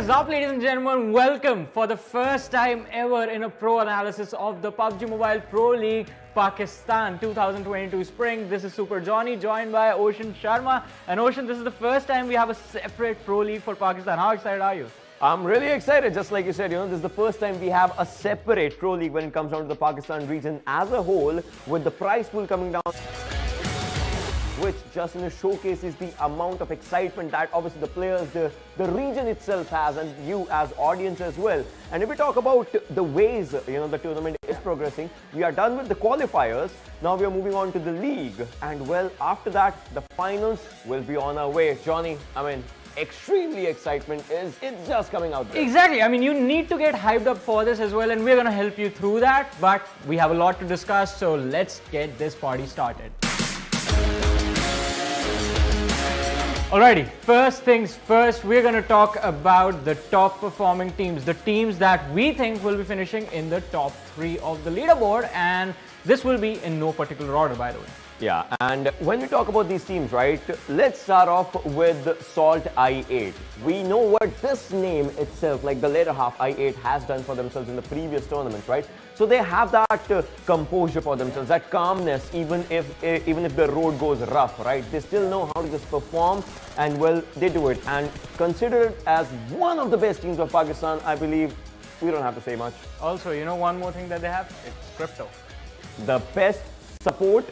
is up, ladies and gentlemen. Welcome for the first time ever in a pro analysis of the PUBG Mobile Pro League Pakistan 2022 Spring. This is Super Johnny, joined by Ocean Sharma. And Ocean, this is the first time we have a separate pro league for Pakistan. How excited are you? I'm really excited. Just like you said, this is the first time we have a separate pro league when it comes down to the Pakistan region as a whole, with the prize pool coming down, which just showcases the amount of excitement that obviously the players, the region itself has, and you as audience as well. And if we talk about the ways the tournament is progressing, we are done with the qualifiers. Now we are moving on to the league, and well, after that the finals will be on our way. Johnny, extremely excitement it's just coming out there. Exactly. You need to get hyped up for this as well, and we're going to help you through that. But we have a lot to discuss, so let's get this party started. Alrighty, first things first, we're going to talk about the top performing teams, the teams that we think will be finishing in the top 3 of the leaderboard, and this will be in no particular order, by the way. Yeah, and when we talk about these teams, right, let's start off with SALTxi8. We know what this name itself, like the later half, i8 has done for themselves in the previous tournaments, right? So they have that composure for themselves, that calmness, even if the road goes rough, right? They still know how to just perform, and well, they do it. And considered as one of the best teams of Pakistan, I believe we don't have to say much. Also, one more thing that they have, it's crypto. The best support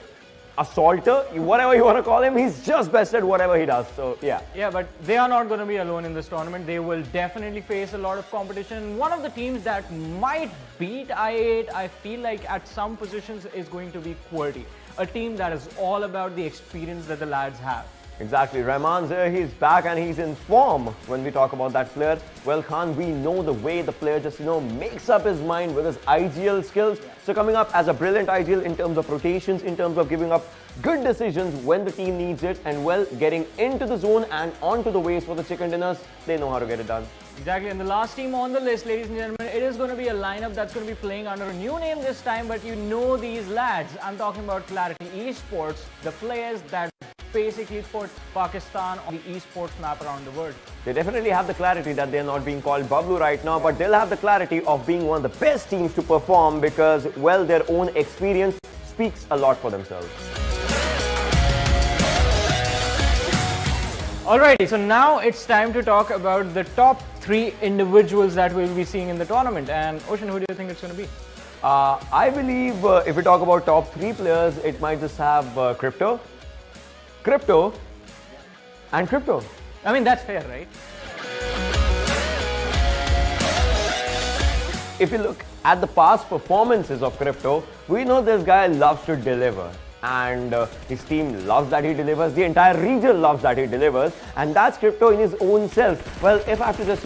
assaulter, whatever you want to call him, he's just best at whatever he does. So yeah. Yeah, but they are not going to be alone in this tournament. They will definitely face a lot of competition. One of the teams that might beat i8, I feel like at some positions, is going to be QWERTY, a team that is all about the experience that the lads have. Exactly. Rahman's here, he's back and he's in form when we talk about that player. Well, Khan, we know the way the player just, makes up his mind with his IGL skills. So coming up as a brilliant IGL in terms of rotations, in terms of giving up good decisions when the team needs it, and well, getting into the zone and onto the waves for the chicken dinners, they know how to get it done. Exactly, and the last team on the list, ladies and gentlemen, it is going to be a lineup that's going to be playing under a new name this time, but you know these lads. I'm talking about QWERTY Esports, the players that basically put Pakistan on the esports map around the world. They definitely have the clarity that they're not being called Bablu right now, but they'll have the clarity of being one of the best teams to perform because, well, their own experience speaks a lot for themselves. Alrighty, so now it's time to talk about the top 3 individuals that we'll be seeing in the tournament. And Ocean, who do you think it's going to be? I believe if we talk about top 3 players, it might just have Crypto, and Crypto. That's fair, right? If you look at the past performances of Crypto, we know this guy loves to deliver. And his team loves that he delivers, the entire region loves that he delivers, and that's Crypto in his own self. Well, if I have to just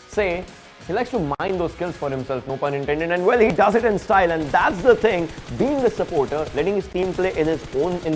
say, he likes to mine those skills for himself, no pun intended, and well, he does it in style, and that's the thing, being the supporter, letting his team play in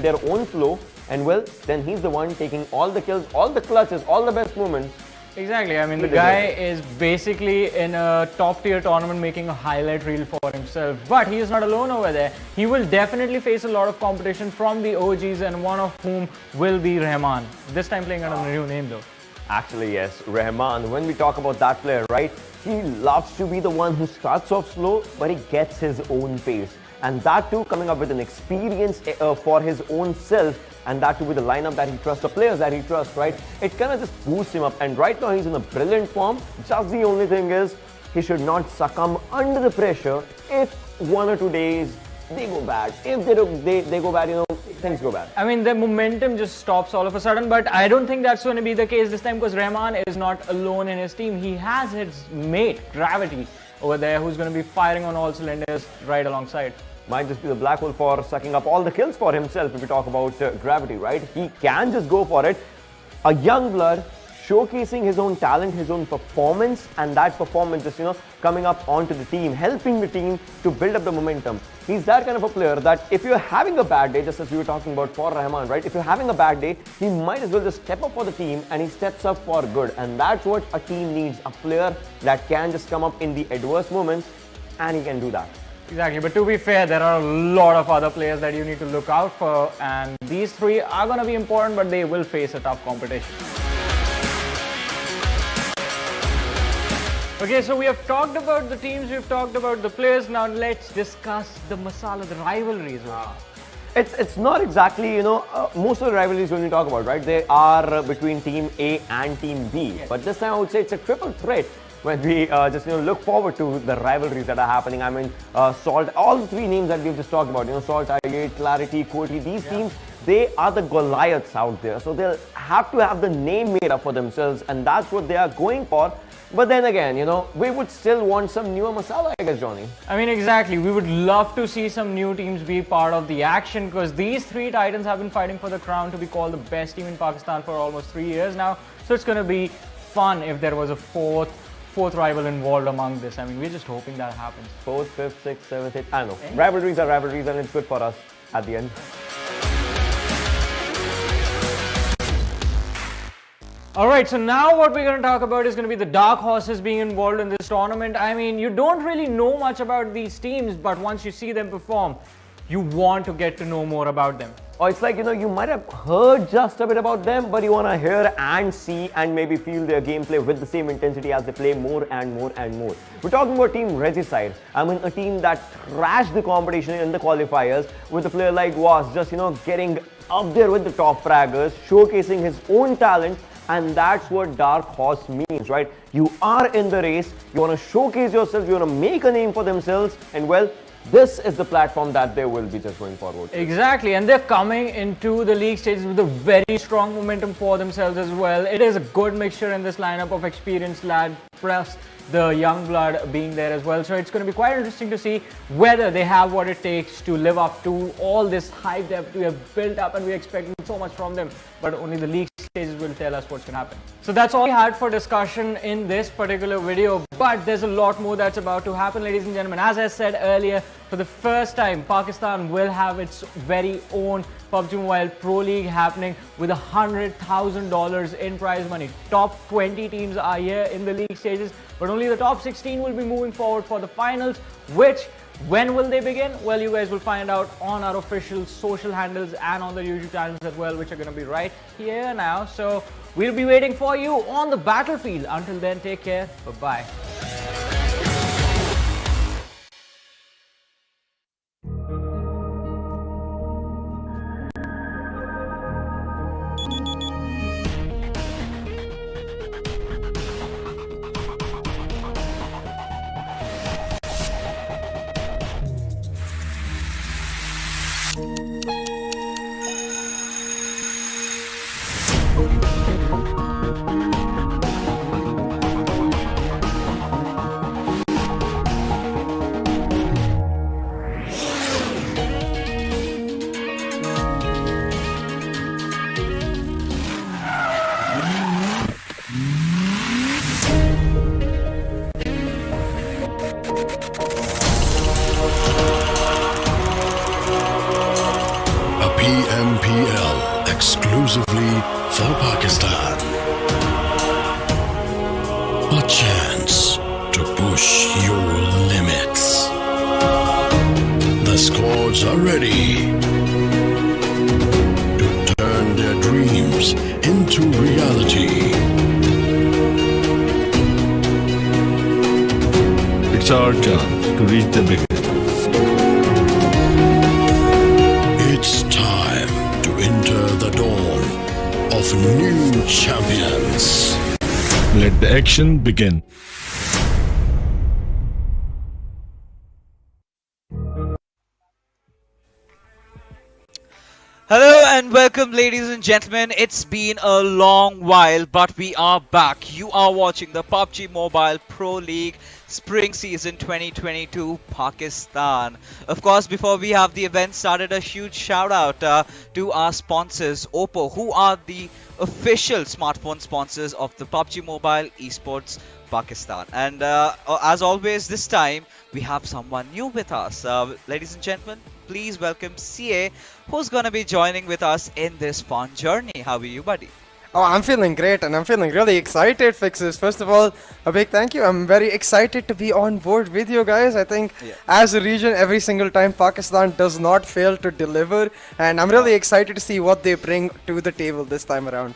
their own flow, and well, then he's the one taking all the kills, all the clutches, all the best moments. Exactly, the guy is basically in a top tier tournament making a highlight reel for himself. But he is not alone over there. He will definitely face a lot of competition from the OGs, and one of whom will be Rahman. This time playing under a new name though. Actually, yes, Rahman. When we talk about that player, right, he loves to be the one who starts off slow, but he gets his own pace. And that too coming up with an experience for his own self, and that too with the lineup that he trusts, the players that he trusts, right? It kind of just boosts him up, and right now he's in a brilliant form. Just the only thing is, he should not succumb under the pressure if 1 or 2 days they go bad. If they go bad, things go bad. The momentum just stops all of a sudden, but I don't think that's going to be the case this time, because Rahman is not alone in his team. He has his mate, Gravity, over there, who's going to be firing on all cylinders right alongside. Might just be the black hole for sucking up all the kills for himself if we talk about Gravity, right? He can just go for it. A young blood showcasing his own talent, his own performance, and that performance just, coming up onto the team, helping the team to build up the momentum. He's that kind of a player that if you're having a bad day, just as we were talking about for Rahman, right? If you're having a bad day, he might as well just step up for the team, and he steps up for good. And that's what a team needs, a player that can just come up in the adverse moments, and he can do that. Exactly, but to be fair, there are a lot of other players that you need to look out for, and these 3 are going to be important, but they will face a tough competition. Okay, so we have talked about the teams, we've talked about the players. Now let's discuss the masala, the rivalries. It's not exactly, most of the rivalries when we talk about, right? They are between Team A and Team B. Yes. But this time I would say it's a triple threat when we just look forward to the rivalries that are happening. I mean, Salt, all the three names that we've just talked about, SALTxi8, Clarity, QWERTY, these teams, they are the Goliaths out there. So they'll have to have the name made up for themselves, and that's what they are going for. But then again, we would still want some newer masala, I guess, Johnny. I mean, exactly. We would love to see some new teams be part of the action, because these three titans have been fighting for the crown to be called the best team in Pakistan for almost 3 years now. So it's going to be fun if there was a fourth rival involved among this. I mean, we're just hoping that happens. Fourth, fifth, sixth, seventh, eighth. I know. Rivalries are rivalries, and it's good for us at the end. Alright, so now what we're going to talk about is going to be the dark horses being involved in this tournament. I mean, you don't really know much about these teams, but once you see them perform, you want to get to know more about them. Or it's like, you might have heard just a bit about them, but you want to hear and see and maybe feel their gameplay with the same intensity as they play more and more and more. We're talking about Team Regicide. I mean, a team that thrashed the competition in the qualifiers with a player like Was just, getting up there with the top fraggers, showcasing his own talent. And that's what Dark Horse means, right? You are in the race, you want to showcase yourself, you want to make a name for themselves, and well, this is the platform that they will be just going forward. Exactly, and they're coming into the league stages with a very strong momentum for themselves as well. It is a good mixture in this lineup of experienced lads plus the young blood being there as well. So it's going to be quite interesting to see whether they have what it takes to live up to all this hype that we have built up, and we're expecting so much from them, but only the league stages will tell us what's going to happen. So that's all we had for discussion in this particular video, but there's a lot more that's about to happen, ladies and gentlemen. As I said earlier, for the first time, Pakistan will have its very own PUBG Mobile Pro League happening with $100,000 in prize money. Top 20 teams are here in the league stages, but only the top 16 will be moving forward for the finals, which, when will they begin? Well, you guys will find out on our official social handles and on the YouTube channels as well, which are going to be right here now. So we'll be waiting for you on the battlefield. Until then, take care. Bye-bye. PMPL exclusively for Pakistan. A chance to push your limits. The squads are ready to turn their dreams into reality. It's our chance to reach the biggest. It's time to enter the dawn of new champions. Let the action begin. Hello and welcome, ladies and gentlemen. It's been a long while, but we are back. You are watching the PUBG Mobile Pro League Spring Season 2022 Pakistan. Of course, before we have the event started, a huge shout out to our sponsors, Oppo, who are the official smartphone sponsors of the PUBG Mobile Esports Pakistan. And as always, this time we have someone new with us. Ladies and gentlemen, please welcome CA, who's going to be joining with us in this fun journey. How are you, buddy? Oh, I'm feeling great and I'm feeling really excited, Fixes. First of all, a big thank you. I'm very excited to be on board with you guys. I think as a region, every single time Pakistan does not fail to deliver, and I'm really excited to see what they bring to the table this time around.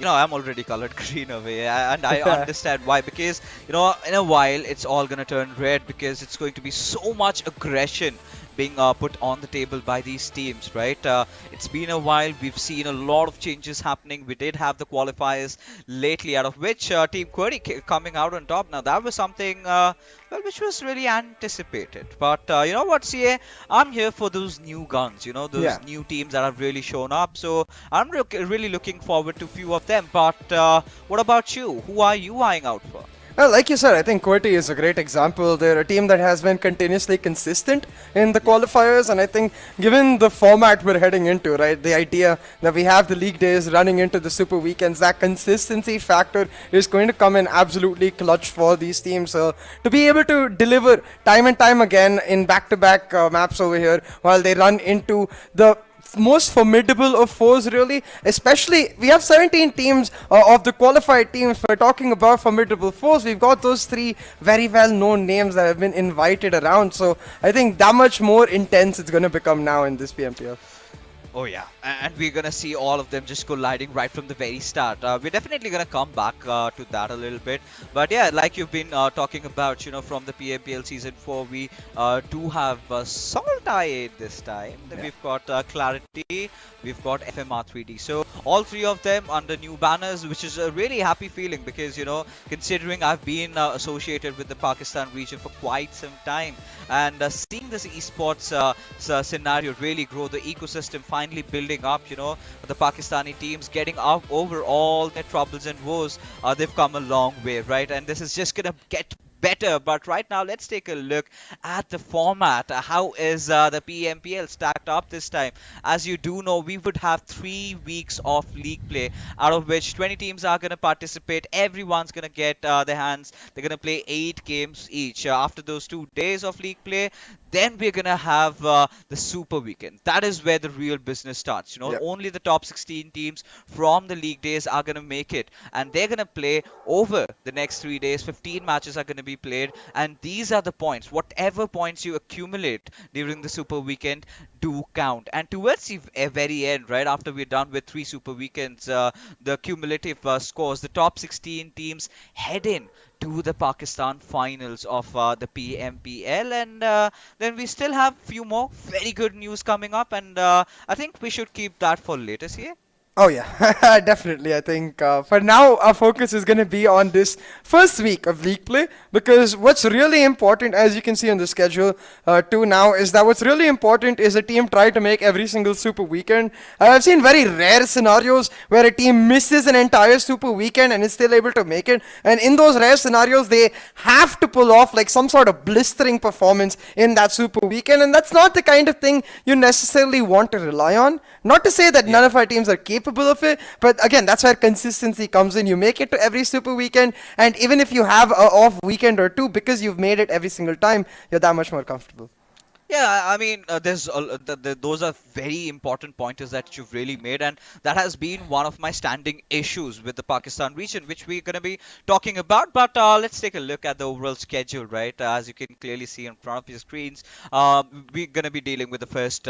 I'm already colored green away, and I understand why. Because, in a while, it's all gonna turn red because it's going to be so much aggression being put on the table by these teams, right? It's been a while. We've seen a lot of changes happening. We did have the qualifiers lately, out of which Team QWERTY coming out on top. Now, that was something, which was really anticipated. But you know what, CA? I'm here for those new guns, those new teams that have really shown up. So I'm really looking forward to a few of them. But what about you? Who are you eyeing out for? Well, like you said, I think QWERTY is a great example. They're a team that has been continuously consistent in the qualifiers, and I think given the format we're heading into, right, the idea that we have the league days running into the super weekends, that consistency factor is going to come in absolutely clutch for these teams. So to be able to deliver time and time again in back-to-back maps over here while they run into the most formidable of foes, really. Especially, we have 17 teams of the qualified teams. We're talking about formidable foes. We've got those 3 very well-known names that have been invited around. So I think that much more intense it's going to become now in this PMPL. Oh yeah, and we're gonna see all of them just colliding right from the very start. We're definitely gonna come back to that a little bit, but yeah, like you've been talking about, from the PMPL Season 4, we do have SALTxi8 this time. Then we've got QWERTY, we've got FMxR3D. So all 3 of them under new banners, which is a really happy feeling because, considering I've been associated with the Pakistan region for quite some time, and seeing this esports scenario really grow, the ecosystem finally building up, the Pakistani teams getting up over all their troubles and woes, they've come a long way, right? And this is just gonna get better. But right now, let's take a look at the format. How is the PMPL stacked up this time? As you do know, we would have 3 weeks of league play, out of which 20 teams are going to participate. Everyone's going to get their hands. They're going to play 8 games each. After those 2 days of league play, then we're going to have the super weekend. That is where the real business starts. Only the top 16 teams from the league days are going to make it. And they're going to play over the next 3 days. 15 matches are going to be played, and these are the points. Whatever points you accumulate during the super weekend do count. And towards the very end, right after we're done with 3 super weekends, the cumulative scores, the top 16 teams head in to the Pakistan finals of the PMPL, and then we still have a few more very good news coming up, and I think we should keep that for later here. Oh yeah, definitely. I think for now our focus is going to be on this first week of league play, because what's really important, as you can see on the schedule too now, is that what's really important is a team try to make every single super weekend. I've seen very rare scenarios where a team misses an entire super weekend and is still able to make it, and in those rare scenarios they have to pull off like some sort of blistering performance in that super weekend, and that's not the kind of thing you necessarily want to rely on. Not to say that none of our teams are capable of it, but again, that's where consistency comes in. You make it to every super weekend, and even if you have a off weekend or 2, because you've made it every single time, you're that much more comfortable. Yeah, I mean, those are very important pointers that you've really made, and that has been one of my standing issues with the Pakistan region, which we're going to be talking about. But let's take a look at the overall schedule, right? As you can clearly see in front of your screens, we're going to be dealing with the first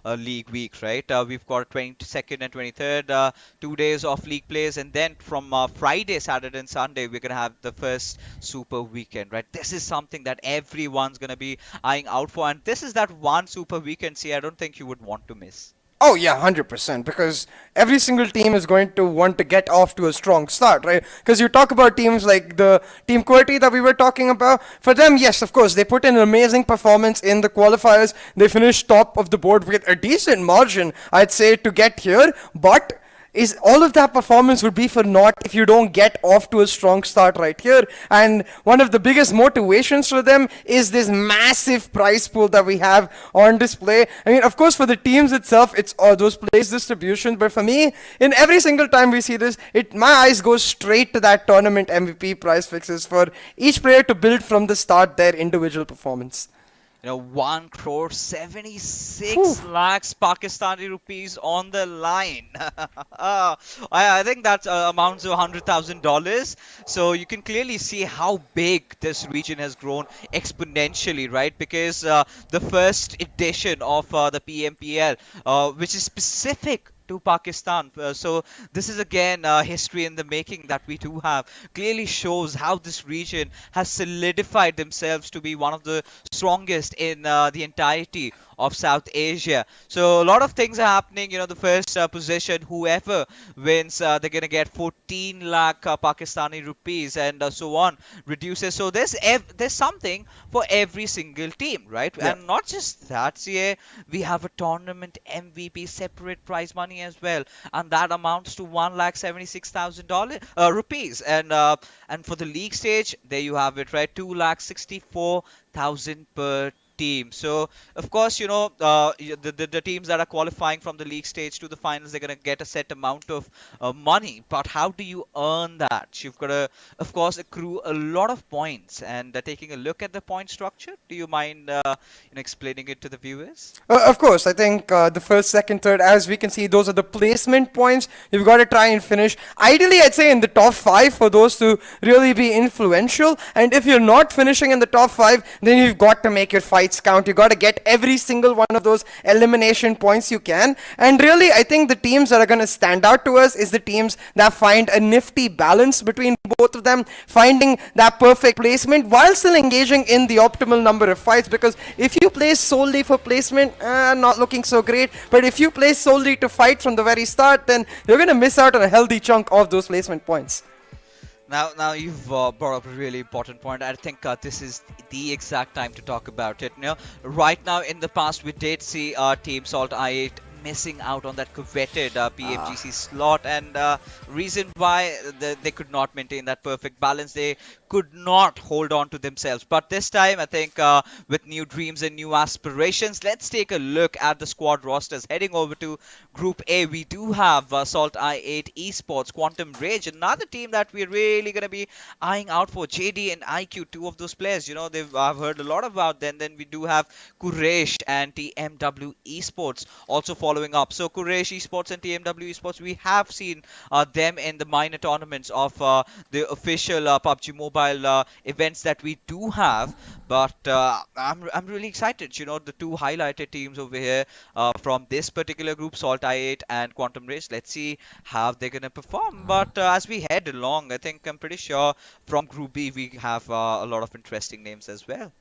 league week, right? We've got 22nd and 23rd, 2 days of league plays, and then from Friday, Saturday, and Sunday, we're going to have the first super weekend, right? This is something that everyone's going to be eyeing out for, and this is that one super weekend, see, I don't think you would want to miss. Oh yeah, 100%, because every single team is going to want to get off to a strong start, right? Because you talk about teams like the Team QWERTY that we were talking about. For them, yes, of course, they put in an amazing performance in the qualifiers. They finished top of the board with a decent margin, I'd say, to get here, but is all of that performance would be for naught if you don't get off to a strong start right here. And one of the biggest motivations for them is this massive prize pool that we have on display. I mean, of course, for the teams itself, it's those place distributions, but for me, in every single time we see this, my eyes go straight to that tournament MVP prize fixes for each player to build from the start their individual performance. 1 crore 76 lakhs Pakistani rupees on the line. I think that amounts to $100,000. So you can clearly see how big this region has grown exponentially, right? Because the first edition of the PMPL, which is specific to Pakistan. So this is again history in the making that we do have. Clearly shows how this region has solidified themselves to be one of the strongest in the entirety of South Asia. So a lot of things are happening. The first position, whoever wins, they're gonna get 14 lakh Pakistani rupees, and so on. Reduces. So there's something for every single team, right? Yeah. And not just that, CA, we have a tournament MVP separate prize money as well, and that amounts to $1,76,000 rupees. And for the league stage, there you have it, right? 2,64,000 per team. So of course, the teams that are qualifying from the league stage to the finals, they're going to get a set amount of money. But how do you earn that? You've got to, of course, accrue a lot of points. And taking a look at the point structure, do you mind explaining it to the viewers? Of course, I think the first, second, third, as we can see, those are the placement points. You've got to try and finish. Ideally, I'd say in the top 5 for those to really be influential. And if you're not finishing in the top 5, then you've got to make your fights count. You've got to get every single one of those elimination points you can. And really, I think the teams that are going to stand out to us is the teams that find a nifty balance between both of them, finding that perfect placement while still engaging in the optimal number of fights. Because if you place solely for placement, not looking so great. But if you place solely to fight from the very start, then you're going to miss out on a healthy chunk of those placement points. Now you've brought up a really important point. I think this is the exact time to talk about it. Right now, in the past, we did see Team SALTxi8 missing out on that coveted PMGC slot, and reason why they could not maintain that perfect balance. They could not hold on to themselves. But this time, I think with new dreams and new aspirations, let's take a look at the squad rosters. Heading over to Group A, we do have SALTxi8 Esports, Quantum Rage, another team that we're really going to be eyeing out for. JD and IQ, two of those players, I've heard a lot about them. Then we do have Quraysh and TmwEsports also following up. So Quraysh Esports and TmwEsports, we have seen them in the minor tournaments of the official PUBG Mobile events that we do have. But I'm really excited. The two highlighted teams over here from this particular group, SALTxi8 and Quantum Rage. Let's see how they're going to perform. But as we head along, I think I'm pretty sure from Group B we have a lot of interesting names as well.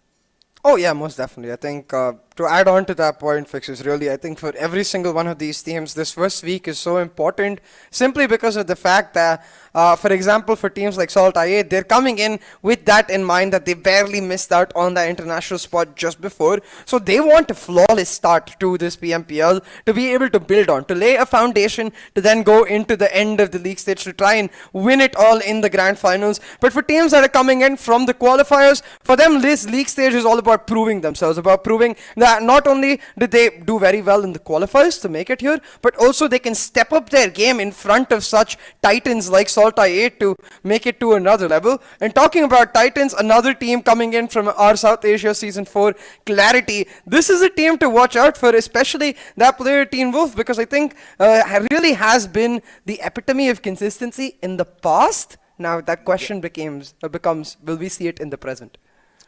Oh yeah, most definitely. I think to add on to that point, Fixes, really, I think for every single one of these teams, this first week is so important simply because of the fact that, for example, for teams like SALTxi8, they're coming in with that in mind that they barely missed out on that international spot just before. So they want a flawless start to this PMPL to be able to build on, to lay a foundation, to then go into the end of the league stage to try and win it all in the grand finals. But for teams that are coming in from the qualifiers, for them, this league stage is all about proving themselves, about proving that not only did they do very well in the qualifiers to make it here, but also they can step up their game in front of such titans like SALTxi8 to make it to another level. And talking about titans, another team coming in from our South Asia Season 4, QWERTY. This is a team to watch out for, especially that player TmwEsports, because I think really has been the epitome of consistency in the past. Now that question becomes, will we see it in the present?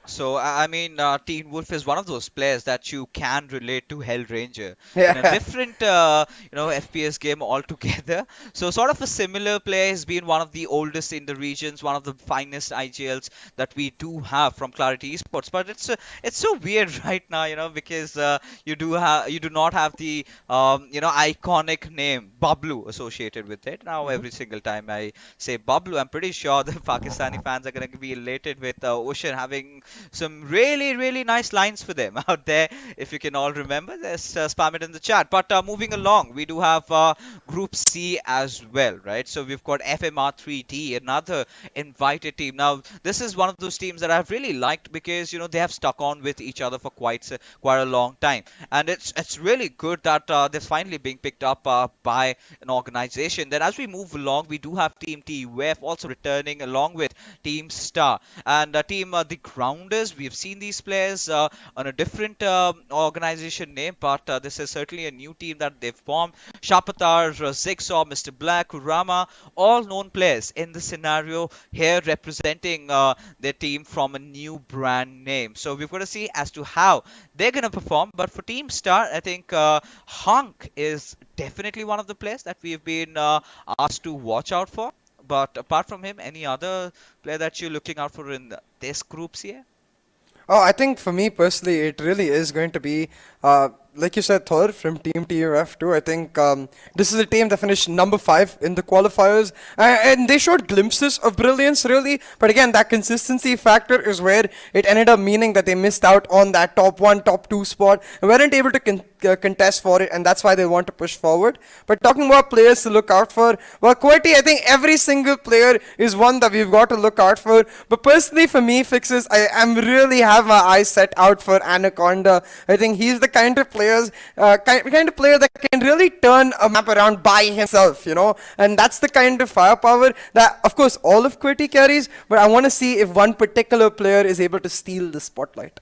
So, I mean, TmwEsports is one of those players that you can relate to Hellranger in a different, FPS game altogether. So, sort of a similar player, has been one of the oldest in the regions, one of the finest IGLs that we do have from QWERTY Esports. But it's so weird right now, because you do not have the iconic name Bablu associated with it. Now, every single time I say Bablu, I'm pretty sure the Pakistani fans are going to be elated with Ocean having some really, really nice lines for them out there. If you can all remember, just spam it in the chat. But moving along, we do have Group C as well, right? So we've got FMxR3D, another invited team. Now, this is one of those teams that I've really liked because, they have stuck on with each other for quite a long time. And it's really good that they're finally being picked up by an organization. Then as we move along, we do have Team TwEF also returning along with Team Star. And Team The Ground founders. We've seen these players on a different organization name, but this is certainly a new team that they've formed. Shapatar, Zigsaw, Mr. Black, Rama, all known players in the scenario here representing their team from a new brand name. So we've got to see as to how they're going to perform. But for Team Star, I think Hunk is definitely one of the players that we've been asked to watch out for. But apart from him, any other player that you're looking out for in this groups here? Oh, I think for me personally, it really is going to be, like you said, Thor from Team TUF2. I think this is a team that finished number 5 in the qualifiers, and they showed glimpses of brilliance, really. But again, that consistency factor is where it ended up meaning that they missed out on that top 1, top 2 spot, and weren't able to contest for it, and that's why they want to push forward. But talking about players to look out for, well, QWERTY, I think every single player is one that we've got to look out for. But personally, for me, Fixes, I am really have my eyes set out for Anaconda. I think he's the kind of players, kind of player that can really turn a map around by himself, you know, and that's the kind of firepower that, of course, all of QWERTY carries. But I want to see if one particular player is able to steal the spotlight.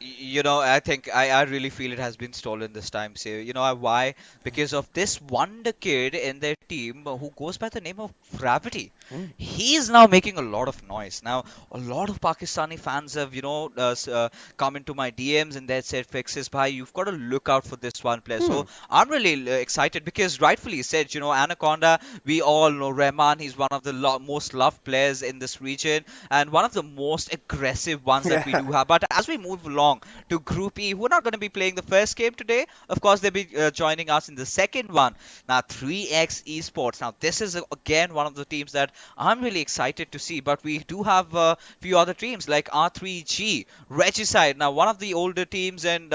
You know, I think I really feel it has been stolen this time. So, you know why? Because of this wonder kid in their team who goes by the name of Gravity. He is now making a lot of noise. Now, a lot of Pakistani fans have, you know, come into my DMs and they said, Fixes, bhai, you've got to look out for this one player. So, I'm really excited because rightfully said, you know, Anaconda, we all know Rahman. He's one of the most loved players in this region and one of the most aggressive ones that we do have. But as we move along to Group E, who are not going to be playing the first game today. Of course, they'll be joining us in the second one. Now, 3X Esports. Now, this is again one of the teams that I'm really excited to see. But we do have a few other teams like R3G, Regicide. Now, one of the older teams, and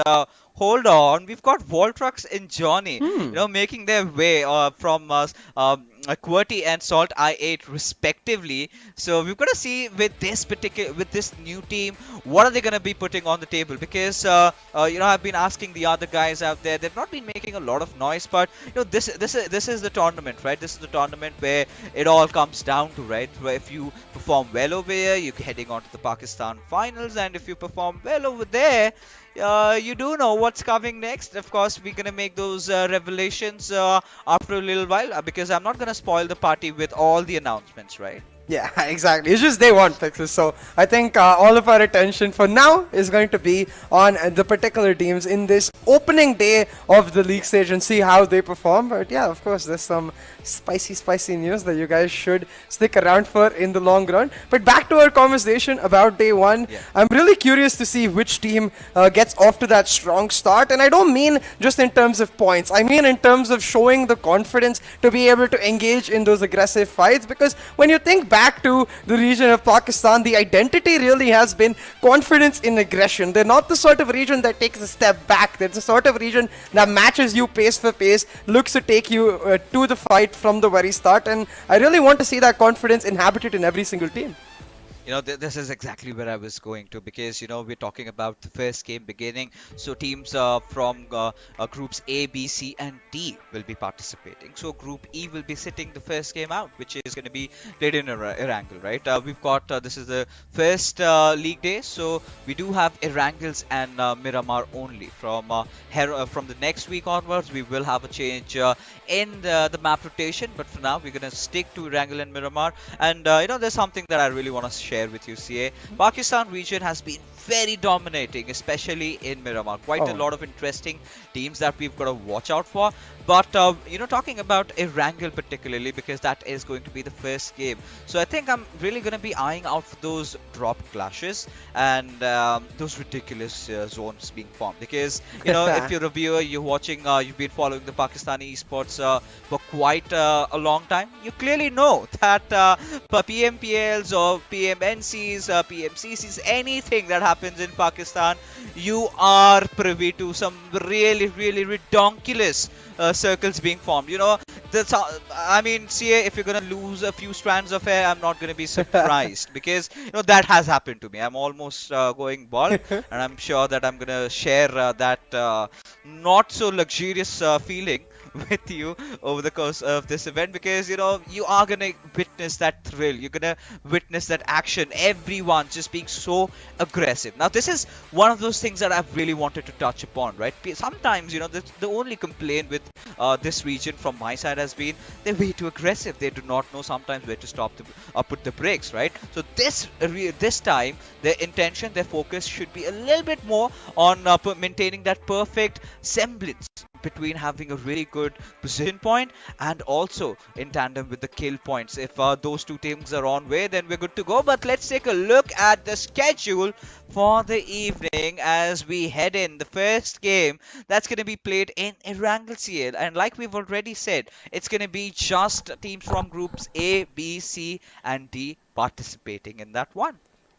hold on, we've got Voltrux and Johnny, you know, making their way from QWERTY and SALTxi8 respectively. So we've got to see with this new team, what are they going to be putting on the table? Because you know, I've been asking the other guys out there, they've not been making a lot of noise, but you know, this is the tournament, right? This is the tournament where it all comes down to, right? Where if you perform well over here, you're heading on to the Pakistan finals, and if you perform well over there, you do know what's coming next. Of course, we're gonna make those revelations after a little while, because I'm not gonna spoil the party with all the announcements, right? Yeah, exactly. It's just day one, Fixes. So I think all of our attention for now is going to be on the particular teams in this opening day of the league stage and see how they perform. But yeah, of course, there's some spicy news that you guys should stick around for in the long run. But back to our conversation about day one. Yeah. I'm really curious to see which team gets off to that strong start. And I don't mean just in terms of points. I mean in terms of showing the confidence to be able to engage in those aggressive fights. Because when you think back to the region of Pakistan, the identity really has been confidence in aggression. They're not the sort of region that takes a step back. They're the sort of region that matches you pace for pace, looks to take you to the fight from the very start, and I really want to see that confidence inhabited in every single team. You know, this is exactly where I was going to, because, you know, we're talking about the first game beginning. So teams from groups A, B, C, and D will be participating. So Group E will be sitting the first game out, which is going to be played in Erangel, right? We've got, this is the first league day. So we do have Erangels and Miramar only. From the next week onwards, we will have a change in the map rotation. But for now, we're going to stick to Erangel and Miramar. And, you know, there's something that I really want to share with you, CA. Pakistan region has been very dominating, especially in Miramar. Quite a lot of interesting teams that we've got to watch out for. But, you know, talking about Erangel particularly, because that is going to be the first game. So I think I'm really going to be eyeing out for those drop clashes and those ridiculous zones being formed. Because, you know, if you're a viewer, you're watching, you've been following the Pakistani esports for quite a long time, you clearly know that PMPLs or PMNCs, PMCCs, anything that happens in Pakistan, you are privy to some really redonkulous circles being formed. You know, that's I mean, CA, if you're gonna lose a few strands of hair, I'm not gonna be surprised because, you know, that has happened to me. I'm almost going bald, and I'm sure that I'm gonna share that not so luxurious feeling with you over the course of this event, because you know you are gonna witness that thrill, you're gonna witness that action, everyone just being so aggressive. Now this is one of those things that I've really wanted to touch upon, right? Sometimes, you know, the only complaint with this region from my side has been they're way too aggressive. They do not know sometimes where to stop the put the brakes, right? So this time their intention, their focus should be a little bit more on maintaining that perfect semblance between having a really good position point and also in tandem with the kill points. If those two things are on way, then we're good to go. But let's take a look at the schedule for the evening as we head in. The first game that's going to be played in Erangel CL, and like we've already said, it's going to be just teams from groups A, B, C and D participating in that one.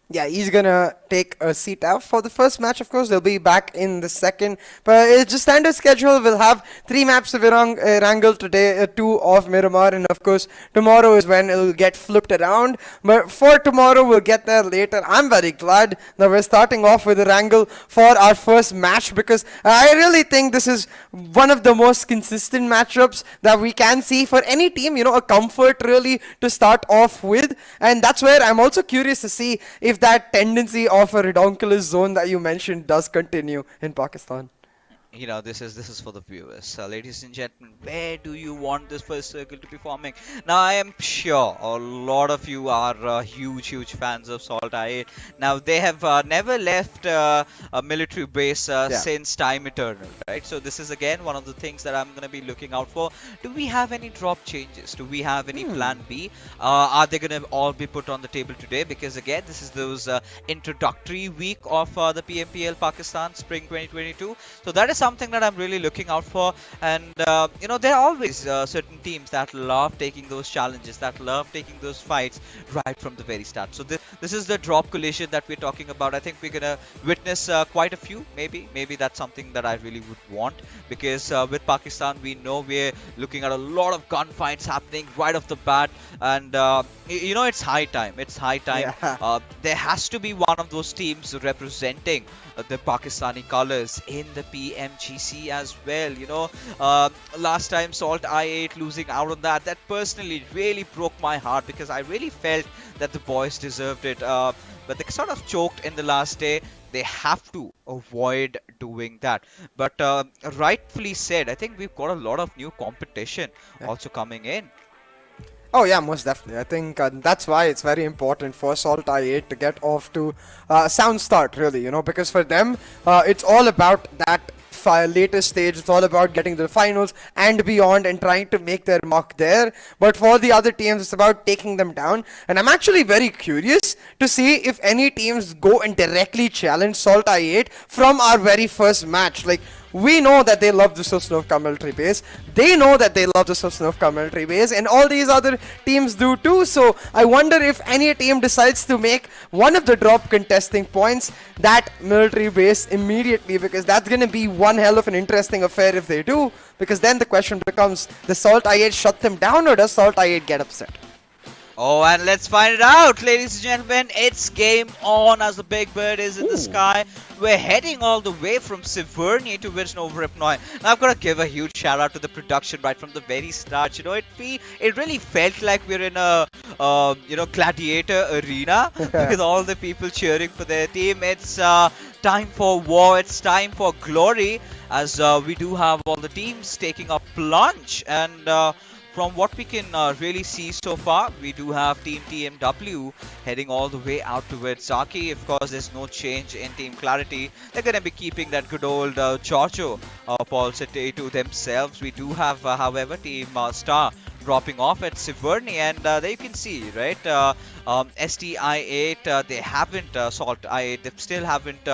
Yeah, he's gonna take a seat out for the first match. Of course, they'll be back in the second. But it's just standard schedule. We'll have 3 maps of Erangel today, 2 of Miramar, and of course tomorrow is when it'll get flipped around. But for tomorrow, we'll get there later. I'm very glad that we're starting off with Erangel for our first match, because I really think this is one of the most consistent matchups that we can see for any team. You know, a comfort really to start off with, and that's where I'm also curious to see if that tendency of a redonkulous zone that you mentioned does continue in Pakistan. You know, this is for the viewers. Ladies and gentlemen, where do you want this first circle to be forming? Now, I am sure a lot of you are huge fans of SALTxi8. Now, they have never left a military base since time eternal, right? So this is again one of the things that I'm going to be looking out for. Do we have any drop changes? Do we have any plan B? Are they going to all be put on the table today? Because again, this is those introductory week of the PMPL Pakistan Spring 2022. So that is something that I'm really looking out for. And you know, there are always certain teams that love taking those challenges, that love taking those fights right from the very start. So this is the drop collision that we're talking about. I think we're gonna witness quite a few. Maybe that's something that I really would want, because with Pakistan we know we're looking at a lot of gunfights happening right off the bat, and you know, it's high time. Yeah. There has to be one of those teams representing the Pakistani colors in the PMGC as well. You know, last time SALTxi8 losing out on that personally really broke my heart, because I really felt that the boys deserved it. But they sort of choked in the last day. They have to avoid doing that. But rightfully said, I think we've got a lot of new competition also coming in. Oh yeah, most definitely. I think that's why it's very important for SALTxi8 to get off to a sound start, really, you know, because for them, it's all about that later stage. It's all about getting to the finals and beyond and trying to make their mark there. But for the other teams, it's about taking them down. And I'm actually very curious to see if any teams go and directly challenge SALTxi8 from our very first match. Like, we know that they love the Sosnovka military base. They know that they love the Sosnovka military base, and all these other teams do too. So I wonder if any team decides to make one of the drop contesting points that military base immediately, because that's going to be one hell of an interesting affair if they do. Because then the question becomes, does SALTxi8 shut them down, or does SALTxi8 get upset? Oh, and let's find it out, ladies and gentlemen. It's game on as the big bird is in the sky. We're heading all the way from Siverny to MetershotxSKY. Now, I've got to give a huge shout out to the production right from the very start. You know, it really felt like we're in a you know, gladiator arena with all the people cheering for their team. It's time for war. It's time for glory, as we do have all the teams taking a plunge. And from what we can really see so far, we do have Team TmW heading all the way out towards Zaki. Of course, there's no change in Team Clarity. They're going to be keeping that good old Giorgio Paul City to themselves. We do have, however, Team Star dropping off at Siverny, and there you can see, right, STI8, they haven't, SALTxi8, they still haven't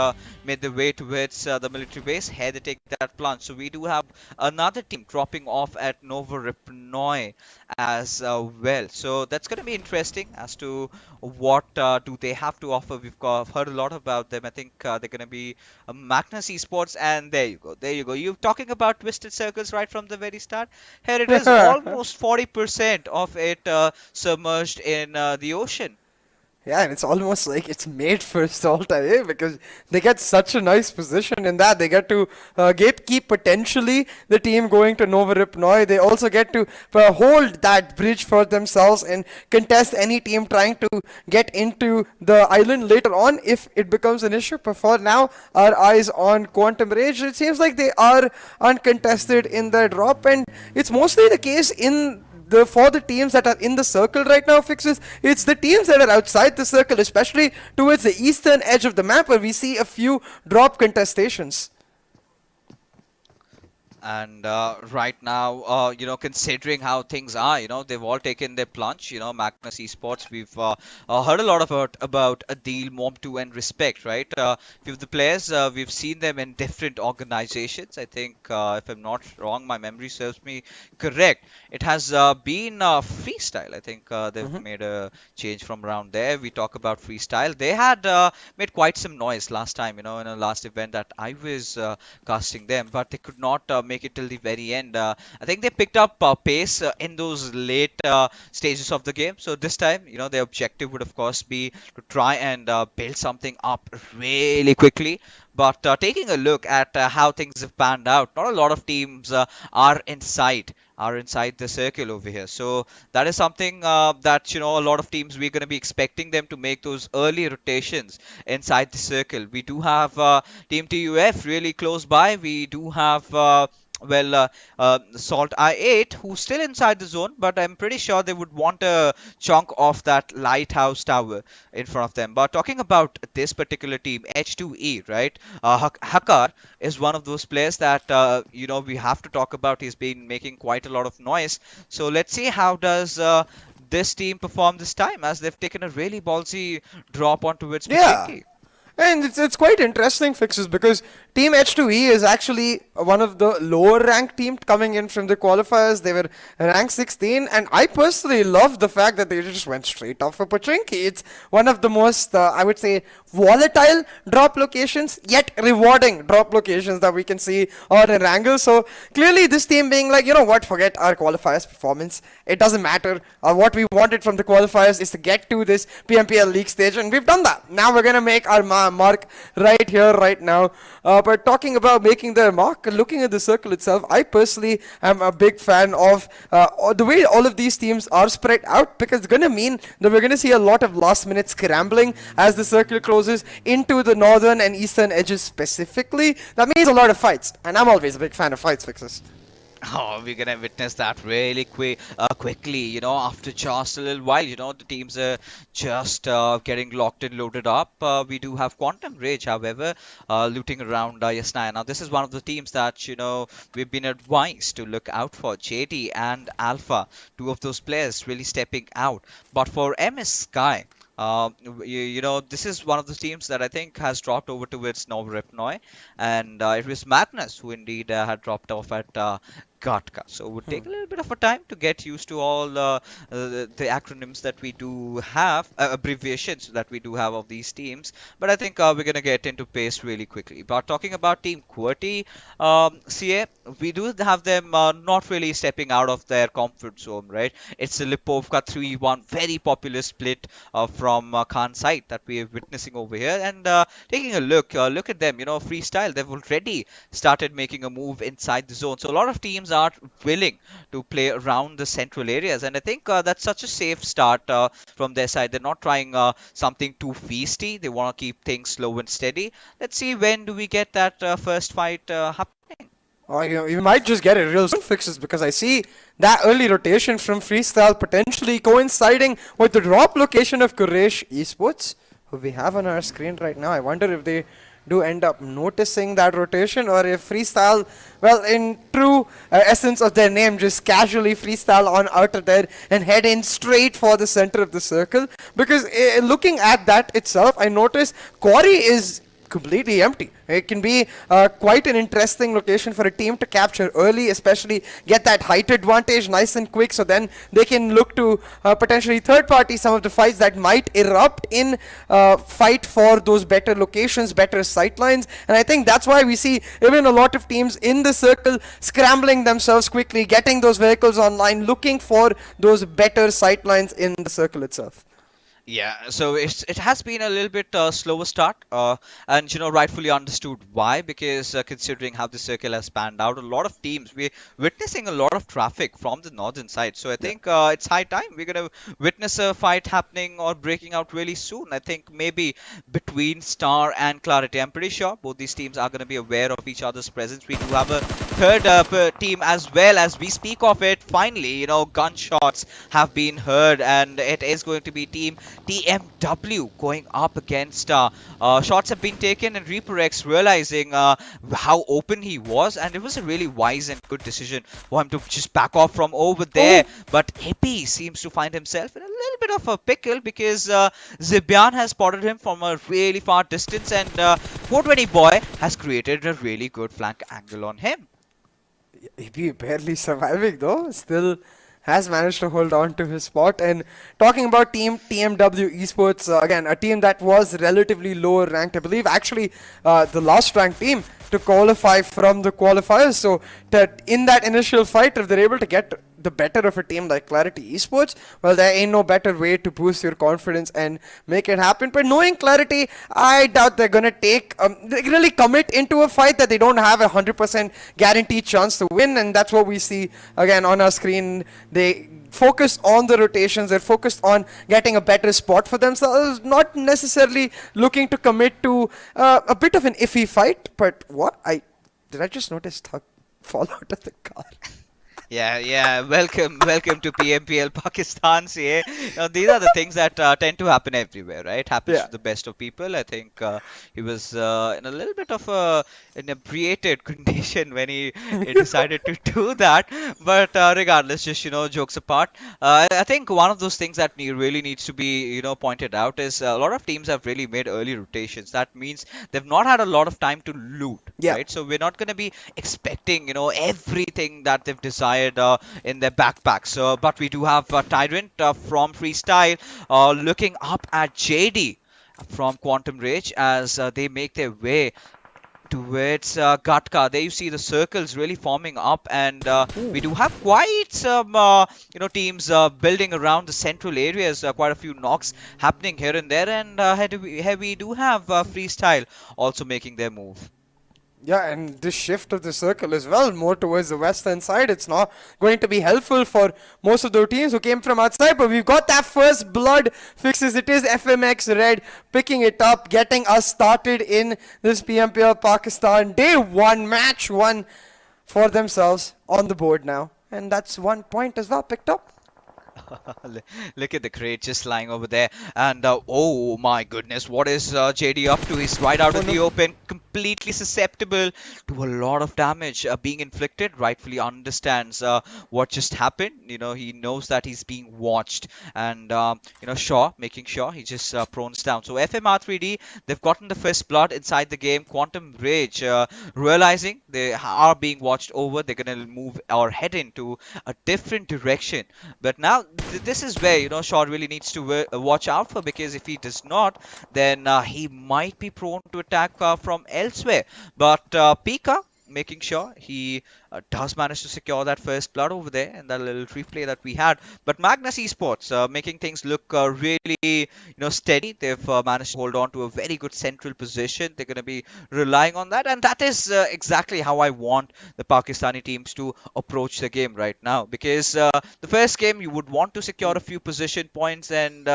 made their way towards the military base. Here they take that plunge. So we do have another team dropping off at Novoripnoi as well. So that's going to be interesting as to what do they have to offer. I've heard a lot about them. I think they're going to be Magnus Esports, and there you go. You're talking about twisted circles right from the very start. Here it is, almost 40% of it submerged in the ocean. Yeah, and it's almost like it's made for SALTxi8, because they get such a nice position in that. They get to gatekeep potentially the team going to TmwEsports. They also get to hold that bridge for themselves and contest any team trying to get into the island later on if it becomes an issue. But for now, our eyes on Quantum Rage. It seems like they are uncontested in their drop, and it's mostly the case in for the teams that are in the circle right now, Fixes. It's the teams that are outside the circle, especially towards the eastern edge of the map, where we see a few drop contestations. And right now, considering how things are, they've all taken their plunge. Magnus Esports, we've heard a lot about Adil, Mom2, and Respect, right? Few of the players, we've seen them in different organizations. I think, if I'm not wrong, my memory serves me correct. It has been Freestyle. I think they've made a change from around there. We talk about Freestyle. They had made quite some noise last time, in a last event that I was casting them, but they could not make it till the very end. I think they picked up pace in those late stages of the game. So this time, their objective would of course be to try and build something up really quickly. But taking a look at how things have panned out, not a lot of teams are inside the circle over here. So that is something that a lot of teams, we're going to be expecting them to make those early rotations inside the circle. We do have Team TUF really close by. We do have SALTxi8, who's still inside the zone, but I'm pretty sure they would want a chunk of that lighthouse tower in front of them. But talking about this particular team, H2E, right? Hakar is one of those players that we have to talk about. He's been making quite a lot of noise. So let's see how does this team perform this time, as they've taken a really ballsy drop onto its Pachinki. And it's quite interesting, Fixes, because Team H2E is actually one of the lower ranked teams coming in from the qualifiers. They were ranked 16, and I personally love the fact that they just went straight off for Pachinki. It's one of the most, I would say, volatile drop locations, yet rewarding drop locations that we can see on Erangel. So clearly this team being like, forget our qualifiers performance. It doesn't matter. What we wanted from the qualifiers is to get to this PMPL league stage, and we've done that. Now we're going to make our mark right here, right now. But talking about making their mark, looking at the circle itself, I personally am a big fan of the way all of these teams are spread out, because it's going to mean that we're going to see a lot of last minute scrambling as the circle closes into the northern and eastern edges specifically. That means a lot of fights, and I'm always a big fan of fights, Fixes. Oh, we're gonna witness that really quickly, after just a little while. The teams are just getting locked and loaded up. We do have Quantum Rage, however, looting around Yasnaya. Now, this is one of the teams that, we've been advised to look out for. JD and Alpha, two of those players really stepping out. But for MSKY, this is one of the teams that I think has dropped over towards TmwEsports, and it was Magnus who indeed had dropped off at Gatka. So it would take a little bit of a time to get used to all the acronyms that we do have, abbreviations that we do have of these teams. But I think we're going to get into pace really quickly. But talking about Team QWERTY, CA, we do have them not really stepping out of their comfort zone, right? It's a Lipovka 3-1, very popular split from Khan's side that we are witnessing over here. And taking a look at them, Freestyle, they've already started making a move inside the zone. So a lot of teams are willing to play around the central areas, and I think that's such a safe start from their side. They're not trying something too feisty. They want to keep things slow and steady. Let's see, when do we get that first fight happening? You might just get it real soon, Fixes, because I see that early rotation from Freestyle potentially coinciding with the drop location of Quraysh Esports, who we have on our screen right now. I wonder if they do end up noticing that rotation, or if Freestyle, well, in true essence of their name, just casually Freestyle on out of there and head in straight for the center of the circle. Because looking at that itself, I notice Quarry is completely empty. It can be quite an interesting location for a team to capture early, especially get that height advantage nice and quick, so then they can look to potentially third party some of the fights that might erupt in fight for those better locations, better sightlines. And I think that's why we see even a lot of teams in the circle scrambling themselves quickly, getting those vehicles online, looking for those better sightlines in the circle itself. Yeah, so it has been a little bit slower start, and rightfully understood why, because considering how the circle has panned out, a lot of teams we're witnessing a lot of traffic from the northern side. So I think it's high time we're gonna witness a fight happening or breaking out really soon. I think maybe between Star and Clarity. I'm pretty sure both these teams are gonna be aware of each other's presence. We do have a third team as well as we speak of it. Finally, gunshots have been heard, and it is going to be Team TmW going up against shots have been taken, and ReaperX realizing how open he was, and it was a really wise and good decision for him to just back off from over there. But Hippie seems to find himself in a little bit of a pickle because Zibian has spotted him from a really far distance, and 420 boy has created a really good flank angle on him. He barely surviving though, still has managed to hold on to his spot. And talking about Team TmwEsports, again, a team that was relatively lower ranked, I believe, actually the last ranked team to qualify from the qualifiers. So that in that initial fight, if they're able to get the better of a team like Clarity Esports, well, there ain't no better way to boost your confidence and make it happen. But knowing Clarity, I doubt they're gonna they really commit into a fight that they don't have a 100% guaranteed chance to win, and that's what we see again on our screen. They focus on the rotations, they're focused on getting a better spot for themselves, not necessarily looking to commit to a bit of an iffy fight. But did I just notice Thug fall out of the car? Yeah. Welcome to PMPL Pakistan. See, these are the things that tend to happen everywhere, right? Happens to the best of people. I think he was in a little bit of a inebriated condition when he decided to do that. But regardless, just jokes apart, I think one of those things that really needs to be pointed out is a lot of teams have really made early rotations. That means they've not had a lot of time to loot, right? So we're not going to be expecting everything that they've desired in their backpacks. But we do have Tyrant from Freestyle looking up at JD from Quantum Rage as they make their way towards Gatka. There you see the circles really forming up, and we do have quite some teams building around the central areas. Quite a few knocks happening here and there, and here we do have Freestyle also making their move. Yeah, and this shift of the circle as well, more towards the western side, it's not going to be helpful for most of the teams who came from outside. But we've got that first blood fixes. It is FMX Red picking it up, getting us started in this PMPL Pakistan. Day 1, match 1 for themselves on the board now. And that's 1 point as well picked up. Look at the crate just lying over there, and oh my goodness, what is JD up to? He's right out in the open, completely susceptible to a lot of damage being inflicted. Rightfully understands what just happened. He knows that he's being watched, and making sure he just prones down. So FMxR3D, they've gotten the first blood inside the game. Quantum Rage realizing they are being watched over, they're gonna move or head into a different direction. But now this is where Shaw really needs to watch out for, because if he does not, then he might be prone to attack from elsewhere. But Pika making sure he does manage to secure that first blood over there, and that little replay that we had. But Magnus Esports making things look really steady. They've managed to hold on to a very good central position. They're going to be relying on that, and that is exactly how I want the Pakistani teams to approach the game right now, because the first game you would want to secure a few position points, and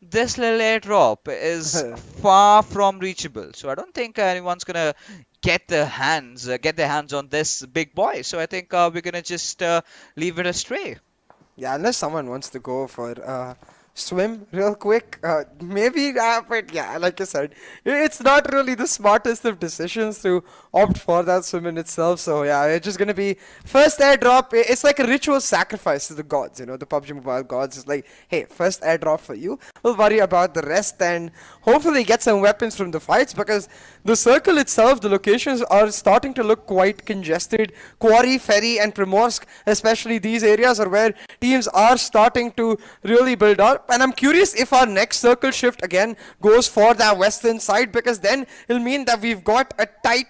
this little airdrop is far from reachable. So I don't think anyone's gonna get their hands on this big boy. So I think we're gonna just leave it astray. Yeah, unless someone wants to go for swim real quick, maybe. But yeah, like I said, it's not really the smartest of decisions to opt for that swim in itself. So yeah, it's just gonna be first airdrop. It's like a ritual sacrifice to the gods, the PUBG Mobile gods. It's like, hey, first airdrop for you. We'll worry about the rest, and hopefully get some weapons from the fights, because the circle itself, the locations are starting to look quite congested. Quarry, Ferry, and Primorsk, especially these areas, are where teams are starting to really build up. And I'm curious if our next circle shift again goes for that western side, because then it'll mean that we've got a tight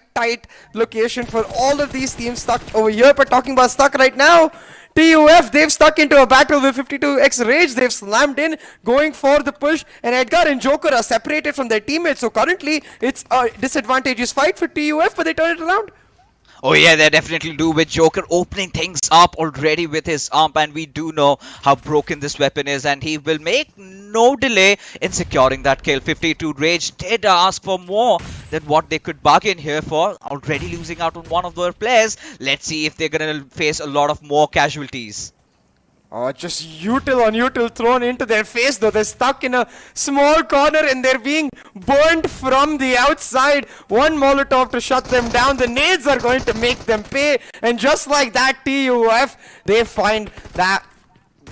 location for all of these teams stuck over here. But talking about stuck right now, TUF, they've stuck into a battle with 52x Rage. They've slammed in, going for the push. And Edgar and Joker are separated from their teammates. So currently, it's a disadvantageous fight for TUF, but they turn it around. Oh yeah, they definitely do, with Joker opening things up already with his ump, and we do know how broken this weapon is, and he will make no delay in securing that kill. 52 Rage did ask for more than what they could bargain here for, already losing out on one of their players. Let's see if they're gonna face a lot of more casualties. Oh, just util on util thrown into their face though. They're stuck in a small corner and they're being burnt from the outside. One Molotov to shut them down. The nades are going to make them pay. And just like that, TUF, they find that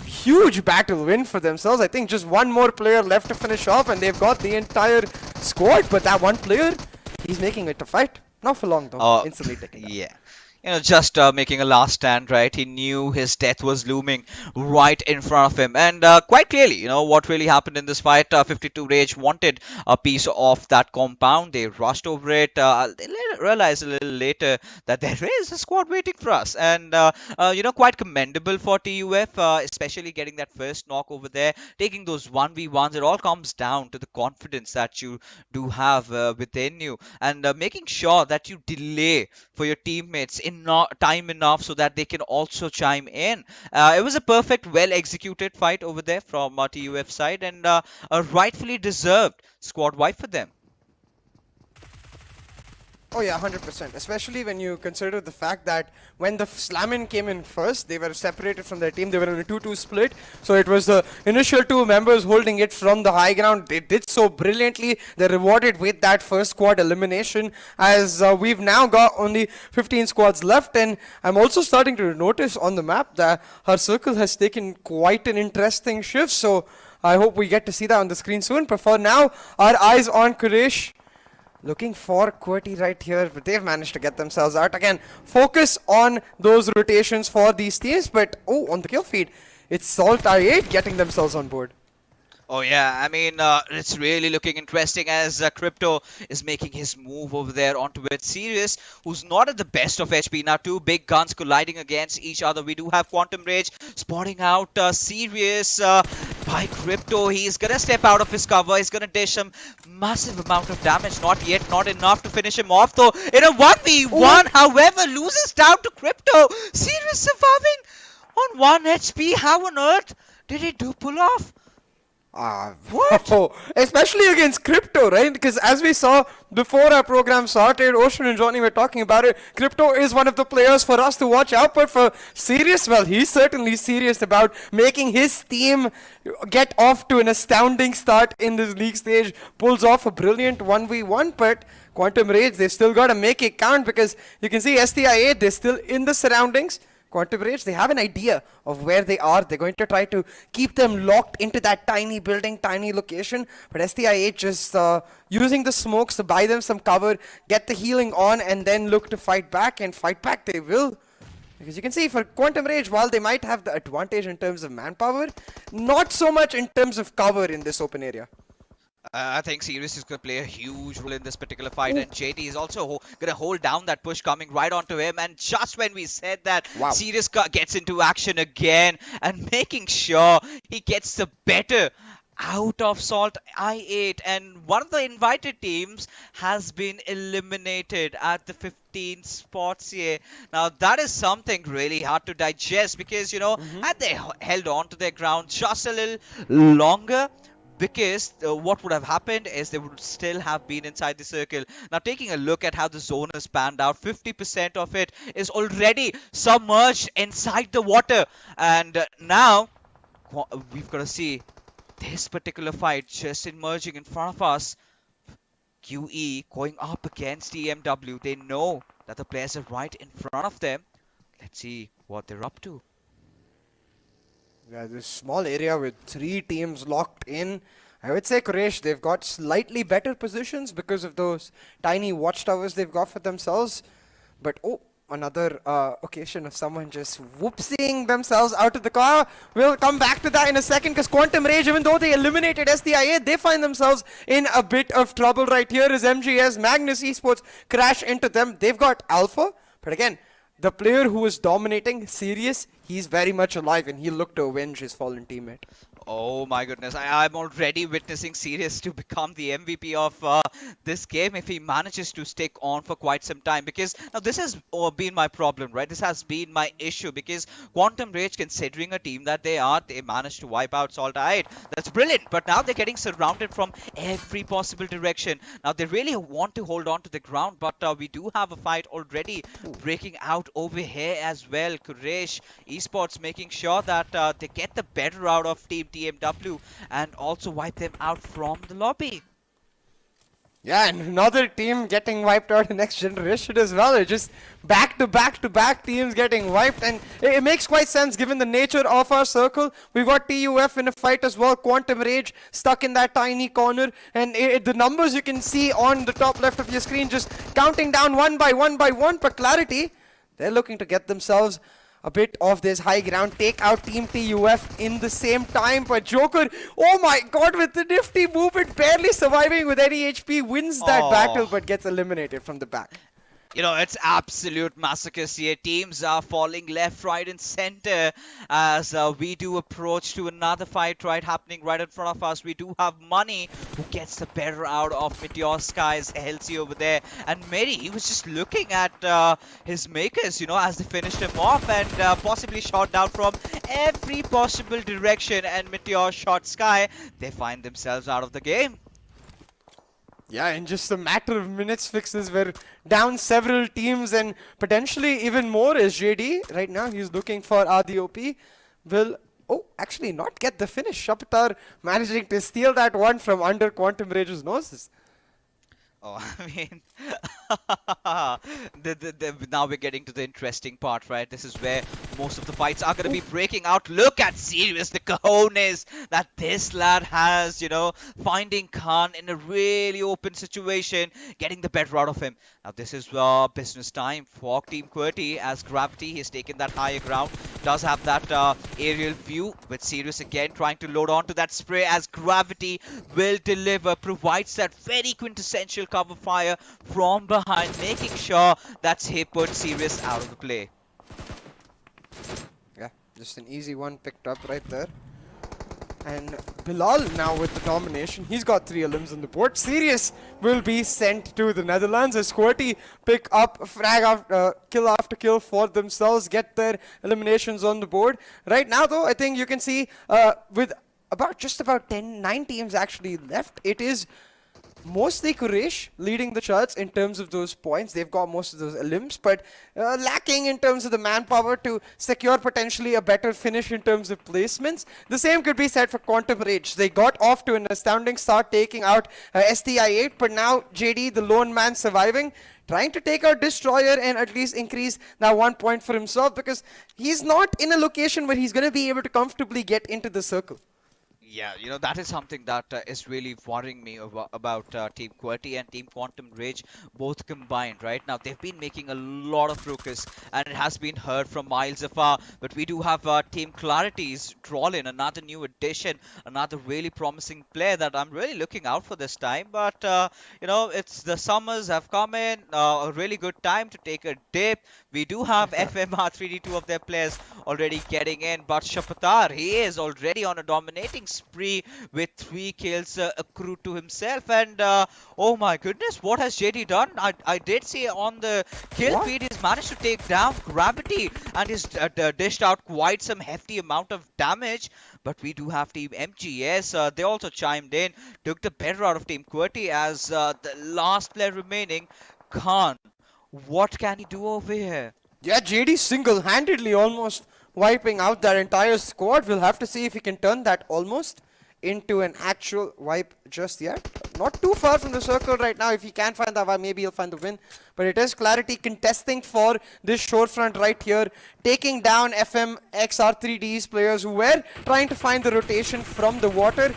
huge battle win for themselves. I think just one more player left to finish off and they've got the entire squad. But that one player, he's making it a fight. Not for long though. Instantly taking Yeah. You know, just making a last stand, right? He knew his death was looming right in front of him. And quite clearly, you know, what really happened in this fight, 52 Rage wanted a piece of that compound. They rushed over it. They realized a little later that there is a squad waiting for us. And, you know, quite commendable for TUF, especially getting that first knock over there, taking those 1v1s. It all comes down to the confidence that you do have within you, and making sure that you delay for your teammates in time enough so that they can also chime in. It was a perfect, well executed fight over there from TUF side, and a rightfully deserved squad wipe for them. Oh yeah, 100%. Especially when you consider the fact that when the Slammin came in first, they were separated from their team. They were in a 2-2 split. So it was the initial two members holding it from the high ground. They did so brilliantly. They're rewarded with that first squad elimination, as we've now got only 15 squads left. And I'm also starting to notice on the map that her circle has taken quite an interesting shift. So I hope we get to see that on the screen soon. But for now, our eyes on Quraysh. Looking for QWERTY right here, but they've managed to get themselves out. Again, focus on those rotations for these teams, but on the kill feed, it's SALTxi8 getting themselves on board. Oh yeah, I mean, it's really looking interesting as Crypto is making his move over there onto it. Sirius, who's not at the best of HP. Now two big guns colliding against each other. We do have Quantum Rage spotting out Sirius by Crypto. He's gonna step out of his cover. He's gonna dish some massive amount of damage. Not yet, not enough to finish him off though. In a 1v1, however, loses down to Crypto. Sirius surviving on 1 HP. How on earth did he pull off? What? Especially against Crypto, right? Because as we saw before our program started, Ocean and Johnny were talking about it. Crypto is one of the players for us to watch out. But for Sirius, well, he's certainly serious about making his team get off to an astounding start in this league stage. Pulls off a brilliant 1v1, but Quantum Rage, they've still got to make it count, because you can see STI8, they're still in the surroundings. Quantum Rage, they have an idea of where they are. They're going to try to keep them locked into that tiny building, tiny location. But STI8 just using the smokes to buy them some cover, get the healing on, and then look to fight back. And fight back they will. Because you can see for Quantum Rage, while they might have the advantage in terms of manpower, not so much in terms of cover in this open area. I think Sirius is going to play a huge role in this particular fight, and JT is also going to hold down that push coming right onto him. And just when we said that, Sirius gets into action again and making sure he gets the better out of SALTxi8, and one of the invited teams has been eliminated at the 15 spots here. Now that is something really hard to digest, because, you know, had they held on to their ground just a little longer, because what would have happened is they would still have been inside the circle. Now taking a look at how the zone has panned out, 50% of it is already submerged inside the water. And now we've got to see this particular fight just emerging in front of us. QE going up against TmW. They know that the players are right in front of them. Let's see what they're up to. Yeah, this small area with 3 teams locked in. I would say Quraysh, they've got slightly better positions because of those tiny watchtowers they've got for themselves. But another occasion of someone just whoopsing themselves out of the car. We'll come back to that in a second, because Quantum Rage, even though they eliminated STI8, they find themselves in a bit of trouble right here as MGS, Magnus Esports crash into them. They've got Alpha, but again, the player who was dominating, Sirius, he's very much alive and he'll look to avenge his fallen teammate. Oh my goodness, I'm already witnessing Sirius to become the MVP of this game if he manages to stick on for quite some time. Because now this has been my problem, right? This has been my issue because Quantum Rage, considering a team that they managed to wipe out SALTxi8. That's brilliant, but now they're getting surrounded from every possible direction. Now they really want to hold on to the ground, but we do have a fight already breaking out over here as well. Quraysh Esports making sure that they get the better out of Team TmW and also wipe them out from the lobby. Yeah, and another team getting wiped out in XGeneration as well. It's just back to back teams getting wiped, and it makes quite sense given the nature of our circle. We've got TUF in a fight as well, Quantum Rage stuck in that tiny corner, and the numbers you can see on the top left of your screen just counting down one by one, but Clarity, they're looking to get themselves a bit of this high ground, take out Team TUF in the same time, but Joker, oh my god, with the nifty movement, barely surviving with any HP, wins that battle but gets eliminated from the back. You know, it's absolute massacres here. Teams are falling left, right, and center as we do approach to another fight happening right in front of us. We do have Money who gets the better out of MetershotxSKY's LC over there. And Mary, he was just looking at his makers, you know, as they finished him off and possibly shot down from every possible direction. And MetershotxSKY, they find themselves out of the game. Yeah, in just a matter of minutes, Fixes were down several teams and potentially even more as JD. Right now, he's looking for RDOP. Will, actually not get the finish. Shapatar managing to steal that one from under Quantum Rage's noses. Oh, I mean, now we're getting to the interesting part, right? This is where most of the fights are going to be breaking out. Look at Sirius, the cojones that this lad has, you know, finding Khan in a really open situation, getting the better out of him. Now, this is business time for Team QWERTY as Gravity has taken that higher ground. Does have that aerial view with Sirius again trying to load onto that spray as Gravity will deliver, provides that very quintessential cover fire from behind, making sure that he puts Sirius out of the play. Yeah, just an easy one picked up right there. And Bilal now with the domination. He's got 3 elims on the board. Sirius will be sent to the Netherlands as QWERTY pick up kill after kill for themselves, get their eliminations on the board. Right now though, I think you can see with just about 9 teams actually left, it is mostly Quraysh leading the charts in terms of those points. They've got most of those elims, but lacking in terms of the manpower to secure potentially a better finish in terms of placements. The same could be said for Quantum Rage. They got off to an astounding start taking out STI8, but now JD, the lone man surviving, trying to take out Destroyer and at least increase that 1 point for himself because he's not in a location where he's going to be able to comfortably get into the circle. Yeah, you know, that is something that is really worrying me about Team QWERTY and Team Quantum Rage, both combined, right? Now, they've been making a lot of ruckus, and it has been heard from miles afar, but we do have Team Clarity's Trollin, another new addition, another really promising player that I'm really looking out for this time, but, you know, it's the summers have come in, a really good time to take a dip. We do have FMxR3D, 2 of their players already getting in, but Shapatar, he is already on a dominating spree with 3 kills accrued to himself. And oh my goodness, what has JD done? I did see on the kill feed he's managed to take down Gravity and he's dished out quite some hefty amount of damage. But we do have Team MGS, they also chimed in, took the better out of Team QWERTY as the last player remaining, Khan. What can he do over here? Yeah, JD single-handedly almost wiping out that entire squad. We'll have to see if he can turn that almost into an actual wipe just yet. Not too far from the circle right now. If he can find that, maybe he'll find the win. But it is Clarity contesting for this shorefront right here, taking down FMxR3D's players who were trying to find the rotation from the water.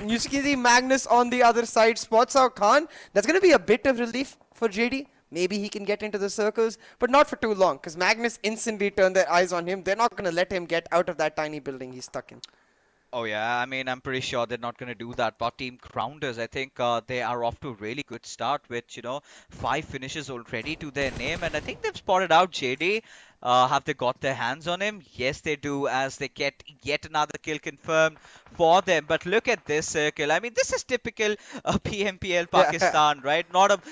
You see Magnus on the other side, spots out Khan. That's going to be a bit of relief for JD. Maybe he can get into the circles, but not for too long, because Magnus instantly turned their eyes on him. They're not going to let him get out of that tiny building he's stuck in. Oh yeah, I mean, I'm pretty sure they're not going to do that. But Team Grounders, I think they are off to a really good start with, 5 finishes already to their name. And I think they've spotted out JD. Have they got their hands on him? Yes, they do, as they get yet another kill confirmed for them. But look at this circle. I mean, this is typical PMPL Pakistan, right? Not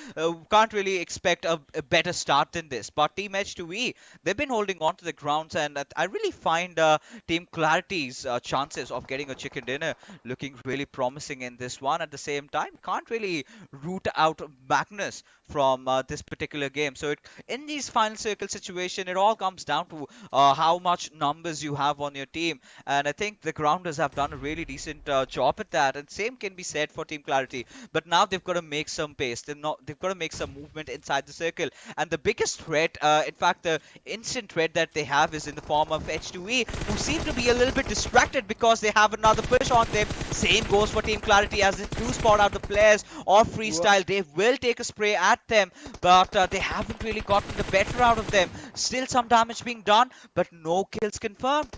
can't really expect a better start than this. But Team H2E, they've been holding on to the grounds, and I really find Team Clarity's chances of getting a chicken dinner looking really promising in this one. At the same time, can't really root out Magnus from this particular game. So in these final circle situation, it all comes down to how much numbers you have on your team. And I think the Grounders have done a really decent job at that. And same can be said for Team Clarity. But now they've got to make some pace. They've got to make some movement inside the circle. And the biggest threat, in fact, the instant threat that they have is in the form of H2E, who seem to be a little bit distracted because they have another push on them. Same goes for Team Clarity, as they do spot out the players of Freestyle. They will take a spray at them, but they haven't really gotten the better out of them. Still some damage being done, but no kills confirmed.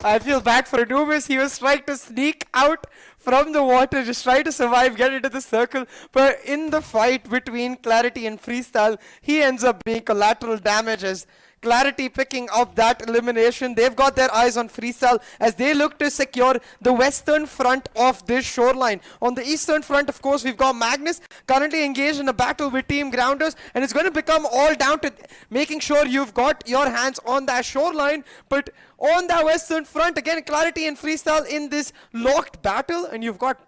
I feel bad for Anubis. He was trying to sneak out from the water, just try to survive, get into the circle. But in the fight between Clarity and Freestyle, he ends up being collateral damage as Clarity picking up that elimination. They've got their eyes on Freestyle as they look to secure the western front of this shoreline. On the eastern front, of course, we've got Magnus currently engaged in a battle with Team Grounders, and it's going to become all down to making sure you've got your hands on that shoreline. But on that western front, again, Clarity and Freestyle in this locked battle, and you've got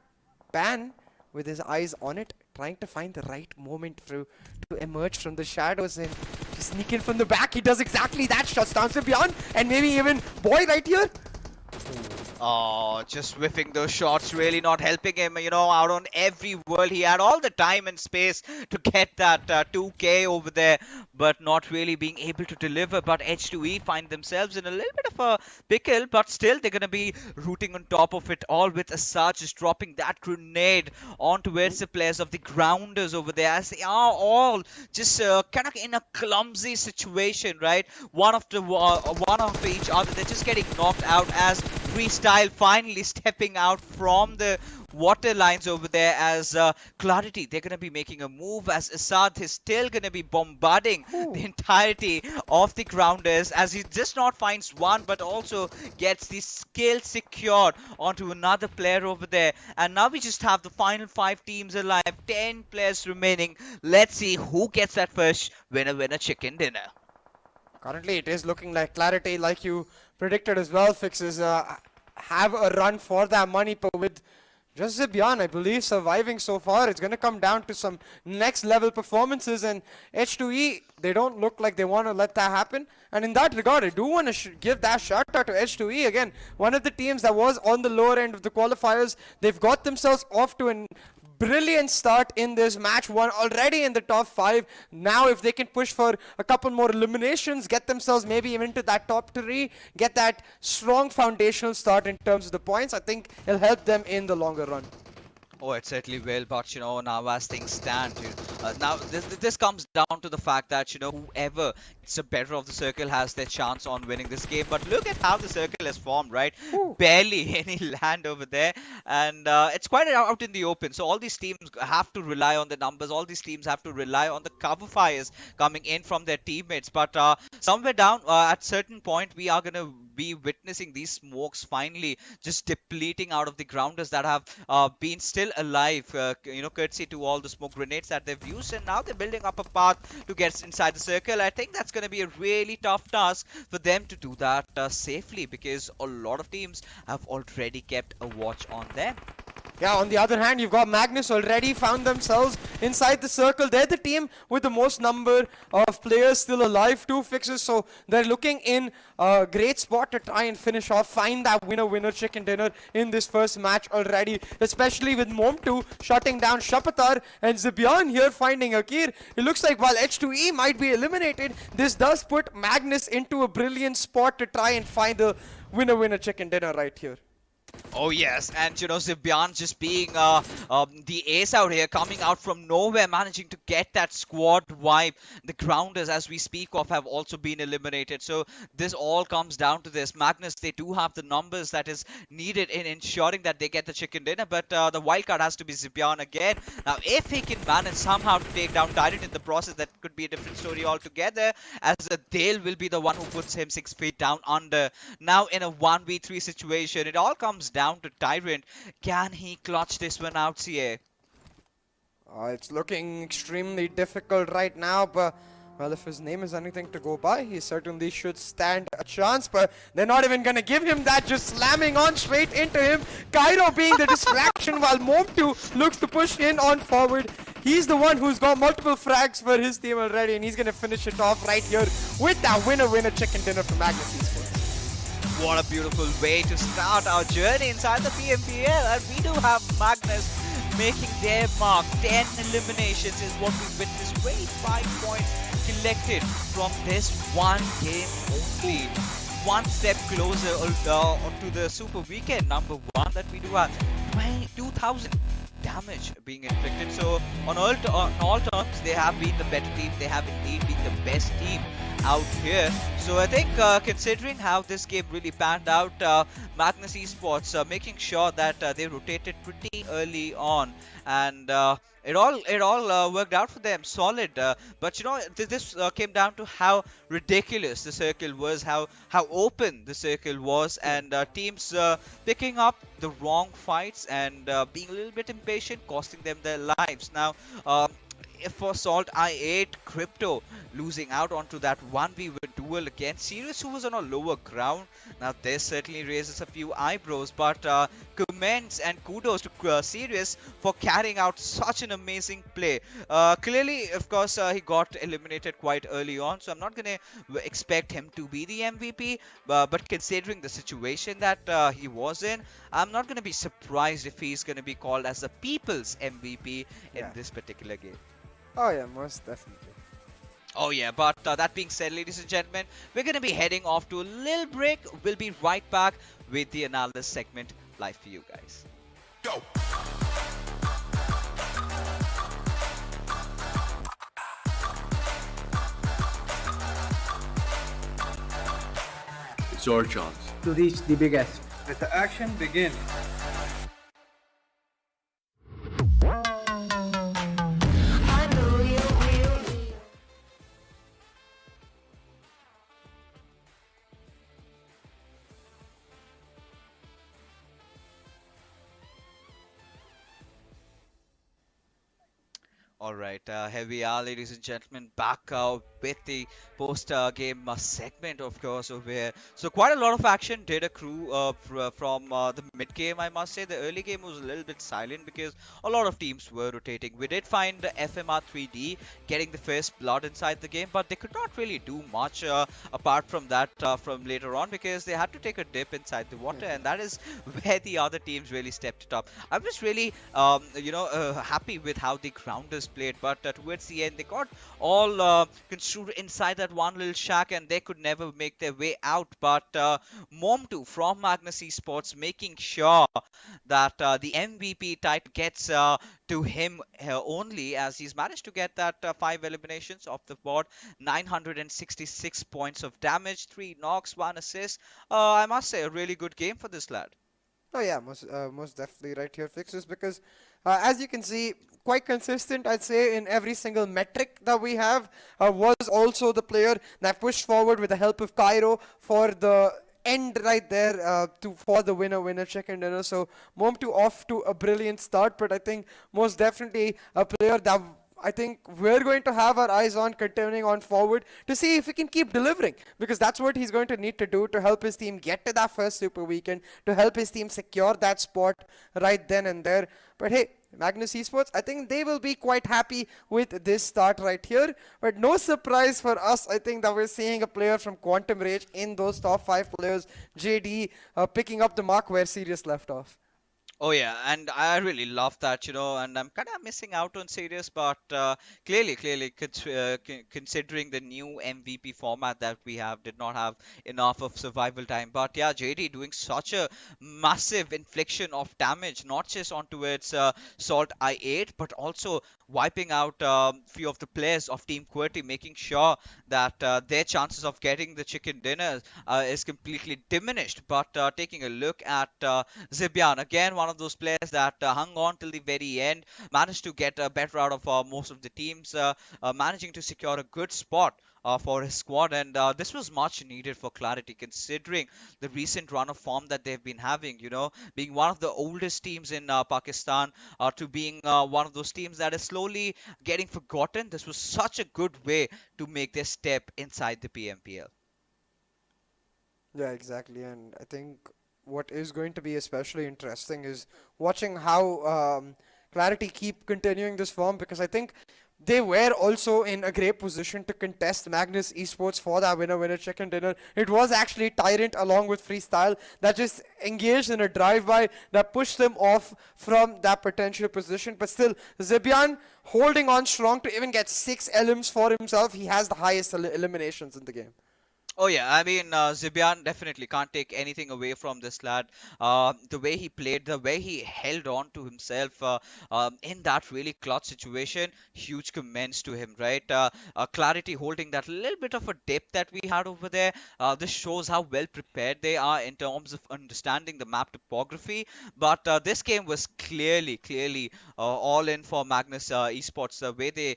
Pan with his eyes on it, trying to find the right moment to emerge from the shadows and just sneak in from the back. He does exactly that. Shuts down Beyond, and maybe even Boy right here. Oh, just whiffing those shots, really not helping him, out on every world. He had all the time and space to get that 2K over there, but not really being able to deliver. But H2E find themselves in a little bit of a pickle, but still they're going to be rooting on top of it all with Asad just dropping that grenade onto the players of the Grounders over there, as they are all just kind of in a clumsy situation, right? One of each other. They're just getting knocked out as Freestyle finally stepping out from the water lines over there, as Clarity, they're going to be making a move, as Asad is still going to be bombarding the entirety of the Grounders, as he just not finds one but also gets the skill secured onto another player over there. And now we just have the final 5 teams alive, 10 players remaining. Let's see who gets that first winner chicken dinner. Currently, it is looking like Clarity, like you predicted as well, Fixes, have a run for that money, but with just Zibyan, I believe, surviving so far, it's going to come down to some next level performances, and H2E, they don't look like they want to let that happen. And in that regard, I do want to give that shout out to H2E. Again, one of the teams that was on the lower end of the qualifiers. They've got themselves off to an brilliant start in this match, one already in the top 5. Now if they can push for a couple more eliminations, get themselves maybe even into that top 3, get that strong foundational start in terms of the points, I think it'll help them in the longer run. Oh, it certainly will, but now as things stand, now this comes down to the fact that whoever gets the better of the circle has their chance on winning this game. But look at how the circle has formed, right? Ooh. Barely any land over there, and it's quite out in the open. So all these teams have to rely on the numbers. All these teams have to rely on the cover fires coming in from their teammates. But somewhere down at certain point, we are gonna be witnessing these smokes finally just depleting out of the Grounders that have been still alive, courtesy to all the smoke grenades that they've used, and now they're building up a path to get inside the circle. I think that's going to be a really tough task for them to do that safely, because a lot of teams have already kept a watch on them. Yeah, on the other hand, you've got Magnus already found themselves inside the circle. They're the team with the most number of players still alive, 2 Fixes, so they're looking in a great spot to try and finish off, find that winner chicken dinner in this first match already, especially with Mom2 shutting down Shapatar and Zibyan here finding Akir. It looks like while H2E might be eliminated, this does put Magnus into a brilliant spot to try and find the winner chicken dinner right here. Oh yes, and Zibyan just being the ace out here, coming out from nowhere, managing to get that squad wipe. The grounders, as we speak of, have also been eliminated. So this all comes down to this. Magnus, they do have the numbers that is needed in ensuring that they get the chicken dinner, but the wildcard has to be Zibyan again. Now, if he can manage somehow to take down Tyrant in the process, that could be a different story altogether, as Dale will be the one who puts him 6 feet down under. Now, in a 1v3 situation, it all comes down to Tyrant. Can he clutch this one out, CA? It's looking extremely difficult right now, but well, if his name is anything to go by, he certainly should stand a chance, but they're not even going to give him that, just slamming on straight into him. Cairo being the distraction while Mom2 looks to push in on forward. He's the one who's got multiple frags for his team already, and he's going to finish it off right here with that winner-winner chicken dinner for Magnus Esports. What a beautiful way to start our journey inside the PMPL, and we do have Magnus making their mark. 10 eliminations is what we witnessed. 5 points collected from this one game only. One step closer to the Super Weekend #1 that we do have. 22,000 damage being inflicted. So on all terms, they have been the better team. They have indeed been the best team out here. So I think considering how this game really panned out, Magnus Esports making sure that they rotated pretty early on, and it all worked out for them solid. But this came down to how ridiculous the circle was, how open the circle was, and teams picking up the wrong fights and being a little bit impatient, costing them their lives. Now, for SALTxi8, Crypto losing out onto that 1v1 duel against Sirius, who was on a lower ground. Now this certainly raises a few eyebrows, but commends and kudos to Sirius for carrying out such an amazing play. Clearly, of course, he got eliminated quite early on, so I'm not going to expect him to be the MVP, but considering the situation that he was in, I'm not going to be surprised if he's going to be called as the people's MVP in this particular game. Oh yeah, most definitely. Oh yeah, but that being said, ladies and gentlemen, we're going to be heading off to a little break. We'll be right back with the analysis segment live for you guys. Go! It's your chance to reach the biggest. Let the action begin. Alright, here we are, ladies and gentlemen, back with the post-game segment, of course, over here. So quite a lot of action did accrue from the mid-game, I must say. The early game was a little bit silent because a lot of teams were rotating. We did find the FMxR3D getting the first blood inside the game, but they could not really do much apart from that from later on, because they had to take a dip inside the water, and that is where the other teams really stepped it up. I was really, happy with how the grounders played, but towards the end they got all construed inside that one little shack and they could never make their way out. But Mom2 from Magnus Esports making sure that the MVP title gets to him only, as he's managed to get that 5 eliminations off the board, 966 points of damage, 3 knocks, 1 assist. I must say, a really good game for this lad. Oh yeah, most definitely right here, Fixes, because as you can see, quite consistent, I'd say, in every single metric that we have, was also the player that pushed forward with the help of Cairo for the end right there for the winner chicken dinner. So Mom2 off to a brilliant start, but I think most definitely a player that I think we're going to have our eyes on continuing on forward to see if he can keep delivering, because that's what he's going to need to do to help his team get to that first Super Weekend, to help his team secure that spot right then and there. But hey, Magnus Esports, I think they will be quite happy with this start right here. But no surprise for us, I think, that we're seeing a player from Quantum Rage in those top 5 players, JD, picking up the mark where Sirius left off. Oh yeah, and I really love that, and I'm kind of missing out on Sirius, but clearly, considering the new MVP format that we have, did not have enough of survival time. But yeah, JD doing such a massive infliction of damage, not just onto its Salt I8, but also wiping out few of the players of Team QWERTY, making sure that their chances of getting the chicken dinner is completely diminished. But taking a look at Zibian, again, one of those players that hung on till the very end, managed to get better out of most of the teams, managing to secure a good spot for his squad. And this was much needed for Clarity, considering the recent run of form that they've been having, being one of the oldest teams in Pakistan to being one of those teams that is slowly getting forgotten. This was such a good way to make their step inside the PMPL. Yeah, exactly. And I think what is going to be especially interesting is watching how Clarity keep continuing this form, because I think they were also in a great position to contest Magnus Esports for that winner chicken dinner. It was actually Tyrant along with Freestyle that just engaged in a drive-by that pushed them off from that potential position. But still, Zibian holding on strong to even get 6 elims for himself. He has the highest eliminations in the game. Oh yeah, I mean Zibian definitely can't take anything away from this lad. The way he played, the way he held on to himself in that really clutch situation, huge commends to him, right? Clarity holding that little bit of a dip that we had over there. This shows how well prepared they are in terms of understanding the map topography. But this game was clearly all in for Magnus Esports. The way they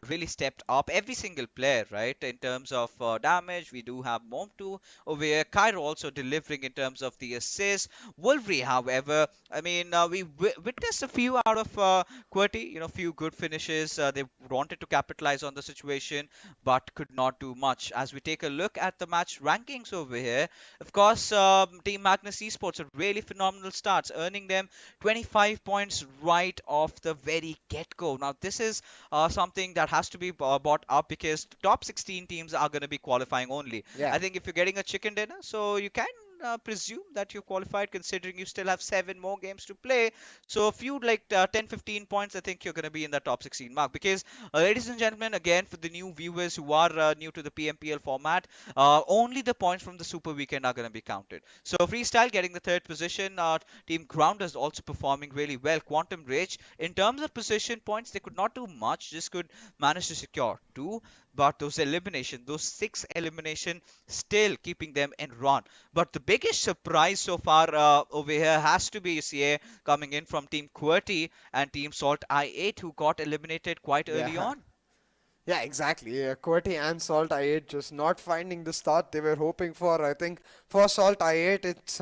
really stepped up, every single player, right? In terms of damage, we do have Mom2 over here. Cairo also delivering in terms of the assists. Wolverine, however, I mean, we witnessed a few out of QWERTY, few good finishes. They wanted to capitalize on the situation, but could not do much. As we take a look at the match rankings over here, of course, Team Magnus Esports, a really phenomenal starts, earning them 25 points right off the very get-go. Now, this is something that has to be brought up because the top 16 teams are going to be qualifying only. Yeah. I think if you're getting a chicken dinner, so you can presume that you've qualified, considering you still have 7 more games to play. So if you like 10-15 points, I think you're going to be in the top 16 mark. Because ladies and gentlemen, again, for the new viewers who are new to the PMPL format, only the points from the super weekend are going to be counted. So Freestyle getting the 3rd position. Team Grounders also performing really well. Quantum Rage, in terms of position points, they could not do much, just could manage to secure 2. But those elimination, those 6 elimination, still keeping them in run. But the biggest surprise so far over here has to be CA coming in from Team QWERTY and Team Salt I8, who got eliminated quite early Yeah. on. Yeah, exactly. QWERTY and Salt I8 just not finding the start they were hoping for. I think for Salt I8, it's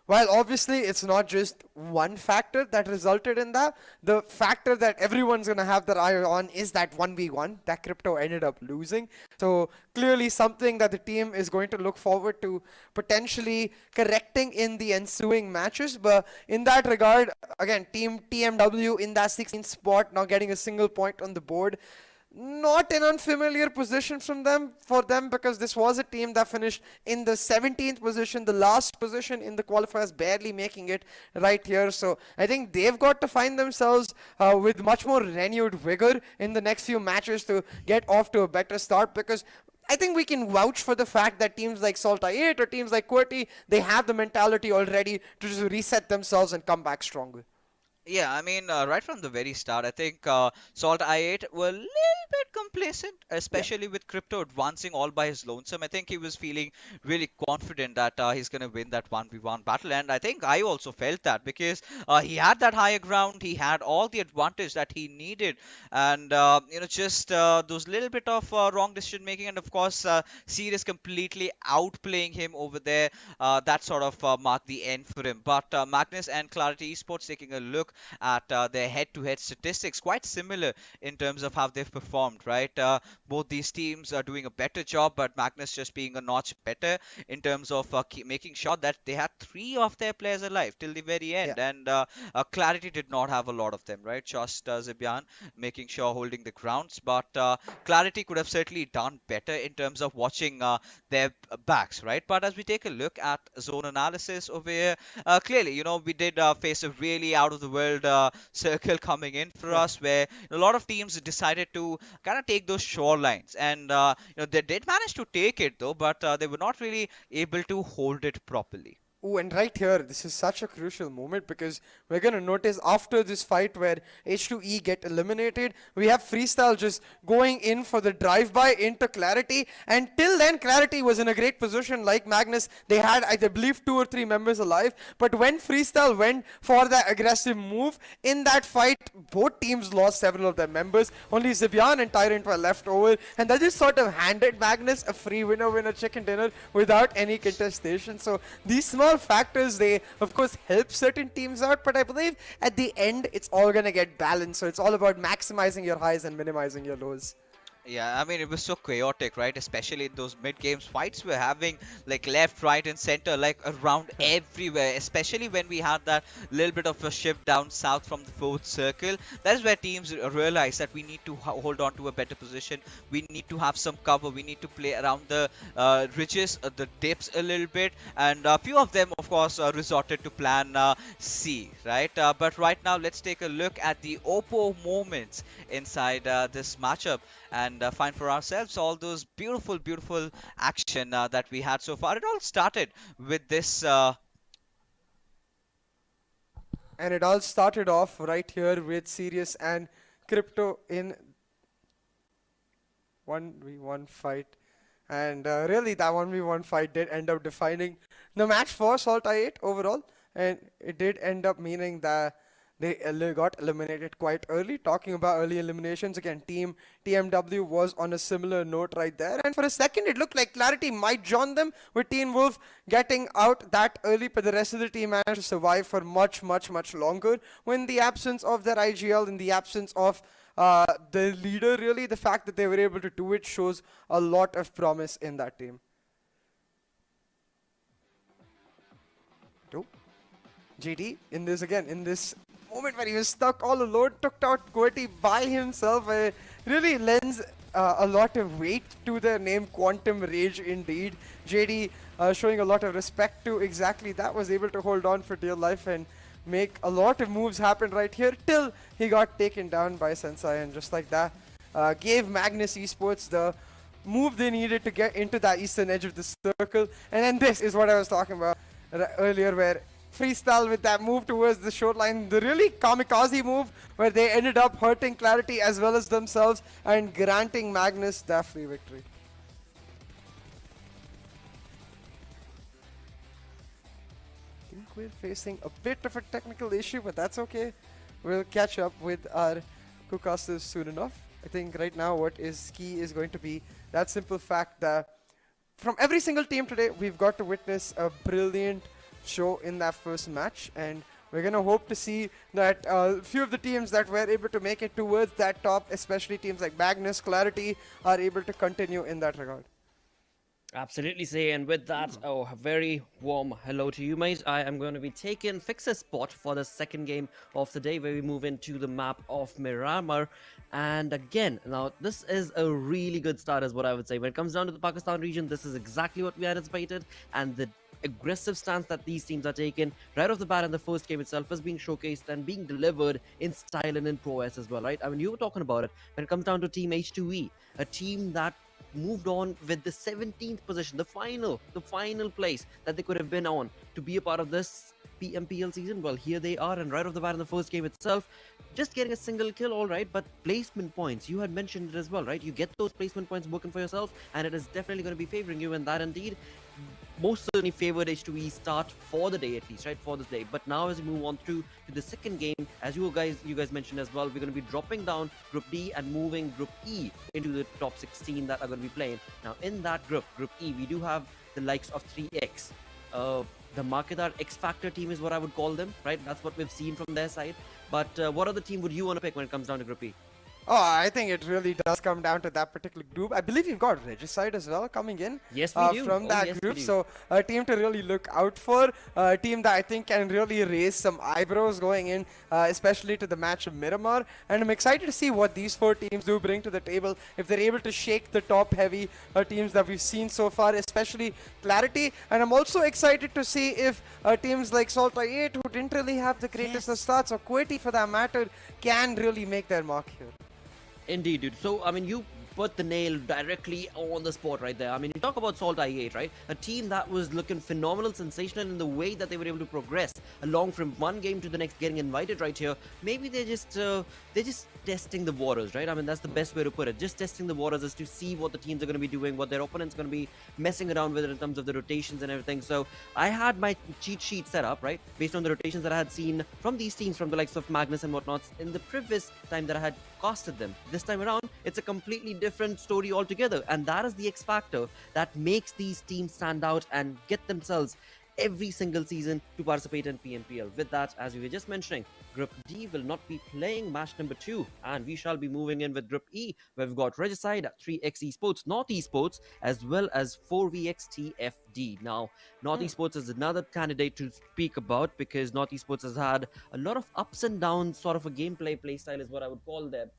while obviously it's not just one factor that resulted in that. The factor that everyone's gonna have their eye on is that 1v1 that Crypto ended up losing. So clearly something that the team is going to look forward to potentially correcting in the ensuing matches. But in that regard, again, Team TmW in that 16th spot, now getting a single point on the board. Not an unfamiliar position for them, because this was a team that finished in the 17th position, the last position in the qualifiers, barely making it right here. So I think they've got to find themselves with much more renewed vigor in the next few matches to get off to a better start, because I think we can vouch for the fact that teams like Salt I8 or teams like QWERTY, they have the mentality already to just reset themselves and come back stronger. Yeah, I mean, right from the very start, I think Salt I8 were a little bit complacent, Yeah. especially with Crypto advancing all by his lonesome. I think he was feeling really confident that he's going to win that 1v1 battle. And I think I also felt that because he had that higher ground, he had all the advantage that he needed. And, just those little bit of wrong decision making. And of course, Sirius completely outplaying him over there. That sort of marked the end for him. But Magnus and Clarity Esports taking a look look at their head-to-head statistics, quite similar in terms of how they've performed, right? Both these teams are doing a better job, but Magnus just being a notch better in terms of making sure that they had three of their players alive till the very end. Yeah. And Clarity did not have a lot of them, right? Just Zibian making sure holding the grounds, but Clarity could have certainly done better in terms of watching their backs, right? But as we take a look at zone analysis over here, clearly, we did face a really out of the world circle coming in for us, where a lot of teams decided to kind of take those shorelines, and they did manage to take it though, but they were not really able to hold it properly. Oh, and right here, this is such a crucial moment because we're going to notice after this fight where H2E get eliminated, we have Freestyle just going in for the drive-by into Clarity. And till then, Clarity was in a great position like Magnus. They had, I believe, 2 or 3 members alive. But when Freestyle went for that aggressive move, in that fight, both teams lost several of their members. Only Zibian and Tyrant were left over. And that just sort of handed Magnus a free winner chicken dinner without any contestation. So these small factors, they of course help certain teams out, but I believe at the end it's all gonna get balanced. So it's all about maximizing your highs and minimizing your lows. Yeah, I mean, it was so chaotic, right? Especially in those mid-games fights we're having, like left, right, and center, like around everywhere. Especially when we had that little bit of a shift down south from the fourth circle. That is where teams realize that we need to hold on to a better position. We need to have some cover. We need to play around the ridges, the dips a little bit. And a few of them, of course, resorted to plan C, right? But right now, let's take a look at the Oppo moments inside this matchup and find for ourselves all those beautiful, beautiful action that we had so far. It all started with this. And it all started off right here with Sirius and Crypto in 1v1 fight. And really, that 1v1 fight did end up defining the match for SALTxi8 overall. And it did end up meaning that they got eliminated quite early. Talking about early eliminations, again, Team TmW was on a similar note right there. And for a second, it looked like Clarity might join them, with Teen Wolf getting out that early, but the rest of the team managed to survive for much, much, much longer. In the absence of their IGL, in the absence of the leader, really, the fact that they were able to do it shows a lot of promise in that team. JD, in this moment where he was stuck all alone, took out QWERTY by himself. Really lends a lot of weight to the name Quantum Rage indeed. JD showing a lot of respect to exactly that, was able to hold on for dear life and make a lot of moves happen right here till he got taken down by Sensei, and just like that gave Magnus Esports the move they needed to get into that eastern edge of the circle. And then this is what I was talking about earlier, where Freestyle with that move towards the shoreline, the really kamikaze move where they ended up hurting Clarity as well as themselves and granting Magnus that free victory. I think we're facing a bit of a technical issue, but that's okay. We'll catch up with our co-casters soon enough. I think right now what is key is going to be that simple fact that from every single team today, we've got to witness a brilliant show in that first match, and we're going to hope to see that a few of the teams that were able to make it towards that top, especially teams like Magnus, Clarity, are able to continue in that regard. Absolutely, Say, and with that, a very warm hello to you, mate. I am going to be taking Fixer spot for the second game of the day, where we move into the map of Miramar. And again, now this is a really good start, is what I would say. When it comes down to the Pakistan region, this is exactly what we anticipated, and the aggressive stance that these teams are taking right off the bat in the first game itself is being showcased and being delivered in style and in prowess as well, right? I mean, you were talking about it when it comes down to Team H2E, a team that moved on with the 17th position, the final place that they could have been on to be a part of this PMPL season. Well, here they are, and right off the bat in the first game itself, just getting a single kill, all right, but placement points, you had mentioned it as well, right? You get those placement points working for yourself, and it is definitely going to be favoring you, and that indeed most certainly favored H2E start for the day, at least, right, for this day. But now as we move on through to the second game, as you guys mentioned as well, we're going to be dropping down Group D and moving Group E into the top 16 that are going to be playing. Now in that Group E, we do have the likes of 3X, the Marketar X Factor team is what I would call them, right? That's what we've seen from their side. But what other team would you want to pick when it comes down to Group E? Oh, I think it really does come down to that particular group. I believe you've got Regicide as well coming in. Yes, we do. From Oh, that yes, we group. do. So a team to really look out for. A team that I think can really raise some eyebrows going in, especially to the match of Miramar. And I'm excited to see what these 4 teams do bring to the table. If they're able to shake the top-heavy teams that we've seen so far, especially Clarity. And I'm also excited to see if teams like SALTxi8, who didn't really have the greatest of starts, or QWERTY for that matter, can really make their mark here. Indeed, dude. So, I mean, you put the nail directly on the spot right there. I mean, you talk about SALTxi8, right? A team that was looking phenomenal, sensational in the way that they were able to progress along from one game to the next, getting invited right here. Maybe they're just testing the waters, right? I mean, that's the best way to put it. Just testing the waters as to see what the teams are going to be doing, what their opponents are going to be messing around with it in terms of the rotations and everything. So I had my cheat sheet set up, right? Based on the rotations that I had seen from these teams, from the likes of Magnus and whatnot, in the previous time that I had casted them. This time around, it's a completely different story altogether. And that is the X factor that makes these teams stand out and get themselves every single season to participate in PMPL. With that, as we were just mentioning, Group D will not be playing match number 2, and we shall be moving in with Group E, where we've got Regicide3X Esports, North Esports, as well as 4VXTFD. Now, North Esports is another candidate to speak about, because North Esports has had a lot of ups and downs, sort of a gameplay playstyle is what I would call them.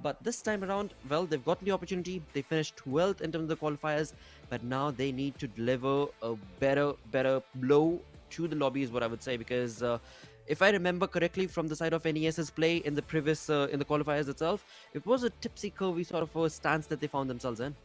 But this time around, well, they've gotten the opportunity. They finished 12th in terms of the qualifiers, but now they need to deliver a better blow to the lobby is what I would say, because if I remember correctly from the side of NES's play in the previous in the qualifiers itself, it was a tipsy-curvy sort of a stance that they found themselves in.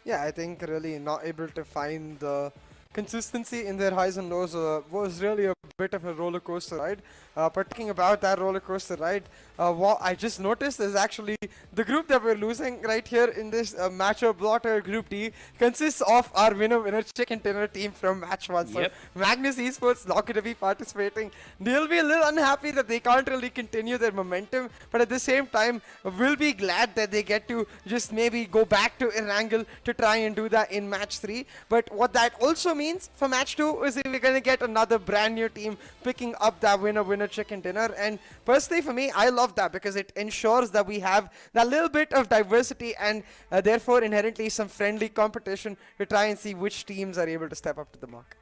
Yeah, I think really not able to find the consistency in their highs and lows was really a bit of a roller coaster ride. But talking about that roller coaster ride, what I just noticed is actually the group that we're losing right here in this matchup blotter Group D consists of our winner chicken dinner team from match 1. Yep. So Magnus Esports not going to be participating. They'll be a little unhappy that they can't really continue their momentum, but at the same time will be glad that they get to just maybe go back to Erangel to try and do that in match 3. But what that also means for match 2 is that we're going to get another brand new team picking up that winner chicken dinner. And personally for me, I love that, because it ensures that we have that little bit of diversity and therefore inherently some friendly competition to try and see which teams are able to step up to the mark.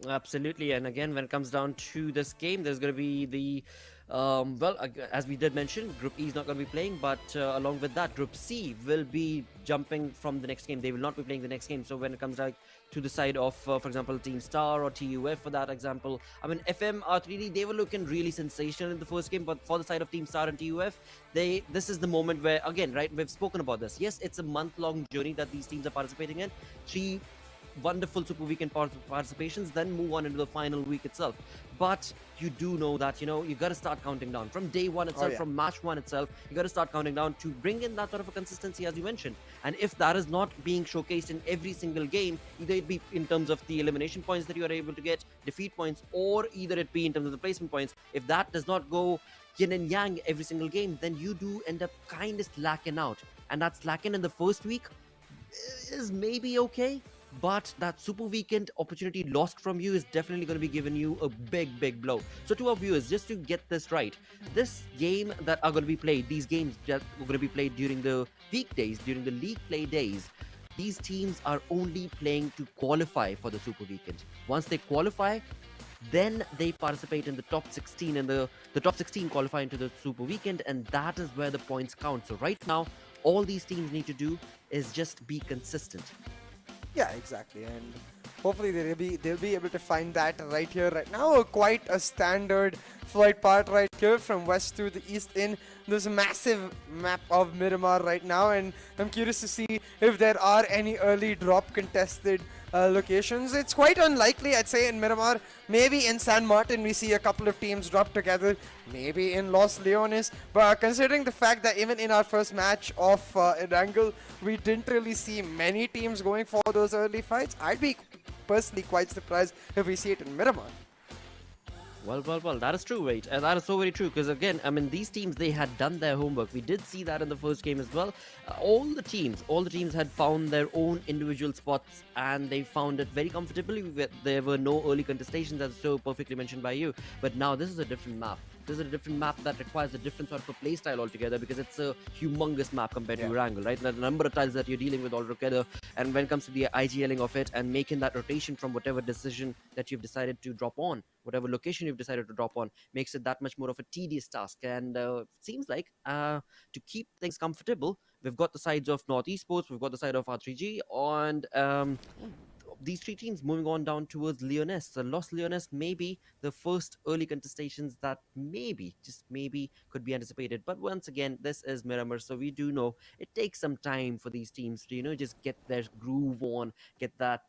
Absolutely. And again, when it comes down to this game, there's going to be the as we did mention, Group E is not going to be playing, but along with that, Group C will be jumping from the next game. They will not be playing the next game. So when it comes to the side of, for example, Team Star or TUF for that example, I mean, FMxR3D, they were looking really sensational in the first game, but for the side of Team Star and TUF, this is the moment where, again, right, we've spoken about this. Yes, it's a month-long journey that these teams are participating in. 3 wonderful super weekend participations, then move on into the final week itself. But you do know that, you got to start counting down from day 1 itself, from match 1 itself. You got to start counting down to bring in that sort of a consistency, as you mentioned. And if that is not being showcased in every single game, either it be in terms of the elimination points that you are able to get, defeat points, or either it be in terms of the placement points, if that does not go yin and yang every single game, then you do end up kind of slacking out. And that slacking in the first week is maybe okay, but that super weekend opportunity lost from you is definitely going to be giving you a big blow. So to our viewers, just to get this right, this game that are going to be played, these games that are going to be played during the weekdays, during the league play days, these teams are only playing to qualify for the super weekend. Once they qualify, then they participate in the top 16, and the top 16 qualify into the super weekend, and that is where the points count. So right now, all these teams need to do is just be consistent. Yeah, exactly, and hopefully they'll be able to find that right here, right now. Quite a standard flight path right here from west to the east in this massive map of Miramar right now, and I'm curious to see if there are any early drop contested locations. It's quite unlikely, I'd say, in Miramar. Maybe in San Martin we see a couple of teams drop together, maybe in Los Leones, but considering the fact that even in our first match of Erangel, we didn't really see many teams going for those early fights, I'd be personally quite surprised if we see it in Miramar. Well, that is true, wait. And that is so very true because, again, I mean, these teams, they had done their homework. We did see that in the first game as well. All the teams had found their own individual spots and they found it very comfortably. There were no early contestations, as so perfectly mentioned by you. But now this is a different map. This is a different map that requires a different sort of a play style altogether because it's a humongous map compared to Erangel, right? The number of tiles that you're dealing with altogether, and when it comes to the IGLing of it and making that rotation from whatever decision that you've decided to drop on, whatever location you've decided to drop on, makes it that much more of a tedious task. And it seems like to keep things comfortable, we've got the sides of MetershotxSKY Esports, we've got the side of R3G, and these three teams moving on down towards Lyonnais. So Los Lyonnais may be the first early contestations that maybe, just maybe, could be anticipated. But once again, this is Miramar, so we do know it takes some time for these teams to, just get their groove on, get that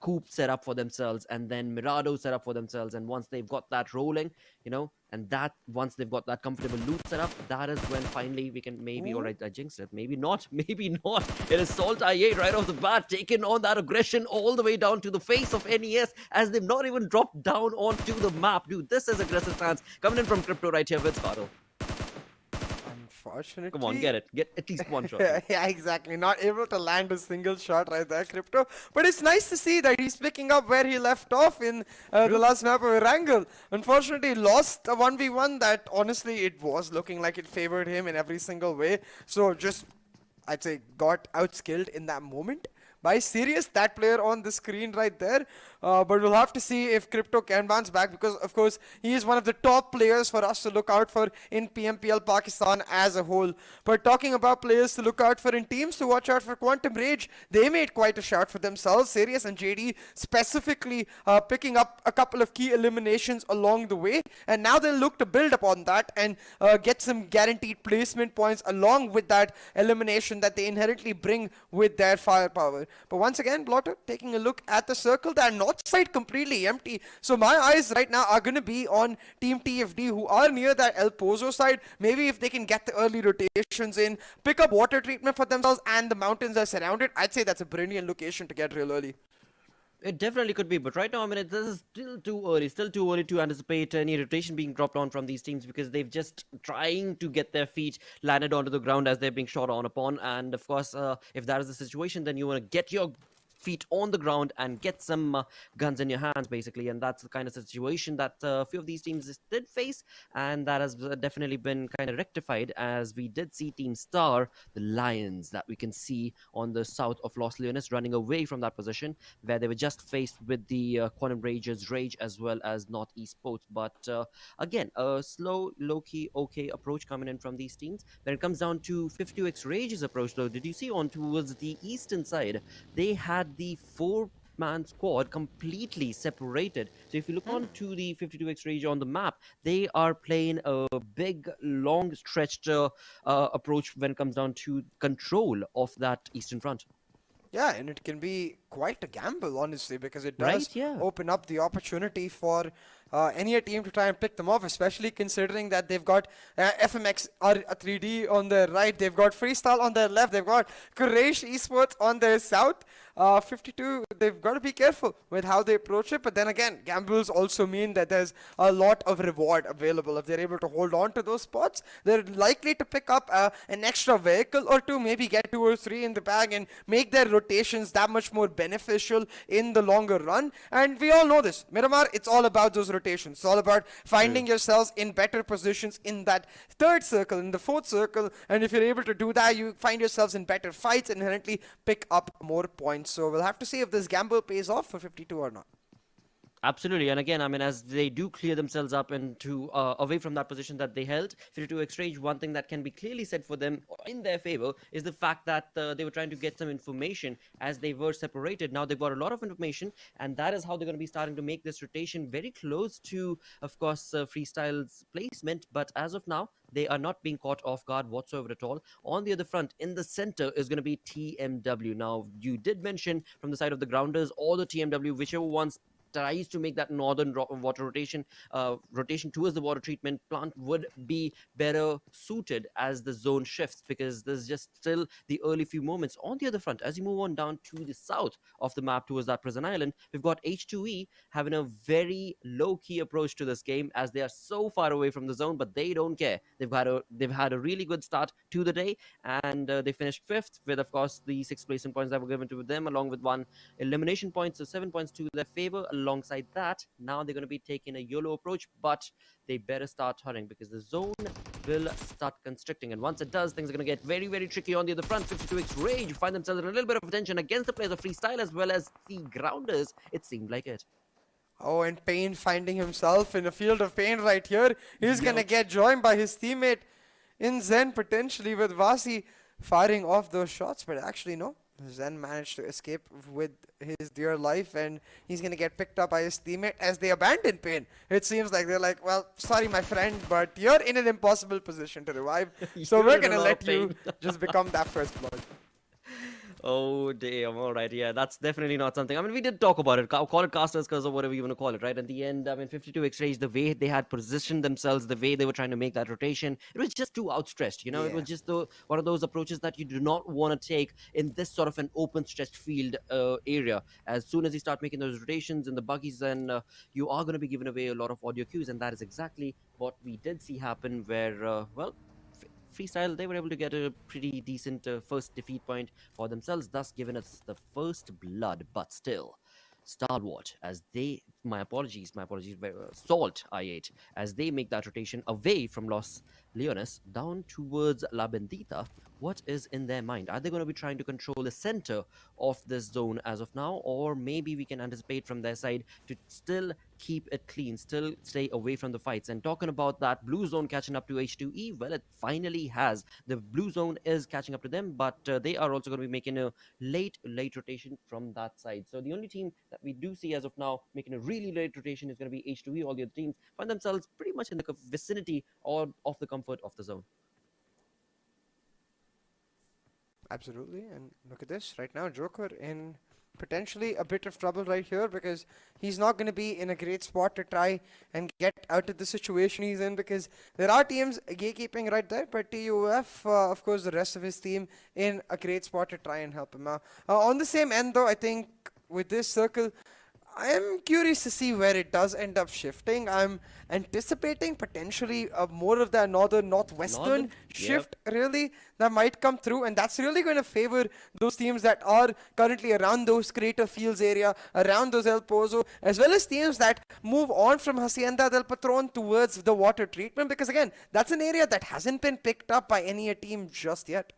coop set up for themselves, and then Mirado set up for themselves. And once they've got that rolling, and that once they've got that comfortable loot set up, that is when finally we can maybe, alright, I jinxed it, maybe not. It is SALTxi8 right off the bat, taking on that aggression all the way down to the face of NES, as they've not even dropped down onto the map. Dude, this is aggressive stance coming in from Crypto right here with Scardo. Unfortunately. Come on, get at least one shot. Yeah, exactly. Not able to land a single shot right there, Crypto. But it's nice to see that he's picking up where he left off in the last map of Erangel. Unfortunately, lost a 1v1 that honestly it was looking like it favored him in every single way. So just, I'd say, got outskilled in that moment by Sirius, that player on the screen right there. But we'll have to see if Crypto can bounce back because, of course, he is one of the top players for us to look out for in PMPL Pakistan as a whole. But talking about players to look out for in teams to watch out for, Quantum Rage, they made quite a shout for themselves. Sirius and JD specifically picking up a couple of key eliminations along the way. And now they'll look to build upon that and get some guaranteed placement points along with that elimination that they inherently bring with their firepower. But once again, Blotter taking a look at the circle, that north side completely empty. So my eyes right now are going to be on Team TFD, who are near that El Pozo side. Maybe if they can get the early rotations in, pick up water treatment for themselves, and the mountains are surrounded, I'd say that's a brilliant location to get real early. It definitely could be, but right now, I mean, this is still too early to anticipate any rotation being dropped on from these teams because they've just trying to get their feet landed onto the ground as they're being shot on upon. And of course, if that is the situation, then you want to get your feet on the ground and get some guns in your hands, basically. And that's the kind of situation that a few of these teams did face, and that has definitely been kind of rectified, as we did see Team Star, the Lions, that we can see on the south of Los Leones, running away from that position where they were just faced with the Quantum Rage's Rage as well as MetershotxSKY. But again, a slow, low-key, okay approach coming in from these teams. When it comes down to 52X Rage's approach, though, did you see on towards the eastern side, they had the 4-man squad completely separated. So if you look on to the 52X Rage on the map, they are playing a big, long stretched approach when it comes down to control of that eastern front. Yeah, and it can be quite a gamble, honestly, because it does open up the opportunity for any team to try and pick them off, especially considering that they've got FMxR3D on their right, they've got Freestyle on their left, they've got Quraysh Esports on their south. 52, they've got to be careful with how they approach it, but then again, gambles also mean that there's a lot of reward available. If they're able to hold on to those spots, they're likely to pick up an extra vehicle or two, maybe get 2 or 3 in the bag and make their rotations that much more beneficial in the longer run. And we all know this, Miramar, it's all about those rotations. It's all about finding yourselves in better positions in that third circle, in the fourth circle, and if you're able to do that, you find yourselves in better fights and inherently pick up more points. So we'll have to see if this gamble pays off for 52 or not. Absolutely, and again, I mean, as they do clear themselves up into away from that position that they held, 52X Rage, one thing that can be clearly said for them in their favor is the fact that they were trying to get some information as they were separated. Now they've got a lot of information, and that is how they're going to be starting to make this rotation very close to, of course, Freestyle's placement. But as of now, they are not being caught off guard whatsoever at all. On the other front, in the center, is going to be TMW. Now, you did mention from the side of the grounders, all the TMW, whichever ones tries to make that northern water rotation towards the water treatment plant would be better suited as the zone shifts, because there's just still the early few moments. On the other front, as you move on down to the south of the map towards that prison island, we've got H2E having a very low-key approach to this game, as they are so far away from the zone, but they don't care. They've had a really good start to the day, and they finished fifth with, of course, the 6 placing points that were given to them, along with 1 elimination point, so 7 points to their favor. Alongside that, now they're going to be taking a YOLO approach, but they better start hurrying, because the zone will start constricting, and once it does, things are going to get very, very tricky on the other front. 52x Rage find themselves in a little bit of attention against the players of Freestyle as well as the Grounders. It seemed like it. Oh, and Pain finding himself in a field of pain right here. He's going to get joined by his teammate in Zen, potentially, with Vasi firing off those shots, but actually no. Zen managed to escape with his dear life, and he's going to get picked up by his teammate as they abandon Pain. It seems like they're like, well, sorry, my friend, but you're in an impossible position to revive, so we're going to let you just become that first blood. Oh, damn. All right. Yeah, that's definitely not something. I mean, we did talk about it. Call it casters curse or whatever you want to call it, right? At the end, I mean, 52x Rage, the way they had positioned themselves, the way they were trying to make that rotation, it was just too outstretched. You know, it was just one of those approaches that you do not want to take in this sort of an open stretched field area. As soon as you start making those rotations in the buggies, then you are going to be giving away a lot of audio cues. And that is exactly what we did see happen, where, well, Freestyle, they were able to get a pretty decent first defeat point for themselves, thus giving us the first blood. But still, Stalwart, as they, my apologies, SALTxi8, as they make that rotation away from Los Leones down towards La Bendita, what is in their mind? Are they going to be trying to control the center of this zone as of now, or maybe we can anticipate from their side to still keep it clean, still stay away from the fights? And talking about that blue zone catching up to H2E, well, it finally has. The blue zone is catching up to them, but they are also going to be making a late rotation from that side. So the only team that we do see as of now making a really late rotation is going to be H2E. All the other teams find themselves pretty much in the vicinity or of the comfort of the zone. Absolutely, and look at this right now, Joker in potentially a bit of trouble right here, because he's not going to be in a great spot to try and get out of the situation he's in, because there are teams gatekeeping right there, but TUF, of course, the rest of his team in a great spot to try and help him out. On the same end, though, I think with this circle, I am curious to see where it does end up shifting. I'm anticipating potentially more of that northwestern shift, really, that might come through, and that's really going to favor those teams that are currently around those crater fields area, around those El Pozo, as well as teams that move on from Hacienda del Patron towards the water treatment, because again, that's an area that hasn't been picked up by any team just yet.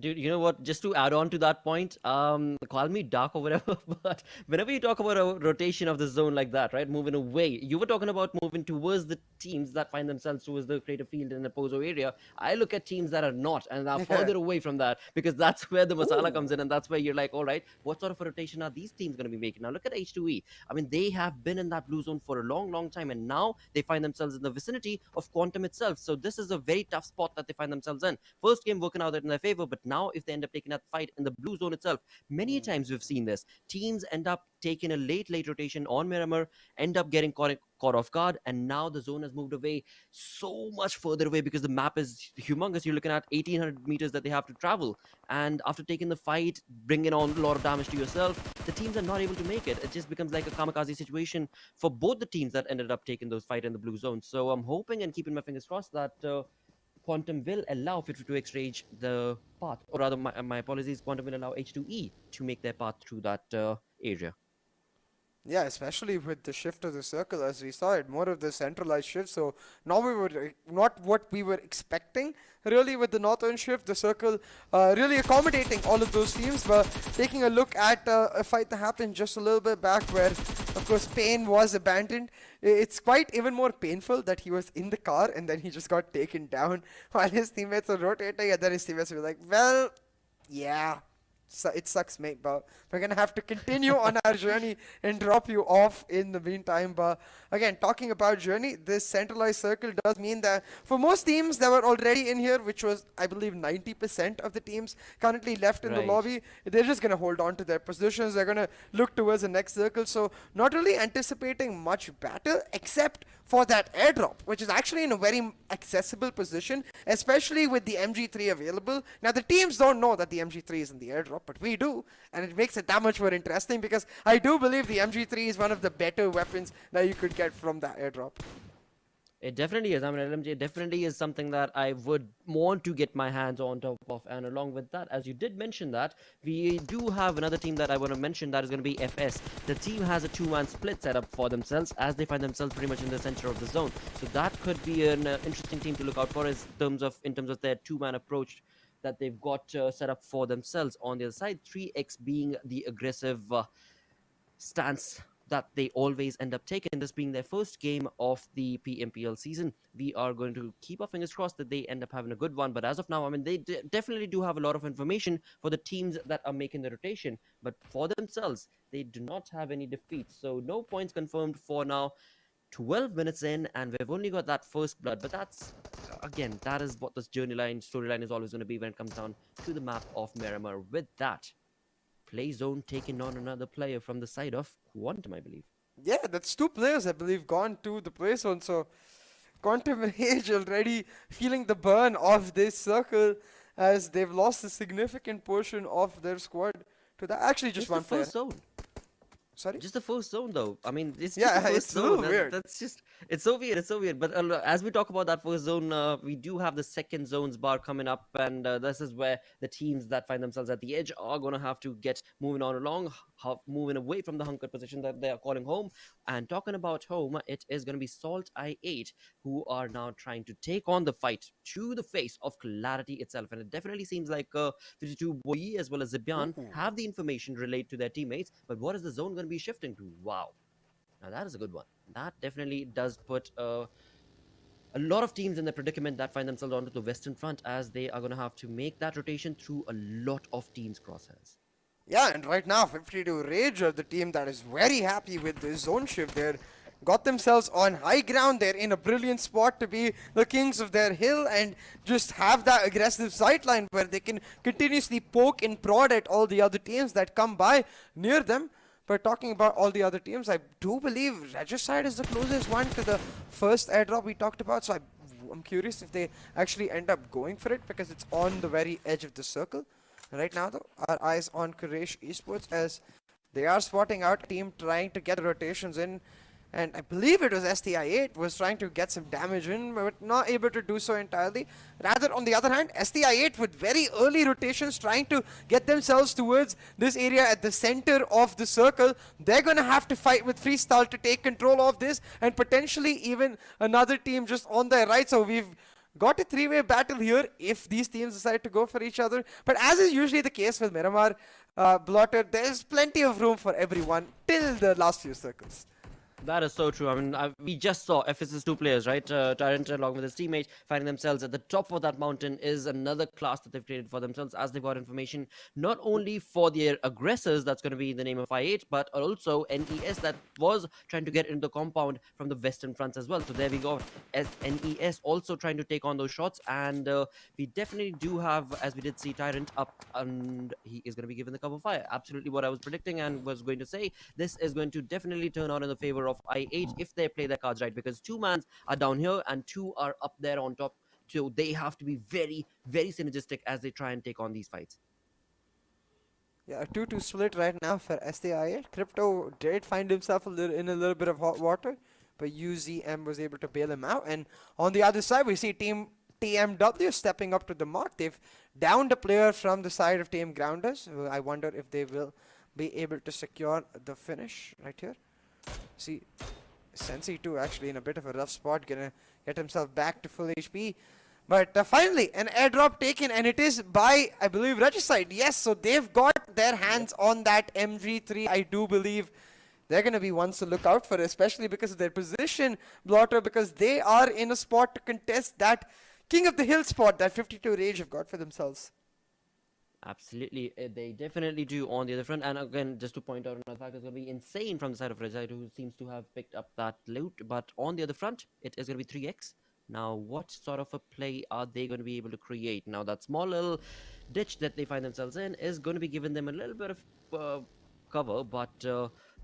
Dude, you know what? Just to add on to that point, call me dark or whatever, but whenever you talk about a rotation of the zone like that, right, moving away, you were talking about moving towards the teams that find themselves towards the crater field in the Pozo area. I look at teams that are not and are further away from that, because that's where the masala comes in, and that's where you're like, all right, what sort of a rotation are these teams going to be making? Now look at H2E. I mean, they have been in that blue zone for a long time, and now they find themselves in the vicinity of Quantum itself. So this is a very tough spot that they find themselves in. First game working out in their favor, but now if they end up taking that fight in the blue zone itself, many times we've seen this, teams end up taking a late rotation on Miramar, end up getting caught off guard, and now the zone has moved away so much further away, because the map is humongous. You're looking at 1800 meters that they have to travel, and after taking the fight, bringing on a lot of damage to yourself, the teams are not able to make it. It just becomes like a kamikaze situation for both the teams that ended up taking those fight in the blue zone. So I'm hoping and keeping my fingers crossed that Quantum will allow 52x Rage the path, or rather, my apologies, Quantum will allow H2E to make their path through that area. Yeah, especially with the shift of the circle, as we saw it, more of the centralized shift. So now we were not what we were expecting, really, with the northern shift, the circle really accommodating all of those teams. But taking a look at a fight that happened just a little bit back, where, of course, Pain was abandoned. It's quite even more painful that he was in the car and then he just got taken down while his teammates were rotating, and then his teammates were like, well, yeah, it sucks, mate, but we're gonna have to continue on our journey and drop you off in the meantime. But again, talking about journey, this centralized circle does mean that for most teams that were already in here, which was, I believe, 90% of the teams currently left in the Right. lobby, they're just gonna hold on to their positions. They're gonna look towards the next circle. So not really anticipating much battle, except for that airdrop, which is actually in a very accessible position, especially with the MG3 available. Now, the teams don't know that the MG3 is in the airdrop, but we do, and it makes it that much more interesting because I do believe the MG3 is one of the better weapons that you could get from that airdrop. It definitely is. I mean, LMJ definitely is something that I would want to get my hands on top of. And along with that, as you did mention that, we do have another team that I want to mention that is going to be FS. The team has a two-man split set up for themselves as they find themselves pretty much in the center of the zone. So that could be an interesting team to look out for in terms of their two-man approach that they've got set up for themselves. On the other side, 3X being the aggressive stance that they always end up taking, this being their first game of the PMPL season. We are going to keep our fingers crossed that they end up having a good one, but as of now, I mean, they definitely do have a lot of information for the teams that are making the rotation, but for themselves, they do not have any defeats, so no points confirmed for now. 12 minutes in, and we've only got that first blood, but that's, again, that is what this storyline is always going to be when it comes down to the map of Miramar. With that, Play Zone taking on another player from the side of Quantum, I believe. Yeah, that's two players, I believe, gone to the play zone. So Quantum Age already feeling the burn of this circle as they've lost a significant portion of their squad to that. Actually, just one the player. first zone. Sorry? Just the first zone, though. I mean, it's just Yeah, the first it's a zone. little weird. That's just, it's so weird. It's so weird. But as we talk about that first zone, we do have the second zones bar coming up, and this is where the teams that find themselves at the edge are going to have to get moving on along, moving away from the hunkered position that they are calling home. And talking about home, it is going to be SALTxi8 who are now trying to take on the fight to the face of QWERTY itself. And it definitely seems like 52 Boyi as well as Zibyan have the information related to their teammates. But what is the zone going to be shifting to? Wow. Now that is a good one. That definitely does put a lot of teams in the predicament that find themselves onto the western front, as they are going to have to make that rotation through a lot of teams' crosshairs. Yeah, and right now, 52 Rage are the team that is very happy with this zone shift. They're got themselves on high ground. They're in a brilliant spot to be the kings of their hill and just have that aggressive sightline where they can continuously poke and prod at all the other teams that come by near them. But talking about all the other teams, I do believe Regicide is the closest one to the first airdrop we talked about. So I'm curious if they actually end up going for it because it's on the very edge of the circle. Right now, though, our eyes on Quraysh Esports as they are spotting out a team trying to get rotations in. And I believe it was STI8 was trying to get some damage in, but not able to do so entirely. Rather, on the other hand, STI8 with very early rotations trying to get themselves towards this area at the center of the circle. They're going to have to fight with Freestyle to take control of this and potentially even another team just on their right. So we've got a three-way battle here if these teams decide to go for each other. But as is usually the case with Miramar, Blotter, there's plenty of room for everyone till the last few circles. That is so true. I mean, we just saw FS's two players, right? Tyrant along with his teammate finding themselves at the top of that mountain is another class that they've created for themselves as they've got information not only for their aggressors, that's going to be in the name of I8, but also NES that was trying to get into the compound from the western fronts as well. So there we go. As NES also trying to take on those shots, and we definitely do have, as we did see, Tyrant up, and he is going to be given the cover fire. Absolutely what I was predicting and was going to say. This is going to definitely turn on in the favor of I8 if they play their cards right, because two mans are down here and two are up there on top, so they have to be very, very synergistic as they try and take on these fights. Yeah, a 2-2 split right now for STI8. Crypto did find himself in a little bit of hot water, but UZM was able to bail him out. And on the other side, we see Team TmW stepping up to the mark. They've downed a player from the side of Team Grounders. I wonder if they will be able to secure the finish right here. See, Sensi too actually in a bit of a rough spot, gonna get himself back to full HP. But finally, an airdrop taken, and it is by, I believe, Regicide. Yes, so they've got their hands on that MG3. I do believe they're going to be ones to look out for, especially because of their position, Blotter, because they are in a spot to contest that King of the Hill spot that 52 Rage have got for themselves. Absolutely, they definitely do on the other front. And again, just to point out another fact, it's going to be insane from the side of Regite, who seems to have picked up that loot. But on the other front, it is going to be 3x. Now, what sort of a play are they going to be able to create? Now, that small little ditch that they find themselves in is going to be giving them a little bit of cover, but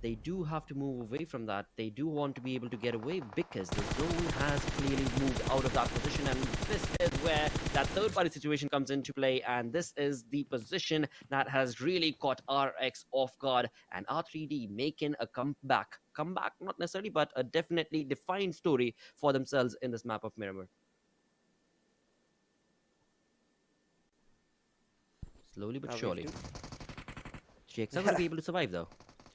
they do have to move away from that. They do want to be able to get away because the zone has clearly moved out of that position, and this is where that third party situation comes into play, and this is the position that has really caught RX off guard, and R3D making a comeback not necessarily, but a definitely defined story for themselves in this map of Miramar. Slowly but surely. GX are going to be able to survive though.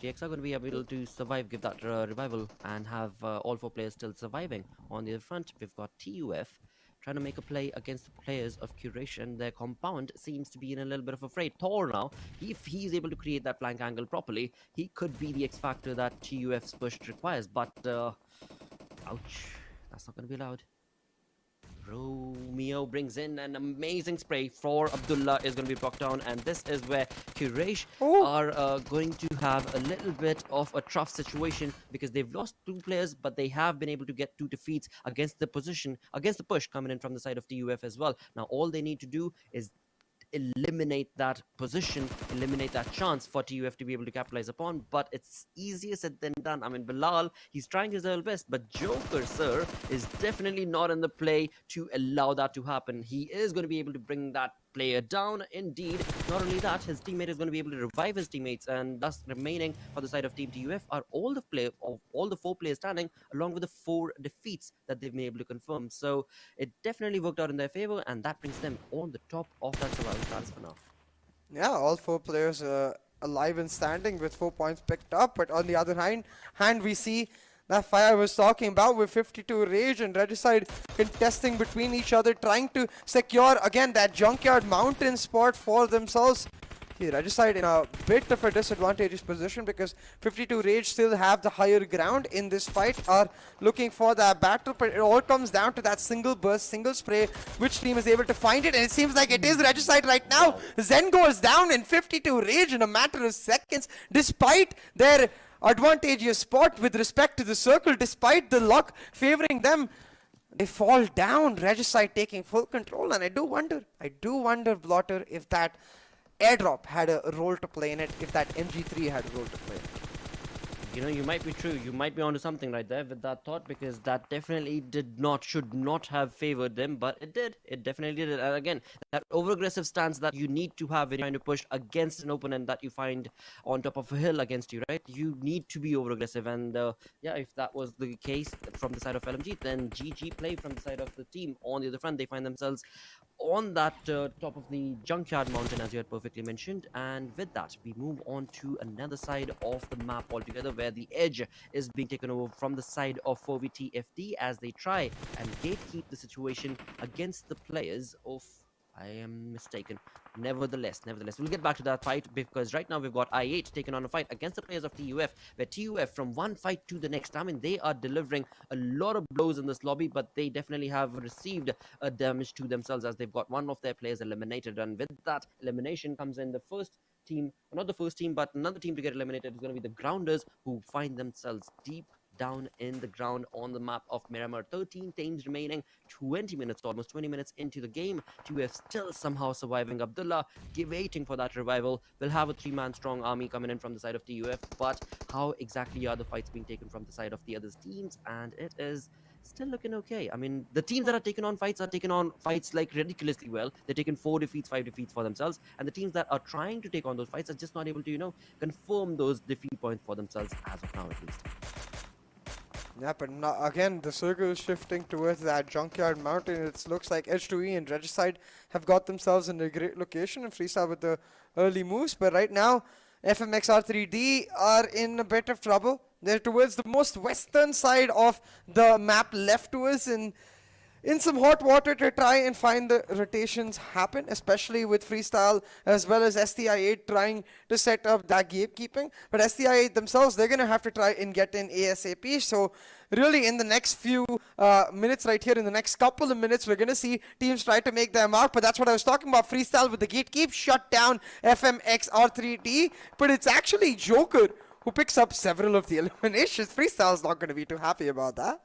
GX are going to be able to survive, give that revival, and have all 4 players still surviving. On the other front, we've got TUF trying to make a play against the players of Curation. Their compound seems to be in a little bit of a fray. Thor now, if he's able to create that flank angle properly, he could be the X factor that TUF's push requires. But, ouch, that's not going to be allowed. Romeo brings in an amazing spray for Abdullah, is going to be blocked down, and this is where Quraysh are going to have a little bit of a tough situation because they've lost 2 players, but they have been able to get 2 defeats against the push coming in from the side of TUF as well. Now all they need to do is eliminate that position, eliminate that chance for TUF to be able to capitalize upon, but it's easier said than done. I mean, Bilal, he's trying his level best, but Joker, sir, is definitely not in the play to allow that to happen. He is going to be able to bring that player down. Indeed, not only that, his teammate is going to be able to revive his teammates, and thus remaining for the side of Team TUF are all the 4 players standing, along with the 4 defeats that they've been able to confirm. So it definitely worked out in their favor, and that brings them on the top of that survival status for now. Yeah, all 4 players alive and standing with 4 points picked up. But on the other hand, we see that fight I was talking about with 52 Rage and Regicide contesting between each other, trying to secure again that Junkyard Mountain spot for themselves. See, Regicide in a bit of a disadvantageous position because 52 Rage still have the higher ground in this fight, are looking for that battle, but it all comes down to that single burst, single spray, which team is able to find it, and it seems like it is Regicide right now. Zen goes down in 52 Rage in a matter of seconds, despite their advantageous spot with respect to the circle, despite the luck favoring them. They fall down, Regicide taking full control, and I do wonder, Blotter, if that airdrop had a role to play in it, if that MG3 had a role to play in it. You know, you might be true. You might be onto something right there with that thought, because that definitely should not have favored them, but it did. It definitely did. And again, that over-aggressive stance that you need to have when you're trying to push against an opponent that you find on top of a hill against you, right? You need to be over-aggressive. And yeah, if that was the case from the side of LMG, then GG play from the side of the team. On the other front, they find themselves on that top of the Junkyard Mountain, as you had perfectly mentioned. And with that, we move on to another side of the map altogether, where the edge is being taken over from the side of 4VTFD as they try and gatekeep the situation against the players of, I am mistaken. Nevertheless, we'll get back to that fight, because right now we've got I8 taking on a fight against the players of TUF, where TUF, from one fight to the next, I mean, they are delivering a lot of blows in this lobby, but they definitely have received a damage to themselves as they've got one of their players eliminated. And with that elimination comes in the first team, not the first team, but another team to get eliminated is going to be the Grounders, who find themselves deep down in the ground on the map of Miramar. 13 teams remaining, 20 minutes, almost 20 minutes into the game. TUF still somehow surviving. Abdullah waiting for that revival. Will have a 3-man strong army coming in from the side of TUF, but how exactly are the fights being taken from the side of the other teams? And it is still looking okay. I mean, the teams that are taking on fights like ridiculously well. They're taking 4 defeats, 5 defeats for themselves, and the teams that are trying to take on those fights are just not able to, you know, confirm those defeat points for themselves as of now, at least. Yeah, but again, the circle is shifting towards that Junkyard Mountain. It looks like H2E and Regicide have got themselves in a great location, and Freestyle with the early moves. But right now, FMxR3D are in a bit of trouble. They're towards the most western side of the map left to us, and in some hot water to try and find the rotations happen, especially with Freestyle as well as STI8 trying to set up that gatekeeping. But STI8 themselves, they're going to have to try and get in ASAP. So really in the next few minutes right here, in the next couple of minutes, we're going to see teams try to make their mark. But that's what I was talking about. Freestyle with the gatekeep, shut down FMxR3D. But it's actually Joker who picks up several of the eliminations. Freestyle's not going to be too happy about that.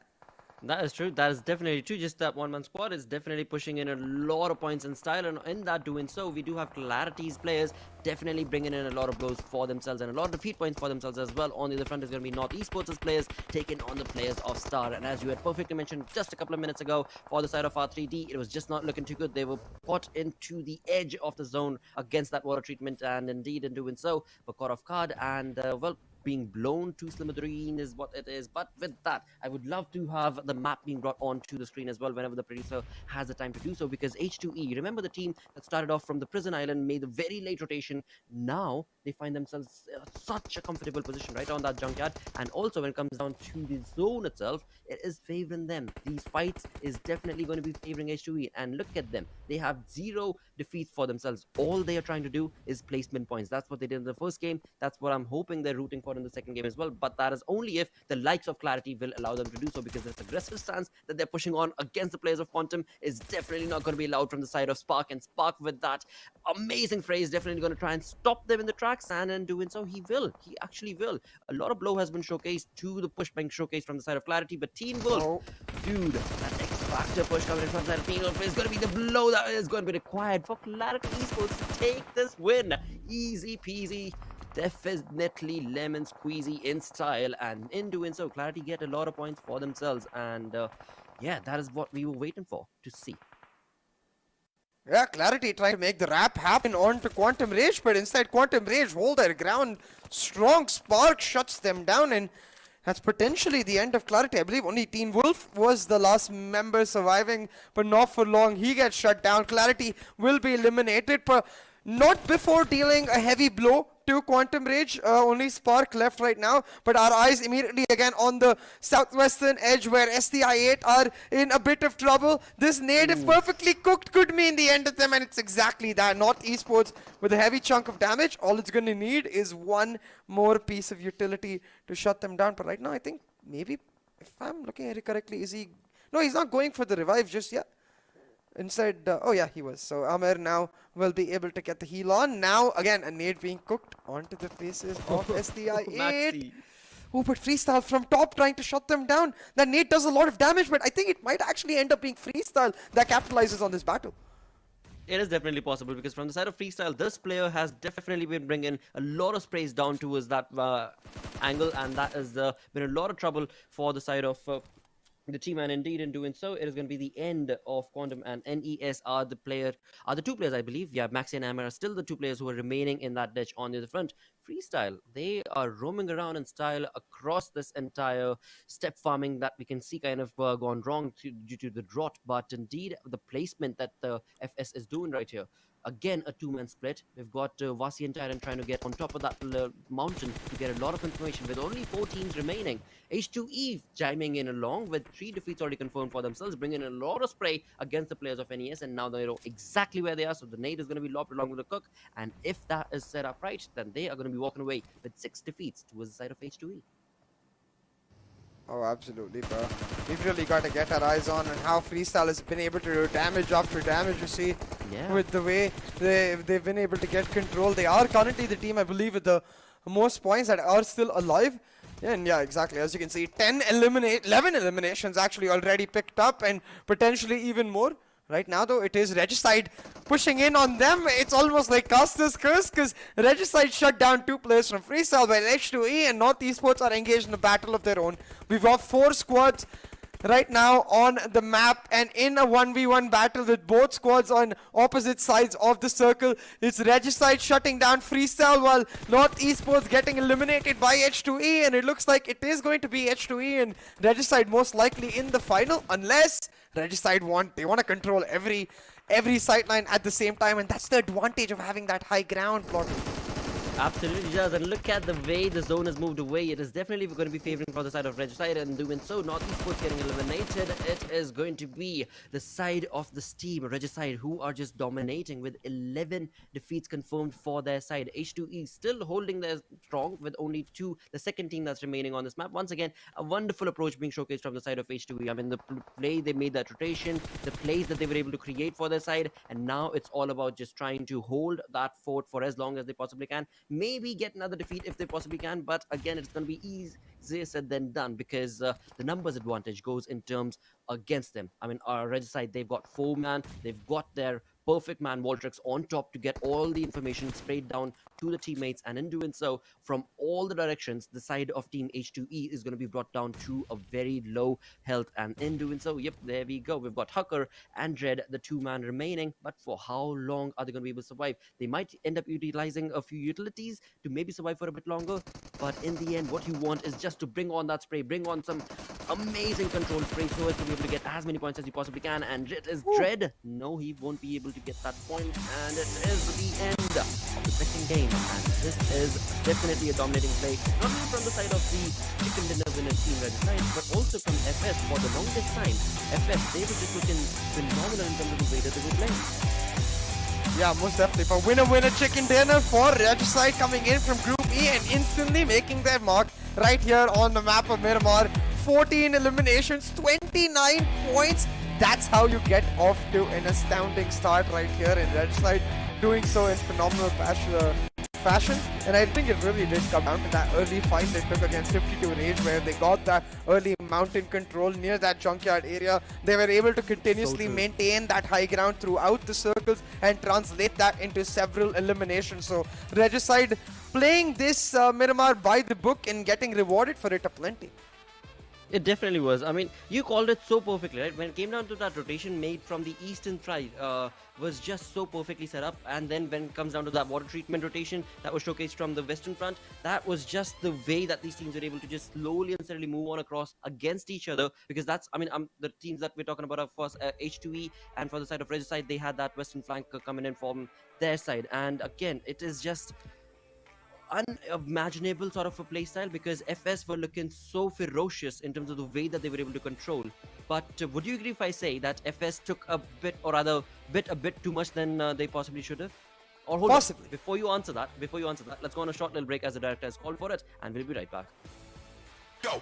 That is true. That is definitely true. Just that one-man squad is definitely pushing in a lot of points in style, and in that doing so, we do have Clarity's players definitely bringing in a lot of blows for themselves and a lot of defeat points for themselves as well. On the other front is going to be NorthEsports' players taking on the players of Star, and as you had perfectly mentioned just a couple of minutes ago, for the side of R3D, it was just not looking too good. They were caught into the edge of the zone against that water treatment, and indeed in doing so, were caught off guard, and well, being blown to slimitherine is what it is. But with that, I would love to have the map being brought onto the screen as well whenever the producer has the time to do so, because H2E, remember the team that started off from the prison island, made a very late rotation. Now they find themselves such a comfortable position right on that junkyard, and also when it comes down to the zone itself, it is favoring them. These fights is definitely going to be favoring H2E, and look at them, they have 0 defeats for themselves. All they are trying to do is placement points. That's what they did in the first game. That's what I'm hoping they're rooting for in the second game as well, but that is only if the likes of Clarity will allow them to do so, because this aggressive stance that they're pushing on against the players of Quantum is definitely not going to be allowed from the side of Spark, and Spark with that amazing phrase definitely going to try and stop them in the tracks, and in doing so he actually will. A lot of blow has been showcased to the push being showcased from the side of Clarity, but Teen Wolf, dude, that X Factor push coming in from the side of Teen Wolf is going to be the blow that is going to be required for Clarity Esports to take this win. Easy peasy, definitely lemon squeezy in style, and in doing so, Clarity get a lot of points for themselves, and yeah, that is what we were waiting for to see. Yeah, Clarity trying to make the wrap happen onto Quantum Rage, but instead Quantum Rage hold their ground strong. Spark shuts them down, and that's potentially the end of Clarity. I believe only Teen Wolf was the last member surviving, but not for long. He gets shut down. Clarity will be eliminated, but not before dealing a heavy blow to Quantum Rage. Only Spark left right now, but our eyes immediately again on the southwestern edge where STI8 are in a bit of trouble. This nade, if perfectly cooked, could mean the end of them, and it's exactly that. NorthEsports with a heavy chunk of damage. All it's going to need is one more piece of utility to shut them down. But right now, I think maybe, if I'm looking at it correctly, is he... No, he's not going for the revive just yet. Inside, oh yeah, he was. So Amer now will be able to get the heal on. Now, again, a nade being cooked onto the faces of STI8. Oh, but Freestyle from top trying to shut them down. That nade does a lot of damage, but I think it might actually end up being Freestyle that capitalizes on this battle. It is definitely possible, because from the side of Freestyle, this player has definitely been bringing a lot of sprays down towards that angle, and that has been a lot of trouble for the side of the team, and indeed in doing so, it is going to be the end of Quantum, and NES are the two players, I believe. Yeah, Maxi and Amir are still the two players who are remaining in that ditch on the other front. Freestyle, they are roaming around in style across this entire step farming that we can see kind of gone wrong due to the drought, but indeed the placement that the FS is doing right here. Again, a two-man split. We've got Vasi and Tyrant trying to get on top of that mountain to get a lot of information with only 4 teams remaining. H2E chiming in along with 3 defeats already confirmed for themselves, bringing in a lot of spray against the players of NES, and now they know exactly where they are, so the nade is going to be lobbed along with the cook, and if that is set up right, then they are going to be walking away with 6 defeats towards the side of H2E. Oh, absolutely, bro. We've really got to get our eyes on how Freestyle has been able to do damage after damage, you see, with the way they've been able to get control. They are currently the team, I believe, with the most points that are still alive. Yeah, and yeah, exactly. As you can see, 11 eliminations actually already picked up, and potentially even more. Right now, though, it is Regicide pushing in on them. It's almost like Caster's Curse, because Regicide shut down 2 players from Freestyle, while H2E and NorthEsports are engaged in a battle of their own. We've got 4 squads right now on the map, and in a 1v1 battle with both squads on opposite sides of the circle. It's Regicide shutting down Freestyle, while NorthEsports getting eliminated by H2E, and it looks like it is going to be H2E and Regicide most likely in the final, unless Regicide want to control every sightline at the same time, and that's the advantage of having that high ground plotting. Absolutely does, and look at the way the zone has moved away. It is definitely going to be favoring for the side of Regicide, and doing so, NorthEsports getting eliminated. It is going to be the side of the team, Regicide, who are just dominating with 11 defeats confirmed for their side. H2E still holding their strong with only 2, the second team that's remaining on this map. Once again, a wonderful approach being showcased from the side of H2E. I mean, the play they made, that rotation, the plays that they were able to create for their side, and now it's all about just trying to hold that fort for as long as they possibly can. Maybe get another defeat if they possibly can, but again, it's going to be easier said than done, because the numbers advantage goes in terms against them. I mean, our Regicide, they've got 4-man, they've got their perfect man Voltrix on top to get all the information sprayed down to the teammates, and in doing so, from all the directions, the side of team H2E is going to be brought down to a very low health, and in doing so, yep, there we go. We've got Hucker and Dread, the 2-man remaining, but for how long are they going to be able to survive? They might end up utilizing a few utilities to maybe survive for a bit longer, but in the end, what you want is just to bring on that spray, bring on some amazing control spray so as to be able to get as many points as you possibly can. And it is Dread. No, he won't be able to get that point, and it is the end of the second game. And this is definitely a dominating play, not only from the side of the chicken dinner winner team Regicide, but also from FS. For the longest time, FS, they were just looking phenomenal in terms of the way that they were playing. Yeah, most definitely. For winner chicken dinner for Regicide coming in from Group E and instantly making their mark right here on the map of Miramar. 14 eliminations, 29 points. That's how you get off to an astounding start right here in Regicide, doing so in phenomenal fashion. And I think it really did come down to that early fight they took against 52 Rage, where they got that early mountain control near that junkyard area. They were able to continuously maintain that high ground throughout the circles and translate that into several eliminations. So Regicide playing this Miramar by the book and getting rewarded for it aplenty. It definitely was. I mean, you called it so perfectly, right? When it came down to that rotation made from the eastern side, was just so perfectly set up. And then when it comes down to that water treatment rotation that was showcased from the western front, that was just the way that these teams were able to just slowly and steadily move on across against each other. Because that's, I mean, the teams that we're talking about are first H2E, and for the side of Regicide, they had that western flank coming in from their side. And again, it is just unimaginable sort of a playstyle, because FS were looking so ferocious in terms of the way that they were able to control. But would you agree if I say that FS took a bit, or rather a bit too much than they possibly should have? Or hold Possibly. on. Before you answer that, let's go on a short little break as the director has called for it, and we'll be right back. Go.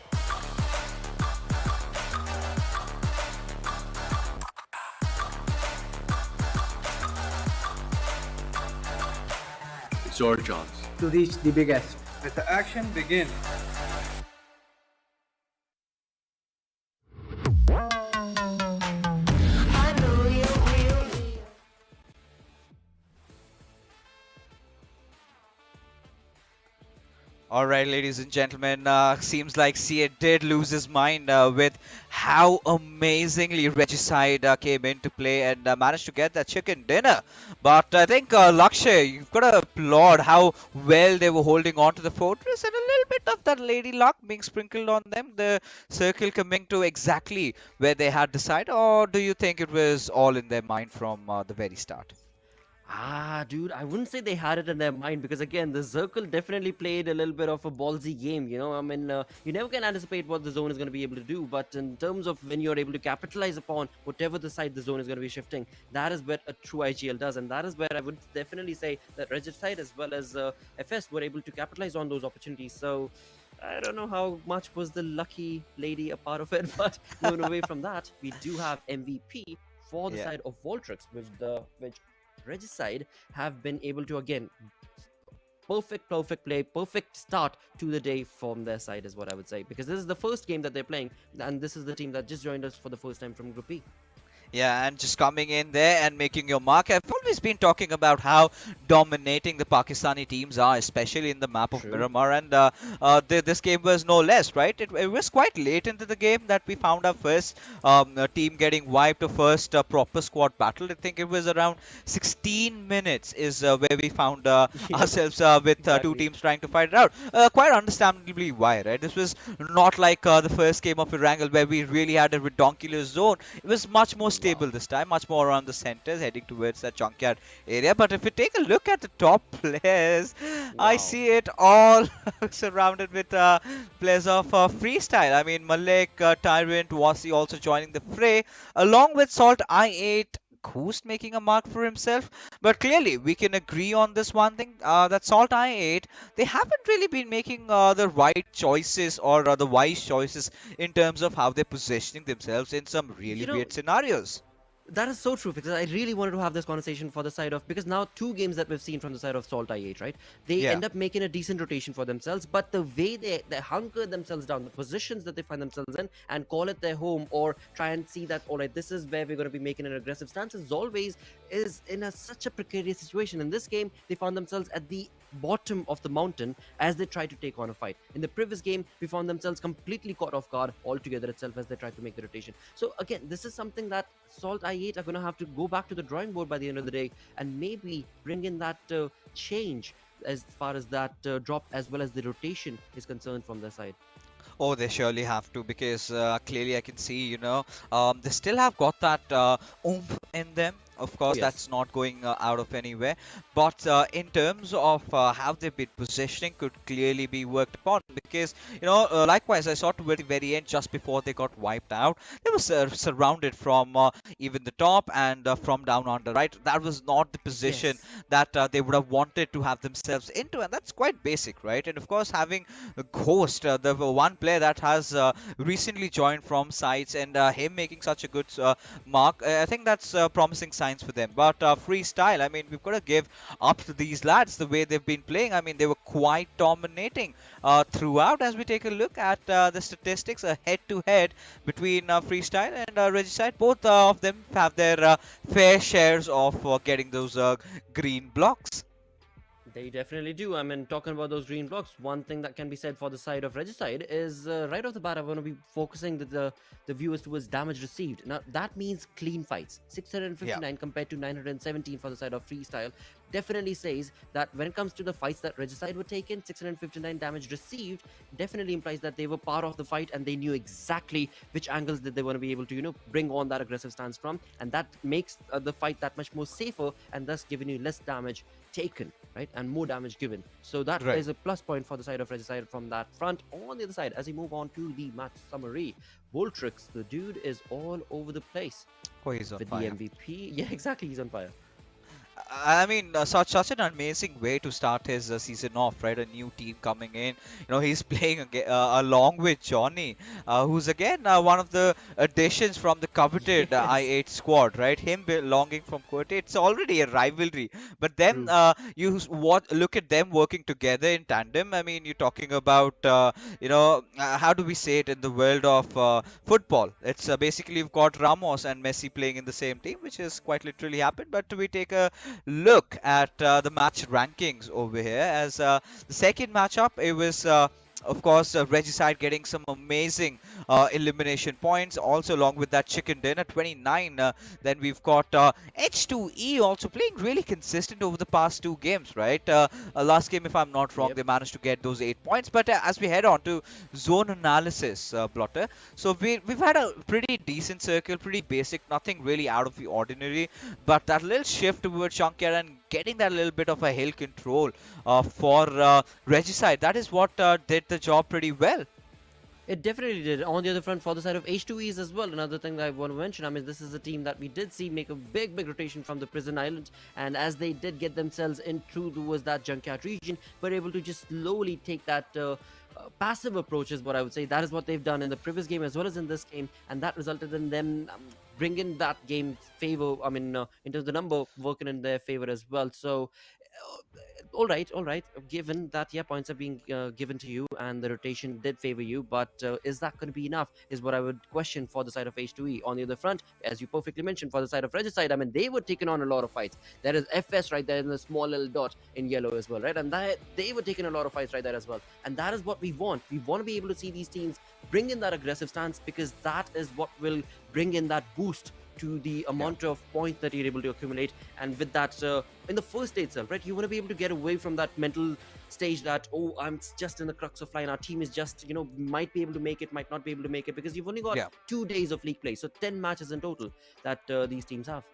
It's your chance to reach the biggest. Let the action begin. All right, ladies and gentlemen, seems like C8 did lose his mind with how amazingly Regicide came into play and managed to get that chicken dinner. But I think, Lakshay, you've got to applaud how well they were holding on to the fortress, and a little bit of that lady luck being sprinkled on them, the circle coming to exactly where they had decided. Or do you think it was all in their mind from the very start? Dude, I wouldn't say they had it in their mind, because again, the circle definitely played a little bit of a ballsy game, you know. I mean, you never can anticipate what the zone is going to be able to do, but in terms of when you're able to capitalize upon whatever the side the zone is going to be shifting, that is what a true IGL does, and that is where I would definitely say that Regicide as well as FS were able to capitalize on those opportunities. So I don't know how much was the lucky lady a part of it, but moving away from that, we do have MVP for the side of Voltrix, which Regicide have been able to, again, perfect play, perfect start to the day from their side is what I would say, because this is the first game that they're playing, and this is the team that just joined us for the first time from Group E. Yeah, and just coming in there and making your mark. I've always been talking about how dominating the Pakistani teams are, especially in the map of Miramar, and this game was no less, right? It was quite late into the game that we found our first team getting wiped, a first proper squad battle. I think it was around 16 minutes is where we found ourselves with two teams trying to fight it out. Quite understandably why, right? This was not like the first game of Erangel, where we really had a redonkulous zone. It was much more stable this time, much more around the centers, heading towards that junkyard area. But if you take a look at the top players, I see it all surrounded with players of freestyle. I mean, Malik, Tyrant, Wasi also joining the fray, along with SALTxi8, who's making a mark for himself. But clearly, we can agree on this one thing, that SALTxi8, they haven't really been making the right choices or the wise choices in terms of how they're positioning themselves in some really weird scenarios. That is so true, because I really wanted to have this conversation for the side of, because now 2 games that we've seen from the side of SALTxi8, right? They end up making a decent rotation for themselves, but the way they hunker themselves down, the positions that they find themselves in, and call it their home, or try and see that, all right, this is where we're going to be making an aggressive stance, as always is in such a precarious situation. In this game, they found themselves at the bottom of the mountain as they tried to take on a fight. In the previous game, we found themselves completely caught off guard altogether itself as they tried to make the rotation. So again, this is something that SALTxi8 are going to have to go back to the drawing board by the end of the day, and maybe bring in that change as far as that drop as well as the rotation is concerned from their side. Oh, they surely have to, because clearly I can see, they still have got that oomph in them. Of course, that's not going out of anywhere. But in terms of how they've been positioning, could clearly be worked upon. Because, likewise, I saw towards the very end, just before they got wiped out, they were surrounded from even the top and from down on the right. That was not the position that they would have wanted to have themselves into. And that's quite basic, right? And of course, having a Ghost, the one player that has recently joined from sites, and him making such a good mark, I think that's promising sign for them. But freestyle, I mean, we've got to give up to these lads the way they've been playing. I mean, they were quite dominating throughout. As we take a look at the statistics, head to head between freestyle and Regicide, both of them have their fair shares of getting those green blocks. They definitely do. I mean, talking about those green blocks, one thing that can be said for the side of Regicide is right off the bat, I want to be focusing the viewers towards damage received. Now, that means clean fights. 659 compared to 917 for the side of freestyle. Definitely says that when it comes to the fights that Regicide were taken, 659 damage received definitely implies that they were part of the fight and they knew exactly which angles that they want to be able to, bring on that aggressive stance from. And that makes the fight that much more safer, and thus giving you less damage taken, right, and more damage given. So that is a plus point for the side of Regicide from that front. On the other side, as we move on to the match summary, Voltrix, the dude is all over the place. Oh, he's on fire. The MVP. Yeah, exactly, he's on fire. I mean, such an amazing way to start his season off, right? A new team coming in. He's playing along with Johnny, who's again one of the additions from the coveted i8 squad, right? Him belonging from QWERTY. It's already a rivalry. But then look at them working together in tandem. I mean, you're talking about, how do we say it in the world of football? It's basically you've got Ramos and Messi playing in the same team, which has quite literally happened. But we take a look at the match rankings over here, as the second matchup, it was of course Regicide getting some amazing elimination points, also along with that chicken dinner 29. Then we've got H2E also playing really consistent over the past 2 games, right? Last game, if I'm not wrong, they managed to get those 8 points. But as we head on to zone analysis, Blotter, so we've had a pretty decent circle, pretty basic, nothing really out of the ordinary, but that little shift towards Junkyard and getting that little bit of a hill control for Regicide, that is what did the job pretty well. It definitely did. On the other front, for the side of H2Es as well, another thing that I want to mention, I mean, this is a team that we did see make a big rotation from the Prison Island, and as they did get themselves into towards that Junkyard region, were able to just slowly take that passive approach, is what I would say. That is what they've done in the previous game as well as in this game, and that resulted in them bringing that game favor, I mean, into the number working in their favor as well. So all right, given that points are being given to you and the rotation did favor you, but is that going to be enough, is what I would question for the side of H2E. On the other front, as you perfectly mentioned, for the side of Regicide, I mean, they were taking on a lot of fights. There is FS right there in the small little dot in yellow as well, right? And they were taking a lot of fights right there as well, and that is what we want. We want to be able to see these teams bring in that aggressive stance, because that is what will bring in that boost to the amount of points that you're able to accumulate. And with that, in the first day itself, right, you want to be able to get away from that mental stage that, oh, I'm just in the crux of line, our team is just, might be able to make it, might not be able to make it, because you've only got Yeah. 2 days of league play, so 10 matches in total that these teams have.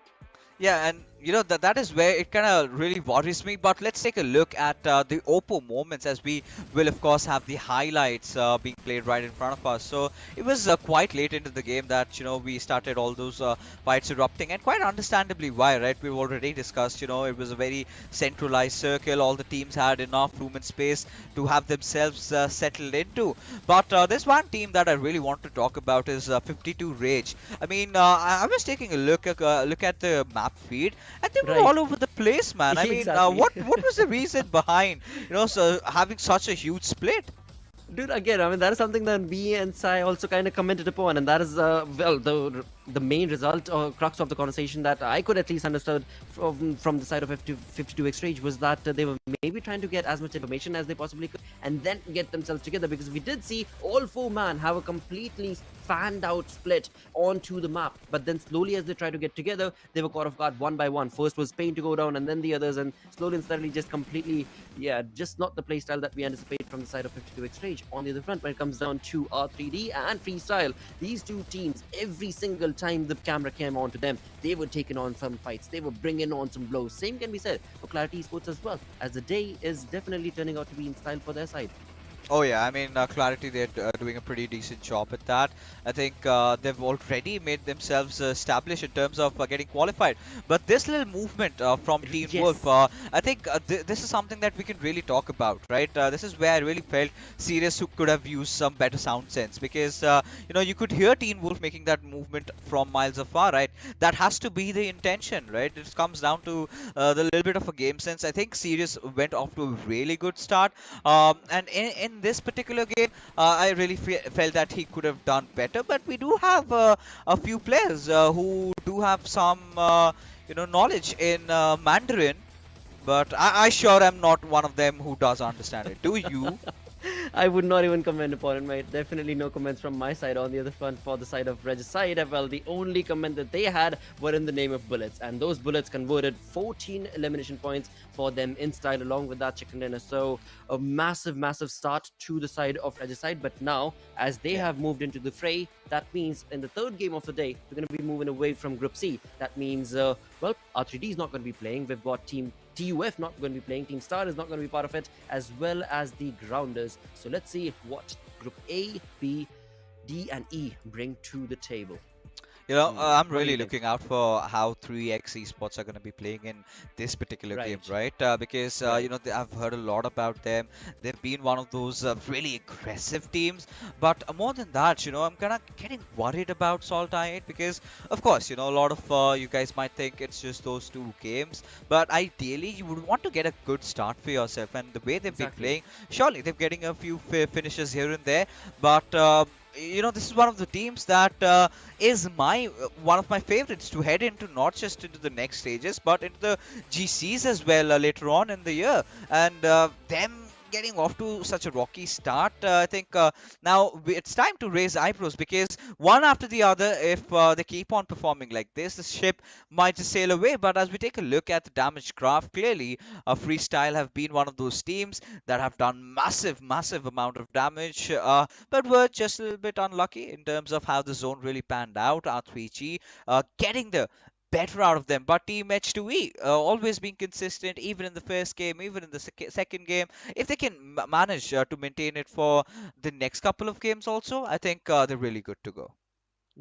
Yeah, and that is where it kind of really worries me. But let's take a look at the Oppo moments, as we will of course have the highlights being played right in front of us. So it was quite late into the game that we started all those fights erupting, and quite understandably why, right? We've already discussed. It was a very centralized circle. All the teams had enough room and space to have themselves settled into. But there's one team that I really want to talk about is 52 Rage. I mean, I was taking a look at the map feed, and they were Right. all over the place, man. I mean, Exactly. what was the reason behind so having such a huge split? Dude, again, I mean, that is something that me and Sai also kind of commented upon, and that is, well, the main result or crux of the conversation that I could at least understood from the side of 52X Rage was that they were maybe trying to get as much information as they possibly could and then get themselves together, because we did see all 4 man have a completely fanned out split onto the map, but then slowly as they tried to get together, they were caught off guard one by one. First was Spain to go down, and then the others, and slowly and steadily just completely, just not the playstyle that we anticipate from the side of 52X Rage. On the other front, when it comes down to R3D and Freestyle, these two teams, every single time the camera came onto them, they were taking on some fights, they were bringing on some blows. Same can be said for QWERTY Esports as well, as the day is definitely turning out to be in style for their side. Oh yeah, I mean, QWERTY, they're doing a pretty decent job at that. I think they've already made themselves established in terms of getting qualified. But this little movement from Team Yes. Wolf, I think this is something that we can really talk about, right? This is where I really felt Sirius who could have used some better sound sense, because you could hear Team Wolf making that movement from miles afar, right? That has to be the intention, right? It comes down to the little bit of a game sense. I think Sirius went off to a really good start, and in this particular game, I really felt that he could have done better. But we do have a few players who do have some knowledge in Mandarin. But I sure am not one of them who does understand it. Do you? I would not even comment upon it, mate. Definitely no comments from my side. On the other front, for the side of Regicide, well, the only comment that they had were in the name of bullets, and those bullets converted 14 elimination points for them in style, along with that chicken dinner. So a massive, massive start to the side of Regicide. But now, as they have moved into the fray, that means in the third game of the day, we're going to be moving away from Group C. That means, well, R3D is not going to be playing. We've got Team TUF not going to be playing, Team Star is not going to be part of it, as well as the Grounders. So let's see what Group A, B, D, and E bring to the table. I'm What do really you think? looking out for how 3x Esports are going to be playing in this particular game, right? Because I've heard a lot about them. They've been one of those really aggressive teams. But more than that, I'm kind of getting worried about SALTxi8, because, of course, a lot of you guys might think it's just those 2 games. But ideally, you would want to get a good start for yourself. And the way they've been playing, surely they're getting a few finishes here and there. But this is one of the teams that is one of my favorites to head into, not just into the next stages, but into the GCs as well later on in the year. And them getting off to such a rocky start, I think now it's time to raise eyebrows, because one after the other, if they keep on performing like this, the ship might just sail away. But as we take a look at the damage graph, clearly Freestyle have been one of those teams that have done massive amount of damage, but were just a little bit unlucky in terms of how the zone really panned out. R3G getting the better out of them. But Team H2E always being consistent, even in the first game, even in the second game. If they can manage to maintain it for the next couple of games also, I think they're really good to go.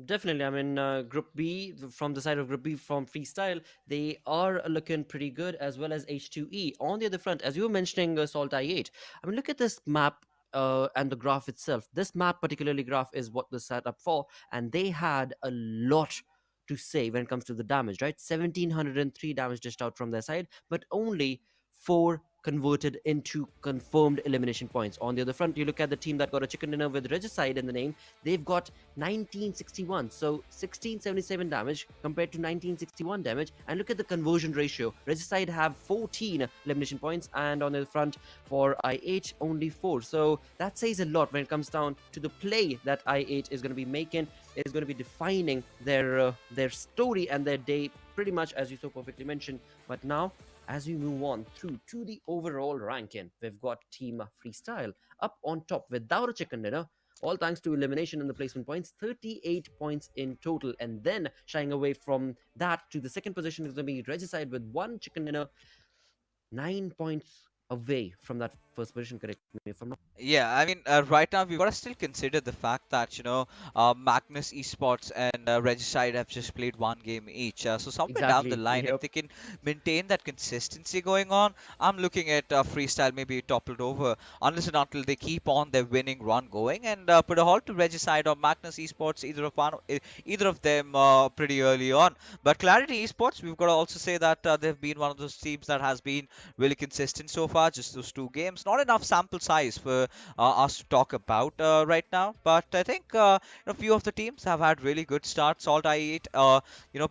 Definitely. I mean, Group B, from the side of Group B from Freestyle, they are looking pretty good, as well as H2E. On the other front, as you were mentioning, SALTxi8, I mean, look at this map and the graph itself. This map, particularly graph, is what the setup for, and they had a lot to say when it comes to the damage, right? 1703 damage dished out from their side, but only 4 converted into confirmed elimination points. On the other front, you look at the team that got a chicken dinner with Regicide in the name. They've got 1961, so 1677 damage compared to 1961 damage. And look at the conversion ratio. Regicide have 14 elimination points, and on the front for I8 only 4. So that says a lot when it comes down to the play that I8 is going to be making, is going to be defining their story and their day, pretty much as you so perfectly mentioned. But now, as we move on through to the overall ranking, we've got Team Freestyle up on top without a chicken dinner, all thanks to elimination and the placement points, 38 points in total. And then shying away from that to the second position is going to be Regicide with 1 chicken dinner, 9 points away from that first position, correct me if I'm not. Yeah, I mean, right now we've got to still consider the fact that, Magnus Esports and Regicide have just played 1 game each. So somewhere down the Exactly. line, if they can maintain that consistency going on, I'm looking at Freestyle maybe toppled over, unless and until they keep on their winning run going and put a halt to Regicide or Magnus Esports, either of them pretty early on. But Clarity Esports, we've got to also say that they've been one of those teams that has been really consistent so far, just those 2 games. Not enough sample size for us to talk about right now, but I think a few of the teams have had really good starts. SALTxi8,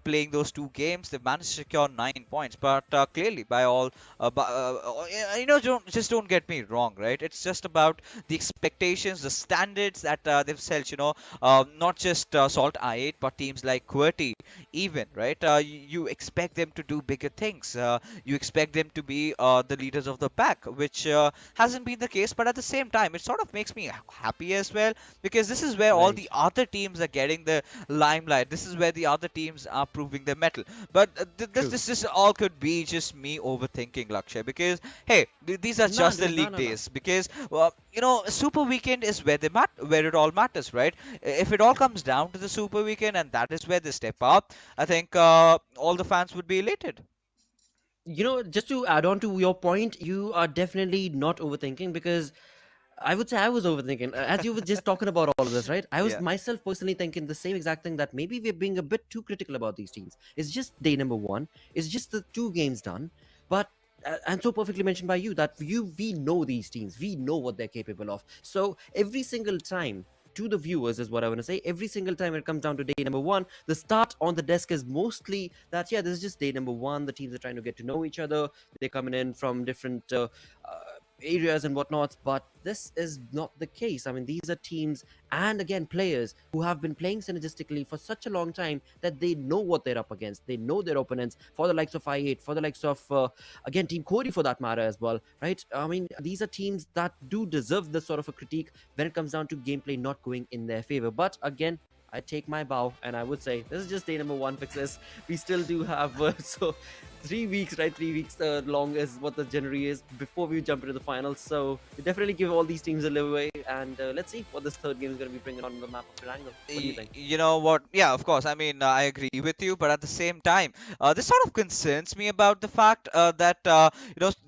playing those 2 games, they've managed to secure 9 points. But clearly, by all, don't get me wrong, right? It's just about the expectations, the standards that they've set. Not just SALTxi8, but teams like QWERTY, even, right? You expect them to do bigger things. You expect them to be the leaders of the pack, which hasn't been the case. But at the same time, it sort of makes me happy as well, because this is where all the other teams are getting the limelight. This is where the other teams are proving their mettle. But this all could be just me overthinking, Lakshay, because hey, these are just the league days. Because Super Weekend is where where it all matters, right? If it all comes down to the Super Weekend and that is where they step up, I think all the fans would be elated. Just to add on to your point, you are definitely not overthinking, because I would say I was overthinking. As you were just talking about all of this, right? I was Yeah. myself personally thinking the same exact thing, that maybe we're being a bit too critical about these teams. It's just day number 1. It's just the 2 games done. But and so perfectly mentioned by you that we know these teams. We know what they're capable of. So every single time, to the viewers is what I want to say, every single time it comes down to day number 1, the start on the desk is mostly that, yeah, this is just day number 1. The teams are trying to get to know each other. They're coming in from different areas and whatnot, but this is not the case. I mean, these are teams and again players who have been playing synergistically for such a long time that they know what they're up against. They know their opponents, for the likes of I8, for the likes of again Team QWERTY for that matter as well, right? I mean, these are teams that do deserve this sort of a critique when it comes down to gameplay not going in their favor. But again, I take my bow and I would say this is just day number 1 fixes. We still do have 3 weeks, right? 3 weeks long is what the January is before we jump into the finals. So we definitely give all these teams a leeway, and let's see what this third game is going to be bringing on the map of Erangel. What do you think? You know what? Yeah, of course. I mean, I agree with you, but at the same time, this sort of concerns me about the fact that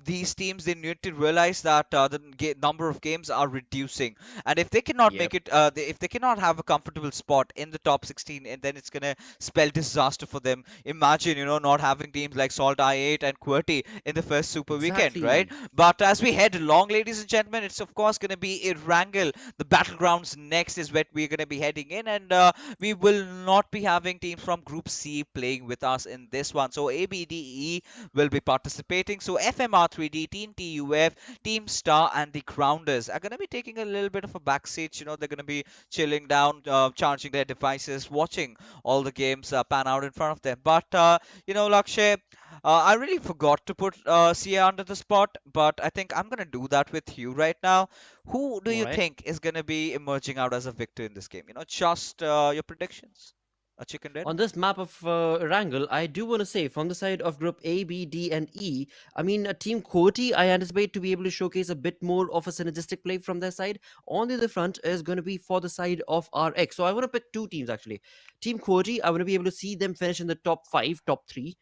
these teams, they need to realize that the number of games are reducing, and if they cannot Yep. make it, if they cannot have a comfortable spot in the top 16, and then it's gonna spell disaster for them. Imagine, not having teams like SALTxi8 and QWERTY in the first Super Weekend, right? Exactly. But as we head along, ladies and gentlemen, it's of course gonna be Erangel. The battlegrounds next is where we're gonna be heading in, and we will not be having teams from Group C playing with us in this one. So ABDE will be participating. So FMR3D, Team TUF, Team Star, and the Grounders are gonna be taking a little bit of a backseat. They're gonna be chilling down, charging their devices, watching all the games pan out in front of them. But Lakshay, I really forgot to put CA under the spot, but I think I'm gonna do that with you right now. Who do All you right. think is gonna be emerging out as a victor in this game? Just your predictions. A chicken dinner. On this map of Erangel, I do want to say from the side of Group A, B, D, and E, I mean, Team QWERTY, I anticipate to be able to showcase a bit more of a synergistic play from their side. On the other front is going to be for the side of RX. So I want to pick 2 teams actually. Team QWERTY, I want to be able to see them finish in the top 5, top 3.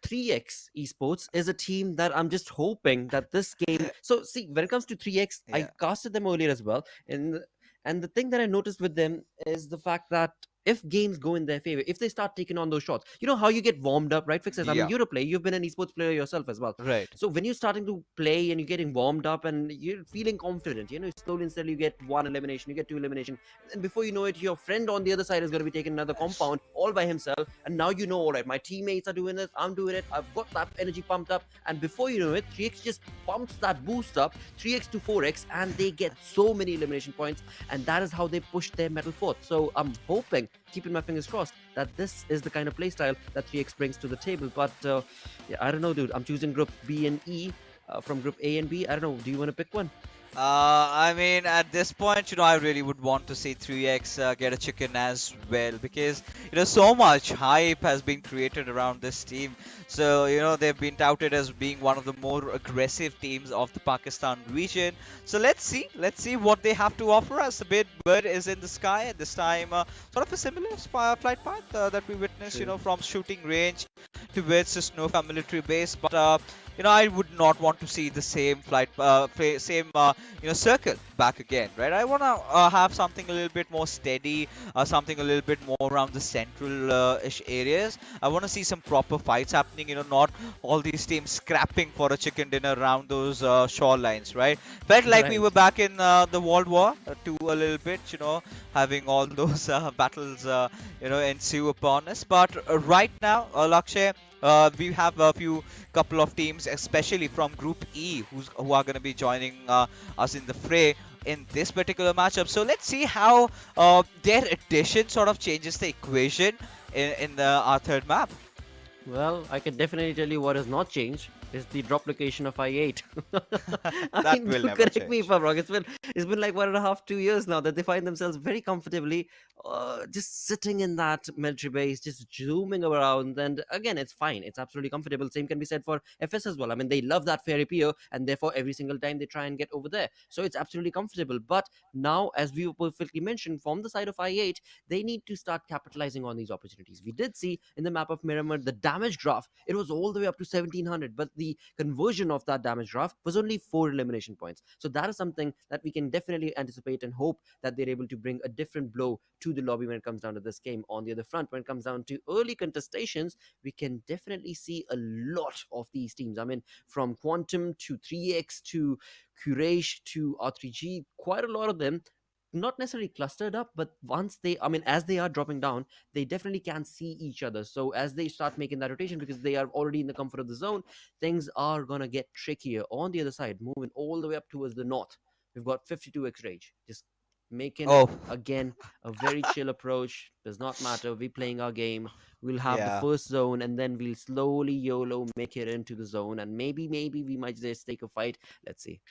3x Esports is a team that I'm just hoping that this game. So see, when it comes to 3x, I Yeah. casted them earlier as well, and the thing that I noticed with them is the fact that if games go in their favor, if they start taking on those shots, you know how you get warmed up, right, Fixes? I mean, Yeah, you're a player, you've been an esports player yourself as well. right. So when you're starting to play and you're getting warmed up and you're feeling confident, slowly and steadily you get one elimination, you get two elimination, and before you know it, your friend on the other side is going to be taking another compound all by himself, and now all right, my teammates are doing this, I'm doing it, I've got that energy pumped up, and before you know it, 3x just pumps that boost up 3x to 4x, and they get so many elimination points, and that is how they push their medal forth. So I'm hoping, keeping my fingers crossed, that this is the kind of playstyle that 3x brings to the table. But yeah, I don't know, dude. I'm choosing group B and E from group A and B. I don't know. Do you want to pick one? I mean, at this point, I really would want to see 3x get a chicken as well, because, so much hype has been created around this team. So, they've been touted as being one of the more aggressive teams of the Pakistan region. So let's see what they have to offer us. The big bird is in the sky at this time, sort of a similar flight path that we witnessed, from shooting range towards the Snowfall military base. But I would not want to see the same circle back again, right? I want to have something a little bit more steady, something a little bit more around the central-ish areas. I want to see some proper fights happening, not all these teams scrapping for a chicken dinner around those shorelines, right? Felt like we were back in the World War II a little bit, having all those battles, ensue upon us. But right now, Lakshay, we have a couple of teams, especially from Group E, who are going to be joining us in the fray in this particular matchup. So let's see how their addition sort of changes the equation in our third map. Well, I can definitely tell you what has not changed is the drop location of I-8. That will do never correct me change. if I'm wrong. It's been like 1.5, 2 years now that they find themselves very comfortably just sitting in that military base, just zooming around. And again, it's fine. It's absolutely comfortable. Same can be said for FS as well. I mean, they love that fairy pier, and therefore every single time they try and get over there. So it's absolutely comfortable. But now, as we perfectly mentioned, from the side of I-8, they need to start capitalizing on these opportunities. We did see in the map of Miramar, the damage graph, it was all the way up to 1700, but the conversion of that damage graph was only 4 elimination points. So that is something that we can definitely anticipate and hope that they're able to bring a different blow to the lobby when it comes down to this game. On the other front, when it comes down to early contestations, we can definitely see a lot of these teams. I mean, from Quantum to 3x to Quraysh to R3G, quite a lot of them not necessarily clustered up, but as they are dropping down, they definitely can see each other. So as they start making that rotation, because they are already in the comfort of the zone, things are gonna get trickier. On the other side, moving all the way up towards the north, we've got 52x Rage, just making Oh, again a very chill approach. Does not matter, we playing our game. We'll have the yeah. first zone, and then we'll slowly YOLO make it into the zone, and maybe we might just take a fight. Let's see.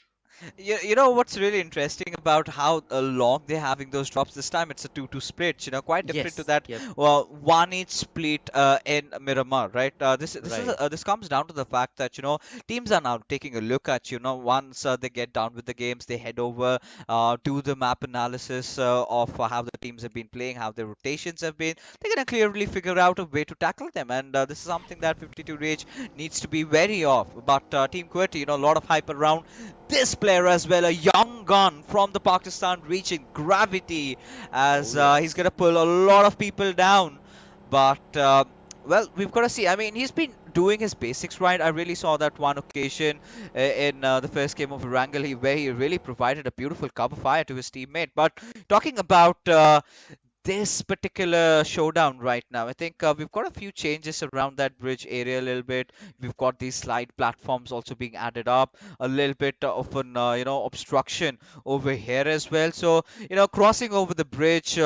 You know what's really interesting about how long they're having those drops this time? It's a 2-2 split. Quite different to Yes, that yep, 1 each split in Miramar, right? right. This comes down to the fact that teams are now taking a look at once they get down with the games, they head over, do the map analysis of how the teams have been playing, how their rotations have been. They're gonna clearly figure out a way to tackle them, and this is something that 52 Rage needs to be wary of. But Team QWERTY, a lot of hype around this player as well, a young gun from the Pakistan region, Gravity, as Oh he's yes. going to pull a lot of people down. But, well, we've got to see. I mean, he's been doing his basics right. I really saw that one occasion in the first game of Erangel where he really provided a beautiful cover fire to his teammate. But talking about this particular showdown right now, I think we've got a few changes around that bridge area a little bit. We've got these slide platforms also being added up, a little bit of an obstruction over here as well. So crossing over the bridge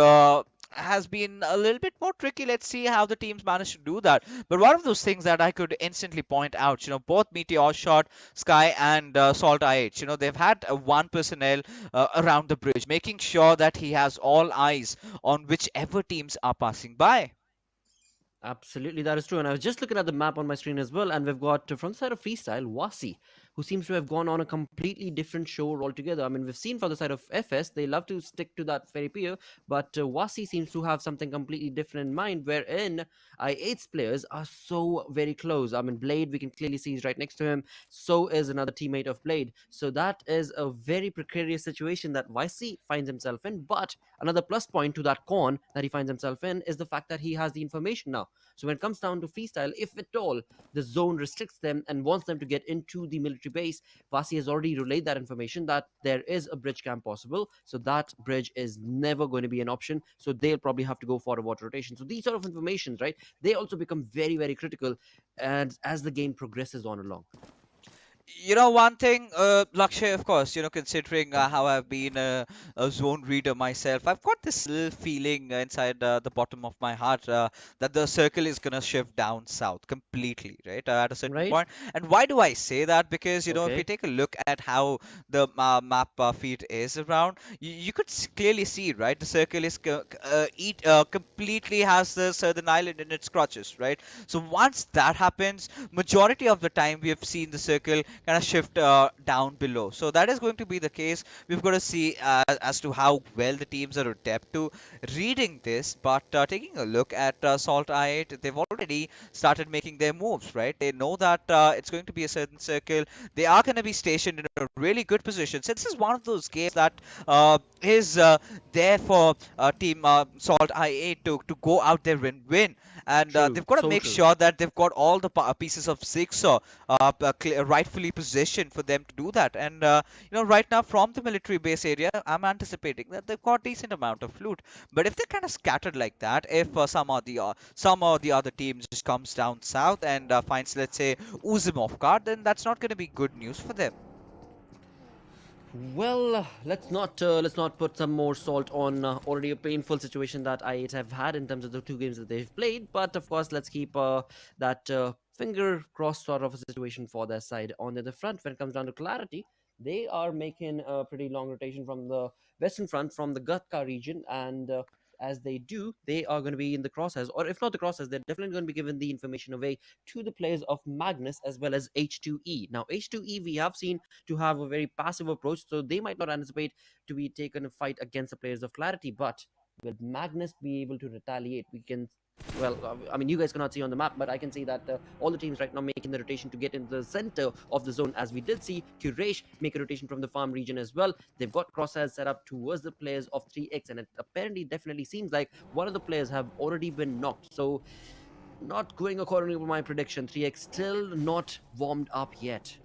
has been a little bit more tricky. Let's see how the teams manage to do that. But one of those things that I could instantly point out, both MetershotxSKY and SALTxi8, they've had one personnel around the bridge, making sure that he has all eyes on whichever teams are passing by. Absolutely, that is true. And I was just looking at the map on my screen as well, and we've got from the side of freestyle, Wasi. who seems to have gone on a completely different show altogether. I mean, we've seen from the side of FS, they love to stick to that fairy peer, but Wasi seems to have something completely different in mind, wherein I8's players are so very close. I mean, Blade, we can clearly see, is right next to him. So is another teammate of Blade. So that is a very precarious situation that YC finds himself in. But another plus point to that con that he finds himself in is the fact that he has the information now. So when it comes down to freestyle, if at all the zone restricts them and wants them to get into the military base, Vasi has already relayed that information that there is a bridge camp possible. So that bridge is never going to be an option. So they'll probably have to go for a water rotation. So these sort of informations, right, they also become very, very critical and as the game progresses on along. One thing, Lakshay, of course, considering how I've been a zone reader myself, I've got this little feeling inside the bottom of my heart that the circle is gonna shift down south completely, right? At a certain Right? point. And why do I say that? Because, if Okay. you take a look at how the map feed is around, you could clearly see, right? The circle is completely has the southern island in its crotches, right? So once that happens, majority of the time we have seen the circle kind of shift down below. So that is going to be the case. We've got to see as to how well the teams are adept to reading this. But taking a look at SALTxi8, they've already started making their moves, right? They know that it's going to be a certain circle. They are going to be stationed in a really good position. So this is one of those games that is there for team SALTxi8 to go out there and win. And True. they've got to So make true. sure that they've got all the pieces of jigsaw rightfully positioned for them to do that. And right now from the military base area, I'm anticipating that they've got decent amount of loot. But if they're kind of scattered like that, if some or the other team just comes down south and finds, let's say, Uzim off guard, then that's not going to be good news for them. Well, let's not put some more salt on already a painful situation that I8 have had in terms of the two games that they've played. But of course, let's keep that finger crossed sort of a situation for their side. On the other front, when it comes down to clarity, they are making a pretty long rotation from the western front, from the Gatka region, and as they do, they are going to be in the crosshairs, or if not the crosshairs, they're definitely going to be giving the information away to the players of Magnus as well as H2E. Now, H2E we have seen to have a very passive approach, so they might not anticipate to be taken a fight against the players of Clarity. But will Magnus be able to retaliate? We can. Well, I mean, you guys cannot see on the map, but I can see that all the teams right now making the rotation to get into the center of the zone, as we did see Quraysh make a rotation from the farm region as well. They've got crosshairs set up towards the players of 3x, and it apparently definitely seems like one of the players have already been knocked. So, not going according to my prediction. 3x still not warmed up yet.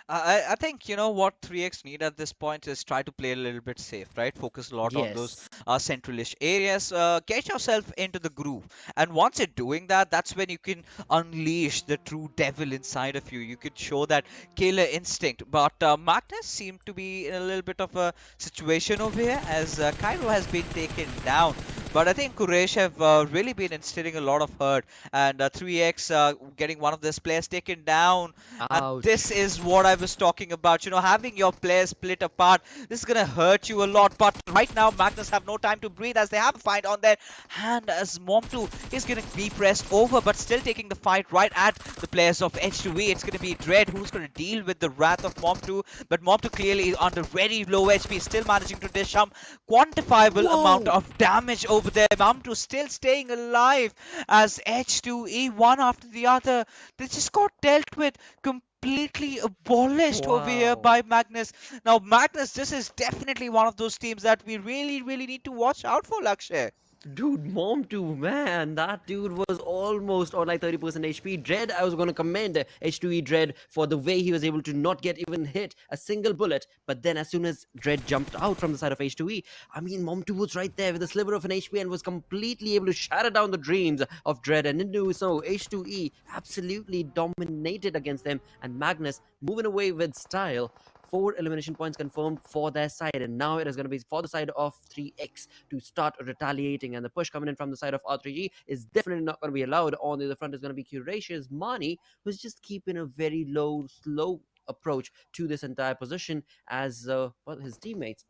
I think what 3x need at this point is try to play a little bit safe, right? Focus a lot on those Yes. centralish areas. Get yourself into the groove, and once you're doing that, that's when you can unleash the true devil inside of you. You could show that killer instinct. But Magnus seemed to be in a little bit of a situation over here as Cairo has been taken down. But I think Quraysh have really been instilling a lot of hurt, and 3x getting one of these players taken down. And this Ouch. is what I was talking about. Having your players split apart, this is gonna hurt you a lot. But right now, Magnus have no time to breathe as they have a fight on their hand. As Mom2 is gonna be pressed over, but still taking the fight right at the players of H2E. It's gonna be Dread who's gonna deal with the wrath of Mom2. But Mom2 clearly is under very low HP, still managing to dish some quantifiable amount of damage over there. Mom2 still staying alive as H2E, one after the other, they just got dealt with completely abolished over here Wow. by Magnus. Now, Magnus, this is definitely one of those teams that we really, really need to watch out for, Lakshay. Dude, Mom too, man. That dude was almost on like 30% HP. Dread, I was going to commend H2E Dread for the way he was able to not get even hit a single bullet. But then as soon as Dread jumped out from the side of H2E, I mean, Mom 2 was right there with a sliver of an HP and was completely able to shatter down the dreams of Dread. And into so H2E absolutely dominated against them. And Magnus moving away with style. 4 elimination points confirmed for their side, and now it is going to be for the side of 3x to start retaliating. And the push coming in from the side of R3G is definitely not going to be allowed. On the other front is going to be Quraysh's Mani, who's just keeping a very low, slow approach to this entire position as well his teammates.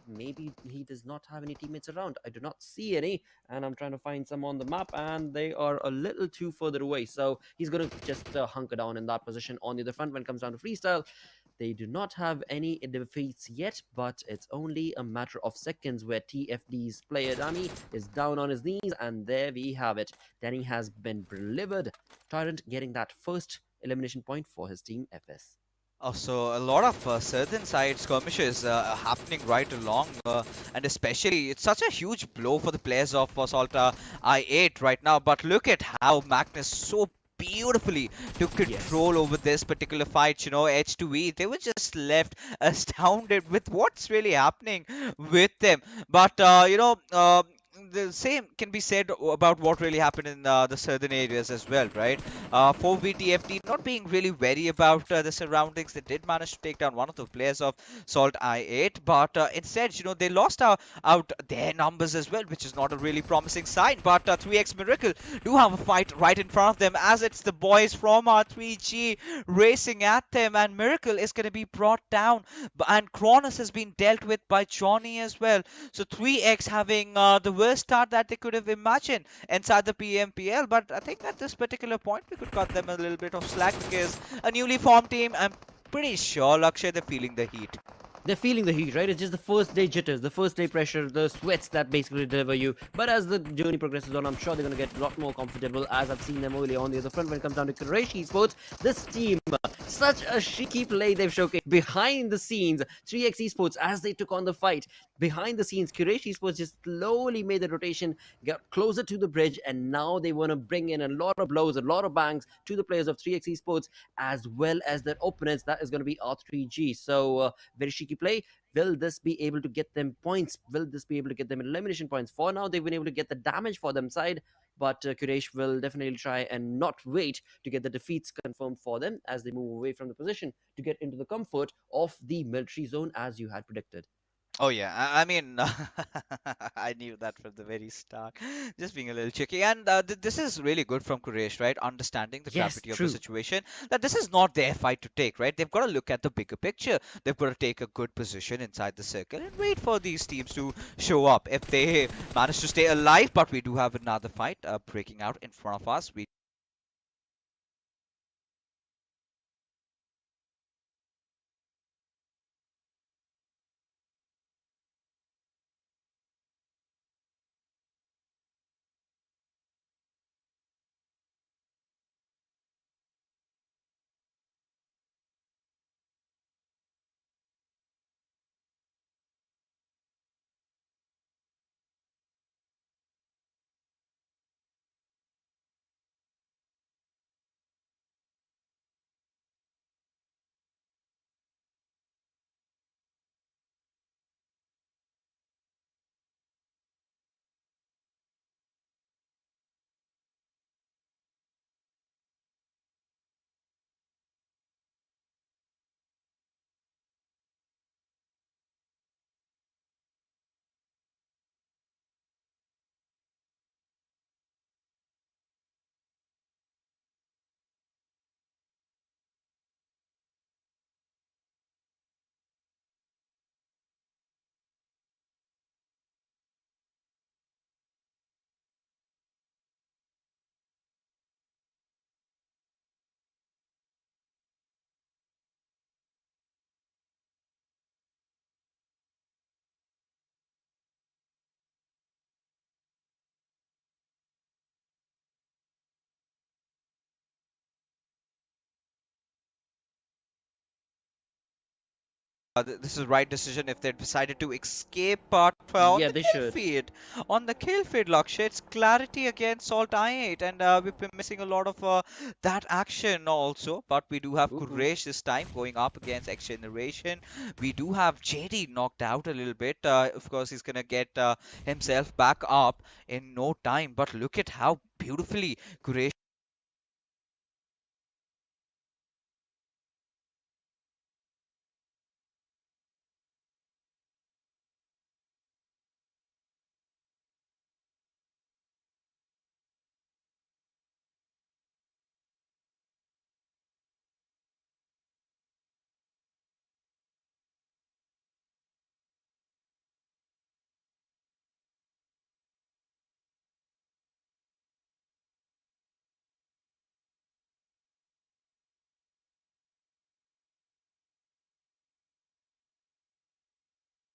maybe he does not have any teammates around. I do not see any, and I'm trying to find some on the map, and they are a little too further away. So he's going to just hunker down in that position on the other front when it comes down to freestyle. They do not have any defeats yet, but it's only a matter of seconds where TFD's player Danny is down on his knees, and there we have it. Danny has been delivered. Tyrant getting that first elimination point for his team FS. So a lot of certain side skirmishes happening right along, and especially it's such a huge blow for the players of Assault I8 right now. But look at how Magnus so beautifully took control over this particular fight. You know, H2E, they were just left astounded with what's really happening with them. But the same can be said about what really happened in the southern areas as well, right? 4VTFT not being really wary about the surroundings. They did manage to take down one of the players of Salt I8, but instead, you know, they lost out their numbers as well, which is not a really promising sign. But 3x Miracle do have a fight right in front of them, as it's the boys from R3G racing at them, and Miracle is going to be brought down, and Cronus has been dealt with by Johnny as well. So 3x having the worst start that they could have imagined inside the PMPL, but I think at this particular point we could cut them a little bit of slack, because a newly formed team, I'm pretty sure, Lakshay, they're feeling the heat. They're feeling the heat, right? It's just the first day jitters, the first day pressure, the sweats that basically deliver you. But as the journey progresses on, I'm sure they're going to get a lot more comfortable, as I've seen them earlier on the other front when it comes down to Quraysh Esports. This team, such a cheeky play they've showcased behind the scenes. 3x Esports, as they took on the fight, behind the scenes, Quraysh Esports just slowly made the rotation, got closer to the bridge, and now they want to bring in a lot of blows, a lot of bangs to the players of 3x Esports, as well as their opponents. That is going to be R3G. So, very cheeky play. Will this be able to get them points? Will this be able to get them elimination points? For now, they've been able to get the damage for them side, but Quraysh will definitely try and not wait to get the defeats confirmed for them as they move away from the position to get into the comfort of the military zone, as you had predicted. Oh yeah, I mean, I knew that from the very start. Just being a little tricky, and this is really good from Quraysh, right? Understanding the Yes, gravity of the true. situation, that this is not their fight to take, right? They've got to look at the bigger picture. They've got to take a good position inside the circle and wait for these teams to show up. If they manage to stay alive, but we do have another fight breaking out in front of us. We this is the right decision if they decided to escape, but on Yeah, the they kill should. feed, Lakshay, it's clarity against Salt I8, and we've been missing a lot of that action also. But we do have Ooh. Quraysh this time going up against XGeneration. We do have JD knocked out a little bit. Of course, he's gonna get himself back up in no time. But look at how beautifully Quraysh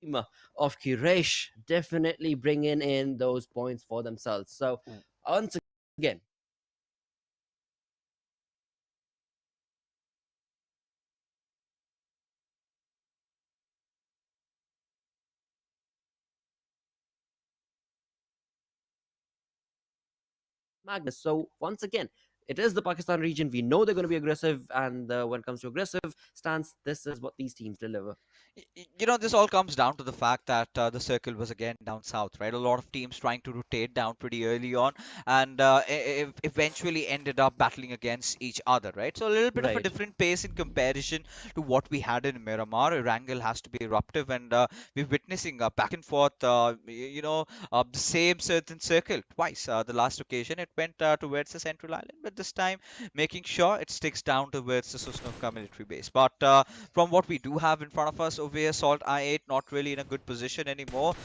team of Quraysh definitely bringing in those points for themselves. So once again, Magnus. So once again, it is the Pakistan region. We know they're going to be aggressive, and when it comes to aggressive stance, this is what these teams deliver. You know, this all comes down to the fact that the circle was again down south, right? A lot of teams trying to rotate down pretty early on, and eventually ended up battling against each other, right? So a little bit of a Right. different pace in comparison to what we had in Miramar. Erangel has to be eruptive, and we're witnessing back and forth, the same certain circle twice. The last occasion it went towards the central island, but this time making sure it sticks down towards the Susnovka military base. But from what we do have in front of us over here, SALTxi8 not really in a good position anymore.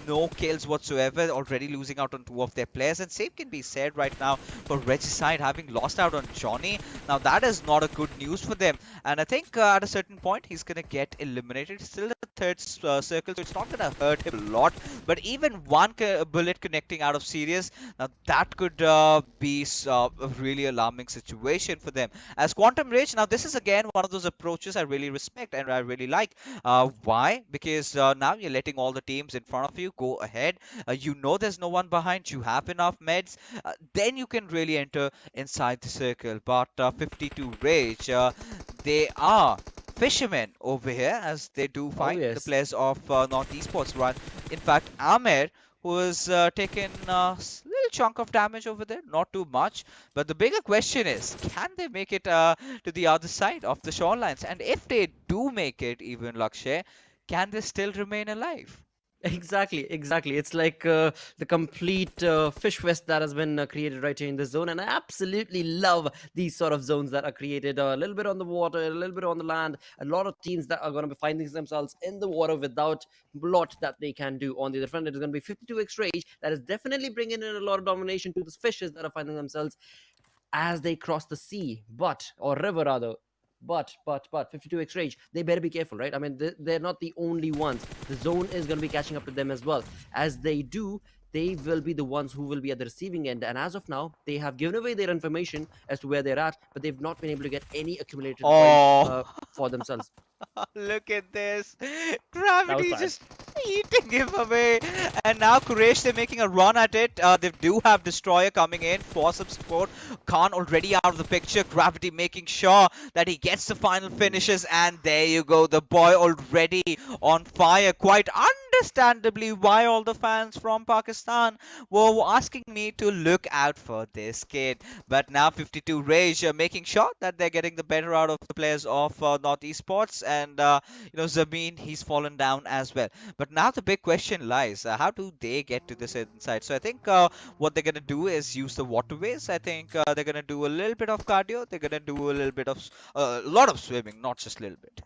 No kills whatsoever, already losing out on two of their players. And same can be said right now for Regicide having lost out on Johnny. Now that is not a good news for them. And I think at a certain point he's going to get eliminated. Still the third circle, so it's not going to hurt him a lot. But even one bullet connecting out of Sirius, now that could be a really alarming situation for them. As Quantum Rage, now this is again one of those approaches I really respect and I really like. Why? Because now you're letting all the teams in front of you go ahead. You know there's no one behind. You have enough meds. Then you can really enter inside the circle. But 52 Rage, they are fishermen over here as they do Oh find the yes. players of North Esports run. In fact, Amer, who has taken a little chunk of damage over there, not too much. But the bigger question is, can they make it to the other side of the shorelines? And if they do make it, even Lakshay, can they still remain alive? Exactly, exactly. It's like the complete fish fest that has been created right here in this zone, and I absolutely love these sort of zones that are created a little bit on the water, a little bit on the land. A lot of teams that are going to be finding themselves in the water without a lot that they can do. On the other front, it is going to be 52x rage that is definitely bringing in a lot of domination to the fishes that are finding themselves as they cross the sea, or river rather. But 52x rage, they better be careful, right? I mean, they're not the only ones. The zone is going to be catching up to them as well. As they do, they will be the ones who will be at the receiving end. And as of now, they have given away their information as to where they're at, but they've not been able to get any accumulated points Oh, for themselves. look at this. That was Gravity sad. just eating him away. And now Quraysh, they're making a run at it. They do have Destroyer coming in for some support. Khan already out of the picture. Gravity making sure that he gets the final finishes. And there you go. The boy already on fire. Quite understandably why all the fans from Pakistan were asking me to look out for this kid. But now 52 Rage making sure that they're getting the better out of the players of North Esports. And Zabeen, he's fallen down as well. But now the big question lies, how do they get to this inside? So I think what they're going to do is use the waterways. I think they're going to do a little bit of cardio. They're going to do a little bit of, a lot of swimming, not just a little bit.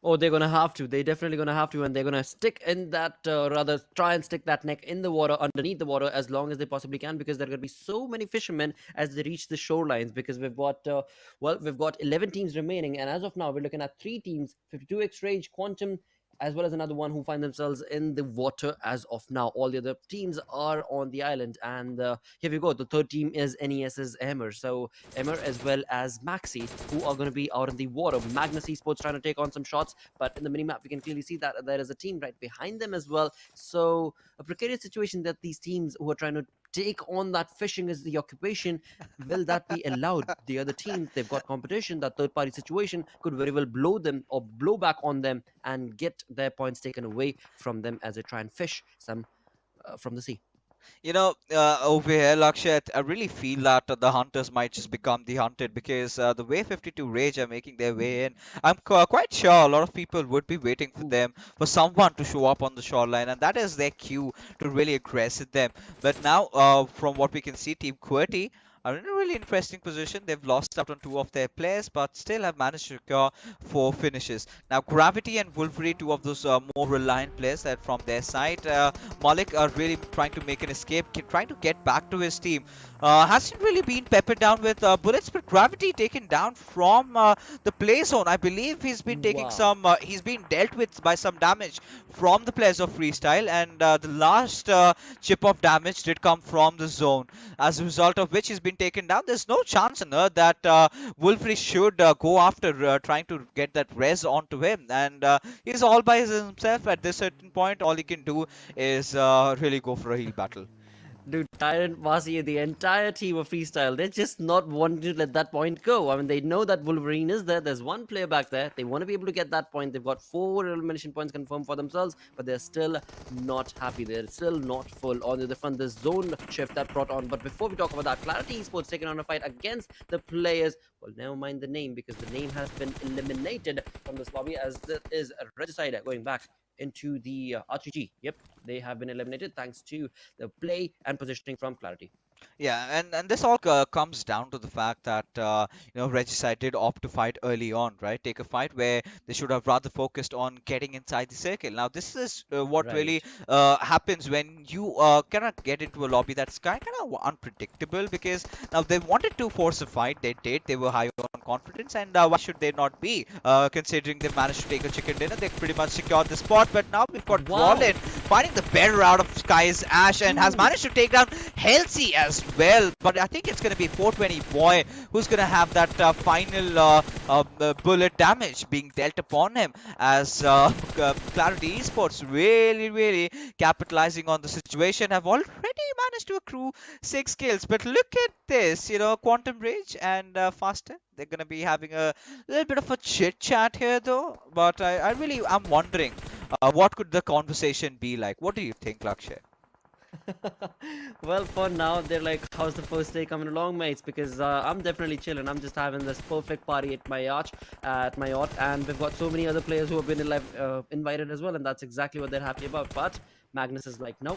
Oh, they're gonna have to. They're definitely gonna have to, and they're gonna stick in that, rather try and stick that neck in the water, underneath the water, as long as they possibly can, because there are gonna be so many fishermen as they reach the shorelines. Because we've got 11 teams remaining, and as of now, we're looking at three teams: 52x Rage, Quantum, as well as another one who find themselves in the water as of now. All the other teams are on the island, and here we go. The third team is NES's Emmer. So Emmer as well as Maxi, who are going to be out in the water. Magnus Esports trying to take on some shots, but in the minimap we can clearly see that there is a team right behind them as well. So a precarious situation that these teams who are trying to take on that fishing as the occupation, will that be allowed? The other teams, they've got competition. That third party situation could very well blow them or blow back on them and get their points taken away from them as they try and fish some from the sea. Over here, Lakshat, I really feel that the hunters might just become the hunted because the way 52 Rage are making their way in, I'm quite sure a lot of people would be waiting for them, for someone to show up on the shoreline, and that is their cue to really aggress at them. But now, from what we can see, Team QWERTY, are in a really interesting position. They've lost out on 2 of their players, but still have managed to secure 4 finishes. Now, Gravity and Wolverine, 2 of those more reliant players that from their side. Malik are really trying to make an escape, trying to get back to his team. Hasn't really been peppered down with bullets, but Gravity taken down from the play zone. I believe he's been taking some, he's been dealt with by some damage from the players of Freestyle, and the last chip of damage did come from the zone, as a result of which he's been taken down. There's no chance in that Wolfrey should go after trying to get that res onto him, and he's all by himself at this certain point. All he can do is really go for a heal battle. Dude, Tyrant, Vasi, the entire team of Freestyle, they're just not wanting to let that point go. I mean, they know that Wolverine is there. There's one player back there. They want to be able to get that point. They've got 4 elimination points confirmed for themselves, but they're still not happy. They're still not full. On the other front, the zone shift that brought on. But before we talk about that, QWERTY Esports taking on a fight against the players. Well, never mind the name, because the name has been eliminated from this lobby, as there is a Regicide going back into the R3G. Yep, they have been eliminated thanks to the play and positioning from QWERTY. Yeah, and this all comes down to the fact that Regicide did opt to fight early on, right? Take a fight where they should have rather focused on getting inside the circle. Now, this is what really happens when you cannot get into a lobby that's kind of unpredictable, because now they wanted to force a fight. They did. They were high on confidence, and why should they not be? Considering they managed to take a chicken dinner, they pretty much secured the spot. But now we've got Rollin finding the better out of Sky's Ash, and has managed to take down Halsey as well. But I think it's going to be 420 Boy who's going to have that final bullet damage being dealt upon him, as QWERTY Esports really capitalizing on the situation, have already managed to accrue 6 kills. But look at this, Quantum Rage and Faster, they're going to be having a little bit of a chit chat here though. But I really am wondering what could the conversation be like. What do you think, Lakshay? Well, for now, they're like, how's the first day coming along, mates? Because I'm definitely chilling. I'm just having this perfect party at my yacht, and we've got so many other players who have been invited as well, and that's exactly what they're happy about. But Magnus is like, no,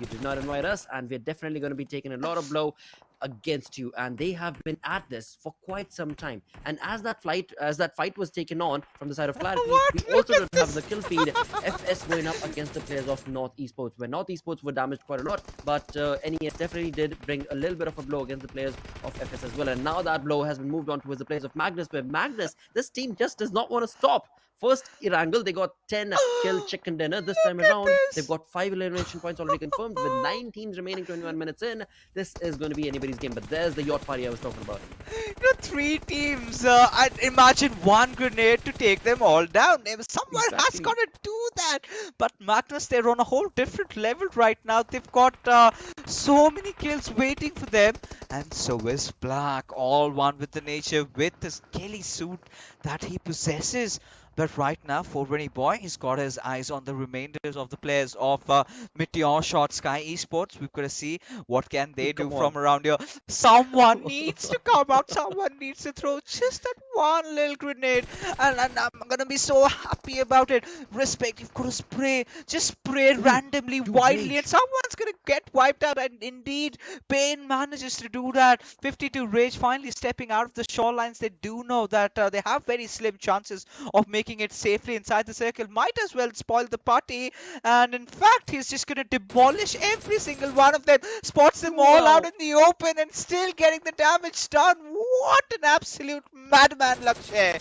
you did not invite us, and we're definitely going to be taking a lot of blow against you. And they have been at this for quite some time. And as that fight was taken on from the side of QWERTY, we also don't have the kill feed. FS going up against the players of North Esports, where North Esports were damaged quite a lot, but NES definitely did bring a little bit of a blow against the players of FS as well. And now that blow has been moved on towards the players of Magnus, where Magnus, this team just does not want to stop. First, Erangel, they got 10 kill chicken dinner. This time around, they've got 5 elimination points already confirmed. With 9 teams remaining, 21 minutes in, this is going to be anybody's game. But there's the yacht party I was talking about. 3 teams. I'd imagine 1 grenade to take them all down. Someone has got to do that. But Magnus, they're on a whole different level right now. They've got so many kills waiting for them. And so is Black, all one with the nature, with the skelly suit that he possesses. But right now, 420 Boy, he's got his eyes on the remainders of the players of MetershotxSKY Esports. We've got to see what can they do from around here. Someone needs to come out. Someone needs to throw just that one little grenade. And I'm going to be so happy about it. Respect, you've got to spray. Just spray randomly, wildly, and someone's going to get wiped out. And indeed, Pain manages to do that. 52 Rage finally stepping out of the shorelines. They do know that they have very slim chances of making it safely inside the circle. Might as well spoil the party, and in fact he's just going to demolish every single one of them, spots them all out in the open, and still getting the damage done. What an absolute madman, Lakshay.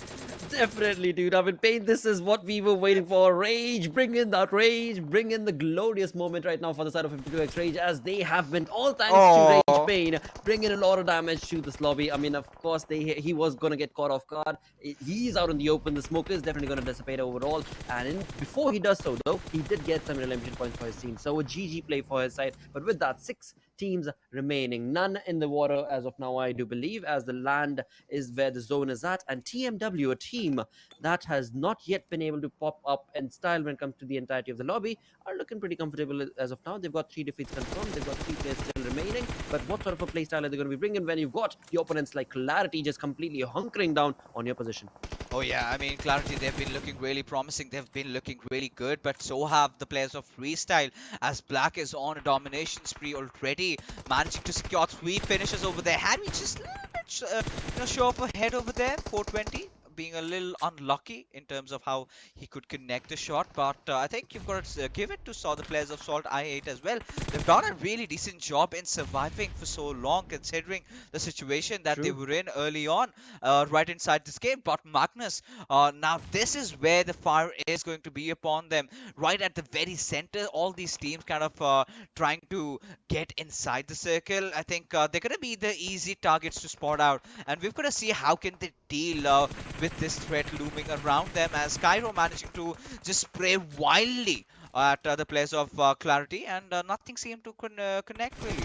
Definitely, dude. I mean, Pain, this is what we were waiting for. Rage, bring in that rage, bring in the glorious moment right now for the side of 52x Rage, as they have been, all thanks to Rage Pain, bringing a lot of damage to this lobby. I mean, of course, he was going to get caught off guard. He's out in the open. The smoke is definitely going to dissipate overall. And before he does so, though, he did get some elimination points for his team. So a GG play for his side. But with that, 6 teams remaining, none in the water as of now, I do believe, as the land is where the zone is at. And TMW, a team that has not yet been able to pop up in style when it comes to the entirety of the lobby, are looking pretty comfortable as of now. They've got 3 defeats confirmed. They've got 3 players still remaining. But what sort of a play style are they going to be bringing when you've got the opponents like QWERTY just completely hunkering down on your position? Oh yeah, I mean, QWERTY, they've been looking really promising. They've been looking really good, but so have the players of Freestyle, as Black is on a domination spree already. QWERTY managing to secure 3 finishes over there. Had we just a little bit, show off a head over there, 420. Being a little unlucky in terms of how he could connect the shot, but I think you've got to give it to the players of SALTxi8 as well. They've done a really decent job in surviving for so long, considering the situation that they were in early on, right inside this game. But Magnus, now this is where the fire is going to be upon them, right at the very center. All these teams kind of trying to get inside the circle. I think they're going to be the easy targets to spot out, and we've got to see how can they deal with this threat looming around them, as Skyro managing to just spray wildly at the players of QWERTY, and nothing seemed to connect really.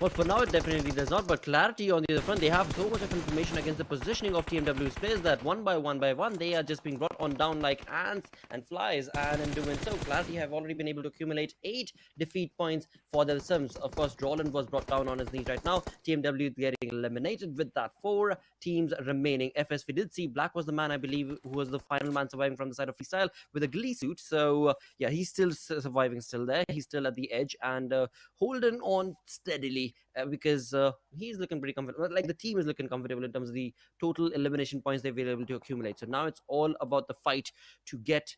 Well, for now, it definitely does not. But QWERTY, on the other front, they have so much of information against the positioning of TmwEsports players that one by one, they are just being brought on down like ants and flies. And in doing so, QWERTY have already been able to accumulate 8 defeat points for themselves. Of course, Drawland was brought down on his knees right now. TmW getting eliminated with that 4 teams remaining. FS, we did see Black was the man, I believe, who was the final man surviving from the side of Freestyle with a ghillie suit. So, yeah, he's still surviving, still there. He's still at the edge and holding on steadily. Because he's looking pretty comfortable. Like, the team is looking comfortable in terms of the total elimination points they've been able to accumulate. So now it's all about the fight to get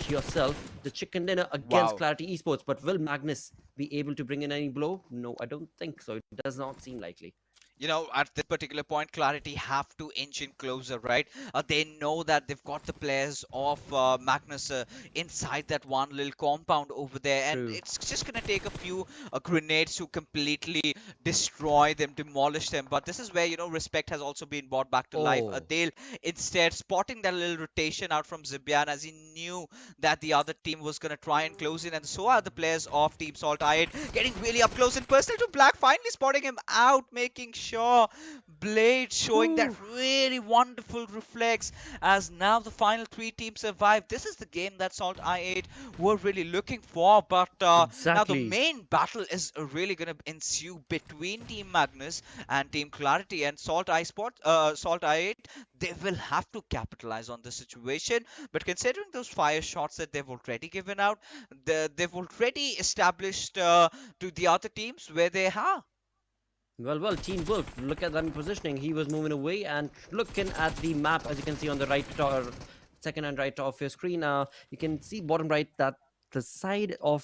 yourself the chicken dinner against QWERTY Esports. But will Magnus be able to bring in any blow? No, I don't think so. It does not seem likely. At this particular point, QWERTY have to inch in closer, right? They know that they've got the players of Magnus inside that one little compound over there, and it's just gonna take a few grenades to completely destroy them, demolish them. But this is where, respect has also been brought back to life. They'll instead spotting that little rotation out from Zibyan, as he knew that the other team was gonna try and close in, and so are the players of Team SALTxi8 getting really up close and personal to Black, finally spotting him out, making sure Blade showing that really wonderful reflex, as now the final 3 teams survive. This is the game that SALTxi8 were really looking for, but now the main battle is really going to ensue between Team Magnus and Team QWERTY, and SALTxi8, they will have to capitalize on the situation. But considering those fire shots that they've already given out, they've already established to the other teams where they are. Well, Teen Wolf, look at that positioning. He was moving away and looking at the map, as you can see on the right, second and right of your screen. You can see bottom right that the side of,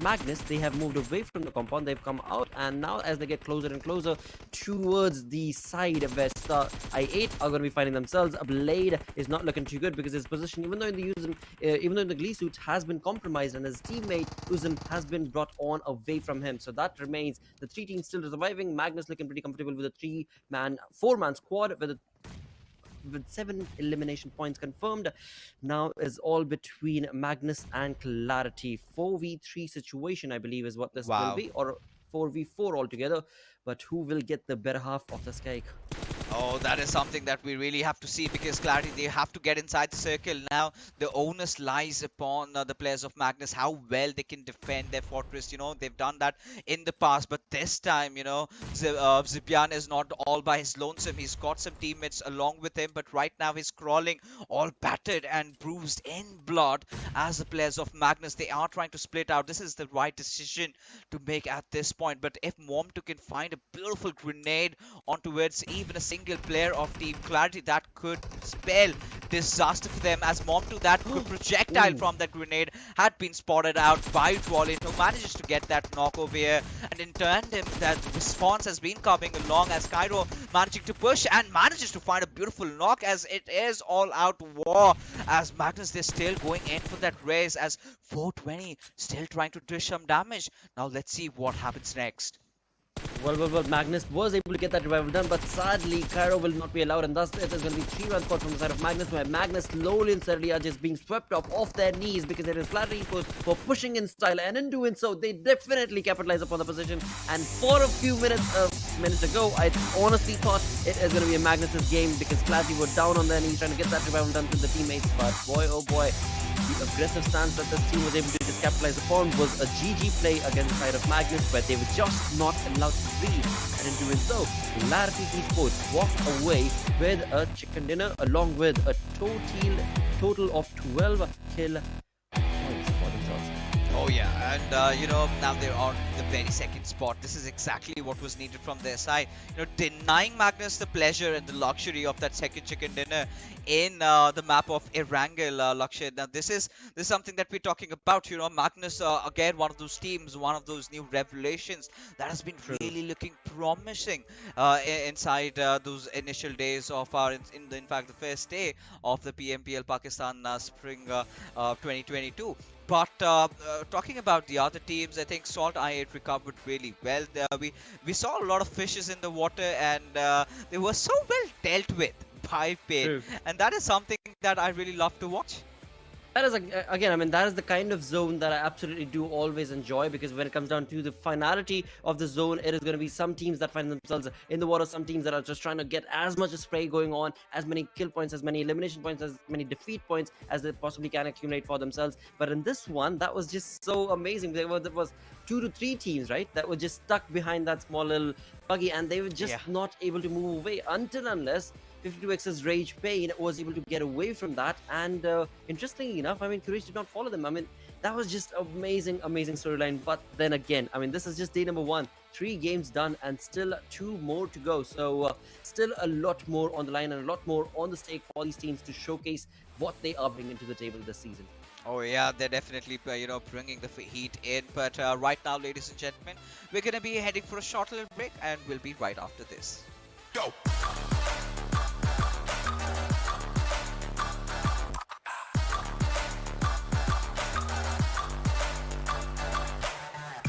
Magnus, they have moved away from the compound. They've come out, and now as they get closer and closer towards the side where I8 are going to be finding themselves, Blade is not looking too good because his position, even though the ghillie suit has been compromised and his teammate Uzum has been brought on away from him. So that remains the 3 teams still surviving. Magnus looking pretty comfortable with a 4-man squad with 7 elimination points confirmed. Now is all between Magnus and QWERTY. 4v3 situation, I believe, is what this will be, or 4v4 altogether. But who will get the better half of the sky? Oh, that is something that we really have to see, because QWERTY, they have to get inside the circle. Now, the onus lies upon the players of Magnus, how well they can defend their fortress. They've done that in the past, but this time, Zibyan is not all by his lonesome. He's got some teammates along with him, but right now he's crawling all battered and bruised in blood, as the players of Magnus, they are trying to split out. This is the right decision to make at this point, but if Momtu can find a beautiful grenade onto it, even a single player of Team QWERTY, that could spell disaster for them, as Momtu, that good projectile from that grenade had been spotted out by Drawland, who manages to get that knock over here, and in tandem that response has been coming along, as Skyro managing to push and manages to find a beautiful knock, as it is all out war, as Magnus, they're still going in for that race, as 420 still trying to dish some damage. Now let's see what happens next. Well, Magnus was able to get that revival done, but sadly, Cairo will not be allowed, and thus it is going to be 3-1 squad from the side of Magnus, where Magnus slowly and steadily are just being swept off their knees, because it is QWERTY Esports for pushing in style, and in doing so, they definitely capitalize upon the position. And for a few minutes ago, I honestly thought it is going to be a Magnus's game, because QWERTY were down on their knees trying to get that revival done to the teammates, but boy, oh boy, the aggressive stance that this team was able to just capitalize upon was a GG play against the side of Magnus, where they were just not allowed to breathe. And in doing so, QWERTY Esports walked away with a chicken dinner, along with a total of 12 kill points for themselves. Oh yeah, and now they're on the very second spot. This is exactly what was needed from their side. Denying Magnus the pleasure and the luxury of that second chicken dinner in the map of Erangel, Lakshay. Now this is something that we're talking about. Magnus again, one of those teams, one of those new revelations that has been really looking promising inside those initial days of our, in fact, the first day of the PMPL Pakistan Spring 2022. But talking about the other teams, I think SALTxi8 recovered really well. We saw a lot of fishes in the water, and they were so well dealt with by Pain, and that is something that I really love to watch. That is, again, I mean, that is the kind of zone that I absolutely do always enjoy, because when it comes down to the finality of the zone, it is going to be some teams that find themselves in the water, some teams that are just trying to get as much spray going on, as many kill points, as many elimination points, as many defeat points as they possibly can accumulate for themselves. But in this one, that was just so amazing. There was 2 to 3 teams, right, that were just stuck behind that small little buggy, and they were just not able to move away until unless 52x's Rage Pain was able to get away from that. And interestingly enough, I mean, Quraysh did not follow them. I mean, that was just amazing storyline. But then again, I mean, this is just day number 1. 3 games done and still 2 more to go. So still a lot more on the line and a lot more on the stake for these teams to showcase what they are bringing to the table this season. Oh yeah, they're definitely bringing the heat in. But right now, ladies and gentlemen, we're gonna be heading for a short little break, and we'll be right after this. Go!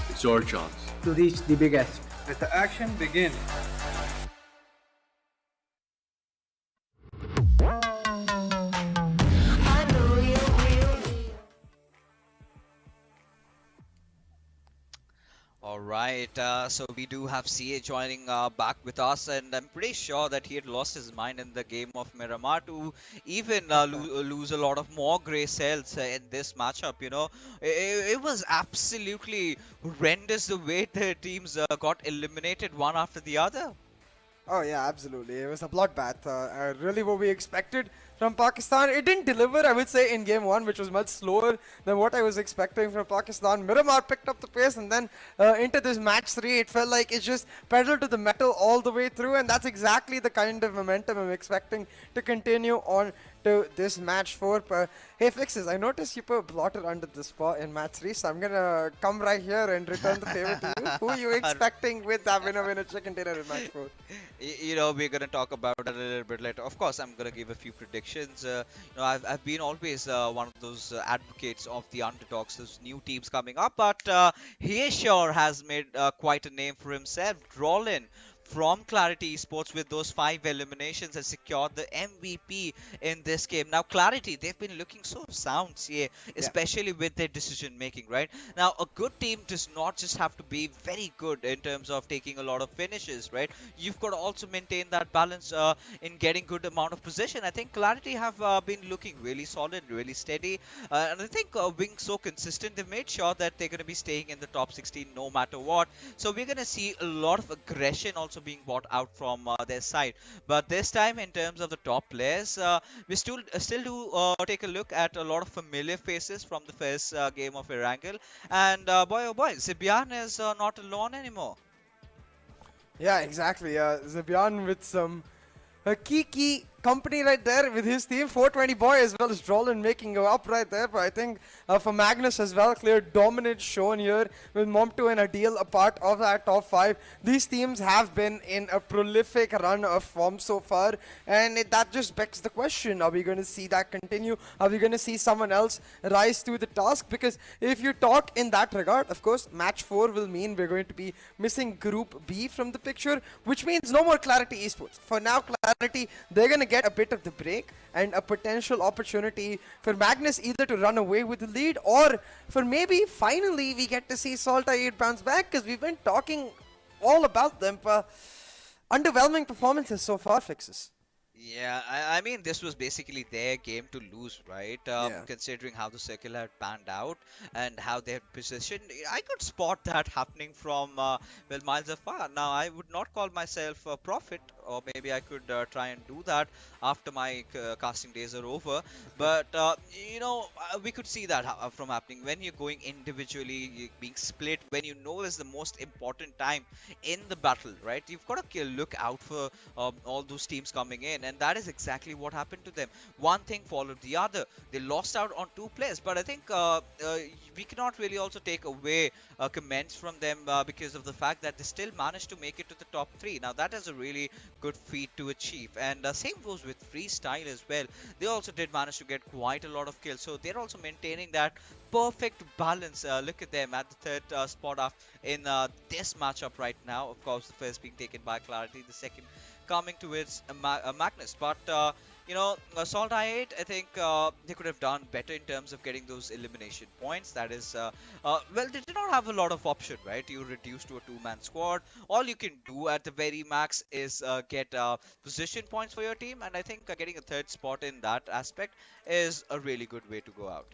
It's your chance to reach the biggest. Let the action begin. Alright, so we do have CA joining back with us, and I'm pretty sure that he had lost his mind in the game of Miramar to even lose a lot of more grey cells in this matchup. It was absolutely horrendous the way the teams got eliminated one after the other. Oh yeah, absolutely. It was a bloodbath. Really what we expected from Pakistan. It didn't deliver, I would say, in game 1, which was much slower than what I was expecting from Pakistan. Miramar picked up the pace, and then into this match 3, it felt like it's just pedal to the metal all the way through, and that's exactly the kind of momentum I'm expecting to continue on to this match 4. Hey Fixes, I noticed you put Blotter under the spot in match 3, so I'm gonna come right here and return the favor to you. Who are you expecting with that winner chicken dinner in match 4? We're gonna talk about it a little bit later. Of course, I'm gonna give a few predictions. I've been always one of those advocates of the underdogs, those new teams coming up, but he sure has made quite a name for himself. Drolin from QWERTY Esports with those 5 eliminations has secured the MVP in this game. Now QWERTY, they've been looking so sound, especially with their decision making, right? Now a good team does not just have to be very good in terms of taking a lot of finishes, right? You've got to also maintain that balance in getting good amount of position. I think QWERTY have been looking really solid, really steady, and I think being so consistent, they've made sure that they're going to be staying in the top 16 no matter what. So we're going to see a lot of aggression also being brought out from their side. But this time, in terms of the top players, we still do take a look at a lot of familiar faces from the first game of Erangel, and boy oh boy, Zibian is not alone anymore. Yeah, exactly. Zibian with some key company right there with his team. 420 boy as well as Drolin making up right there. But I think for Magnus as well, clear dominance shown here with Mom2 and Adil a part of that top 5. These teams have been in a prolific run of form so far, and that just begs the question, are we going to see that continue? Are we going to see someone else rise to the task? Because if you talk in that regard, of course, match 4 will mean we're going to be missing Group B from the picture, which means no more QWERTY Esports. For now, QWERTY, they're going to get a bit of the break and a potential opportunity for Magnus either to run away with the lead, or for maybe finally we get to see SALTxi8 bounce back, because we've been talking all about them. Underwhelming performances so far, Fixes. Yeah, I mean, this was basically their game to lose, right? Considering how the circle had panned out and how they had positioned. I could spot that happening from, well, miles afar. Now, I would not call myself a prophet or maybe I could try and do that after my casting days are over. But we could see that from happening when you're going individually, being split, when you know is the most important time in the battle, right? You've got to look out for all those teams coming in, and that is exactly what happened to them. One thing followed the other. They lost out on 2 players, but I think we cannot really also take away comments from them because of the fact that they still managed to make it to the top 3. Now that is a really good feat to achieve, and same goes with freestyle as well. They also did manage to get quite a lot of kills, so they're also maintaining that perfect balance. Look at them at the third spot in this matchup right now. Of course, the first being taken by Clarity, the second coming towards Magnus. But SALTxi8, I think they could have done better in terms of getting those elimination points. That is, well, they did not have a lot of option, right? You reduce to a 2-man squad. All you can do at the very max is get position points for your team, and I think getting a third spot in that aspect is a really good way to go out.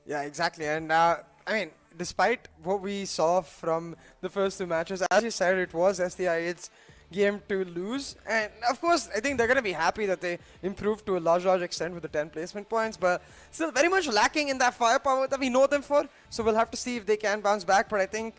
Yeah, exactly. And I mean, despite what we saw from the first 2 matches, as you said, it was SALTxi8's game to lose. And of course, I think they're going to be happy that they improved to a large extent with the 10 placement points, but still very much lacking in that firepower that we know them for. So we'll have to see if they can bounce back. But I think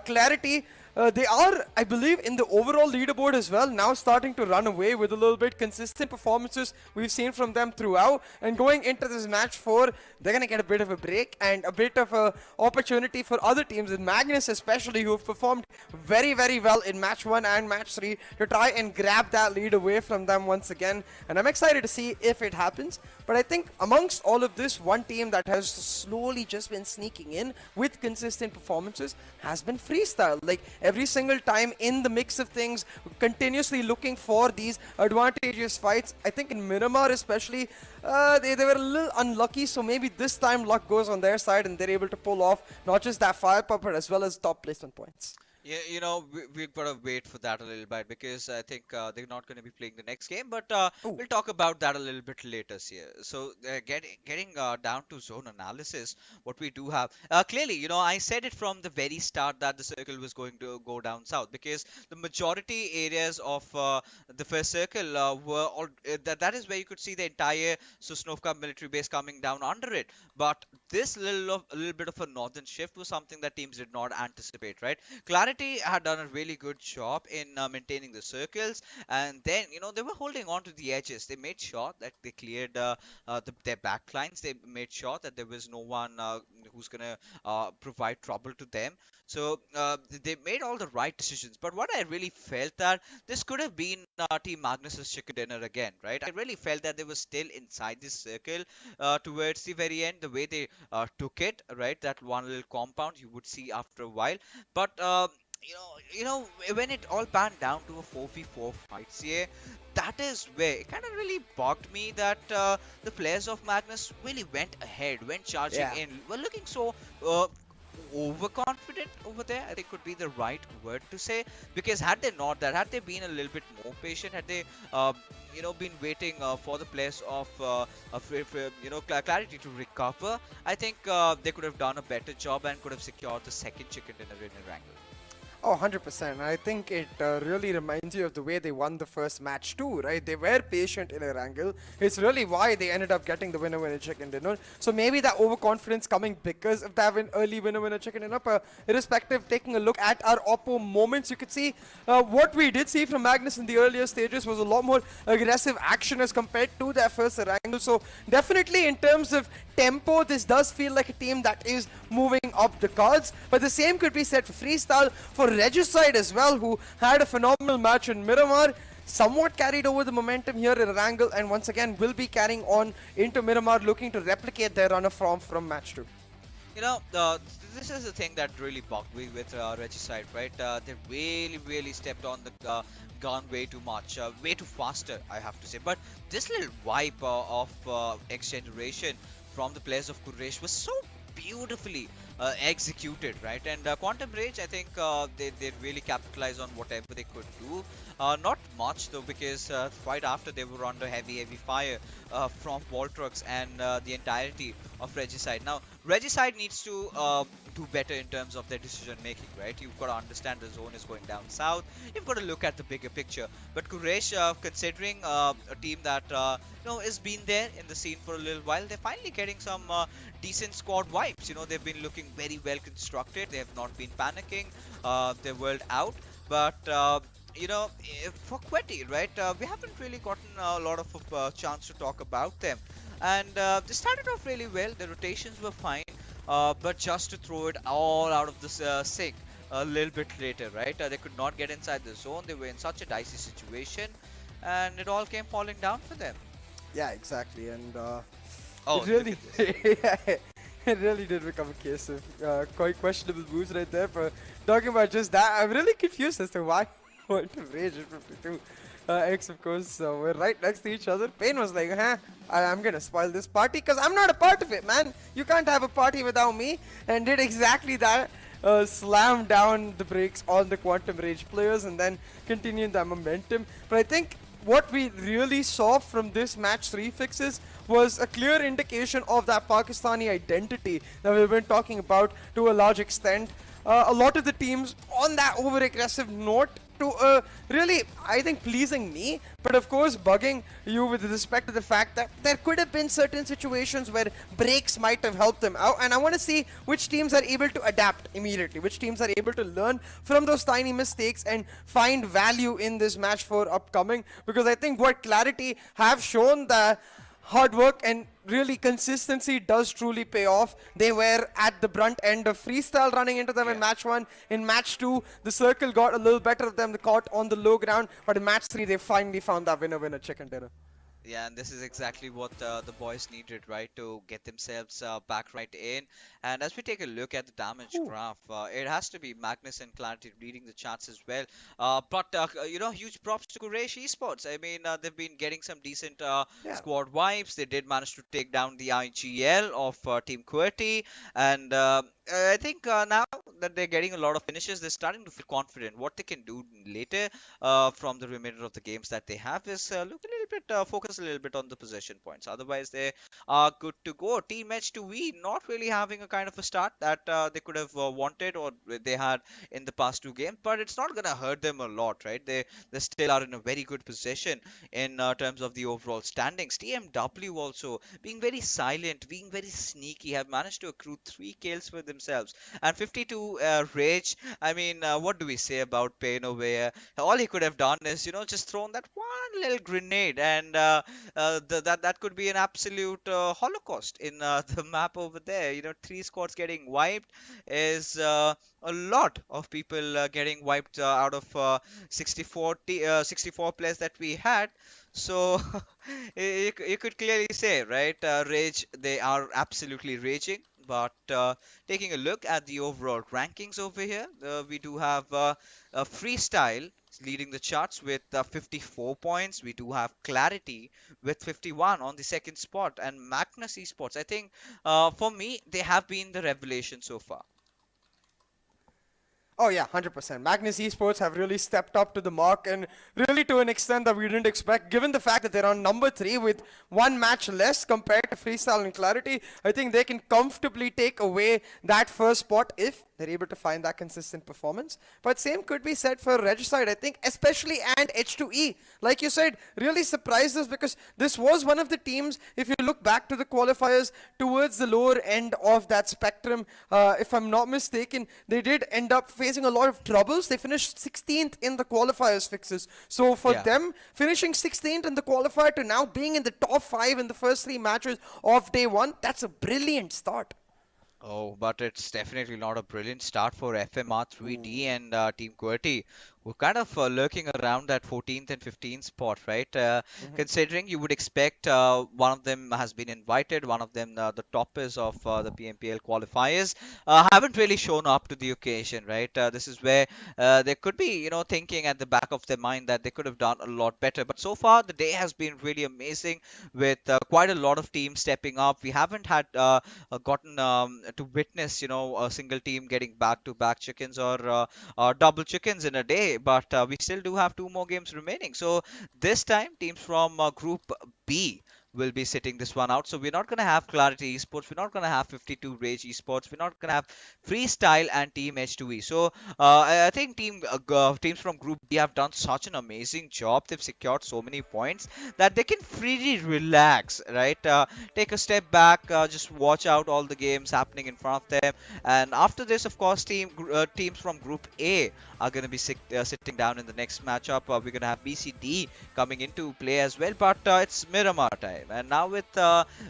Clarity, they are, I believe, in the overall leaderboard as well, now starting to run away with a little bit consistent performances we've seen from them throughout. And going into this match 4, they're going to get a bit of a break and a bit of a opportunity for other teams, and Magnus especially, who have performed very well in match 1 and match 3, to try and grab that lead away from them once again. And I'm excited to see if it happens. But I think amongst all of this, one team that has slowly just been sneaking in with consistent performances has been Freestyle. Like, every single time in the mix of things, continuously looking for these advantageous fights. I think in Miramar especially, they were a little unlucky, so maybe this time luck goes on their side and they're able to pull off not just that firepower but as well as top placement points. Yeah, we've got to wait for that a little bit because I think they're not going to be playing the next game. But we'll talk about that a little bit later here. So getting down to zone analysis, what we do have clearly, I said it from the very start that the circle was going to go down south because the majority areas of the first circle were all that is where you could see the entire Sosnovka military base coming down under it. But this little bit of a northern shift was something that teams did not anticipate, right? Clarity had done a really good job in maintaining the circles, and then they were holding on to the edges. They made sure that they cleared their backlines. They made sure that there was no one who's gonna provide trouble to them. So they made all the right decisions. But what I really felt that this could have been Team Magnus's chicken dinner again, right? I really felt that they were still inside this circle towards the very end. The way they took it, right? That one little compound you would see after a while, but when it all panned down to a 4v4 fight here, that is where it kind of really bugged me that the players of Magnus really went ahead, went charging in, were looking so overconfident over there. I think could be the right word to say, because had they not that, had they been a little bit more patient, had they been waiting for the players of Clarity to recover, I think they could have done a better job and could have secured the second chicken dinner in Erangel. Oh, 100%. I think it really reminds you of the way they won the first match too, right? They were patient in Erangel. It's really why they ended up getting the winner chicken dinner. So maybe that overconfidence coming because of that early winner chicken dinner. Irrespective, taking a look at our Oppo moments, you could see what we did see from Magnus in the earlier stages was a lot more aggressive action as compared to their first Erangel. So definitely in terms of tempo, this does feel like a team that is moving up the cards. But the same could be said for Freestyle, for Regicide as well, who had a phenomenal match in Miramar, somewhat carried over the momentum here in Erangel, and once again will be carrying on into Miramar, looking to replicate their runner from match 2. This is the thing that really bugged me with Regicide, right? They really stepped on the gun way too much, way too faster, I have to say. But this little wipe of XGeneration from the players of Quraysh was so beautifully executed, right? And Quantum Rage, I think they really capitalized on whatever they could do. Not much though, because right after they were under heavy fire from wall trucks and the entirety of Regicide. Now Regicide needs to do better in terms of their decision making, right? You've got to understand the zone is going down south. You've got to look at the bigger picture. But Quraysh, considering a team that has been there in the scene for a little while, they're finally getting some decent squad vibes. They've been looking very well constructed. They have not been panicking. They're world out, but. For QWERTY, right, we haven't really gotten a lot of chance to talk about them. And they started off really well, the rotations were fine, but just to throw it all out of the sink a little bit later, right? They could not get inside the zone, they were in such a dicey situation, and it all came falling down for them. Yeah, exactly, and Oh, it really, it really did become a case of quite questionable moves right there. But talking about just that, I'm really confused as to why went to Rage at 52. X, of course, we're right next to each other. Pain was like, I'm gonna spoil this party because I'm not a part of it, man. You can't have a party without me. And did exactly that. Slammed down the brakes on the Quantum Rage players and then continued that momentum. But I think what we really saw from this match 3 fixes was a clear indication of that Pakistani identity that we've been talking about to a large extent. A lot of the teams on that over-aggressive note to really, I think, pleasing me, but of course bugging you with respect to the fact that there could have been certain situations where breaks might have helped them out, and I want to see which teams are able to adapt immediately, which teams are able to learn from those tiny mistakes and find value in this match for upcoming, because I think what Clarity have shown that hard work and really consistency does truly pay off. They were at the brunt end of freestyle running into them in match 1. In match 2, the circle got a little better of them, they caught on the low ground, but in match 3, they finally found that winner chicken dinner. Yeah, and this is exactly what the boys needed, right, to get themselves back right in. And as we take a look at the damage graph, it has to be Magnus and Clarity leading the charts as well. But huge props to Quraysh Esports. I mean, they've been getting some decent squad vibes. They did manage to take down the IGL of Team QWERTY, and I think now that they're getting a lot of finishes, they're starting to feel confident. What they can do later from the remainder of the games that they have is look a little bit, focus a little bit on the possession points. Otherwise, they are good to go. TmwEsports not really having a kind of a start that they could have wanted or they had in the past 2 games, but it's not going to hurt them a lot, right? They still are in a very good position in terms of the overall standings. TMW also being very silent, being very sneaky, have managed to accrue 3 kills for themselves. And 52 Rage, I mean, what do we say about Pain over? All he could have done is, just thrown that one little grenade, and that could be an absolute holocaust in the map over there. 3 squads getting wiped is a lot of people getting wiped out of 64 players that we had. So you could clearly say, right, Rage, they are absolutely raging. But taking a look at the overall rankings over here, we do have Freestyle leading the charts with 54 points. We do have Clarity with 51 on the 2nd spot, and Magnus Esports. I think for me, they have been the revelation so far. Oh yeah, 100%. Magnus Esports have really stepped up to the mark, and really to an extent that we didn't expect. Given the fact that they're on number 3 with 1 match less compared to Freestyle and Clarity, I think they can comfortably take away that first spot if they're able to find that consistent performance. But same could be said for Regicide, I think, especially, and H2E. Like you said, really surprised us because this was one of the teams, if you look back to the qualifiers, towards the lower end of that spectrum. If I'm not mistaken, they did end up facing a lot of troubles. They finished 16th in the qualifiers fixes. So for them, finishing 16th in the qualifier to now being in the top 5 in the first 3 matches of day 1, that's a brilliant start. Oh, but it's definitely not a brilliant start for FMxR3D and Team QWERTY. We're kind of lurking around that 14th and 15th spot, right? Considering you would expect one of them has been invited, one of them the toppers of the PMPL qualifiers haven't really shown up to the occasion, right? This is where they could be, thinking at the back of their mind that they could have done a lot better. But so far, the day has been really amazing with quite a lot of teams stepping up. We haven't had gotten to witness, a single team getting back-to-back chickens or double chickens in a day. But we still do have 2 more games remaining. So this time, teams from Group B will be sitting this one out. So we're not going to have Clarity Esports, we're not going to have 52 Rage Esports, we're not going to have Freestyle and Team H2E. So I think teams from Group B have done such an amazing job. They've secured so many points that they can freely relax, right? Take a step back, just watch out all the games happening in front of them. And after this, of course, teams from Group A are going to be sitting down in the next matchup. We're going to have BCD coming into play as well, but it's Miramar time. And now with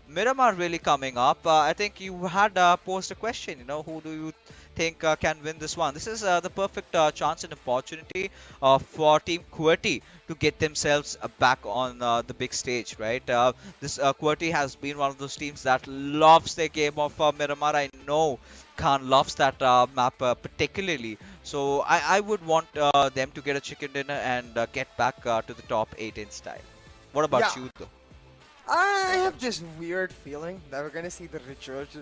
Miramar really coming up, I think you had posed a question, who do you think can win this one? This is the perfect chance and opportunity for Team QWERTY to get themselves back on the big stage, right? This QWERTY has been one of those teams that loves their game of Miramar. I know Khan loves that map particularly. So I would want them to get a chicken dinner and get back to the top 8 in style. What about you though? I have this weird feeling that we're gonna see the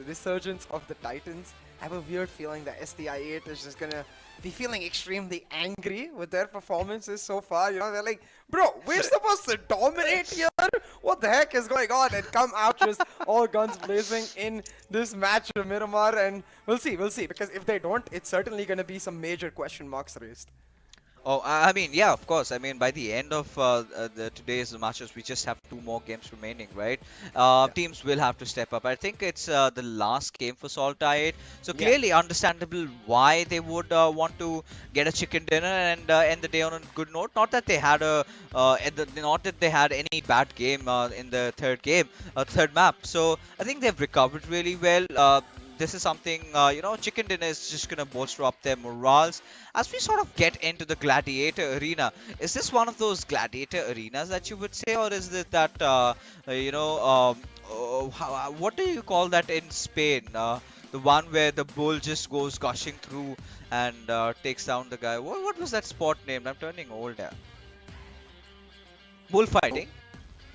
resurgence of the Titans. I have a weird feeling that SDI8 is just gonna be feeling extremely angry with their performances so far. They're like, bro, we're supposed to dominate here? What the heck is going on? And come out just all guns blazing in this match of Miramar, and we'll see, because if they don't, it's certainly gonna be some major question marks raised. Oh, I mean, yeah, of course. I mean, by the end of today's matches, we just have 2 more games remaining, right? Teams will have to step up. I think it's the last game for SALTxi8, so clearly understandable why they would want to get a chicken dinner and end the day on a good note. Not that they had any bad game in the third map. So I think they've recovered really well. This is something, chicken dinner is just going to bolster up their morals. As we sort of get into the gladiator arena, is this one of those gladiator arenas that you would say, or is it that, what do you call that in Spain? The one where the bull just goes gushing through and takes down the guy. What was that sport named? I'm turning old here. Bullfighting.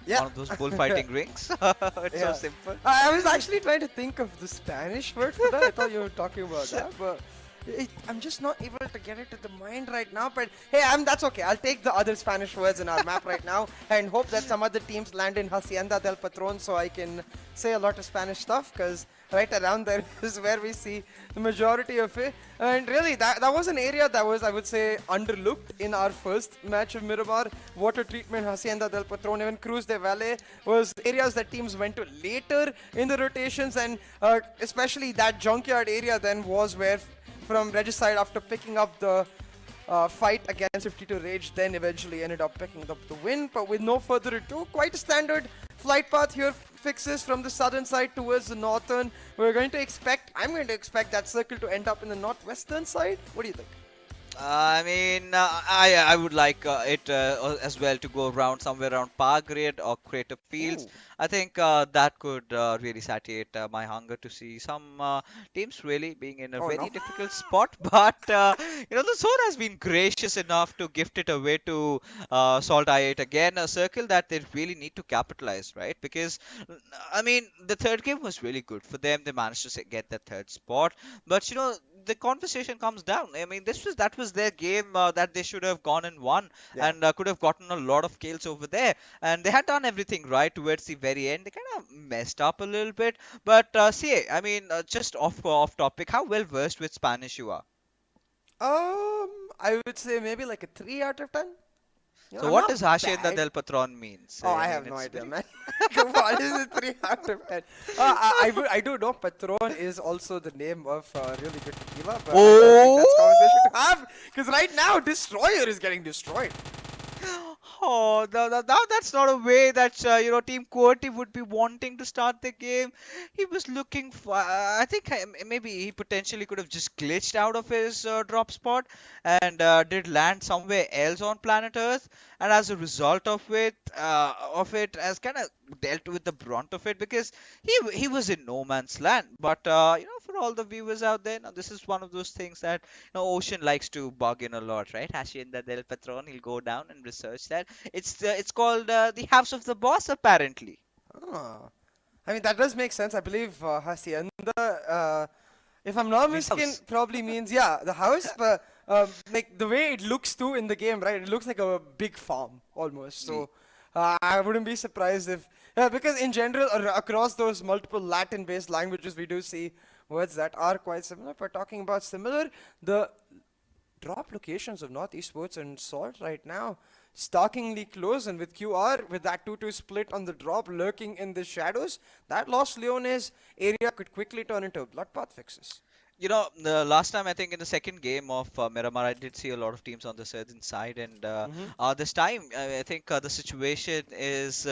Yeah. One of those bullfighting rings. It's so simple. I was actually trying to think of the Spanish word for that. I thought you were talking about that, but I'm just not able to get it to the mind right now. But hey, that's okay. I'll take the other Spanish words in our map right now and hope that some other teams land in Hacienda del Patron so I can say a lot of Spanish stuff, because right around there is where we see the majority of it. And really, that was an area that was, I would say, underlooked in our first match of Miramar. Water treatment, Hacienda del Patron, even Cruz de Valle was areas that teams went to later in the rotations, and especially that junkyard area then was where from Regicide, after picking up the fight against 52 Rage, then eventually ended up picking up the win. But with no further ado, quite a standard flight path here. Fixes from the southern side towards the northern. I'm going to expect that circle to end up in the northwestern side. What do you think? I mean, I would like it as well to go around somewhere around Power Grid or Crater Fields. I think that could really satiate my hunger to see some teams really being in a very difficult spot. But the zone has been gracious enough to gift it away to SALTxi8 again, a circle that they really need to capitalize, right? Because I mean, the third game was really good for them. They managed to get that third spot, but the conversation comes down. I mean, that was their game that they should have gone and won, and could have gotten a lot of kills over there. And they had done everything right towards the very end. They kind of messed up a little bit. But CA, I mean, just off topic, how well versed with Spanish you are? I would say maybe like a 3 out of 10. So what does Hacienda del Patron means? I have no idea, man. What is it 3 out of 10? I do know Patron is also the name of really good tequila, but I don't think that's conversation to have, because right now Destroyer is getting destroyed. Oh, now that's not a way that Team QWERTY would be wanting to start the game. He was looking for. I think maybe he potentially could have just glitched out of his drop spot and did land somewhere else on planet Earth. And as a result of it, has kind of dealt with the brunt of it, because he was in no man's land. But for all the viewers out there, now this is one of those things that Ocean likes to bug in a lot, right? Hacienda del Patron. He'll go down and research that. It's called the House of the Boss, apparently. Oh. I mean, that does make sense. I believe Hacienda, if I'm not mistaken, probably means the house, but like the way it looks too in the game, right? It looks like a big farm almost. So I wouldn't be surprised if Yeah, because in general, across those multiple Latin-based languages, we do see words that are quite similar. But talking about similar, the drop locations of North Esports and Salt right now, starkingly close, and with QR, with that 2-2 split on the drop lurking in the shadows, that Los Leones area could quickly turn into a bloodbath fixes. You know, the last time I think in the second game of Miramar, I did see a lot of teams on the southern side, and this time I think the situation is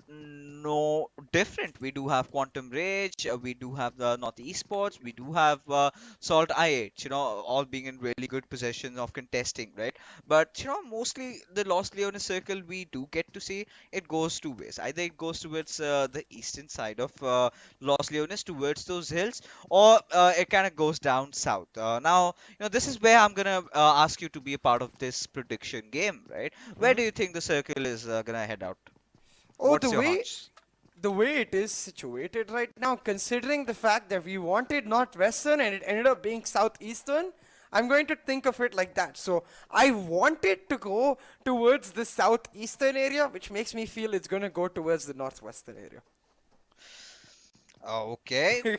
no different. We do have Quantum Rage, we do have the North Esports, we do have SALTxi8, you know, all being in really good possession of contesting, right? But you know, mostly the Los Leones circle we do get to see it goes two ways. Either it goes towards the eastern side of Los Leones towards those hills, or it kind of goes down south. Now, you know, this is where I'm gonna ask you to be a part of this prediction game, right? Where do you think the circle is gonna head out? Oh, What's your hunch? the way it is situated right now, considering the fact that we wanted Northwestern and it ended up being Southeastern, I'm going to think of it like that. So I wanted to go towards the Southeastern area, which makes me feel it's going to go towards the Northwestern area. Okay.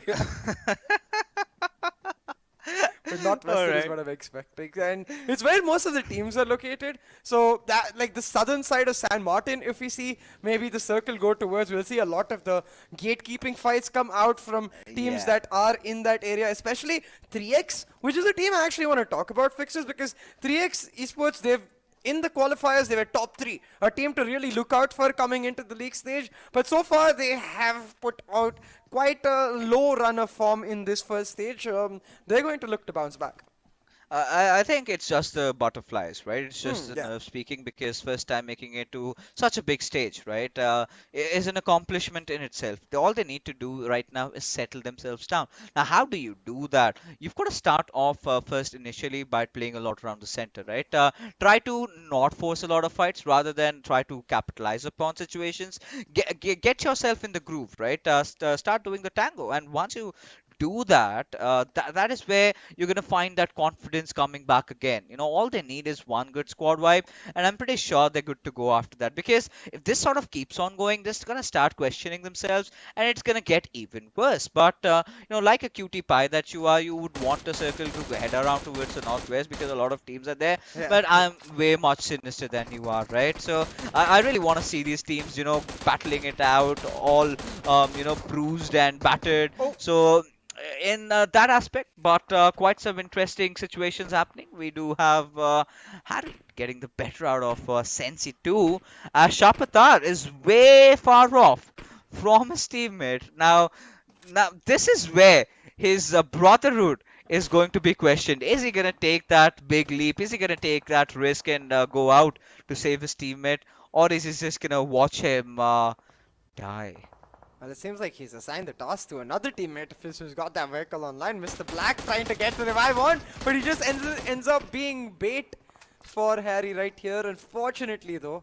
But Northwestern is Alright. what I'm expecting. And it's where most of the teams are located. So that, like the southern side of San Martin, if we see maybe the circle go towards, we'll see a lot of the gatekeeping fights come out from teams Yeah. that are in that area, especially 3X, which is a team I actually want to talk about fixes, because 3X Esports, in the qualifiers, they were top 3. A team to really look out for coming into the league stage. But so far, they have put out quite a low run of form in this first stage. They're going to look to bounce back. I think it's just the butterflies, right? It's just the Yeah. nerve speaking because first time making it to such a big stage, right? Is an accomplishment in itself. All they need to do right now is settle themselves down. Now, how do you do that? You've got to start off first initially by playing a lot around the center, right? Try to not force a lot of fights rather than try to capitalize upon situations. Get yourself in the groove, right? Start doing the tango, and once you do that, that is where you're going to find that confidence coming back again. You know, all they need is one good squad vibe, and I'm pretty sure they're good to go after that. Because if this sort of keeps on going, they're going to start questioning themselves, and it's going to get even worse. But, you know, like a cutie pie that you are, you would want the circle to head around towards the northwest because a lot of teams are there. Yeah. But I'm way much sinister than you are, right? So I really want to see these teams, you know, battling it out, all, you know, bruised and battered. Oh. So in that aspect, but quite some interesting situations happening. We do have Harry getting the better out of Sensi too. Shapatar is way far off from his teammate. Now this is where his brotherhood is going to be questioned. Is he going to take that big leap? Is he going to take that risk and go out to save his teammate? Or is he just going to watch him die? Well, it seems like he's assigned the task to another teammate of his who's got that vehicle online. Mr. Black trying to get the revive on, but he just ends up being bait for Harry right here. Unfortunately, though,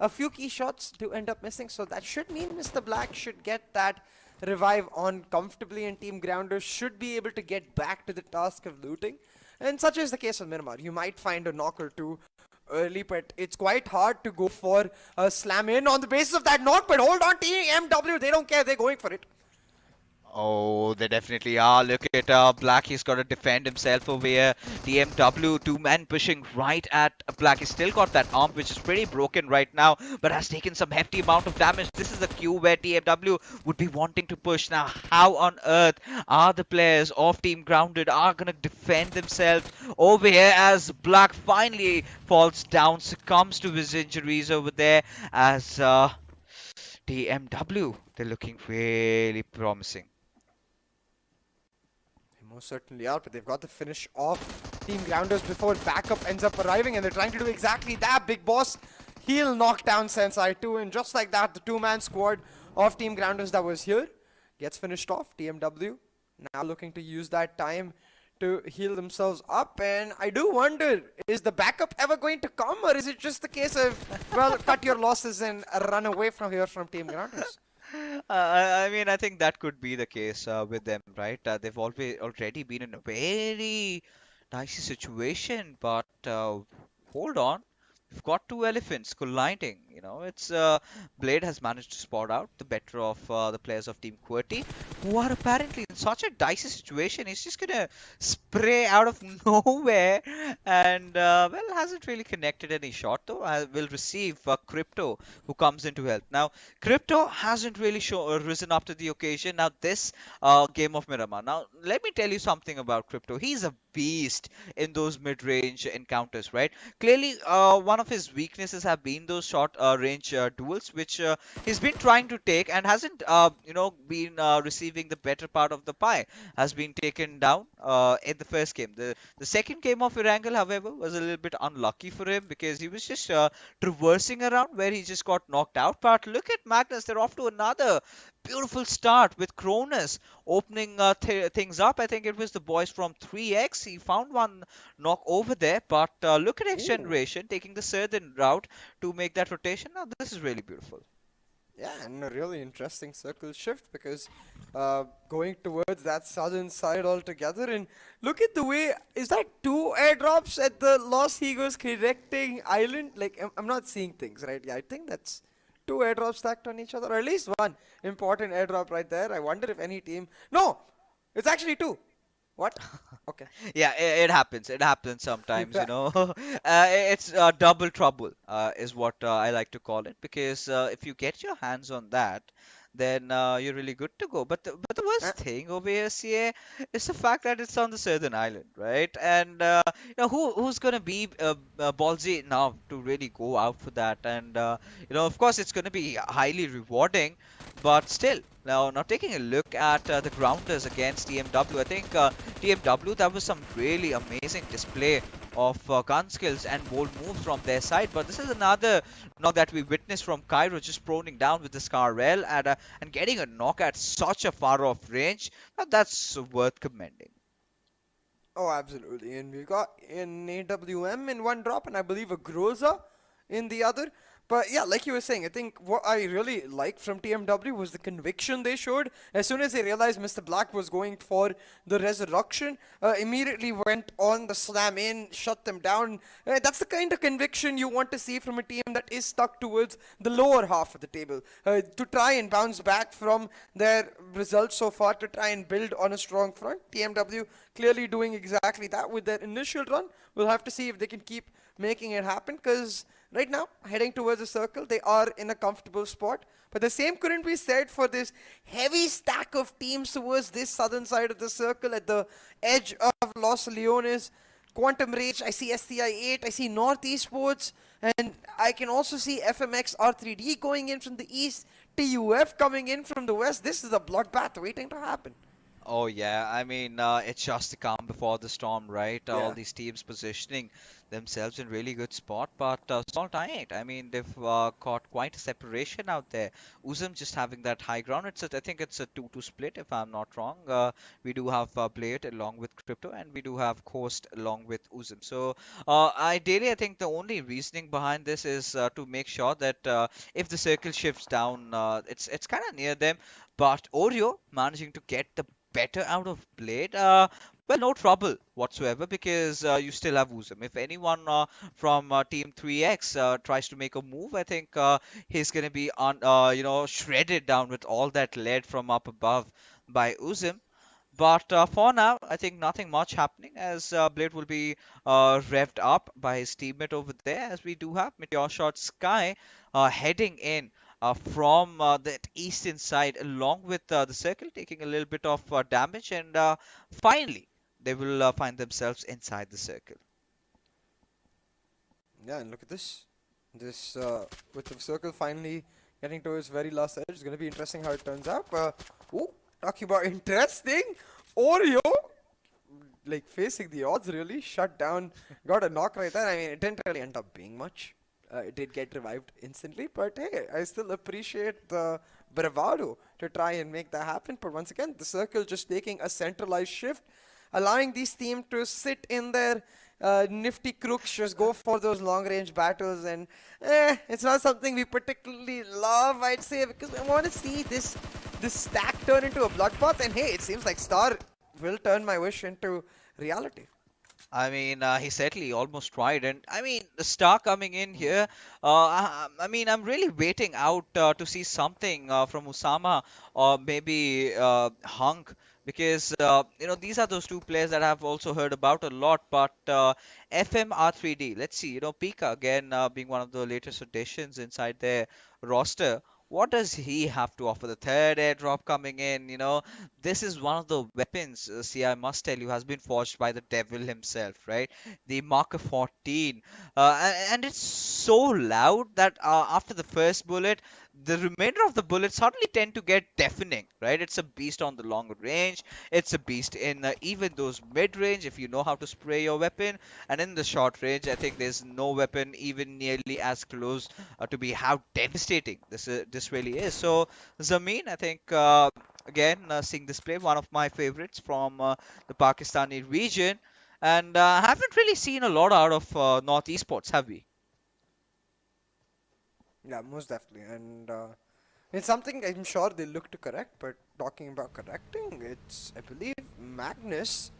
a few key shots do end up missing, so that should mean Mr. Black should get that revive on comfortably, and Team Grounders should be able to get back to the task of looting. And such is the case of Miramar. You might find a knock or two early, but it's quite hard to go for a slam in on the basis of that knock. But hold on, TmW, they don't care, they're going for it. Oh, they definitely are. Look at Black. He's got to defend himself over here. TmW, two men pushing right at Black. He's still got that arm, which is pretty broken right now, but has taken some hefty amount of damage. This is the queue where TmW would be wanting to push. Now, how on earth are the players of Team Grounded are going to defend themselves over here as Black finally falls down, succumbs to his injuries over there as TmW, they're looking really promising. Most certainly are, but they've got to finish off Team Grounders before backup ends up arriving, and they're trying to do exactly that. Big Boss, he'll knock down Sensei 2, and just like that, the two-man squad of Team Grounders that was here gets finished off. TmW now looking to use that time to heal themselves up, and I do wonder, is the backup ever going to come, or is it just the case of, well, cut your losses and run away from here from Team Grounders? I mean, I think that could be the case with them, right? They've already been in a very dicey situation, but hold on. We've got two elephants colliding. You know, it's Blade has managed to spot out the better of the players of Team QWERTY, who are apparently in such a dicey situation. He's just gonna spray out of nowhere, and well, hasn't really connected any shot though. Will receive Crypto, who comes in to help. Now, Crypto hasn't really risen up to the occasion. Now, this game of Miramar. Now, let me tell you something about Crypto. He's a beast in those mid-range encounters, right? Clearly, one of his weaknesses have been those short range duels, which he's been trying to take and hasn't, been receiving the better part of the pie. Has been taken down in the first game. The second game of Erangel, however, was a little bit unlucky for him because he was just traversing around where he just got knocked out. But look at Magnus; they're off to another beautiful start with Cronus opening things up. I think it was the boys from 3X. He found one knock over there, but look at XGeneration taking the southern route to make that rotation. Now, this is really beautiful. Yeah, and a really interesting circle shift because going towards that southern side altogether. And look at the way, is that two airdrops at the Los Higos connecting island? Like, I'm not seeing things, right? Yeah, I think that's two airdrops stacked on each other, or at least one important airdrop right there. I wonder if any team... No! It's actually two. What? Okay. Yeah, it happens. It happens sometimes, you know. It's double trouble, is what I like to call it, because if you get your hands on that, then you're really good to go. But the worst thing over here, CA, is the fact that it's on the southern island, right? And who's gonna be ballsy now to really go out for that? And of course, it's gonna be highly rewarding, but still. Now taking a look at the grounders against TmW, I think TmW, that was some really amazing display of gun skills and bold moves from their side. But this is another knock that we witnessed from Cairo, just proning down with the Scarrel and getting a knock at such a far off range. Now, that's worth commending. Oh, absolutely. And we've got an AWM in one drop, and I believe a Groza in the other. But yeah, like you were saying, I think what I really liked from TmW was the conviction they showed. As soon as they realized Mr. Black was going for the resurrection, immediately went on the slam in, shut them down. That's the kind of conviction you want to see from a team that is stuck towards the lower half of the table. To try and bounce back from their results so far, to try and build on a strong front. TmW clearly doing exactly that with their initial run. We'll have to see if they can keep making it happen, because right now, heading towards the circle, they are in a comfortable spot. But the same couldn't be said for this heavy stack of teams towards this southern side of the circle at the edge of Los Leones. Quantum Rage, I see SCI8, I see North Esports, and I can also see FMxR3D going in from the east, TUF coming in from the west. This is a bloodbath waiting to happen. Oh yeah, I mean, it's just the calm before the storm, right? Yeah. All these teams positioning themselves in really good spot, but SALTxi8, I mean, they've got quite a separation out there. Uzum just having that high ground. I think it's a 2-2 split, if I'm not wrong. We do have Blade along with Crypto, and we do have Coast along with Uzum. So ideally, I think the only reasoning behind this is to make sure that if the circle shifts down, it's kind of near them. But Oreo managing to get the better out of Blade, well, no trouble whatsoever, because you still have Uzum. If anyone from Team 3X tries to make a move, I think he's going to be shredded down with all that lead from up above by Uzum. But for now, I think nothing much happening, as Blade will be revved up by his teammate over there, as we do have MetershotxSKY heading in from that eastern side along with the circle, taking a little bit of damage, and finally they will find themselves inside the circle. Yeah, and look at this. This with the circle finally getting to its very last edge. It's going to be interesting how it turns out. Talking about interesting, Oreo, like facing the odds, really shut down, got a knock right there. I mean, it didn't really end up being much. It did get revived instantly, but hey, I still appreciate the bravado to try and make that happen. But once again, the circle just taking a centralized shift, allowing these teams to sit in their nifty crooks, just go for those long-range battles. And it's not something we particularly love, I'd say, because I want to see this stack turn into a bloodbath. And hey, it seems like Star will turn my wish into reality. I mean, he certainly almost tried, and I mean, the star coming in here. I mean, I'm really waiting out to see something from Usama or maybe Hunk, because these are those two players that I've also heard about a lot. But FMR3D, let's see, Pika again being one of the latest additions inside their roster. What does he have to offer? The third airdrop coming in, this is one of the weapons, see, I must tell you, has been forged by the devil himself, right? The Marker 14. And it's so loud that after the first bullet, the remainder of the bullets suddenly tend to get deafening, right? It's a beast on the long range. It's a beast in even those mid-range, if you know how to spray your weapon. And in the short range, I think there's no weapon even nearly as close to be how devastating this really is. So, Zameen, I think again, seeing this play, one of my favorites from the Pakistani region. And haven't really seen a lot out of North Esports, have we? Yeah, most definitely. And it's something I'm sure they look to correct, but talking about correcting, it's, I believe, Magnus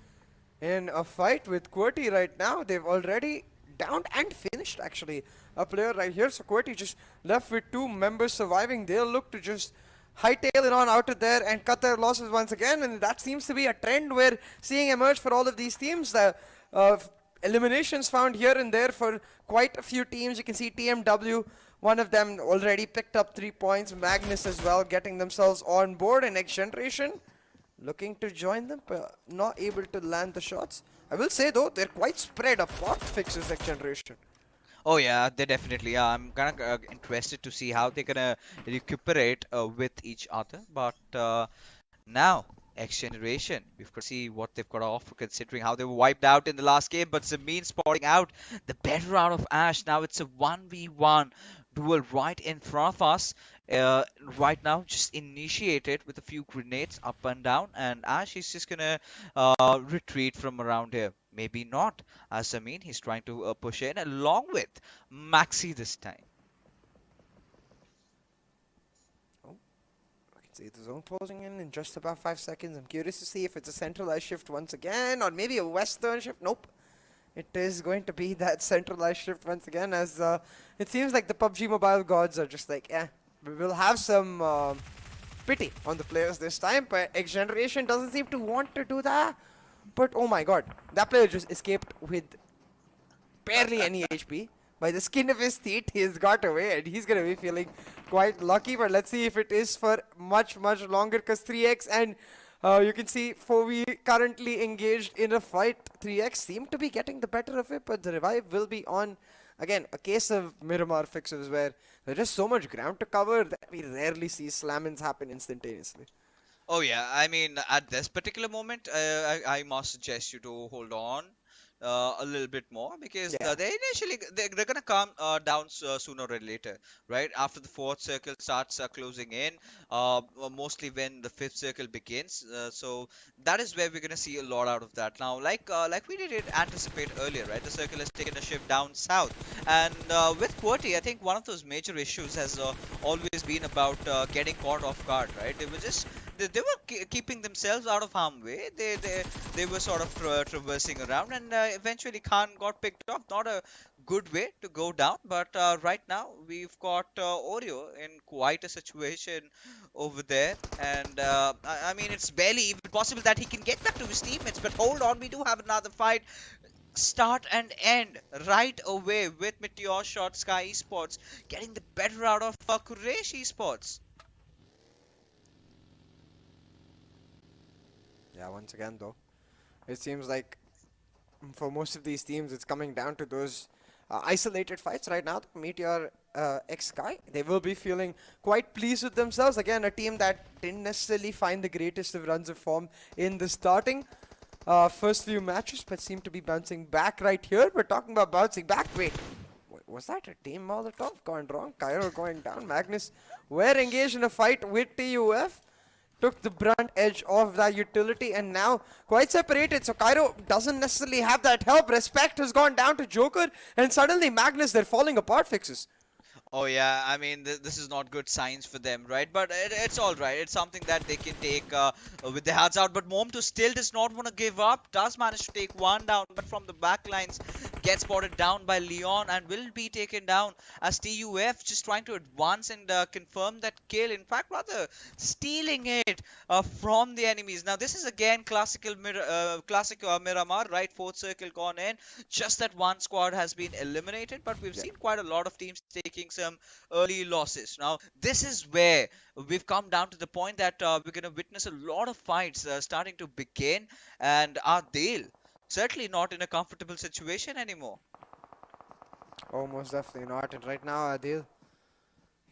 in a fight with QWERTY right now. They've already downed and finished, actually, a player right here. So QWERTY just left with 2 members surviving. They'll look to just hightail it on out of there and cut their losses once again. And that seems to be a trend we're seeing emerge for all of these teams. The eliminations found here and there for quite a few teams. You can see TMW, one of them already picked up 3 points. Magnus as well, getting themselves on board. And XGeneration looking to join them, but not able to land the shots. I will say though, they're quite spread apart, fixes XGeneration. Oh yeah, they definitely are. I'm kind of interested to see how they're gonna recuperate with each other. But now, XGeneration, we've got to see what they've got to offer, considering how they were wiped out in the last game. But Zameen spotting out the better out of Ash. Now it's a 1v1 duel right in front of us. Right now, just initiated with a few grenades up and down, and Ash is just gonna retreat from around here. Maybe not, as I mean, he's trying to push in along with Maxi this time. Oh, I can see the zone closing in just about 5 seconds. I'm curious to see if it's a centralized shift once again, or maybe a western shift. Nope. It is going to be that centralized shift once again, as it seems like the PUBG Mobile gods are just like, we will have some pity on the players this time, but XGeneration doesn't seem to want to do that. But oh my god, that player just escaped with barely any HP. By the skin of his teeth, he's got away, and he's going to be feeling quite lucky. But let's see if it is for much, much longer, because 3x and you can see 4v currently engaged in a fight. 3x seem to be getting the better of it, but the revive will be on. Again, a case of Miramar fixes where there's just so much ground to cover that we rarely see slam-ins happen instantaneously. Oh yeah, I mean, at this particular moment, I must suggest you to hold on a little bit more, because they're gonna come down sooner or later, right? After the 4th circle starts closing in, mostly when the 5th circle begins. So that is where we're gonna see a lot out of that. Now, like we did anticipate earlier, right? The circle has taken a shift down south, and with QWERTY, I think one of those major issues has always been about getting caught off guard, right? They were just they were keeping themselves out of harm's way. They were sort of traversing around, and eventually Khan got picked off. Not a good way to go down, but right now we've got Oreo in quite a situation over there, and I mean, it's barely even possible that he can get back to his teammates. But hold on, we do have another fight. Start and end right away with MetershotxSKY Esports getting the better out of Quraysh Esports. Yeah, once again though, it seems like for most of these teams it's coming down to those isolated fights right now. MetershotxSKY, they will be feeling quite pleased with themselves. Again, a team that didn't necessarily find the greatest of runs of form in the starting first few matches, but seem to be bouncing back right here. We're talking about bouncing back. Wait, was that a team Molotov gone wrong? Cairo going down. Magnus were engaged in a fight with TUF. Took the brunt edge of that utility, and now quite separated. So Cairo doesn't necessarily have that help. Respect has gone down to Joker, and suddenly Magnus, they're falling apart, fixes. Oh yeah, I mean this is not good signs for them, right? But it's all right. It's something that they can take with their hearts out. But Mom2 still does not want to give up. Does manage to take one down, but from the back lines gets spotted down by Leon and will be taken down as TUF just trying to advance and confirm that kill. In fact, rather stealing it from the enemies. Now this is again classic Miramar, right? Fourth circle gone in. Just that one squad has been eliminated, but we've seen quite a lot of teams taking some early losses. Now, this is where we've come down to the point that we're going to witness a lot of fights starting to begin, and Adil certainly not in a comfortable situation anymore. Oh, most definitely not. And right now, Adil,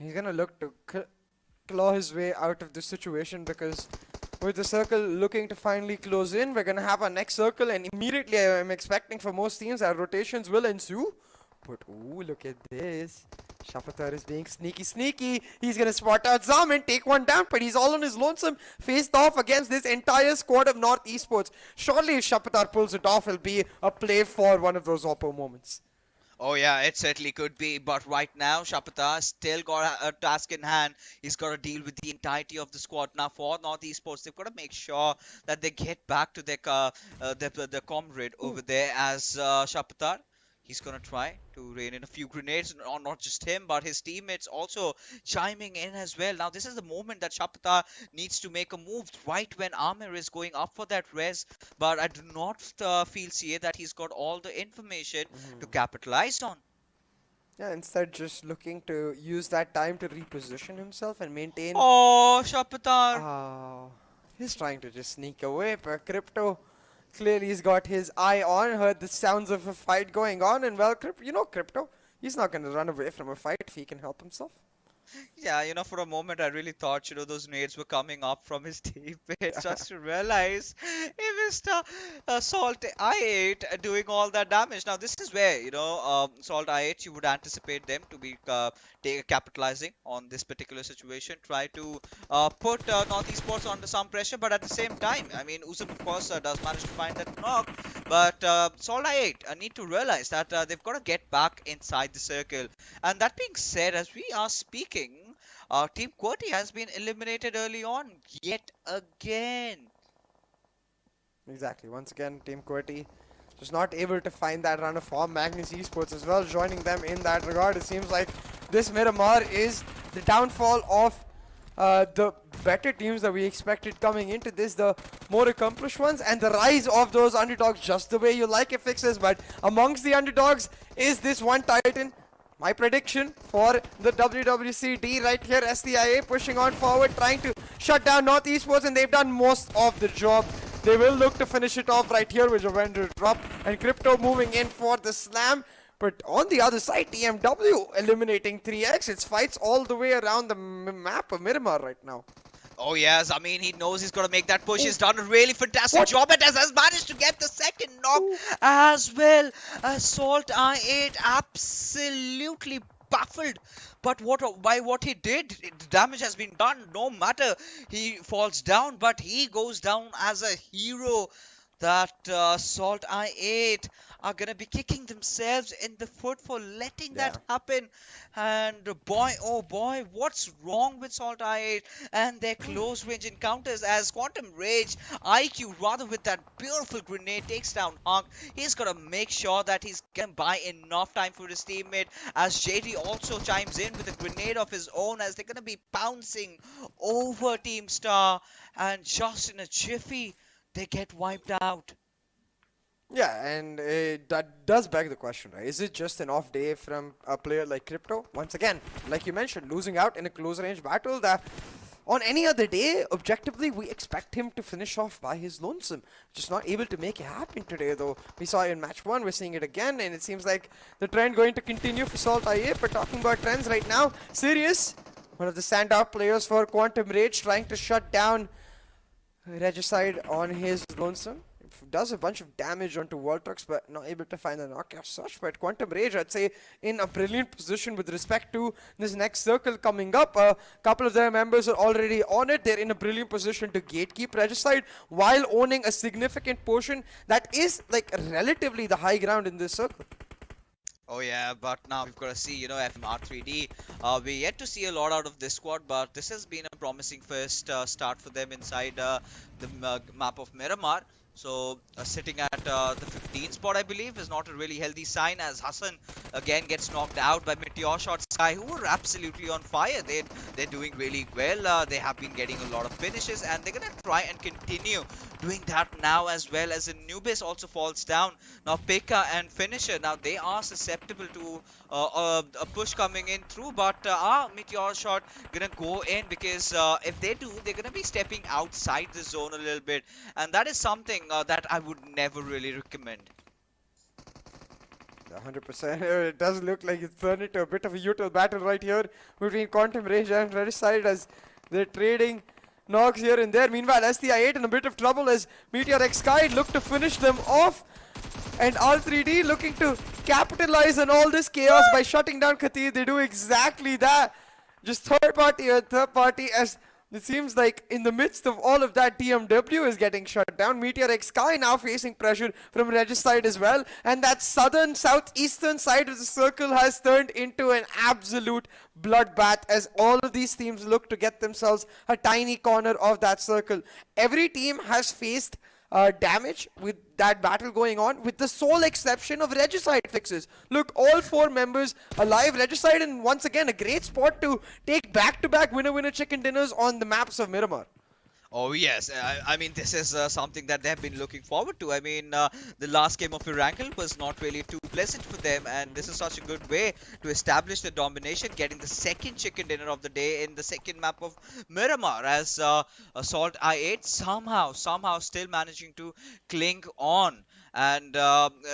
he's gonna look to claw his way out of this situation, because with the circle looking to finally close in, we're gonna have our next circle, and immediately I'm expecting for most teams our rotations will ensue. But ooh, look at this. Shapatar is being sneaky. He's gonna spot out Zaman, take one down, but he's all on his lonesome, faced off against this entire squad of North Esports. Surely if Shapatar pulls it off, it'll be a play for one of those Oppo moments. Oh yeah, it certainly could be, but right now Shapata still got a task in hand. He's got to deal with the entirety of the squad. Now for North Esports, they've got to make sure that they get back to their comrade over there as Shapatar. He's going to try to rain in a few grenades, on not just him, but his teammates also chiming in as well. Now, this is the moment that Shapata needs to make a move right when Amir is going up for that res. But I do not feel CA that he's got all the information to capitalize on. Yeah, instead just looking to use that time to reposition himself and maintain. Oh, Shapatar. Oh, he's trying to just sneak away, but Crypto clearly he's got his eye on, heard the sounds of a fight going on, and well, Crypto, he's not going to run away from a fight if he can help himself. Yeah, for a moment I really thought, those nades were coming up from his teammates just to realize he missed SALTxi8 doing all that damage. Now, this is where, SALTxi8, you would anticipate them to be capitalizing on this particular situation, try to put North Esports under some pressure, but at the same time, I mean, Usam, of course, does manage to find that knock, but SALTxi8 need to realize that they've got to get back inside the circle. And that being said, as we are speaking, Team QWERTY has been eliminated early on yet again. Exactly. Once again, Team QWERTY just not able to find that run of form. Magnus Esports as well joining them in that regard. It seems like this Miramar is the downfall of the better teams that we expected coming into this, the more accomplished ones, and the rise of those underdogs just the way you like it, Fixes. But amongst the underdogs is this one Titan. My prediction for the WWCD right here, STIA pushing on forward, trying to shut down North Esports, and they've done most of the job. They will look to finish it off right here with a vendor drop, and Crypto moving in for the slam. But on the other side, TMW eliminating 3x. It's fights all the way around the map of Miramar right now. Oh yes, I mean, he knows he's got to make that push. He's done a really fantastic job and has managed to get the second knock as well. SALTxi8 absolutely baffled. But by what he did, the damage has been done. No matter, he falls down, but he goes down as a hero. That SALTxi8 are going to be kicking themselves in the foot for letting that happen. And boy, oh boy, what's wrong with SALTxi8 and their close range encounters, as Quantum Rage, IQ, rather with that beautiful grenade, takes down Hunk. He's got to make sure that he's going to buy enough time for his teammate, as JD also chimes in with a grenade of his own, as they're going to be pouncing over Team Star, and just in a jiffy, they get wiped out. Yeah, and that does beg the question, right? Is it just an off day from a player like Crypto? Once again, like you mentioned, losing out in a close range battle that on any other day, objectively, we expect him to finish off by his lonesome. Just not able to make it happen today, though. We saw it in match 1, we're seeing it again, and it seems like the trend going to continue for SALTxi8. But talking about trends right now, Sirius, one of the standout players for Quantum Rage, trying to shut down Regicide on his lonesome. Does a bunch of damage onto Voltrox, but not able to find the knock as such. But Quantum Rage, I'd say, in a brilliant position with respect to this next circle coming up. A couple of their members are already on it. They're in a brilliant position to gatekeep Regicide while owning a significant portion that is like relatively the high ground in this circle. Oh yeah, but now we've got to see, FMR3D. We're yet to see a lot out of this squad, but this has been a promising first start for them inside the map of Miramar. So sitting at the 15th spot, I believe, is not a really healthy sign as Hassan again gets knocked out by MetershotxSKY, who are absolutely on fire. They're doing really well. They have been getting a lot of finishes, and they're gonna try and continue doing that now as well. As Anubis also falls down. Now Pekka and Finisher, now they are susceptible to a push coming in through, but are Meteor Shot gonna go in? Because if they do, they're gonna be stepping outside the zone a little bit, and that is something that I would never really recommend. 100%. It does look like it's turned into a bit of a util battle right here between Quantum Rage and Regicide as they're trading knocks here and there. Meanwhile, STI8 in a bit of trouble as MetershotxSKY look to finish them off. And R3D looking to capitalize on all this chaos by shutting down Khatir. They do exactly that. Just third party as it seems like in the midst of all of that, TMW is getting shut down. MetershotxSKY now facing pressure from Regicide as well. And that southeastern side of the circle has turned into an absolute bloodbath as all of these teams look to get themselves a tiny corner of that circle. Every team has faced damage with that battle going on, with the sole exception of Regicide fixes. Look, all 4 members alive. Regicide in once again a great spot to take back-to-back winner-winner chicken dinners on the maps of Miramar. Oh yes, I mean this is something that they've been looking forward to. I mean the last game of Erangel was not really too pleasant for them, and this is such a good way to establish the domination, getting the second chicken dinner of the day in the second map of Miramar, as SALTxi8 somehow still managing to cling on, and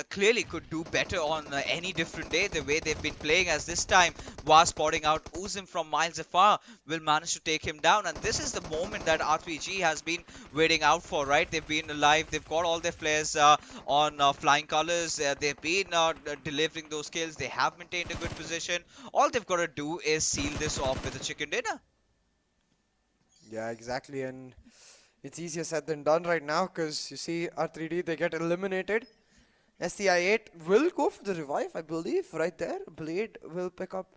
clearly could do better on any different day. The way they've been playing, as this time was spotting out Uzim from miles afar, will manage to take him down, and this is the moment that R3G has been waiting out for, right? They've been alive, they've got all their players on flying colors, they've been delivering those kills, they have maintained a good position. All they've got to do is seal this off with a chicken dinner. Yeah, exactly, and it's easier said than done right now because you see R3D, they get eliminated. STI8 will go for the revive, I believe, right there. Blade will pick up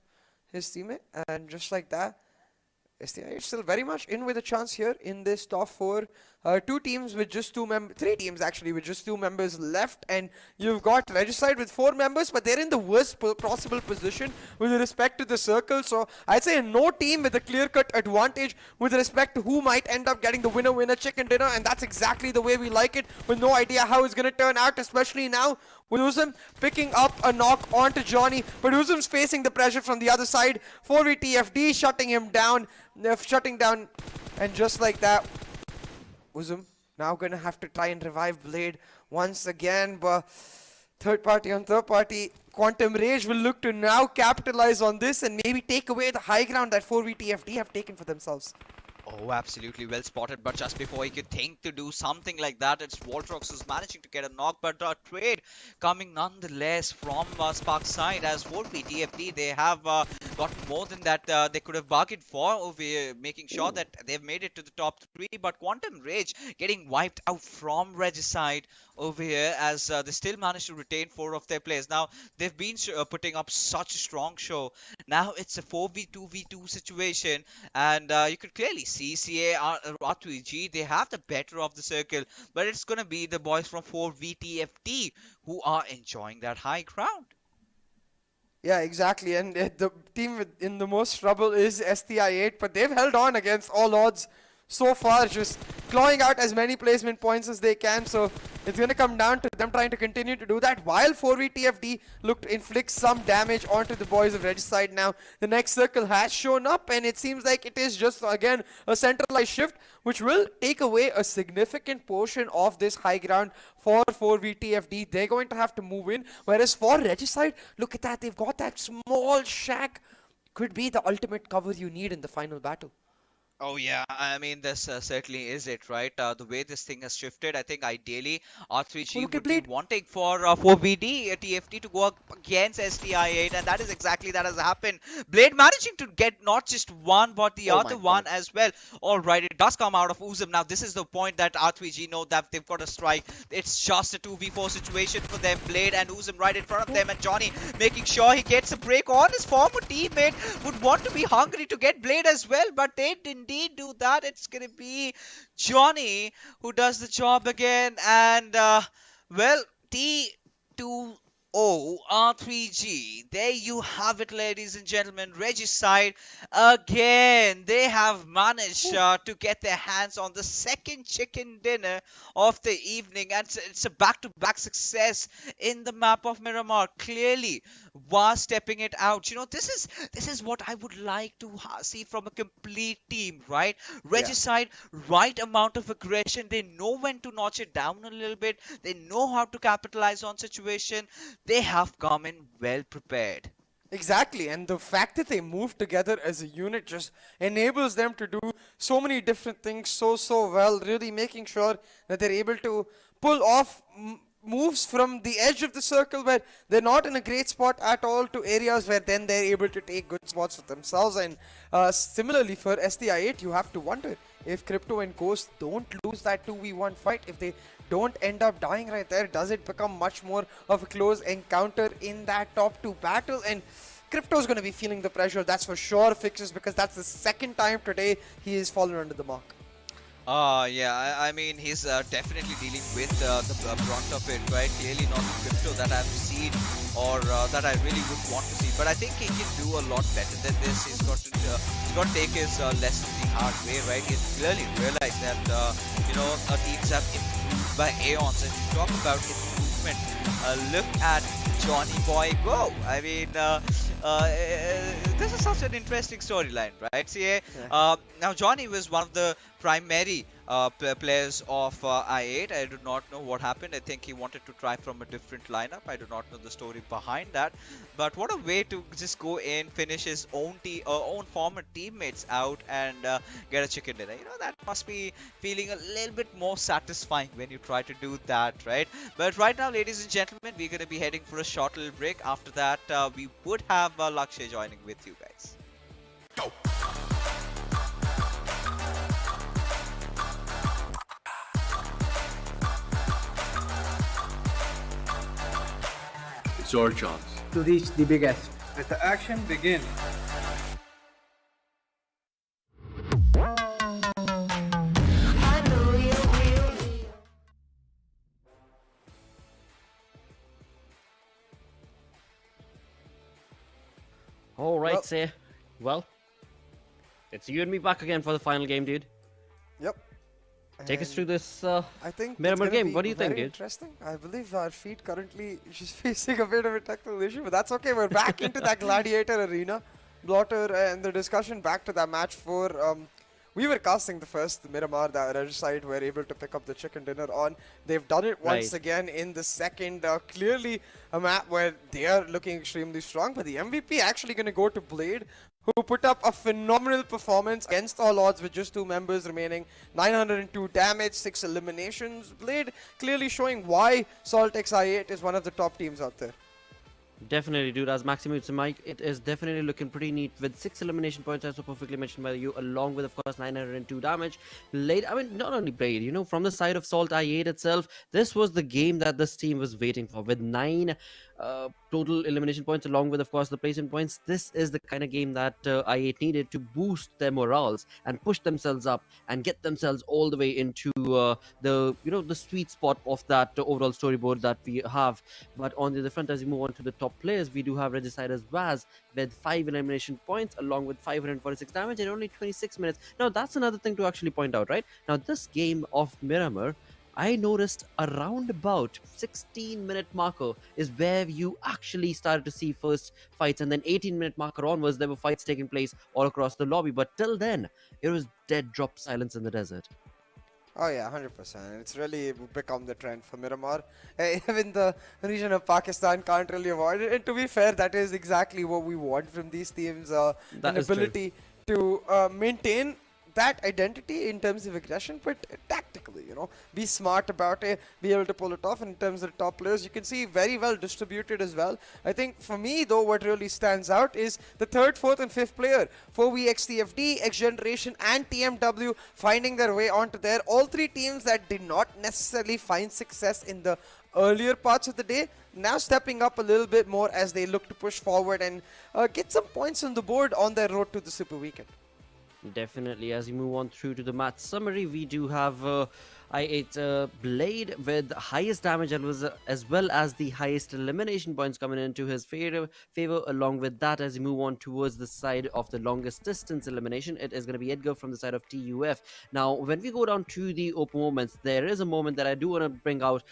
his teammate, and just like that, STI8 still very much in with a chance here in this top 4. 2 teams with just 2 members, 3 teams actually with just 2 members left, and you've got Regicide with 4 members, but they're in the worst possible position with respect to the circle. So I'd say no team with a clear-cut advantage with respect to who might end up getting the winner-winner chicken dinner, and that's exactly the way we like it, with no idea how it's going to turn out, especially now with Uzim picking up a knock onto Johnny, but Uzim's facing the pressure from the other side. 4v shutting him down, and just like that, Uzim now gonna have to try and revive Blade once again, but third party, Quantum Rage will look to now capitalize on this and maybe take away the high ground that 4v have taken for themselves. Oh, absolutely well spotted, but just before he could think to do something like that, it's Voltrox who's managing to get a knock, but a trade coming nonetheless from Spark's side, as 4v they have got more than that they could have bargained for over here, making sure that they've made it to the top 3, but Quantum Rage getting wiped out from Regicide over here, as they still managed to retain 4 of their players. Now, they've been putting up such a strong show. Now it's a 4v2v2 situation, and you could clearly see R3G, they have the better of the circle, but it's gonna be the boys from 4v who are enjoying that high ground. Yeah, exactly, and the team in the most trouble is STI8, but they've held on against all odds so far, just clawing out as many placement points as they can. So it's going to come down to them trying to continue to do that, while 4v look to inflict some damage onto the boys of Regicide. Now the next circle has shown up, and it seems like it is just again a centralized shift, which will take away a significant portion of this high ground for 4v They're going to have to move in, whereas for Regicide, look at that, they've got that small shack. Could be the ultimate cover you need in the final battle. Oh yeah, I mean this certainly is it, right? The way this thing has shifted, I think ideally Oh, R3G look at would be Blade. wanting for BD TFT to go up against STI8, and that is exactly that has happened. Blade managing to get not just one but the Oh my other one god. as well. All right, it does come out of Uzum. Now this is the point that R3G know that they've got a strike. It's just a 2v4 situation for them. Blade and Uzum right in front of them, and Johnny making sure he gets a break on his former teammate. Would want to be hungry to get Blade as well, but they indeed do that. It's gonna be Johnny who does the job again, and well, T2O R3G. There you have it, ladies and gentlemen. Regicide again. They have managed to get their hands on the second chicken dinner of the evening, and it's a back-to-back success in the map of Miramar. Clearly, was stepping it out. You know, this is what I would like to see from a complete team, right? Regicide, right amount of aggression. They know when to notch it down a little bit. They know how to capitalize on situation. They have come in well prepared. Exactly, and the fact that they move together as a unit just enables them to do so many different things so well, really making sure that they're able to pull off moves from the edge of the circle where they're not in a great spot at all to areas where then they're able to take good spots for themselves. And similarly for STI8, you have to wonder if Crypto and Ghost don't lose that 2v1 fight, if they don't end up dying right there, does it become much more of a close encounter in that top 2 battle? And Crypto's going to be feeling the pressure, that's for sure, Fixes, because that's the second time today he has fallen under the mark. Yeah, I mean, he's definitely dealing with the brunt of it, right? Clearly not the Crypto that I've seen or that I really would want to see. But I think he can do a lot better than this. He's got to take his lessons the hard way, right? He's clearly realized that, teams have improved by aeons. And you talk about improvement, look at Johnny Boy go. I mean, this is such an interesting storyline, right? See, now Johnny was one of the primary players of I8. I do not know what happened. I think he wanted to try from a different lineup. I do not know the story behind that. But what a way to just go in, finish his own former teammates out, and get a chicken dinner. You know, that must be feeling a little bit more satisfying when you try to do that, right? But right now, ladies and gentlemen, we're going to be heading for a short little break. After that, we would have Lakshay joining with you guys. Go. It's your chance to reach the biggest. Let the action begin. All right, say, well, it's you and me back again for the final game, dude. Yep. Take us through this I think Miramar game. What do you think, dude? Interesting. I believe our feet currently is facing a bit of a technical issue, but that's okay. We're back into that gladiator arena. Blotter and the discussion back to that match for we were casting the first Miramar that Regicide were able to pick up the chicken dinner on. They've done it once again in the second. Clearly a map where they are looking extremely strong, but the MVP actually going to go to Blade, who put up a phenomenal performance against all odds with just 2 members remaining. 902 damage, 6 eliminations. Blade clearly showing why SALTxi8 is one of the top teams out there. Definitely, dude. As Maximus and Mike, it is definitely looking pretty neat with 6 elimination points, as so perfectly mentioned by you, along with, of course, 902 damage. Blade, I mean, not only Blade, you know, from the side of SALTxi8 itself, this was the game that this team was waiting for, with 9 total elimination points, along with, of course, the placement points. This is the kind of game that I8 needed to boost their morals and push themselves up and get themselves all the way into the sweet spot of that overall storyboard that we have. But on the other front, as we move on to the top players, we do have Regicide as Vaz with 5 elimination points along with 546 damage in only 26 minutes. Now that's another thing to actually point out, right? Now this game of Miramar, I noticed around about 16-minute marker is where you actually started to see first fights, and then 18-minute marker onwards there were fights taking place all across the lobby, but till then it was dead drop silence in the desert. Oh yeah, 100%. It's really become the trend for Miramar. Even the region of Pakistan can't really avoid it. And to be fair, that is exactly what we want from these teams. An ability to maintain that identity in terms of aggression, but tactically, be smart about it, be able to pull it off. In terms of the top players, you can see very well distributed as well. I think for me, though, what really stands out is the 3rd, 4th, and 5th player. 4VXTFD, XGeneration, and TMW finding their way onto there. All 3 teams that did not necessarily find success in the earlier parts of the day, now stepping up a little bit more as they look to push forward and get some points on the board on their road to the Super Weekend. Definitely. As we move on through to the match summary, we do have i8 Blade with highest damage as well as the highest elimination points coming into his favor. Along with that, as we move on towards the side of the longest distance elimination, it is going to be Edgar from the side of TUF. Now, when we go down to the open moments, there is a moment that I do want to bring out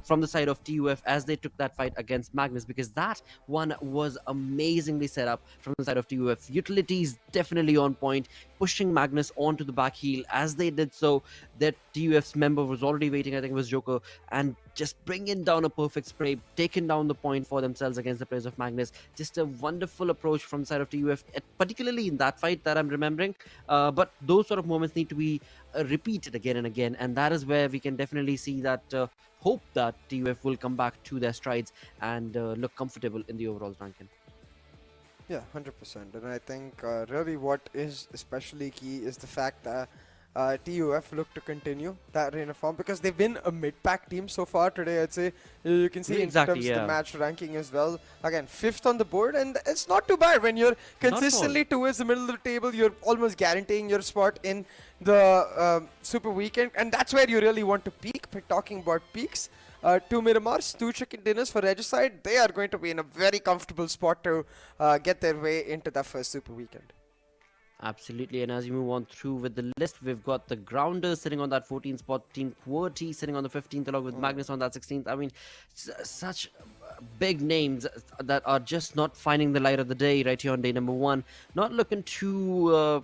from the side of TUF as they took that fight against Magnus, because that one was amazingly set up from the side of TUF. Utilities definitely on point, pushing Magnus onto the back heel. As they did so, that TUF's member was already waiting, I think it was Joker, and just bringing down a perfect spray, taking down the point for themselves against the players of Magnus. Just a wonderful approach from the side of TUF, particularly in that fight that I'm remembering. But those sort of moments need to be repeated again and again, and that is where we can definitely see that hope that TUF will come back to their strides and look comfortable in the overall ranking. Yeah, 100%. And I think really what is especially key is the fact that TUF look to continue that reign of form, because they've been a mid-pack team so far today. I'd say you can see in terms of the match ranking as well. Again, 5th on the board, and it's not too bad when you're consistently towards the middle of the table. You're almost guaranteeing your spot in the Super Weekend, and that's where you really want to peak. But talking about peaks, 2 Miramars, 2 chicken dinners for Regicide. They are going to be in a very comfortable spot to get their way into that first Super Weekend. Absolutely, and as you move on through with the list, we've got the Grounders sitting on that 14th spot, Team QWERTY sitting on the 15th along with Magnus on that 16th. I mean, such big names that are just not finding the light of the day right here on day number 1. Not looking too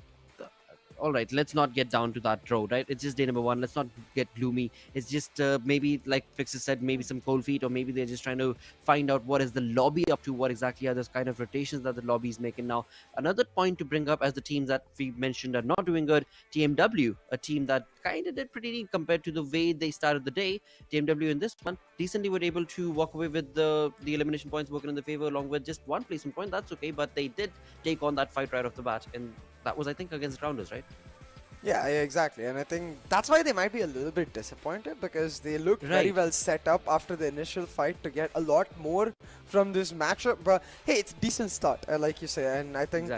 all right, let's not get down to that road, right? It's just day number 1. Let's not get gloomy. It's just maybe, like Fixer said, maybe some cold feet, or maybe they're just trying to find out what is the lobby up to, what exactly are those kind of rotations that the lobby is making now. Another point to bring up as the teams that we mentioned are not doing good, TMW, a team that kind of did pretty neat compared to the way they started the day. TMW in this one decently were able to walk away with the elimination points working in the favor along with just 1 placement point. That's okay, but they did take on that fight right off the bat, and that was, I think, against Grounders, right? Yeah, exactly. And I think that's why they might be a little bit disappointed, because they looked very well set up after the initial fight to get a lot more from this matchup. But hey, it's a decent start, like you say. And I think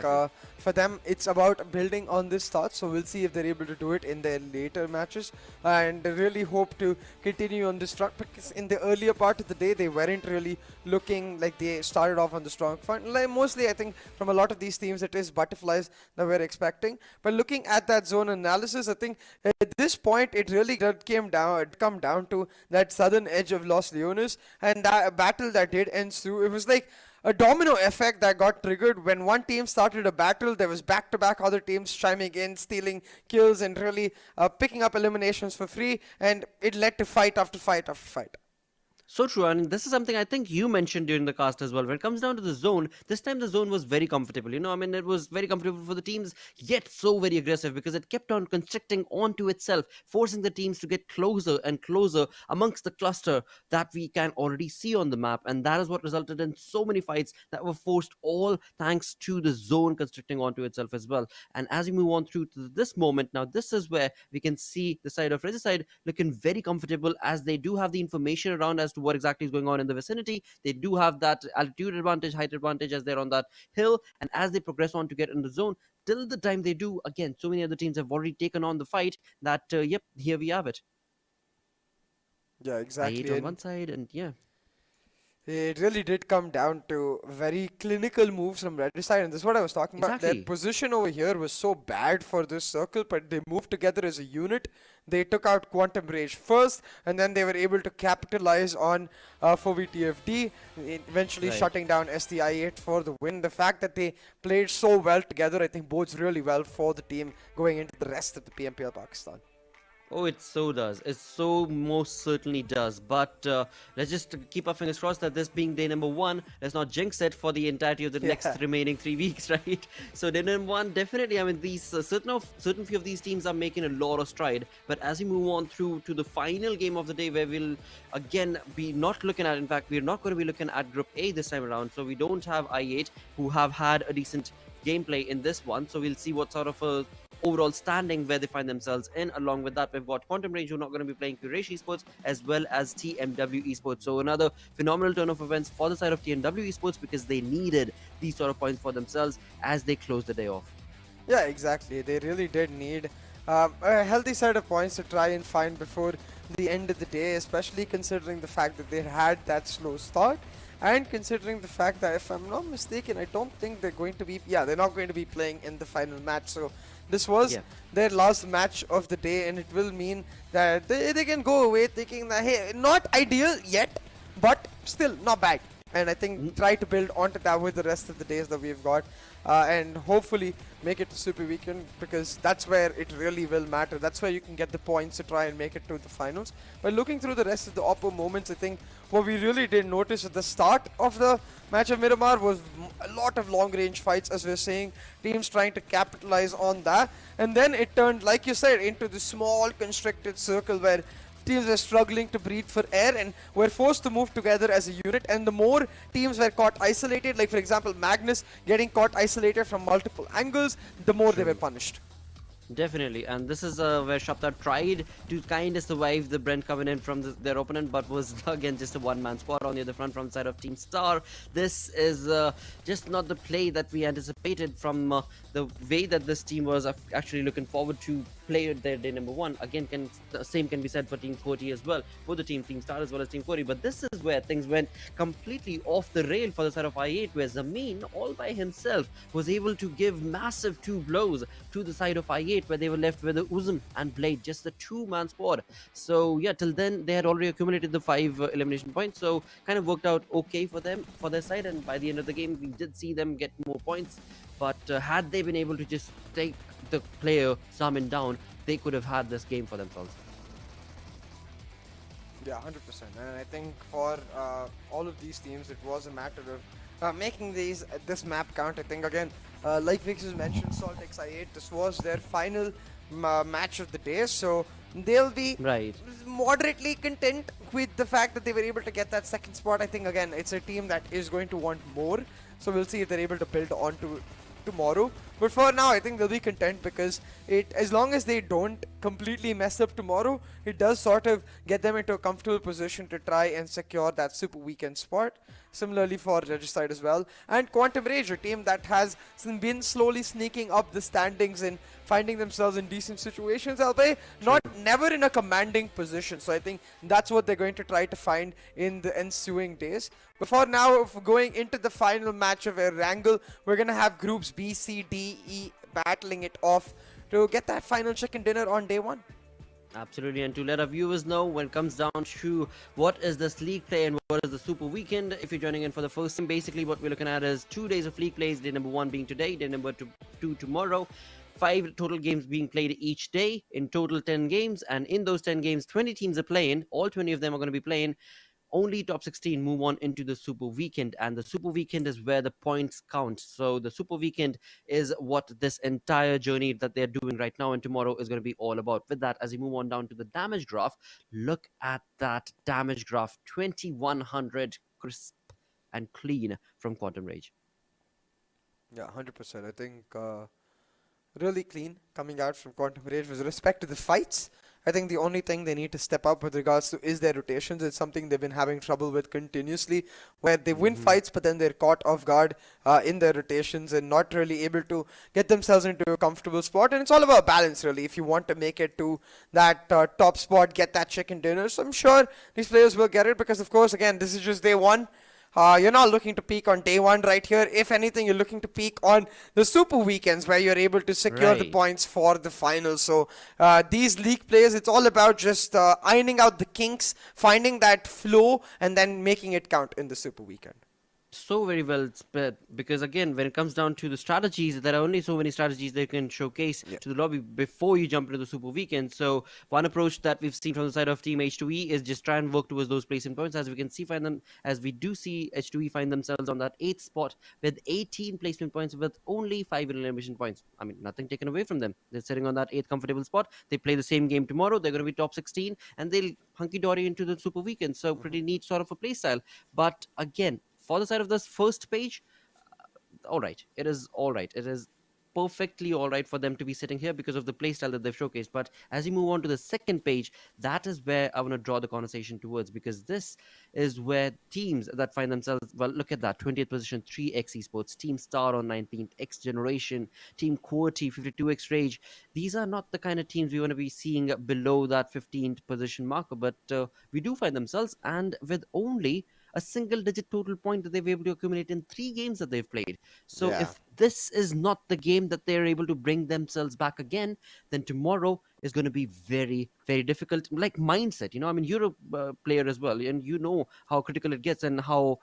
for them, it's about building on this start. So we'll see if they're able to do it in their later matches. And really hope to continue on this front, because in the earlier part of the day, they weren't really looking like they started off on the strong front. Like mostly, I think, from a lot of these teams, it is butterflies that we're expecting. But looking at that zone analysis, I think at this point it really come down to that southern edge of Los Leones, and that battle that did ensue. It was like a domino effect that got triggered when one team started a battle. There was back-to-back other teams chiming in, stealing kills, and really picking up eliminations for free, and it led to fight after fight after fight. So true, and this is something I think you mentioned during the cast as well. When it comes down to the zone, this time the zone was very comfortable. You know, I mean, it was very comfortable for the teams, yet so very aggressive, because it kept on constricting onto itself, forcing the teams to get closer and closer amongst the cluster that we can already see on the map. And that is what resulted in so many fights that were forced, all thanks to the zone constricting onto itself as well. And as we move on through to this moment, now this is where we can see the side of Regicide looking very comfortable, as they do have the information around as to what exactly is going on in the vicinity. They do have that altitude advantage, height advantage, as they're on that hill, and as they progress on to get in the zone, till the time they do, again, so many other teams have already taken on the fight that yep, here we have it. Yeah, exactly. I8 on one side, and yeah, it really did come down to very clinical moves from Regicide, and this is what I was talking about. Their position over here was so bad for this circle, but they moved together as a unit. They took out Quantum Rage first, and then they were able to capitalize on 4VTFD, eventually shutting down STI8 for the win. The fact that they played so well together, I think, bodes really well for the team going into the rest of the PMPL Pakistan. Oh, it so does. It so most certainly does. But let's just keep our fingers crossed that this being day number one, let's not jinx it for the entirety of the next remaining 3 weeks, right? So day number one, definitely. I mean, these certain few of these teams are making a lot of stride. But as we move on through to the final game of the day, where we'll again be not looking at. In fact, we're not going to be looking at Group A this time around. So we don't have I8 who have had a decent gameplay in this one. So we'll see what sort of a overall standing where they find themselves in. Along with that, we've got Quantum Range who are not going to be playing Quraysh Esports as well as TmwEsports. So another phenomenal turn of events for the side of TmwEsports because they needed these sort of points for themselves as they close the day off. Yeah, exactly. They really did need a healthy set of points to try and find before the end of the day, especially considering the fact that they had that slow start. And considering the fact that, if I'm not mistaken, I don't think they're going to be... Yeah, they're not going to be playing in the final match. So this was their last match of the day, and it will mean that they can go away thinking that, hey, not ideal yet, but still not bad. And I think try to build onto that with the rest of the days that we've got. And hopefully make it to Super Weekend, because that's where it really will matter. That's where you can get the points to try and make it to the finals. But looking through the rest of the Oppo moments, I think what we really did notice at the start of the match of Miramar was a lot of long range fights, as we're saying, teams trying to capitalize on that. And then it turned, like you said, into the small constricted circle where teams were struggling to breathe for air and were forced to move together as a unit. And the more teams were caught isolated, like for example Magnus getting caught isolated from multiple angles, the more they were punished. Definitely, and this is where Shapta tried to kind of survive the Brent Covenant from their opponent, but was again just a one-man squad on the other front from the side of Team Star. This is just not the play that we anticipated from the way that this team was actually looking forward to play their day number one. Again, the same can be said for Team QWERTY as well, for the Team Star as well as Team QWERTY. But this is where things went completely off the rail for the side of I8, where Zameen all by himself was able to give massive two blows to the side of I8, where they were left with the Uzum and Blade, just the two-man squad. So yeah, till then they had already accumulated the 5 elimination points, so kind of worked out okay for them, for their side. And by the end of the game, we did see them get more points. But had they been able to just take the player Samin down, they could have had this game for themselves. Yeah, 100%. And I think for all of these teams, it was a matter of making this map count. I think again, like Vix's mentioned, SALTxi8, this was their final match of the day, so they'll be moderately content with the fact that they were able to get that second spot. I think again, it's a team that is going to want more, so we'll see if they're able to build on to tomorrow. But for now, I think they'll be content, because as long as they don't completely mess up tomorrow, it does sort of get them into a comfortable position to try and secure that Super Weekend spot. Similarly for Regicide as well. And Quantum Rage, a team that has been slowly sneaking up the standings and finding themselves in decent situations, albeit never in a commanding position. So I think that's what they're going to try to find in the ensuing days. But for now, if we're going into the final match of Erangel, we're going to have groups B, C, D, E battling it off to get that final chicken dinner on day one. Absolutely, and to let our viewers know, when it comes down to what is this league play and what is the Super Weekend, if you're joining in for the first time, basically what we're looking at is 2 days of league plays, day number 1 being today, day number 2 tomorrow. 5 total games being played each day, in total 10 games, and in those 10 games, 20 teams are playing, all 20 of them are going to be playing. Only top 16 move on into the Super Weekend, and the Super Weekend is where the points count. So the Super Weekend is what this entire journey that they're doing right now and tomorrow is going to be all about. With that, as we move on down to the damage graph, look at that damage graph, 2100 crisp and clean from Quantum Rage. Yeah, 100%. I think really clean coming out from Quantum Rage. With respect to the fights, I think the only thing they need to step up with regards to is their rotations. It's something they've been having trouble with continuously, where they win fights but then they're caught off guard in their rotations and not really able to get themselves into a comfortable spot. And it's all about balance, really. If you want to make it to that top spot, get that chicken dinner. So I'm sure these players will get it, because of course, again, this is just day one. You're not looking to peak on day one right here. If anything, you're looking to peak on the Super Weekends, where you're able to secure the points for the finals. So these league players, it's all about just ironing out the kinks, finding that flow, and then making it count in the Super Weekend. so very well spread, because again, when it comes down to the strategies, there are only so many strategies they can showcase to the lobby before you jump into the super weekend. So one approach that we've seen from the side of team H2E is just try and work towards those placement points. As we can see, find them as we do see H2E find themselves on that 8th spot with 18 placement points with only 5 elimination points. I mean, nothing taken away from them. They're sitting on that 8th comfortable spot. They play the same game tomorrow, they're going to be top 16, and they'll hunky dory into the super weekend. So pretty neat sort of a play style. But again, for the side of this first page, all right, it is all right. It is perfectly all right for them to be sitting here because of the playstyle that they've showcased. But as you move on to the second page, that is where I want to draw the conversation towards, because this is where teams that find themselves, well, look at that 20th position, 3x Esports, Team Star on 19th, XGeneration, Team QWERTY, 52x Rage. These are not the kind of teams we want to be seeing below that 15th position marker, but we do find themselves, and with only a single digit total point that they've able to accumulate in 3 games that they've played. So if this is not the game that they're able to bring themselves back again, then tomorrow is going to be very, very difficult. Like mindset, I mean, you're a player as well, and you know how critical it gets and how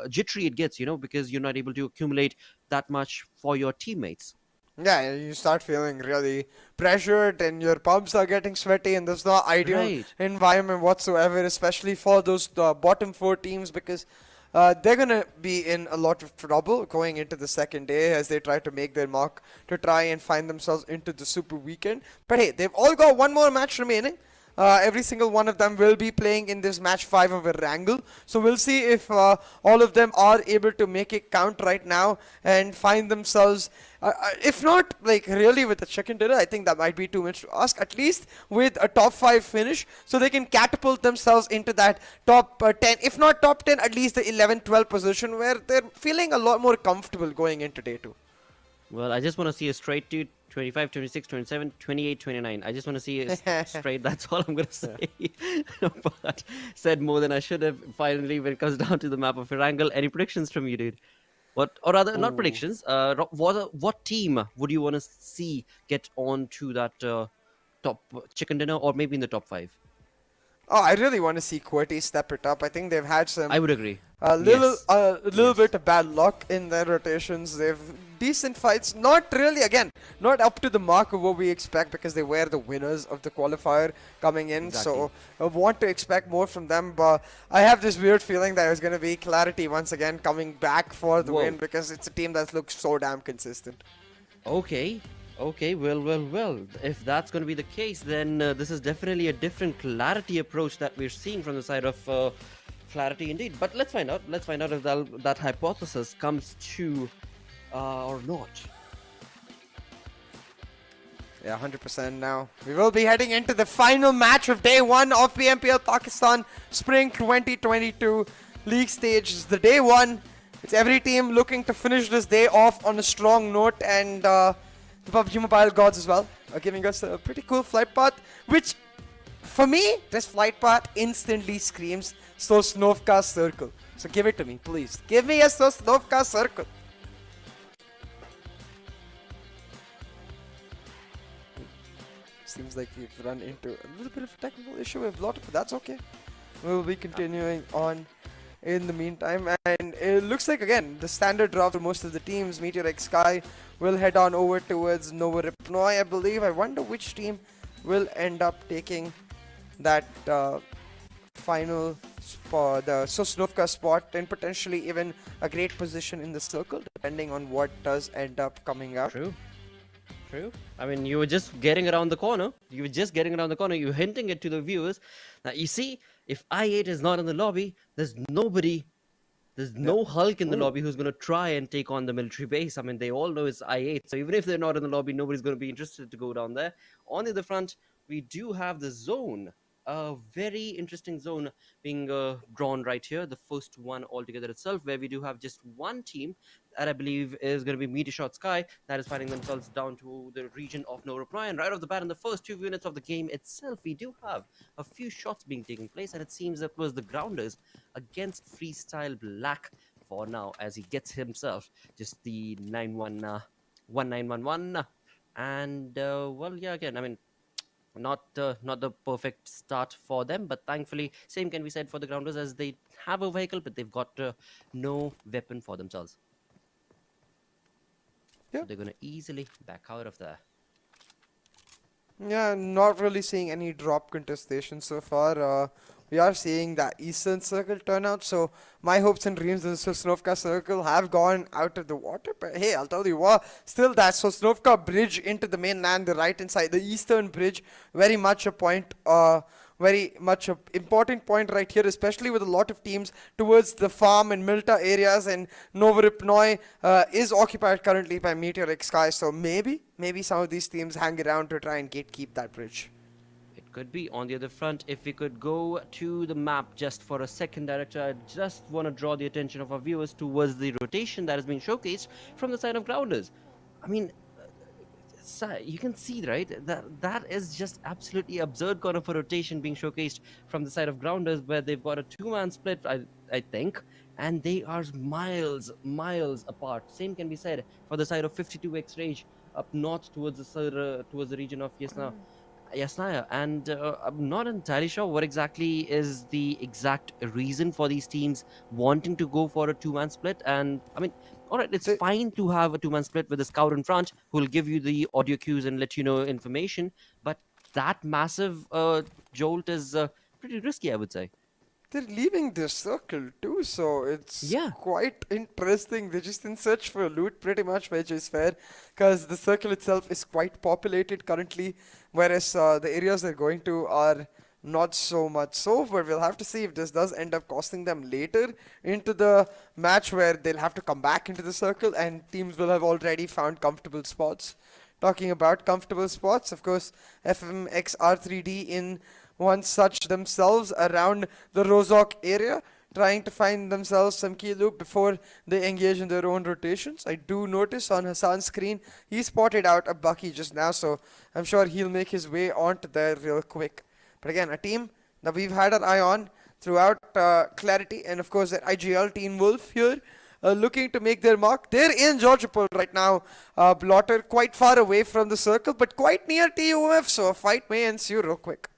jittery it gets, because you're not able to accumulate that much for your teammates. Yeah, you start feeling really pressured and your palms are getting sweaty, and there's no ideal Right. environment whatsoever, especially for those bottom 4 teams, because they're going to be in a lot of trouble going into the second day as they try to make their mark to try and find themselves into the super weekend. But hey, they've all got one more match remaining. Every single one of them will be playing in this match 5 of Erangel. So we'll see if all of them are able to make it count right now and find themselves, if not like really with a chicken dinner, I think that might be too much to ask, at least with a top 5 finish, so they can catapult themselves into that top 10, if not top 10, at least the 11-12 position where they're feeling a lot more comfortable going into day 2. Well, I just want to see a straight to 25, 26, 27, 28, 29. I just want to see it straight. That's all I'm going to say. But said more than I should have. Finally, when it comes down to the map of Erangel, any predictions from you, dude? What, or rather, not predictions. What team would you want to see get on to that top chicken dinner, or maybe in the top 5? Oh, I really want to see QWERTY step it up. I think they've had some I would agree. a little bit of bad luck in their rotations. They've decent fights, not really, again, not up to the mark of what we expect, because they were the winners of the qualifier coming in. So I want to expect more from them, but I have this weird feeling that it's going to be QWERTY once again coming back for the win, because it's a team that looks so damn consistent. Okay, well. If that's going to be the case, then this is definitely a different clarity approach that we're seeing from the side of QWERTY indeed. But let's find out. Let's find out if that hypothesis comes true or not. Yeah, 100% now. We will be heading into the final match of day 1 of PMPL Pakistan Spring 2022 League stage. It's the day 1. It's every team looking to finish this day off on a strong note, and the PUBG Mobile gods as well are giving us a pretty cool flight path, which for me, this flight path instantly screams Sosnovka Circle. So give it to me, please. Give me a Sosnovka Circle. Seems like we've run into a little bit of a technical issue with Lot, but that's okay. We'll be continuing on in the meantime, and it looks like again the standard draw for most of the teams. MetershotxSKY will head on over towards Nova Ripnoi, I believe. I wonder which team will end up taking that final spot, the Sosnovka spot, and potentially even a great position in the circle, depending on what does end up coming out. True. I mean, you were just getting around the corner. You were hinting it to the viewers. Now, you see, if I8 is not in the lobby, there's no Hulk in the lobby who's going to try and take on the military base. I mean, they all know it's I8. So even if they're not in the lobby, nobody's going to be interested to go down there. On the other front, we do have the zone. A very interesting zone being drawn right here. The first one altogether itself, where we do have just one team that I believe is going to be MetershotxSKY, that is finding themselves down to the region of Nova Ripnoi. And right off the bat, in the first 2 units of the game itself, we do have a few shots being taken place, and it seems that was the Grounders against Freestyle Black for now, as he gets himself just the 9-1 1911. And well, yeah, again, I mean, not the perfect start for them, but thankfully, same can be said for the grounders as they have a vehicle, but they've got no weapon for themselves. Yeah. So they're going to easily back out of there. Yeah, not really seeing any drop contestation so far. We are seeing that Eastern Circle turnout, so my hopes and dreams in the Sosnovka Circle have gone out of the water. But hey, I'll tell you what, still that Sosnovka bridge into the mainland, the right hand side, the Eastern bridge, very much a point, very much a important point right here, especially with a lot of teams towards the farm and Milta areas, and Novoripnoy is occupied currently by MetershotxSKY, so maybe some of these teams hang around to try and gatekeep that bridge. It could be. On the other front, if we could go to the map just for a second, Director, I just want to draw the attention of our viewers towards the rotation that has been showcased from the side of grounders. I mean, you can see, right, that is just absolutely absurd kind of a rotation being showcased from the side of grounders, where they've got a two-man split, I think, and they are miles apart. Same can be said for the side of 52x Rage up north towards the region of Yasnaya, and I'm not entirely sure what exactly is the exact reason for these teams wanting to go for a two-man split. And I mean, all right, it's fine to have a two-man split with a scout in front who will give you the audio cues and let you know information, but that massive jolt is pretty risky, I would say. They're leaving the circle too, so it's Yeah. quite interesting. They're just in search for loot pretty much, which is fair, because the circle itself is quite populated currently, whereas the areas they're going to are not so much so, but we'll have to see if this does end up costing them later into the match, where they'll have to come back into the circle and teams will have already found comfortable spots. Talking about comfortable spots, of course, FMxR3D in one such themselves around the Rozok area, trying to find themselves some key loop before they engage in their own rotations. I do notice on Hassan's screen, he spotted out a Bucky just now, so I'm sure he'll make his way onto there real quick. But again, a team that we've had an eye on throughout Clarity, and of course their IGL TmwEsports here, looking to make their mark. They're in Georgopol right now, Blotter, quite far away from the circle, but quite near TUF, so a fight may ensue real quick.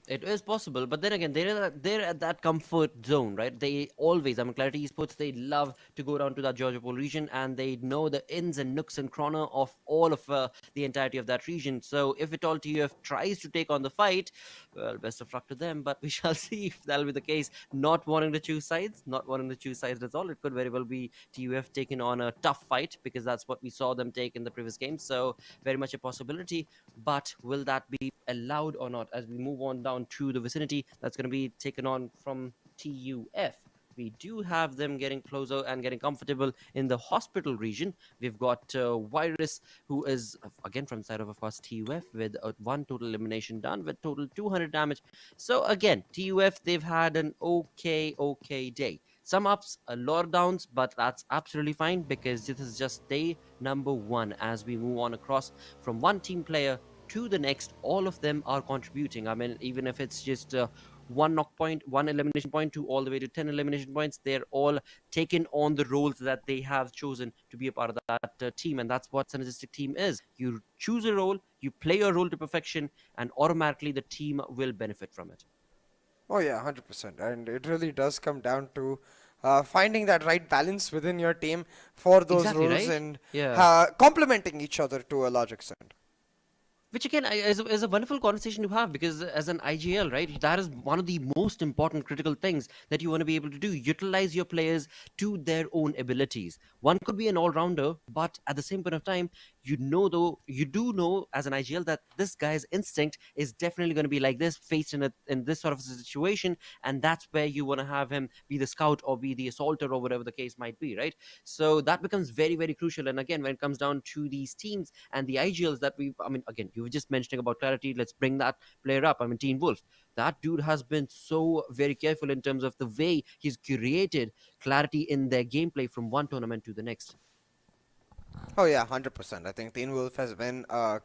It is possible, but then again, they're at that comfort zone, right? They always, I mean, Clarity Esports, they love to go down to that Georgopol region, and they know the ins and nooks and corner of all of the entirety of that region. So if at all TUF tries to take on the fight, well, best of luck to them, but we shall see if that'll be the case. Not wanting to choose sides at all. It could very well be TUF taking on a tough fight, because that's what we saw them take in the previous game. So very much a possibility, but will that be allowed or not as we move on down to the vicinity that's going to be taken on from TUF? We do have them getting closer and getting comfortable in the hospital region. We've got Virus, who is again from the side of course TUF, with one total elimination done with total 200 damage. So again, TUF, they've had an okay day. Some ups, a lot of downs, but that's absolutely fine, because this is just day number 1 as we move on across from one team player to the next. All of them are contributing. I mean, even if it's just one knock point, one elimination point, to all the way to 10 elimination points, they're all taken on the roles that they have chosen to be a part of that team. And that's what synergistic team is. You choose a role, you play your role to perfection, and automatically the team will benefit from it. Oh yeah, 100%. And it really does come down to finding that right balance within your team for those Exactly, roles, right? and complementing each other to a large extent. Which again is a wonderful conversation to have, because as an IGL, right, that is one of the most important critical things that you want to be able to do. Utilize your players to their own abilities. One could be an all-rounder, but at the same point of time, you do know as an IGL that this guy's instinct is definitely going to be like this, faced in this sort of a situation, and that's where you want to have him be the scout or be the assaulter or whatever the case might be, right? So that becomes very, very crucial. And again, when it comes down to these teams and the IGLs that you were just mentioning about Clarity, let's bring that player up. I mean, TmwEsports, that dude has been so very careful in terms of the way he's curated Clarity in their gameplay from one tournament to the next. Oh yeah, 100%. I think TmwEsports has been a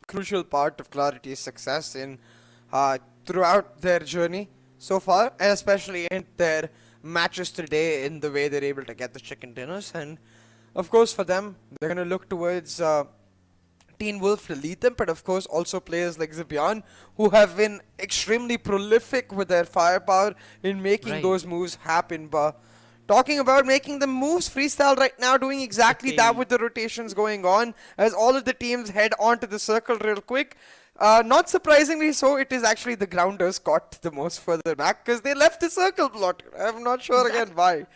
crucial part of Clarity's success in throughout their journey so far, and especially in their matches today, in the way they're able to get the chicken dinners. And of course, for them, they're going to look towards Teen Wolf to lead them, but of course also players like Zibian who have been extremely prolific with their firepower in making those moves happen. But talking about making the moves, Freestyle right now doing exactly that with the rotations going on as all of the teams head onto the circle real quick. Not surprisingly so, it is actually the grounders caught the most further back because they left the circle plot. I'm not sure again why.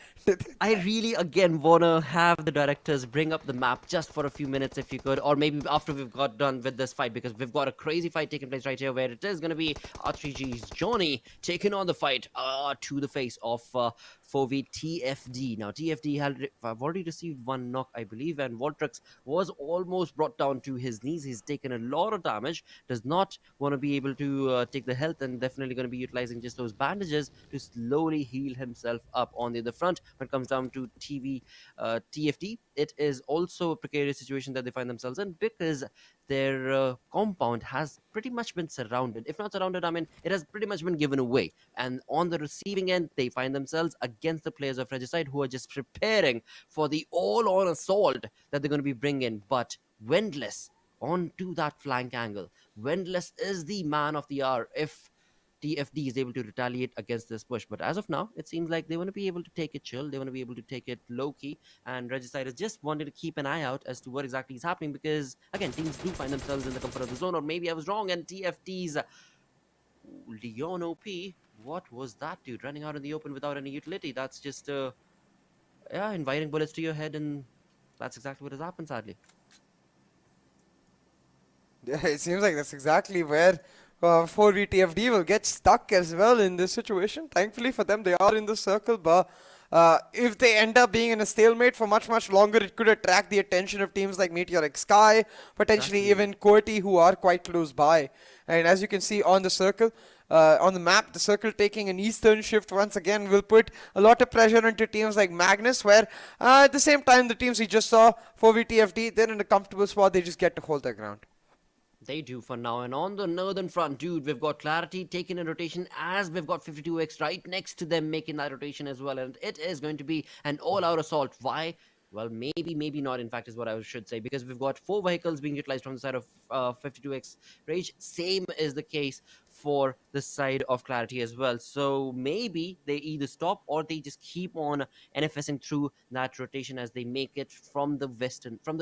I really again wanna have the directors bring up the map just for a few minutes if you could, or maybe after we've got done with this fight, because we've got a crazy fight taking place right here where it is gonna be R3G's Johnny taking on the fight to the face of 4v TFD. Now TFD have already received one knock, I believe, and Voltrix was almost brought down to his knees. He's taken a lot of damage, does not want to be able to take the health, and definitely going to be utilizing just those bandages to slowly heal himself up on the other front. When it comes down to TFD, it is also a precarious situation that they find themselves in because their compound has pretty much been surrounded. If not surrounded, I mean, it has pretty much been given away. And on the receiving end, they find themselves against the players of Regicide who are just preparing for the all-on assault that they're going to be bringing. But Wendless onto that flank angle. Wendless is the man of the hour if TFD is able to retaliate against this push. But as of now, it seems like they want to be able to take it chill. They want to be able to take it low-key. And Regicide is just wanting to keep an eye out as to what exactly is happening because, again, teams do find themselves in the comfort of the zone. Or maybe I was wrong and TFD's Leon OP, what was that dude running out in the open without any utility? That's just, inviting bullets to your head, and that's exactly what has happened, sadly. Yeah, it seems like that's exactly where 4v TFD will get stuck as well in this situation. Thankfully for them, they are in the circle, but if they end up being in a stalemate for much longer, it could attract the attention of teams like MetershotxSKY, potentially even QWERTY, who are quite close by. And as you can see on the circle, on the map, the circle taking an eastern shift once again will put a lot of pressure into teams like Magnus, where at the same time, the teams we just saw, 4v TFD, they're in a comfortable spot, they just get to hold their ground. They do for now. And on the northern front, dude, we've got Clarity taking a rotation as we've got 52X right next to them making that rotation as well. And it is going to be an all-out assault. Why? Well, maybe not, in fact, is what I should say, because we've got 4 vehicles being utilized from the side of 52X Rage. Same is the case for the side of Clarity as well. So maybe they either stop or they just keep on NFSing through that rotation as they make it from the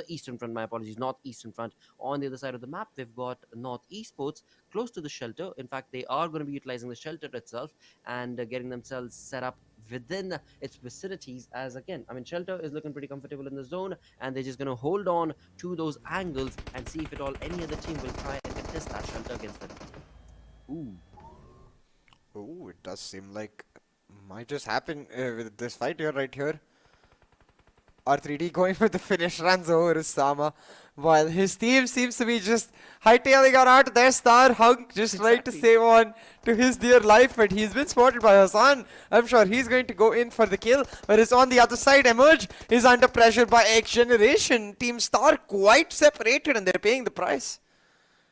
eastern front, my apologies, northeastern front. On the other side of the map, we've got MetershotxSKY close to the shelter. In fact, they are going to be utilizing the shelter itself and getting themselves set up within its vicinities, as again, I mean, shelter is looking pretty comfortable in the zone, and they're just going to hold on to those angles and see if at all any other team will try and contest that shelter against them. Ooh, it does seem like might just happen with this fight here, right here. R3D going for the finish, runs over Usama, while his team seems to be just hightailing around their star Hunk, just trying to save on to his dear life, but he's been spotted by Hassan. I'm sure he's going to go in for the kill, whereas on the other side, Emerge is under pressure by XGeneration. Team Star quite separated and they're paying the price.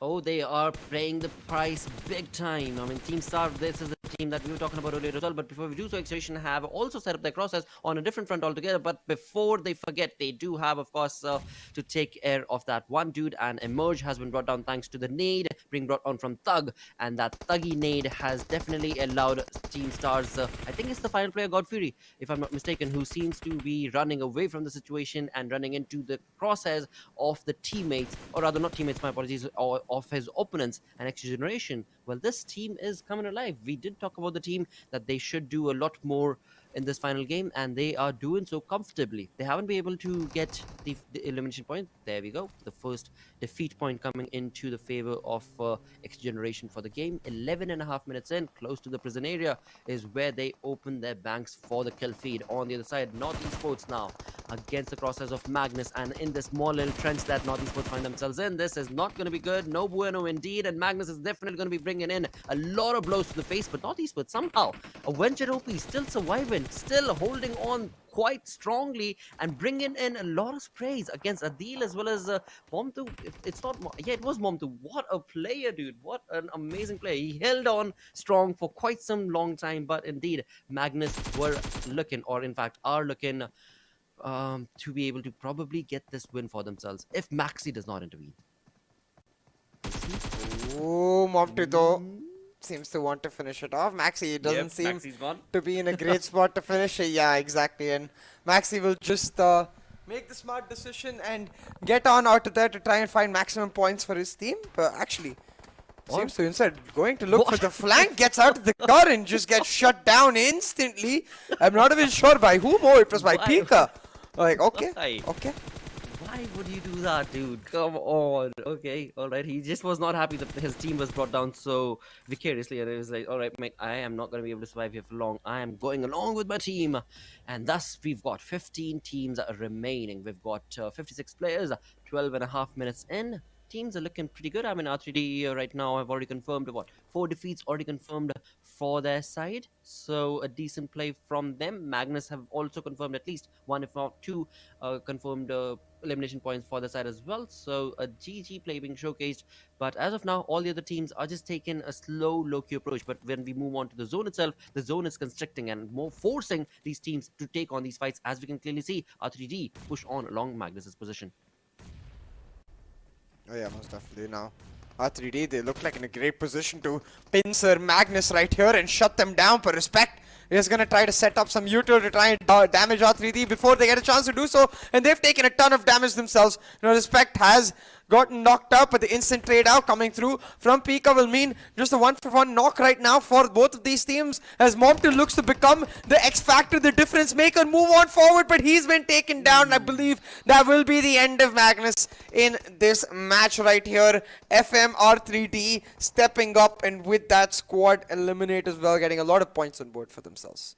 Oh, they are paying the price big time. I mean, Team Star, this is the team that we were talking about earlier as well. But before we do so, XGeneration have also set up their crosses on a different front altogether. But before they forget, they do have, of course, to take care of that one dude. And Emerge has been brought down thanks to the nade being brought on from Thug. And that Thuggy nade has definitely allowed Team Star's, I think it's the final player, Godfury, if I'm not mistaken, who seems to be running away from the situation and running into the crosshairs of the teammates, or rather not teammates, my apologies, or of his opponents. And XGeneration, well, this team is coming alive. We did talk about the team that they should do a lot more in this final game, and they are doing so comfortably. They haven't been able to get the elimination point. There we go. The first defeat point coming into the favor of XGeneration for the game. 11.5 minutes in, close to the prison area, is where they open their banks for the kill feed. On the other side, MetershotxSKY now against the crosshairs of Magnus, and in the small little trench that MetershotxSKY find themselves in, this is not going to be good. No bueno indeed, and Magnus is definitely going to be bringing in a lot of blows to the face, but MetershotxSKY somehow, a Venture OP still surviving, still holding on quite strongly and bringing in a lot of sprays against Adil as well as Momtu. It's not, yeah, it was Momtu. What a player, dude. What an amazing player. He held on strong for quite some long time, but indeed Magnus were looking, or in fact are looking to be able to probably get this win for themselves if Maxi does not intervene. Ooh, Momtudo seems to want to finish it off. Maxi doesn't seem Maxi's gone. to be in a great spot to finish it. Yeah, exactly. And Maxi will just make the smart decision and get on out of there to try and find maximum points for his team. But actually, seems to instead going to look for the flank, gets out of the car and just gets shut down instantly. I'm not even sure by whom. Oh, it was by Pika. Like, okay, Why? okay. Why would you do that, dude? Come on. Okay, alright. He just was not happy that his team was brought down so vicariously. And it was like, alright, mate, I am not going to be able to survive here for long. I am going along with my team. And thus, we've got 15 teams remaining. We've got 56 players, 12.5 minutes in. Teams are looking pretty good. I mean, R3D right now have already confirmed 4 defeats already confirmed for their side. So a decent play from them. Magnus have also confirmed at least 1 if not 2 confirmed elimination points for the side as well. So a GG play being showcased. But as of now, all the other teams are just taking a slow, low-key approach. But when we move on to the zone itself, the zone is constricting and more forcing these teams to take on these fights. As we can clearly see, R3D push on along Magnus's position. Oh yeah, most definitely now. R3D, they look like in a great position to pin Sir Magnus right here and shut them down for respect. He's going to try to set up some util to try and damage R3D before they get a chance to do so. And they've taken a ton of damage themselves. Now, respect has gotten knocked out, but the instant trade out coming through from Pika will mean just a 1-for-1 knock right now for both of these teams as Momtu looks to become the X factor, the difference maker, move on forward, but he's been taken down. I believe that will be the end of Magnus in this match right here. FMR3D stepping up and with that squad eliminate as well, getting a lot of points on board for themselves.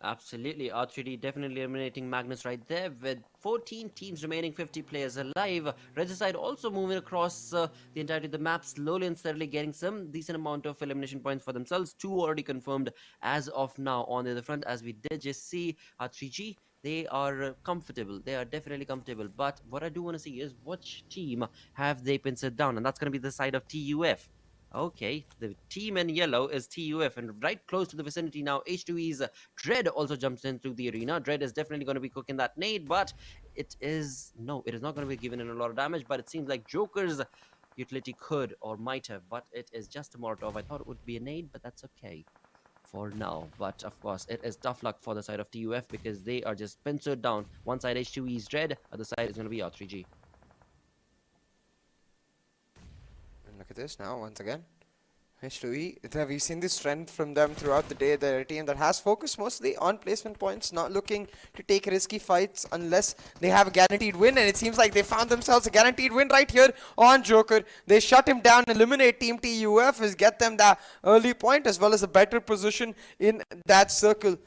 Absolutely, R3D definitely eliminating Magnus right there with 14 teams remaining, 50 players alive. Regicide also moving across the entirety of the map, slowly and steadily getting some decent amount of elimination points for themselves. 2 already confirmed as of now on the other front, as we did just see. R3G, they are comfortable. They are definitely comfortable. But what I do want to see is which team have they pincered down, and that's going to be the side of TUF. Okay, the team in yellow is TUF, and right close to the vicinity now, H2E's Dread also jumps into the arena. Dread is definitely going to be cooking that nade, but it is not going to be given in a lot of damage, but it seems like Joker's utility could or might have, but it is just a Molotov. I thought it would be a nade, but that's okay for now. But of course, it is tough luck for the side of TUF because they are just pincered down. One side H2E's Dread, other side is going to be R3G. Look at this now, once again. H2E, we've seen this trend from them throughout the day. They're a team that has focused mostly on placement points, not looking to take risky fights unless they have a guaranteed win. And it seems like they found themselves a guaranteed win right here on Joker. They shut him down, eliminate Team TUF, is get them that early point as well as a better position in that circle.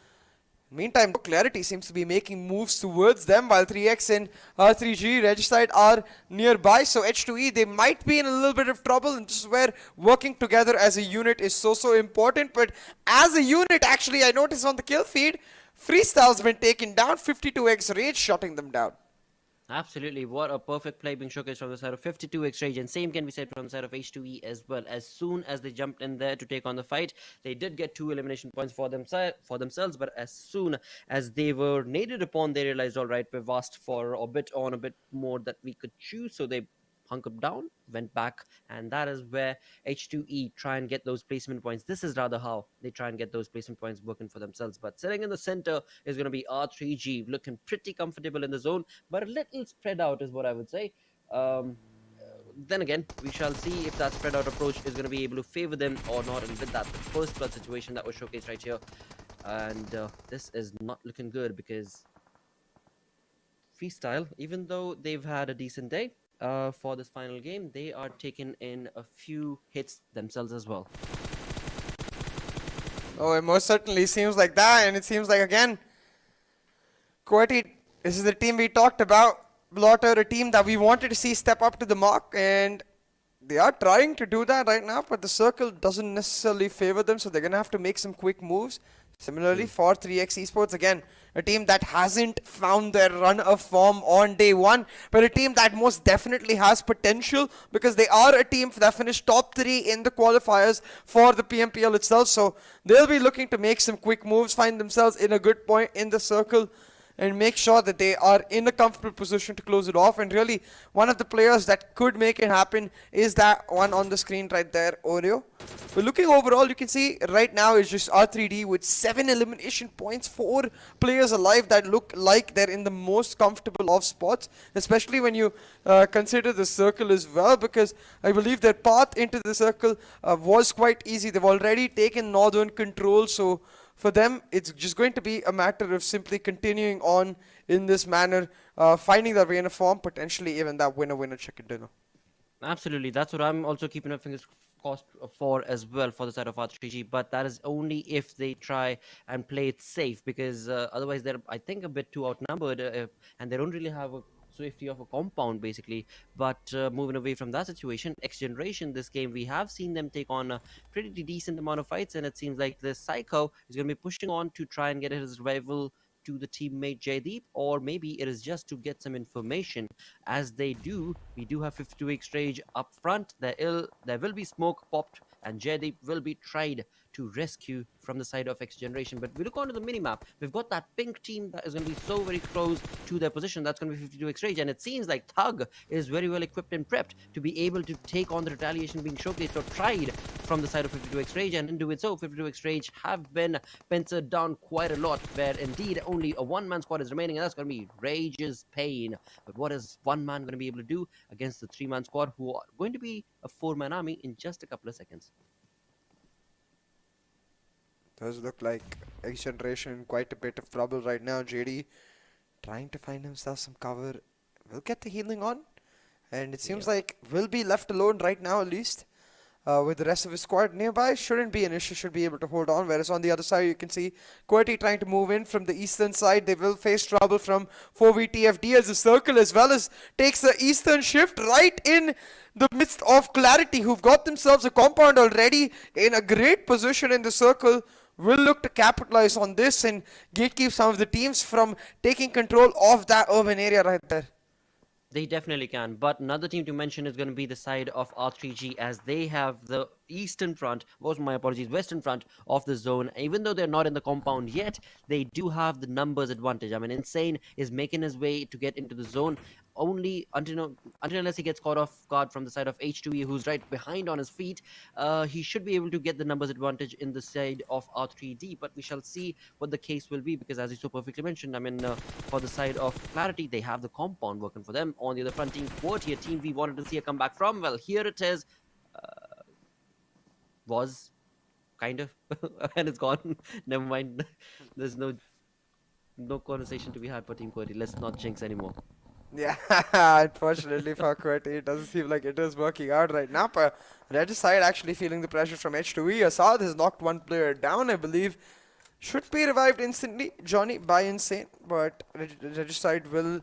Meantime, QWERTY seems to be making moves towards them while 3x and R3G Regicide are nearby. So H2E, they might be in a little bit of trouble, and this is where working together as a unit is so important. But as a unit, actually, I noticed on the kill feed, Freestyle's been taken down, 52x Rage shutting them down. Absolutely, what a perfect play being showcased from the side of 52x Rage, and same can be said from the side of H2E as well. As soon as they jumped in there to take on the fight, they did get 2 elimination points for themselves, but as soon as they were naded upon, they realized, all right, we've asked for a bit more that we could choose, so they hunkered down, went back, and that is where H2E try and get those placement points. This is rather how they try and get those placement points working for themselves. But sitting in the center is going to be R3G, looking pretty comfortable in the zone, but a little spread out is what I would say. Then again, we shall see if that spread out approach is going to be able to favor them or not. And with that, the first blood situation that was showcased right here, and this is not looking good because Freestyle, even though they've had a decent day, for this final game, they are taking in a few hits themselves as well. Oh, it most certainly seems like that, and it seems like, again, QWERTY, this is the team we talked about, Blotter, a team that we wanted to see step up to the mark, and they are trying to do that right now, but the circle doesn't necessarily favor them, so they're going to have to make some quick moves. Similarly, for 3x Esports, again, a team that hasn't found their run of form on day one, but a team that most definitely has potential because they are a team that finished top 3 in the qualifiers for the PMPL itself. So they'll be looking to make some quick moves, find themselves in a good point in the circle. and make sure that they are in a comfortable position to close it off. And really, one of the players that could make it happen is that one on the screen right there, Oreo. But looking overall, you can see right now it's just R3D with 7 elimination points, 4 players alive that look like they're in the most comfortable of spots, especially when you consider the circle as well, because I believe their path into the circle was quite easy. They've already taken northern control, so for them it's just going to be a matter of simply continuing on in this manner, finding their way in a form, potentially even that winner chicken dinner. Absolutely, that's what I'm also keeping my fingers crossed for as well for the side of R3G, but that is only if they try and play it safe, because otherwise they're, I think, a bit too outnumbered, and they don't really have a safety of a compound basically. But moving away from that situation, XGeneration, this game we have seen them take on a pretty decent amount of fights, and it seems like the Psycho is going to be pushing on to try and get his rival to the teammate Jaydeep, or maybe it is just to get some information. As they do, we do have 52 exchange up front. There will be smoke popped, and Jaydeep will be tried to rescue from the side of XGeneration. But we look onto the minimap, we've got that pink team that is going to be so very close to their position. That's going to be 52 exchange, and it seems like Thug is very well equipped and prepped to be able to take on the retaliation being showcased or tried from the side of 52 exchange, and in doing so, 52 exchange have been penciled down quite a lot, where indeed only a one-man squad is remaining, and that's going to be Rage's Pain. But what is one man going to be able to do against the three-man squad, who are going to be a four-man army in just a couple of seconds? Does look like XGeneration in quite a bit of trouble right now. JD trying to find himself some cover. Will get the healing on, and it seems like will be left alone right now, at least. With the rest of his squad nearby, shouldn't be an issue, should be able to hold on. Whereas on the other side, you can see QWERTY trying to move in from the eastern side. They will face trouble from 4VTFD as the circle as well as takes the eastern shift right in the midst of Clarity, who've got themselves a compound already in a great position in the circle. Will look to capitalize on this and gatekeep some of the teams from taking control of that urban area right there. They definitely can, but another team to mention is going to be the side of R3G, as they have the eastern front, western front of the zone. Even though they're not in the compound yet, they do have the numbers advantage. I mean, Insane is making his way to get into the zone only until unless he gets caught off guard from the side of H2E, who's right behind on his feet. He should be able to get the numbers advantage in the side of R3D, but we shall see what the case will be, because as you so perfectly mentioned, I mean, for the side of Clarity, they have the compound working for them. On the other front, team QWERTY, a team we wanted to see a comeback from, well, here it is. Was kind of and it's gone. Never mind. There's no conversation to be had for Team QWERTY. Let's not jinx anymore. Yeah, unfortunately for QWERTY, it doesn't seem like it is working out right now. But Regicide actually feeling the pressure from H2E. Assad has knocked one player down, I believe. Should be revived instantly, Johnny, by Insane. But Regicide will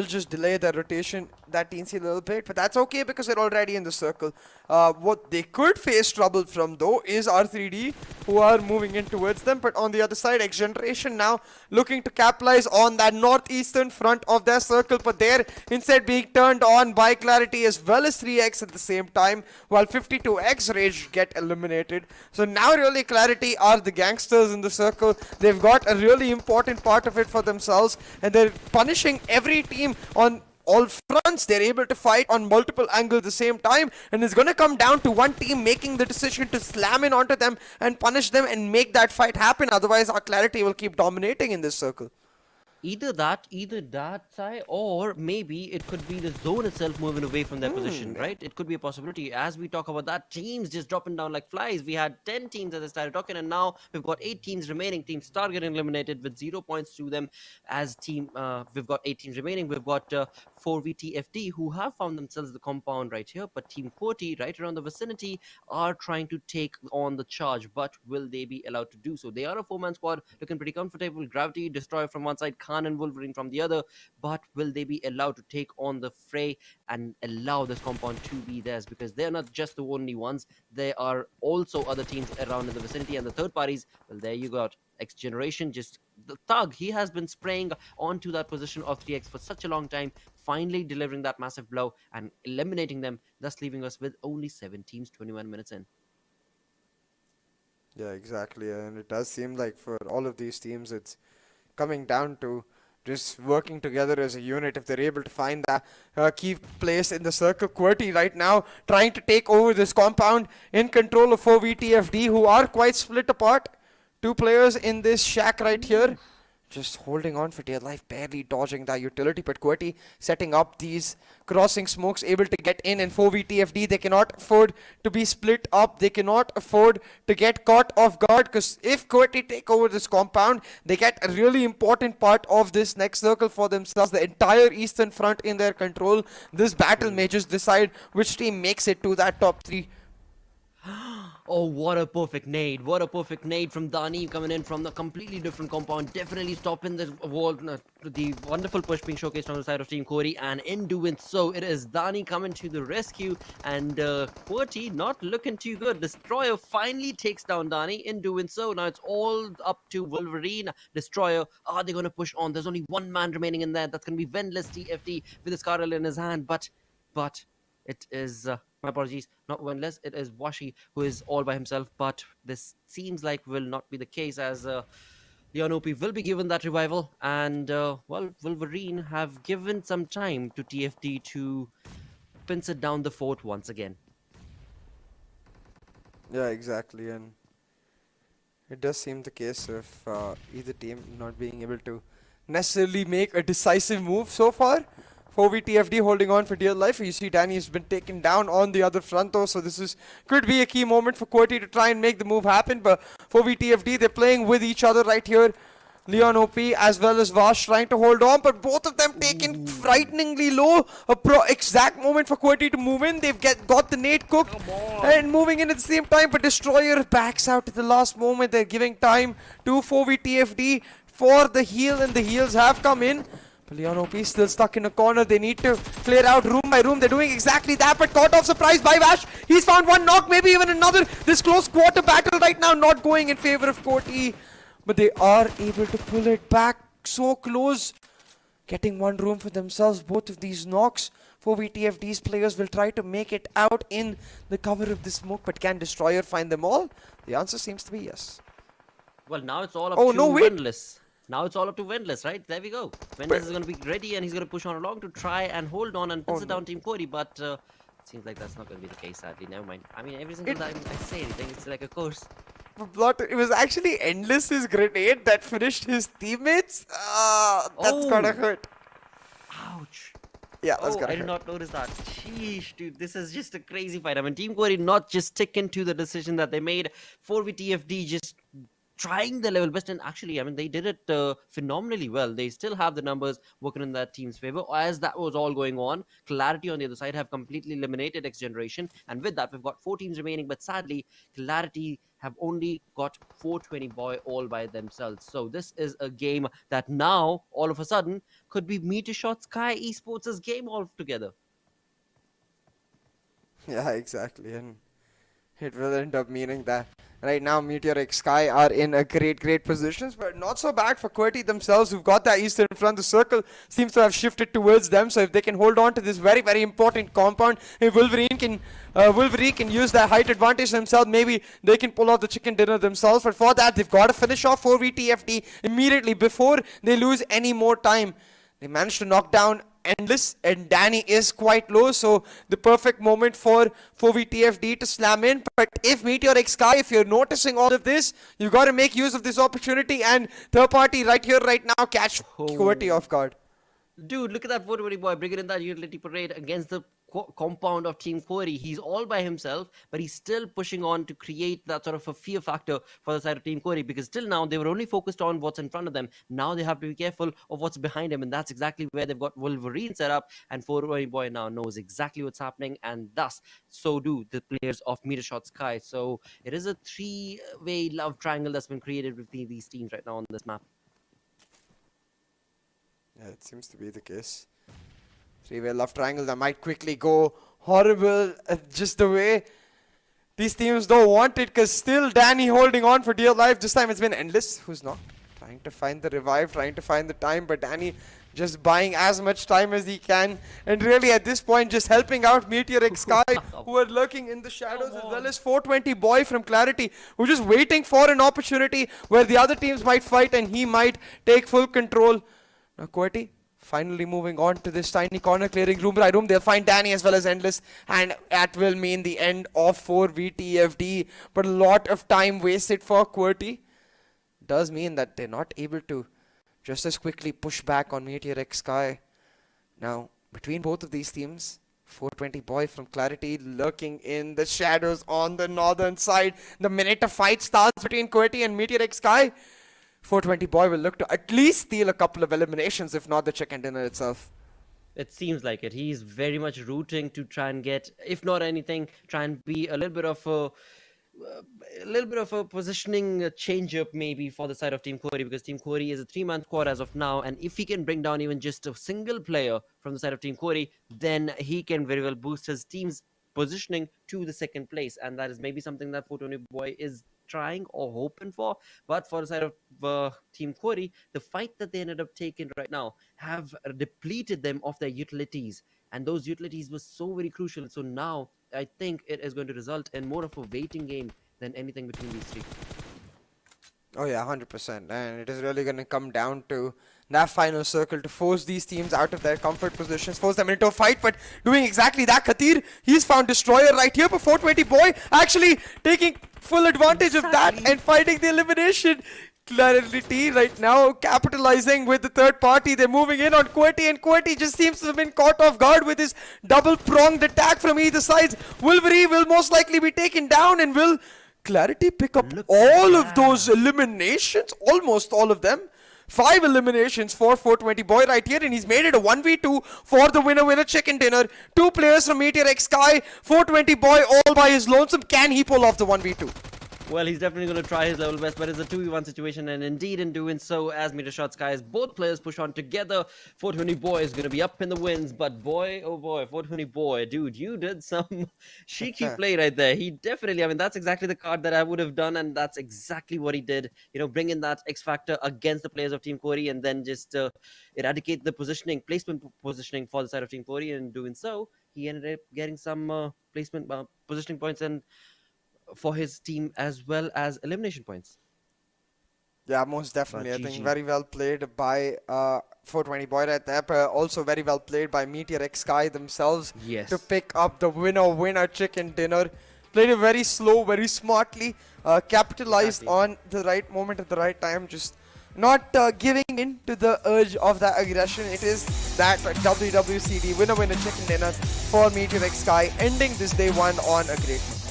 just delay their rotation that teensy a little bit, but that's okay because they're already in the circle. What they could face trouble from though is R3D, who are moving in towards them. But on the other side, XGeneration now looking to capitalize on that northeastern front of their circle, but they're instead being turned on by Clarity as well as 3X at the same time, while 52X Rage get eliminated. So now really Clarity are the gangsters in the circle. They've got a really important part of it for themselves, and they're punishing every team on all fronts. They're able to fight on multiple angles at the same time, and it's going to come down to one team making the decision to slam in onto them and punish them and make that fight happen. Otherwise our Clarity will keep dominating in this circle. Either that side, or maybe it could be the zone itself moving away from their position, right? It could be a possibility. As we talk about that, teams just dropping down like flies. We had 10 teams as I started talking, and now we've got 8 teams remaining. Team Star getting eliminated with 0 points to them. As team, we've got 8 teams remaining. We've got 4VTFD, who have found themselves the compound right here, but Team QWERTY right around the vicinity are trying to take on the charge. But will they be allowed to do so? They are a 4-man squad, looking pretty comfortable. Gravity, Destroyer from one side, Khan and Wolverine from the other, but will they be allowed to take on the fray and allow this compound to be theirs? Because they're not just the only ones, there are also other teams around in the vicinity, and the third parties, well, there you got XGeneration. Just the Thug, he has been spraying onto that position of 3X for such a long time, finally delivering that massive blow and eliminating them, thus leaving us with only 7 teams 21 minutes in. Yeah, exactly, and it does seem like for all of these teams it's coming down to just working together as a unit if they're able to find that key place in the circle. QWERTY right now trying to take over this compound, in control of 4VTFD, who are quite split apart. 2 players in this shack right here, just holding on for dear life, barely dodging that utility, but QWERTY setting up these crossing smokes, able to get in, and 4VTFD, they cannot afford to be split up, they cannot afford to get caught off guard, because if QWERTY take over this compound, they get a really important part of this next circle for themselves, the entire eastern front in their control. This battle may just decide which team makes it to that top 3. Oh, what a perfect nade. What a perfect nade from Dani coming in from the completely different compound. Definitely stopping the wall, the wonderful push being showcased on the side of Team QWERTY. And in doing so, it is Dani coming to the rescue. And QWERTY not looking too good. Destroyer finally takes down Dani. In doing so, now it's all up to Wolverine. Destroyer, are they going to push on? There's only one man remaining in there. That's going to be Vendless TFD with his Scarlet in his hand. But it is... my apologies, not Wendless, it is Washi who is all by himself, but this seems like will not be the case, as Leon OP will be given that revival, and well, Wolverine have given some time to TFD to pinch it down the fort once again. Yeah, exactly, and it does seem the case of either team not being able to necessarily make a decisive move so far. 4VTFD holding on for dear life. You see Dani has been taken down on the other front though, so this could be a key moment for QWERTY to try and make the move happen, but 4VTFD, they're playing with each other right here. Leon OP as well as Vash trying to hold on, but both of them taken frighteningly low. Exact moment for QWERTY to move in. They've got the nade cooked and moving in at the same time, but Destroyer backs out at the last moment. They're giving time to 4VTFD for the heal, and the heals have come in. But Leon OP is still stuck in a corner. They need to clear out room by room. They're doing exactly that, but caught off surprise by Vash. He's found one knock, maybe even another. This close quarter battle right now not going in favor of QWERTY. But they are able to pull it back so close. Getting one room for themselves, both of these knocks. 4VTFD's players will try to make it out in the cover of the smoke, but can Destroyer find them all? The answer seems to be yes. Well, now it's all up to no, wait. Wendless. Now it's all up to Wendless, right? There we go. Wendless is going to be ready, and he's going to push on along to try and hold on and pinch it down Team QWERTY, but it seems like that's not going to be the case, sadly. Never mind. I mean, every single time I say anything, it's like a course. It was actually Endless, his grenade that finished his teammates. That's gotta hurt. Ouch. Yeah, that's gotta I hurt. did not notice that. Sheesh, dude, this is just a crazy fight. I mean, Team QWERTY not just sticking to the decision that they made. 4VTFD just trying the level best, and actually, I mean, they did it phenomenally well. They still have the numbers working in that team's favor. As that was all going on, Clarity on the other side have completely eliminated XGeneration, and with that, we've got 4 teams remaining, but sadly, Clarity have only got 420 boy all by themselves. So this is a game that now, all of a sudden, could be MetershotxSKY Esports' game altogether. Yeah, exactly, and it will end up meaning that right now MetershotxSKY are in a great positions, but not so bad for QWERTY themselves, who've got that eastern front. The circle seems to have shifted towards them, so if they can hold on to this very important compound, if Wolverine can use that height advantage themselves, maybe they can pull out the chicken dinner themselves, but for that they've got to finish off 4VTFD immediately before they lose any more time. They managed to knock down Endless, and Dani is quite low, so the perfect moment for 4VTFD to slam in. But if MetershotxSKY, if you're noticing all of this, you got to make use of this opportunity, and third party right here, right now, catch QWERTY off guard. Dude, look at that 420 boy bringing in that utility parade against the compound of Team QWERTY. He's all by himself, but he's still pushing on to create that sort of a fear factor for the side of Team QWERTY, because till now they were only focused on what's in front of them. Now they have to be careful of what's behind him, and that's exactly where they've got Wolverine set up, and 420 boy now knows exactly what's happening, and thus so do the players of MetershotxSKY. So it is a 3-way love triangle that's been created between these teams right now on this map. Yeah, it seems to be the case. 3-way love triangle that might quickly go horrible, just the way these teams don't want it, because still Dani holding on for dear life. This time it's been Endless who's not trying to find the revive, trying to find the time, but Dani just buying as much time as he can, and really at this point just helping out MetershotxSKY who are lurking in the shadows, as well as 420 boy from Clarity, who's just waiting for an opportunity where the other teams might fight and he might take full control. Now QWERTY finally moving on to this tiny corner clearing room by room. They'll find Danny as well as Endless, and that will mean the end of 4v but a lot of time wasted for QWERTY. Does mean that they're not able to just as quickly push back on MetershotxSKY. Now, between both of these teams, 420 boy from Clarity lurking in the shadows on the northern side. The minute a fight starts between QWERTY and MetershotxSKY, 420 boy will look to at least steal a couple of eliminations, if not the chicken dinner itself. It seems like it. He's very much rooting to try and get, if not anything, try and be a little bit of a positioning change up maybe for the side of Team QWERTY, because Team QWERTY is a 3-man squad as of now, and if he can bring down even just a single player from the side of Team QWERTY, then he can very well boost his team's positioning to the second place, and that is maybe something that 420 boy is trying or hoping for. But for the side of Team QWERTY, the fight that they ended up taking right now have depleted them of their utilities, and those utilities were so very crucial. So now I think it is going to result in more of a waiting game than anything between these three. Oh yeah, 100%. And it is really going to come down to that final circle to force these teams out of their comfort positions, force them into a fight. But doing exactly that, Khatir, he's found Destroyer right here. But 420 boy actually taking full advantage of that and finding the elimination. Clarity right now capitalizing with the third party. They're moving in on QWERTY, and QWERTY just seems to have been caught off guard with his double-pronged attack from either side. Wolverine will most likely be taken down, and will Clarity pick up all of those eliminations? Almost all of them. 5 eliminations for 420 boy right here, and he's made it a 1v2 for the winner chicken dinner. 2 players from MetershotxSKY, 420 boy all by his lonesome. Can he pull off the 1v2? Well, he's definitely going to try his level best, but it's a 2v1 situation, and indeed in doing so, as MetershotxSKY, both players push on together, 420 boy is going to be up in the wins, but boy, oh boy, 420 boy, dude, you did some cheeky play right there. He definitely, I mean, that's exactly the card that I would have done, and that's exactly what he did. You know, bring in that X factor against the players of Team QWERTY, and then just eradicate the positioning, placement positioning for the side of Team QWERTY, and in doing so, he ended up getting some placement positioning points and for his team as well as elimination points. Yeah, most definitely. I think very well played by 420 boy right there, but also very well played by MetershotxSKY themselves to pick up the winner chicken dinner. Played it very slow, very smartly, capitalized on the right moment at the right time, just not giving in to the urge of that aggression. It is that WWCD winner chicken dinner for MetershotxSKY, ending this day 1 on a great note.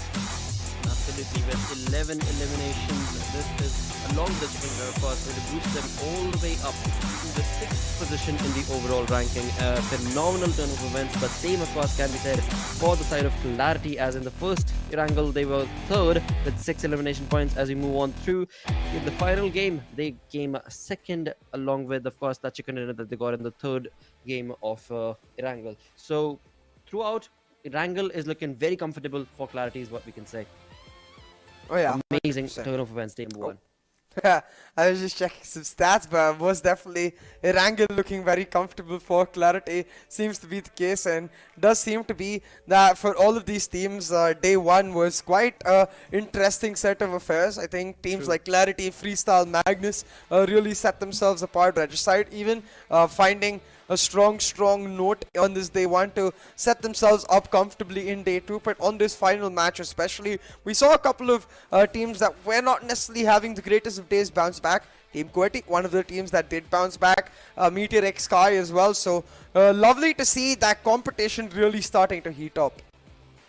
Absolutely, with 11 eliminations, this is along the string, of course, going to boost them all the way up to the 6th position in the overall ranking. Phenomenal turn of events, but same of course can be said for the side of Clarity, as in the first Erangel they were 3rd with 6 elimination points. As we move on through in the final game, they came 2nd, along with of course that chicken dinner that they got in the 3rd game of Erangel. So throughout, Erangel is looking very comfortable for Clarity is what we can say. Oh yeah, amazing 100%. turn of events, day number 1. I was just checking some stats, but most definitely Erangel looking very comfortable for Clarity seems to be the case, and does seem to be that for all of these teams, day 1 was quite an interesting set of affairs. I think teams like Clarity, Freestyle, Magnus really set themselves apart. Regicide even finding a strong note on this day 1 to set themselves up comfortably in day 2. But on this final match especially, we saw a couple of teams that were not necessarily having the greatest of days bounce back. Team QWERTY, one of the teams that did bounce back, MetershotxSKY as well. So lovely to see that competition really starting to heat up.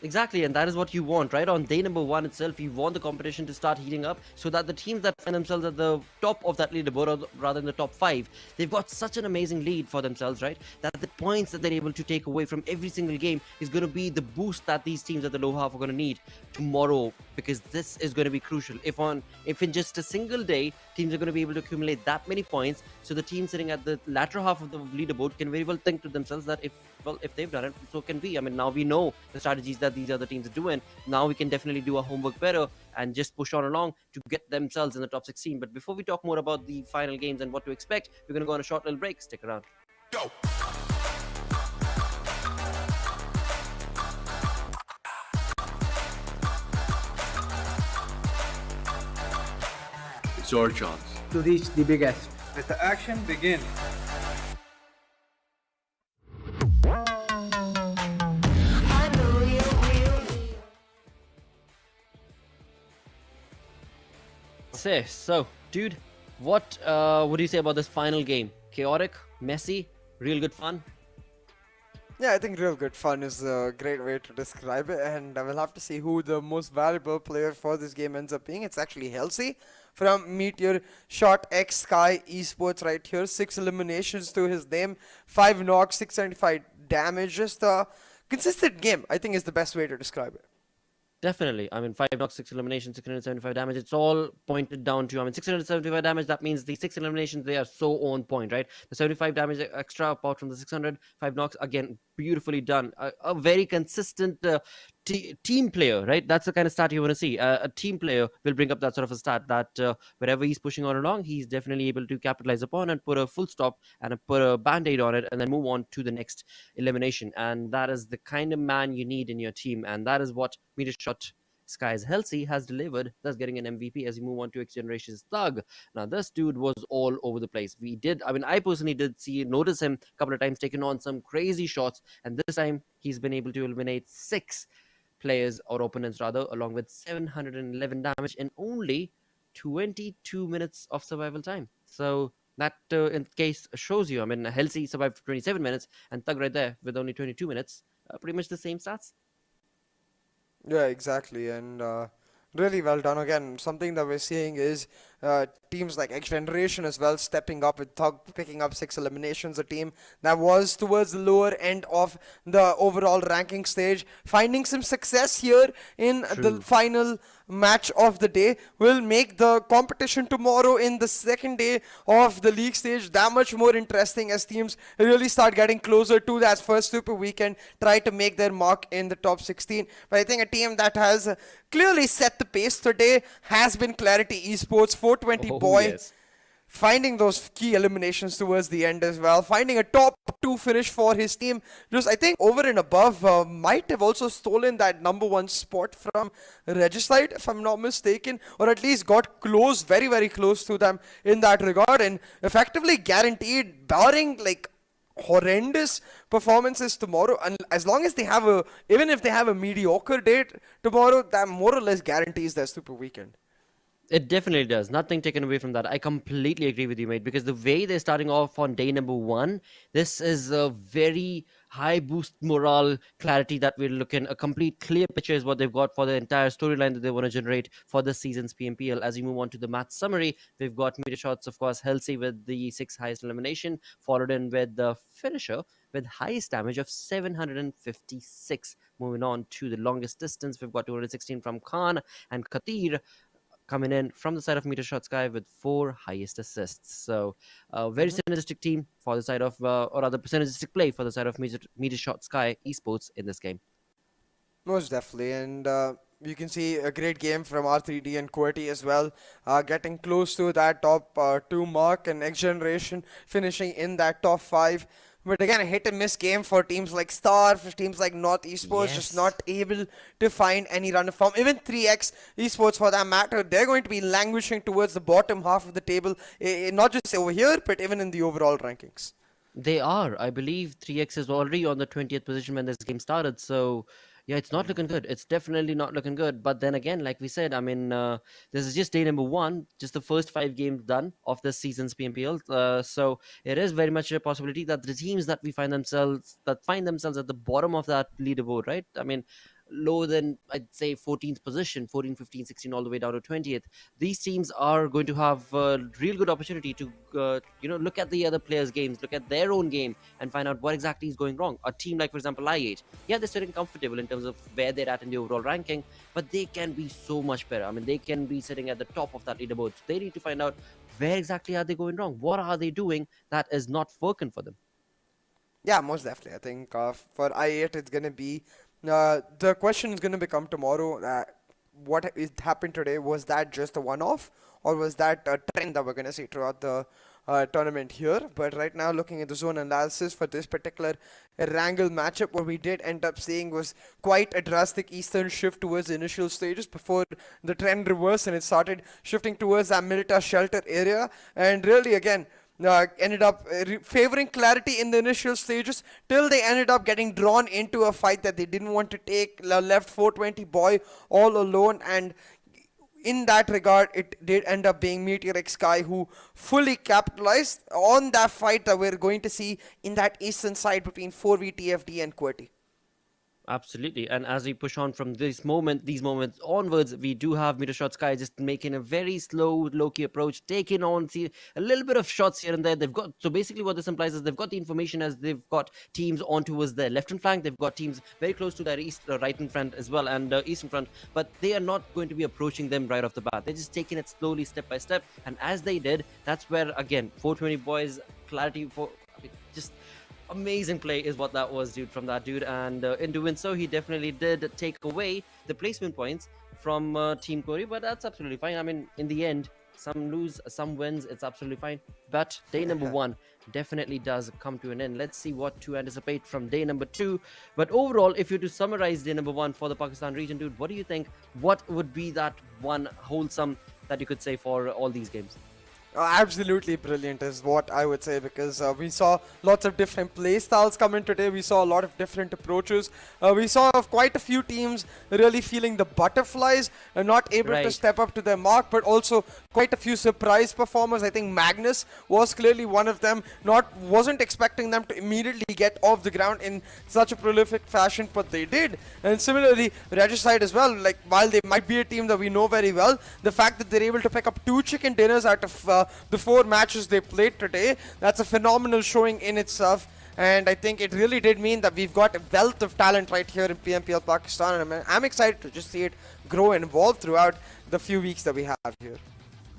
Exactly, and that is what you want, right? On day number 1 itself, you want the competition to start heating up so that the teams that find themselves at the top of that leaderboard, or rather in the top 5, they've got such an amazing lead for themselves, right? That the points that they're able to take away from every single game is going to be the boost that these teams at the low half are going to need tomorrow, because this is going to be crucial. If in just a single day, teams are going to be able to accumulate that many points, so the team sitting at the latter half of the leaderboard can very well think to themselves that if they've done it, so can we. I mean, now we know the strategies that these other teams are doing. Now we can definitely do our homework better and just push on along to get themselves in the top 16. But before we talk more about the final games and what to expect, we're going to go on a short little break. Stick around. Go! It's your chance to reach the biggest. Let the action begin. say. So, dude, what would you say about this final game? Chaotic, messy, real good fun? Yeah, I think real good fun is a great way to describe it, and I will have to see who the most valuable player for this game ends up being. It's actually Halsey from MetershotxSKY Esports right here. 6 eliminations to his name, 5 knocks, 675 damage. Just a consistent game, I think, is the best way to describe it. Definitely. I mean, 5 knocks, 6 eliminations, 675 damage. It's all pointed down to, 675 damage. That means the 6 eliminations, they are so on point, right? The 75 damage extra apart from the 600, 5 knocks, again, beautifully done. A very consistent team player, right? That's the kind of stat you want to see. A team player will bring up that sort of a stat that wherever he's pushing on along, he's definitely able to capitalize upon and put a full stop and put a band-aid on it and then move on to the next elimination. And that is the kind of man you need in your team. And that is what MetershotxSKY's Halsey has delivered, thus getting an MVP as we move on to XGeneration's Thug. Now, this dude was all over the place. I personally did notice him a couple of times taking on some crazy shots, and this time he's been able to eliminate 6 players or opponents rather, along with 711 damage in only 22 minutes of survival time. So that in case shows you, Halsey survived for 27 minutes and Thug right there with only 22 minutes, pretty much the same stats. Yeah, exactly, and really well done. Again, something that we're seeing is teams like XGeneration as well stepping up with Thug picking up 6 eliminations, a team that was towards the lower end of the overall ranking stage, finding some success here in the final match of the day will make the competition tomorrow in the second day of the league stage that much more interesting as teams really start getting closer to that first super weekend, try to make their mark in the top 16. But I think a team that has clearly set the pace today has been QWERTY Esports. 420 boy, yes. Finding those key eliminations towards the end as well, finding a top 2 finish for his team. Just I think over and above might have also stolen that #1 spot from Regicide, if I'm not mistaken, or at least got close, very very close to them in that regard, and effectively guaranteed, barring like horrendous performances tomorrow, and as long as they have even if they have a mediocre date tomorrow, that more or less guarantees their super weekend. It definitely does. Nothing taken away from that. I completely agree with you, mate, because the way they're starting off on day #1, this is a very high boost morale clarity that we're looking. A complete clear picture is what they've got for the entire storyline that they want to generate for this season's PMPL. As we move on to the match summary, we've got Metershots, of course, Halsey with the 6th highest elimination, followed in with the finisher with highest damage of 756. Moving on to the longest distance, we've got 216 from Khan and Khatir coming in from the side of MetershotxSKY with 4 highest assists. So, very synergistic team for the side of, or rather, synergistic play for the side of MetershotxSKY Esports in this game. Most definitely, and you can see a great game from R3D and QWERTY as well, getting close to that top 2 mark, and XGeneration finishing in that top 5. But again, a hit-and-miss game for teams like Star, for teams like NorthEsports, just not able to find any run of form. Even 3X Esports, for that matter, they're going to be languishing towards the bottom half of the table, not just over here, but even in the overall rankings. They are. I believe 3X is already on the 20th position when this game started, so yeah, it's not looking good. It's definitely not looking good. But then again, like we said, this is just day #1, just the first 5 games done of this season's PMPL. So it is very much a possibility that the teams that find themselves at the bottom of that leaderboard, right? Lower than, I'd say, 14th position, 14, 15, 16, all the way down to 20th. These teams are going to have a real good opportunity to, look at the other players' games, look at their own game, and find out what exactly is going wrong. A team like, for example, i8, yeah, they're sitting comfortable in terms of where they're at in the overall ranking, but they can be so much better. They can be sitting at the top of that leaderboard. So they need to find out where exactly are they going wrong. What are they doing that is not working for them? Yeah, most definitely. I think for i8, it's going to be the question is going to become tomorrow, what happened today, was that just a one-off, or was that a trend that we're going to see throughout the tournament here? But right now, looking at the zone analysis for this particular Erangel matchup, what we did end up seeing was quite a drastic eastern shift towards the initial stages before the trend reversed and it started shifting towards that military shelter area. And really, again, ended up favoring QWERTY in the initial stages till they ended up getting drawn into a fight that they didn't want to take, left 420 boy all alone, and in that regard, it did end up being MetershotxSKY who fully capitalized on that fight that we're going to see in that eastern side between 4v and QWERTY. Absolutely. And as we push on from these moments onwards, we do have MetershotxSKY just making a very slow, low-key approach, taking on a little bit of shots here and there. They've got, so basically what this implies is they've got the information as they've got teams on towards their left and flank. They've got teams very close to their right and front as well, and eastern front, but they are not going to be approaching them right off the bat. They're just taking it slowly, step by step. And as they did, that's where, again, 420 boys, clarity for, just amazing play is what that was, dude, from that dude. And in doing so, he definitely did take away the placement points from Team QWERTY, but that's absolutely fine. I mean, in the end, some lose, some wins, it's absolutely fine. But day number 1 definitely does come to an end. Let's see what to anticipate from day number 2. But overall, if you were to summarize day number 1 for the Pakistan region, dude, what do you think? What would be that one wholesome that you could say for all these games? Absolutely brilliant is what I would say, because we saw lots of different play styles come in today. We saw a lot of different approaches. We saw quite a few teams really feeling the butterflies and not able to step up to their mark, but also quite a few surprise performers. I think Magnus was clearly one of them. Wasn't expecting them to immediately get off the ground in such a prolific fashion, but they did. And similarly, Regicide as well. Like, while they might be a team that we know very well, the fact that they're able to pick up 2 chicken dinners out of the 4 matches they played today, that's a phenomenal showing in itself. And I think it really did mean that we've got a wealth of talent right here in PMPL Pakistan, and I'm excited to just see it grow and evolve throughout the few weeks that we have here.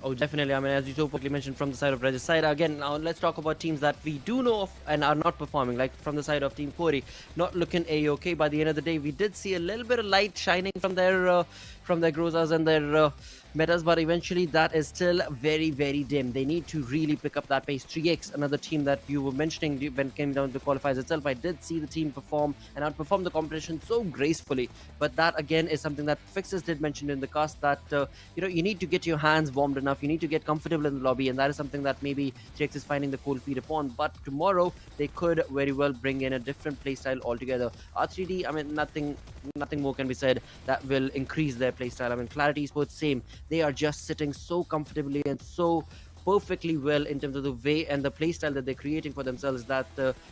Oh, definitely. I mean, as you so quickly mentioned, from the side of Regicide, again, now let's talk about teams that we do know of and are not performing, like from the side of Team QWERTY, not looking A-okay. By the end of the day, we did see a little bit of light shining from their Grozas and their metas, but eventually that is still very, very dim. They need to really pick up that pace. 3x, another team that you were mentioning when it came down to the qualifiers itself, I did see the team perform and outperform the competition so gracefully. But that again is something that Fixes did mention in the cast, that you need to get your hands warmed enough, you need to get comfortable in the lobby, and that is something that maybe 3x is finding the cold feet upon. But tomorrow they could very well bring in a different playstyle altogether. R3D, I mean, nothing more can be said that will increase their playstyle. I mean, Qwerty Esports, same. They are just sitting so comfortably and so perfectly well in terms of the way and the playstyle that they're creating for themselves, that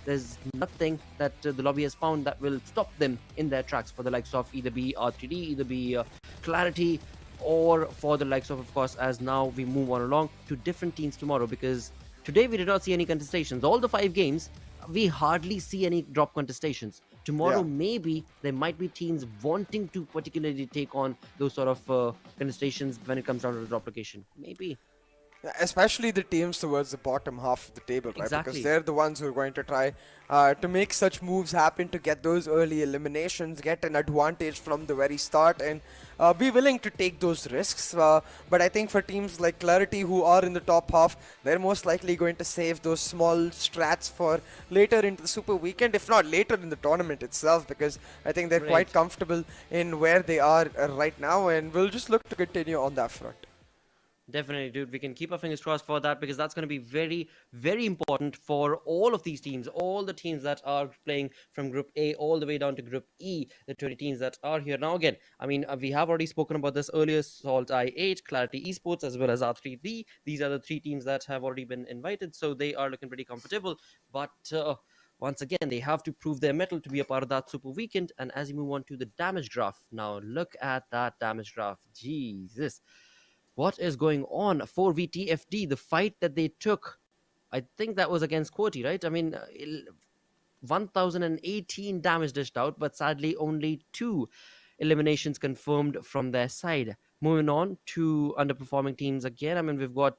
there's nothing that the lobby has found that will stop them in their tracks, for the likes of either be R3D, either be Qwerty, or for the likes of course, as now we move on along to different teams tomorrow, because today we did not see any contestations. All the 5 games, we hardly see any drop contestations. Tomorrow, maybe there might be teams wanting to particularly take on those sort of contestations when it comes down to the drop location. Maybe. Especially the teams towards the bottom half of the table, right? Exactly. Because they're the ones who are going to try to make such moves happen, to get those early eliminations, get an advantage from the very start, and be willing to take those risks. But I think for teams like QWERTY, who are in the top half, they're most likely going to save those small strats for later into the Super Weekend, if not later in the tournament itself, because I think they're quite comfortable in where they are right now, and we'll just look to continue on that front. Definitely, dude. We can keep our fingers crossed for that, because that's going to be very, very important for all of these teams, all the teams that are playing from Group A all the way down to Group E, the 20 teams that are here. Now, again, I mean, we have already spoken about this earlier, SALTxi8, Qwerty Esports, as well as R3D. These are the 3 teams that have already been invited, so they are looking pretty comfortable. But once again, they have to prove their mettle to be a part of that Super Weekend. And as you move on to the damage graph, now look at that damage graph. Jesus. What is going on? 4v the fight that they took, I think that was against QWERTY, right? I mean, 1018 damage dished out, but sadly only 2 eliminations confirmed from their side. Moving on to underperforming teams again. I mean, we've got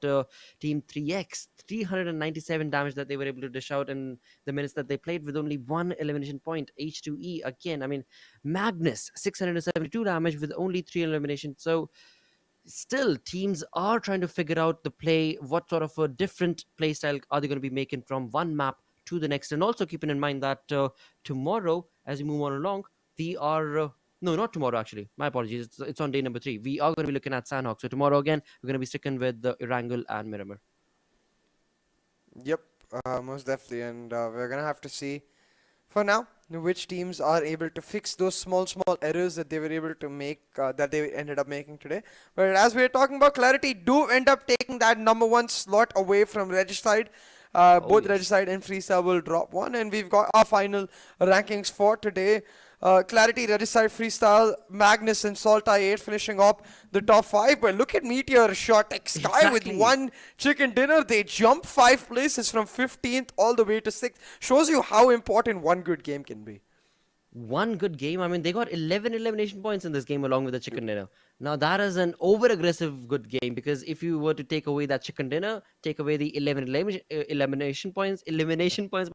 Team 3x, 397 damage that they were able to dish out in the minutes that they played, with only 1 elimination point. H2E again. I mean, Magnus, 672 damage with only 3 eliminations. So still, teams are trying to figure out the play, what sort of a different play style are they going to be making from one map to the next. And also keeping in mind that tomorrow, as we move on along, we are... no, not tomorrow, actually. My apologies. It's on day number 3. We are going to be looking at Sandhawk. So tomorrow, again, we're going to be sticking with the Erangel and Miramar. Yep, most definitely. And we're going to have to see. For now, which teams are able to fix those small errors that they were able to make, that they ended up making today. But as we are talking about, Clarity do end up taking that #1 slot away from Regicide. Both yes. Regicide and Freestyle will drop one, and we've got our final rankings for today. Clarity, Regicide, Freestyle, Magnus, and SALTxi8 finishing up the top 5. But look at MetershotxSKY with Exactly. one chicken dinner. They jump 5 places from 15th all the way to 6th. Shows you how important one good game can be. One good game. I mean, they got 11 elimination points in this game along with the chicken dinner. Now, that is an over-aggressive good game, because if you were to take away that chicken dinner, take away the 11 elimination points,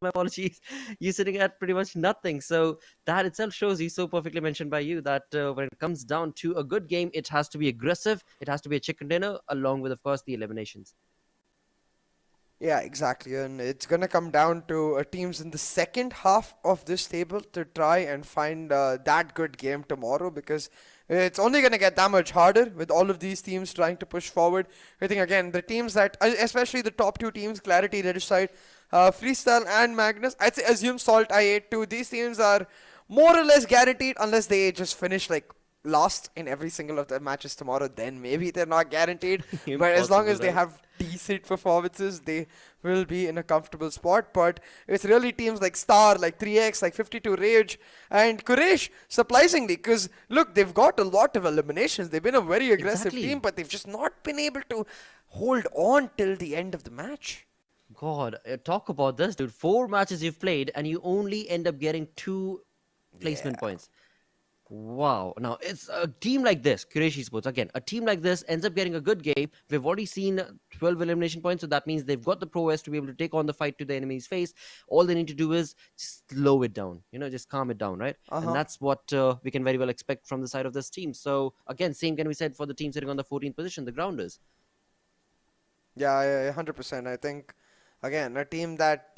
my apologies, you're sitting at pretty much nothing. So that itself shows you, so perfectly mentioned by you, that when it comes down to a good game, it has to be aggressive, it has to be a chicken dinner, along with, of course, the eliminations. Yeah, exactly. And it's going to come down to teams in the second half of this table to try and find that good game tomorrow, because it's only going to get that much harder with all of these teams trying to push forward. I think, again, the teams that, especially the top 2 teams, Clarity, Regicide, Freestyle, and Magnus, I'd say assume SALTxi8 too. These teams are more or less guaranteed unless they just finish like last in every single of their matches tomorrow, then maybe they're not guaranteed. But as long as they have decent performances, they will be in a comfortable spot. But it's really teams like Star, like 3x, like 52 Rage, and Quraysh, surprisingly, because look, they've got a lot of eliminations. They've been a very aggressive Exactly. team, but they've just not been able to hold on till the end of the match. God, talk about this, dude. 4 matches you've played, and you only end up getting 2 placement points. Wow. Now, it's a team like this, Quraysh Esports, again, a team like this ends up getting a good game. We've already seen 12 elimination points, so that means they've got the prowess to be able to take on the fight to the enemy's face. All they need to do is just slow it down, just calm it down, right? And that's what we can very well expect from the side of this team. So, again, same can be said for the team sitting on the 14th position, the Grounders. Yeah, 100%. I think, again, a team that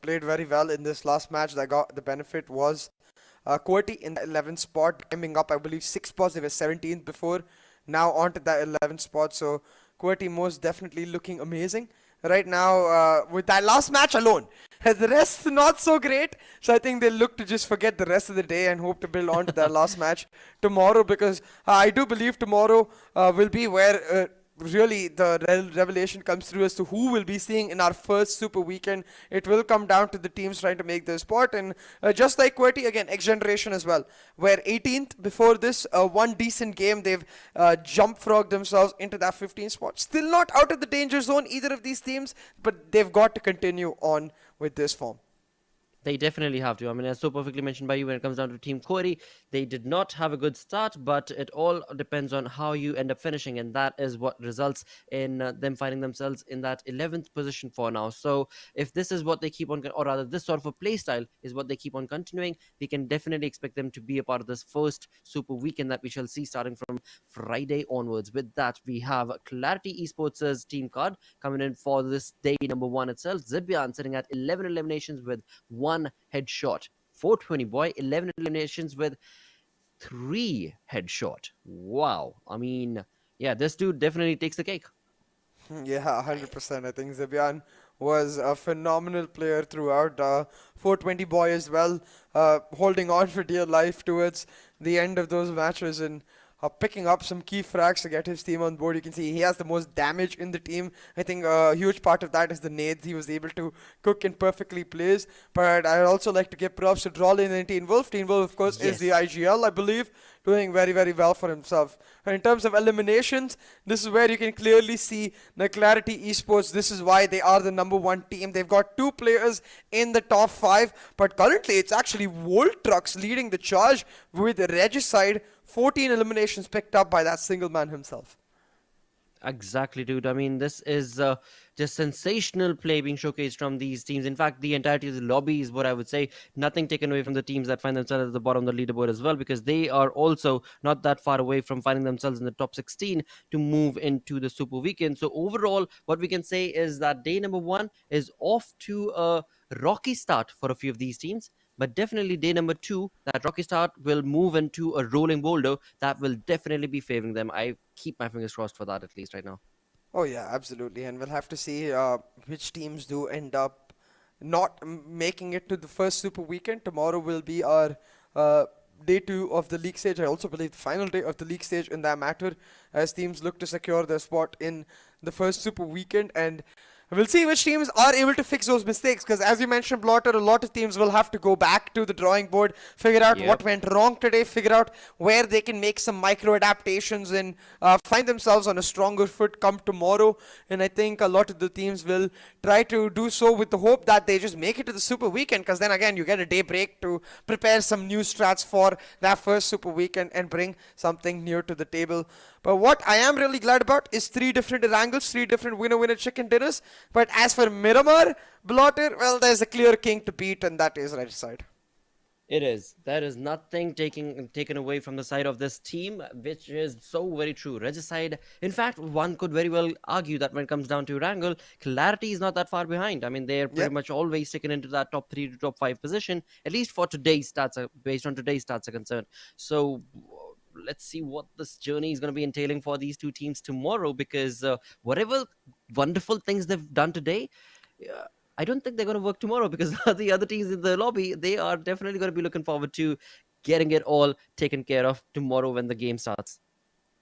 played very well in this last match that got the benefit was QWERTY in the 11th spot, climbing up, I believe, 6 spots. They were 17th before, now onto that 11th spot. So QWERTY most definitely looking amazing right now with that last match alone. The rest not so great. So I think they'll look to just forget the rest of the day and hope to build on to that last match tomorrow, because I do believe tomorrow will be where really the revelation comes through as to who we'll be seeing in our first super weekend. It will come down to the teams trying to make their spot, and just like QWERTY, again, XGeneration as well, where 18th before this, one decent game, they've jump frogged themselves into that 15th spot. Still not out of the danger zone, either of these teams, but they've got to continue on with this form. They definitely have to. I mean, as so perfectly mentioned by you, when it comes down to Team QWERTY, they did not have a good start, but it all depends on how you end up finishing, and that is what results in them finding themselves in that 11th position for now. So if this is what they keep on, or rather this sort of a play style is what they keep on continuing, we can definitely expect them to be a part of this first super weekend that we shall see starting from Friday onwards. With that, we have Clarity Esports' team card coming in for this day #1 itself. Zibyan sitting at 11 eliminations with 1 headshot. 420 boy, 11 eliminations with 3 headshot. Wow. I mean, yeah, this dude definitely takes the cake. Yeah, 100%. I think Zibyan was a phenomenal player throughout. 420 boy as well, holding on for dear life towards the end of those matches and picking up some key frags to get his team on board. You can see he has the most damage in the team. I think a huge part of that is the nades he was able to cook and perfectly place. But I'd also like to give props to Drawlin and TmwEsports. TmwEsports, of course, is the IGL, I believe, doing very, very well for himself. And in terms of eliminations, this is where you can clearly see the Clarity Esports. This is why they are the #1 team. They've got 2 players in the top 5, but currently it's actually Voltrucks leading the charge with Regicide. 14 eliminations picked up by that single man himself. Exactly, dude. I mean, this is just sensational play being showcased from these teams. In fact, the entirety of the lobby is what I would say. Nothing taken away from the teams that find themselves at the bottom of the leaderboard as well, because they are also not that far away from finding themselves in the top 16 to move into the Super Weekend. So overall, what we can say is that day #1 is off to a rocky start for a few of these teams. But definitely day #2, that rocky start will move into a rolling boulder that will definitely be favoring them. I keep my fingers crossed for that, at least right now. Oh yeah, absolutely. And we'll have to see which teams do end up not making it to the first Super Weekend. Tomorrow will be our day 2 of the league stage. I also believe the final day of the league stage in that matter, as teams look to secure their spot in the first Super Weekend. And we'll see which teams are able to fix those mistakes, because as you mentioned, Blotter, a lot of teams will have to go back to the drawing board, figure out what went wrong today, figure out where they can make some micro adaptations and find themselves on a stronger foot come tomorrow. And I think a lot of the teams will try to do so with the hope that they just make it to the Super Weekend, because then again you get a day break to prepare some new strats for that first Super Weekend and bring something near to the table. But what I am really glad about is 3 different Erangels, 3 different winner-winner chicken dinners. But as for Miramar, Blotter, well, there's a clear king to beat, and that is Regicide. It is. There is nothing taken away from the side of this team, which is so very true. Regicide, in fact, one could very well argue that when it comes down to Erangel, QWERTY is not that far behind. I mean, they're pretty much always taken into that top 3 to top 5 position, at least for today's stats, based on today's stats are concerned. So let's see what this journey is going to be entailing for these two teams tomorrow, because whatever wonderful things they've done today, I don't think they're going to work tomorrow, because the other teams in the lobby, they are definitely going to be looking forward to getting it all taken care of tomorrow when the game starts.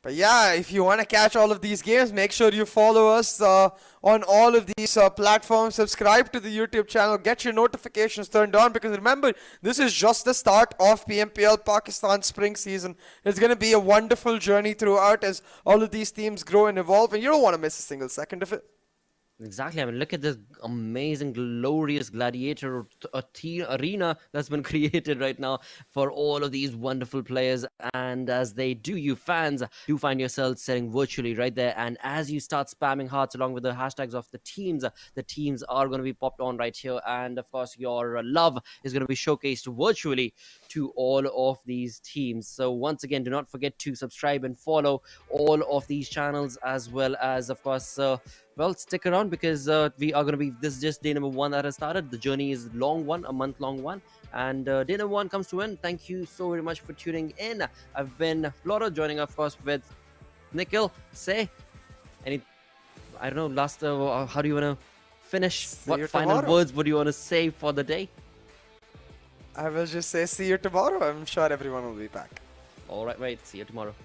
But yeah, if you want to catch all of these games, make sure you follow us on all of these platforms. Subscribe to the YouTube channel. Get your notifications turned on, because remember, this is just the start of PMPL Pakistan spring season. It's going to be a wonderful journey throughout as all of these teams grow and evolve, and you don't want to miss a single second of it. Exactly. I mean, look at this amazing, glorious gladiator arena that's been created right now for all of these wonderful players. And as they do, you fans do find yourselves sitting virtually right there. And as you start spamming hearts along with the hashtags of the teams are going to be popped on right here. And of course, your love is going to be showcased virtually to all of these teams. So once again, do not forget to subscribe and follow all of these channels, as well as, of course, well, stick around, because we are going to be, this is just day number 1 that has started. The journey is a long one, a month-long one, and day number 1 comes to an end. Thank you so very much for tuning in. I've been Flora, joining, of course, with Nikhil. Say any, I don't know, last, how do you want to finish? What final words would you want to say for the day? I will just say see you tomorrow. I'm sure everyone will be back. All right, see you tomorrow.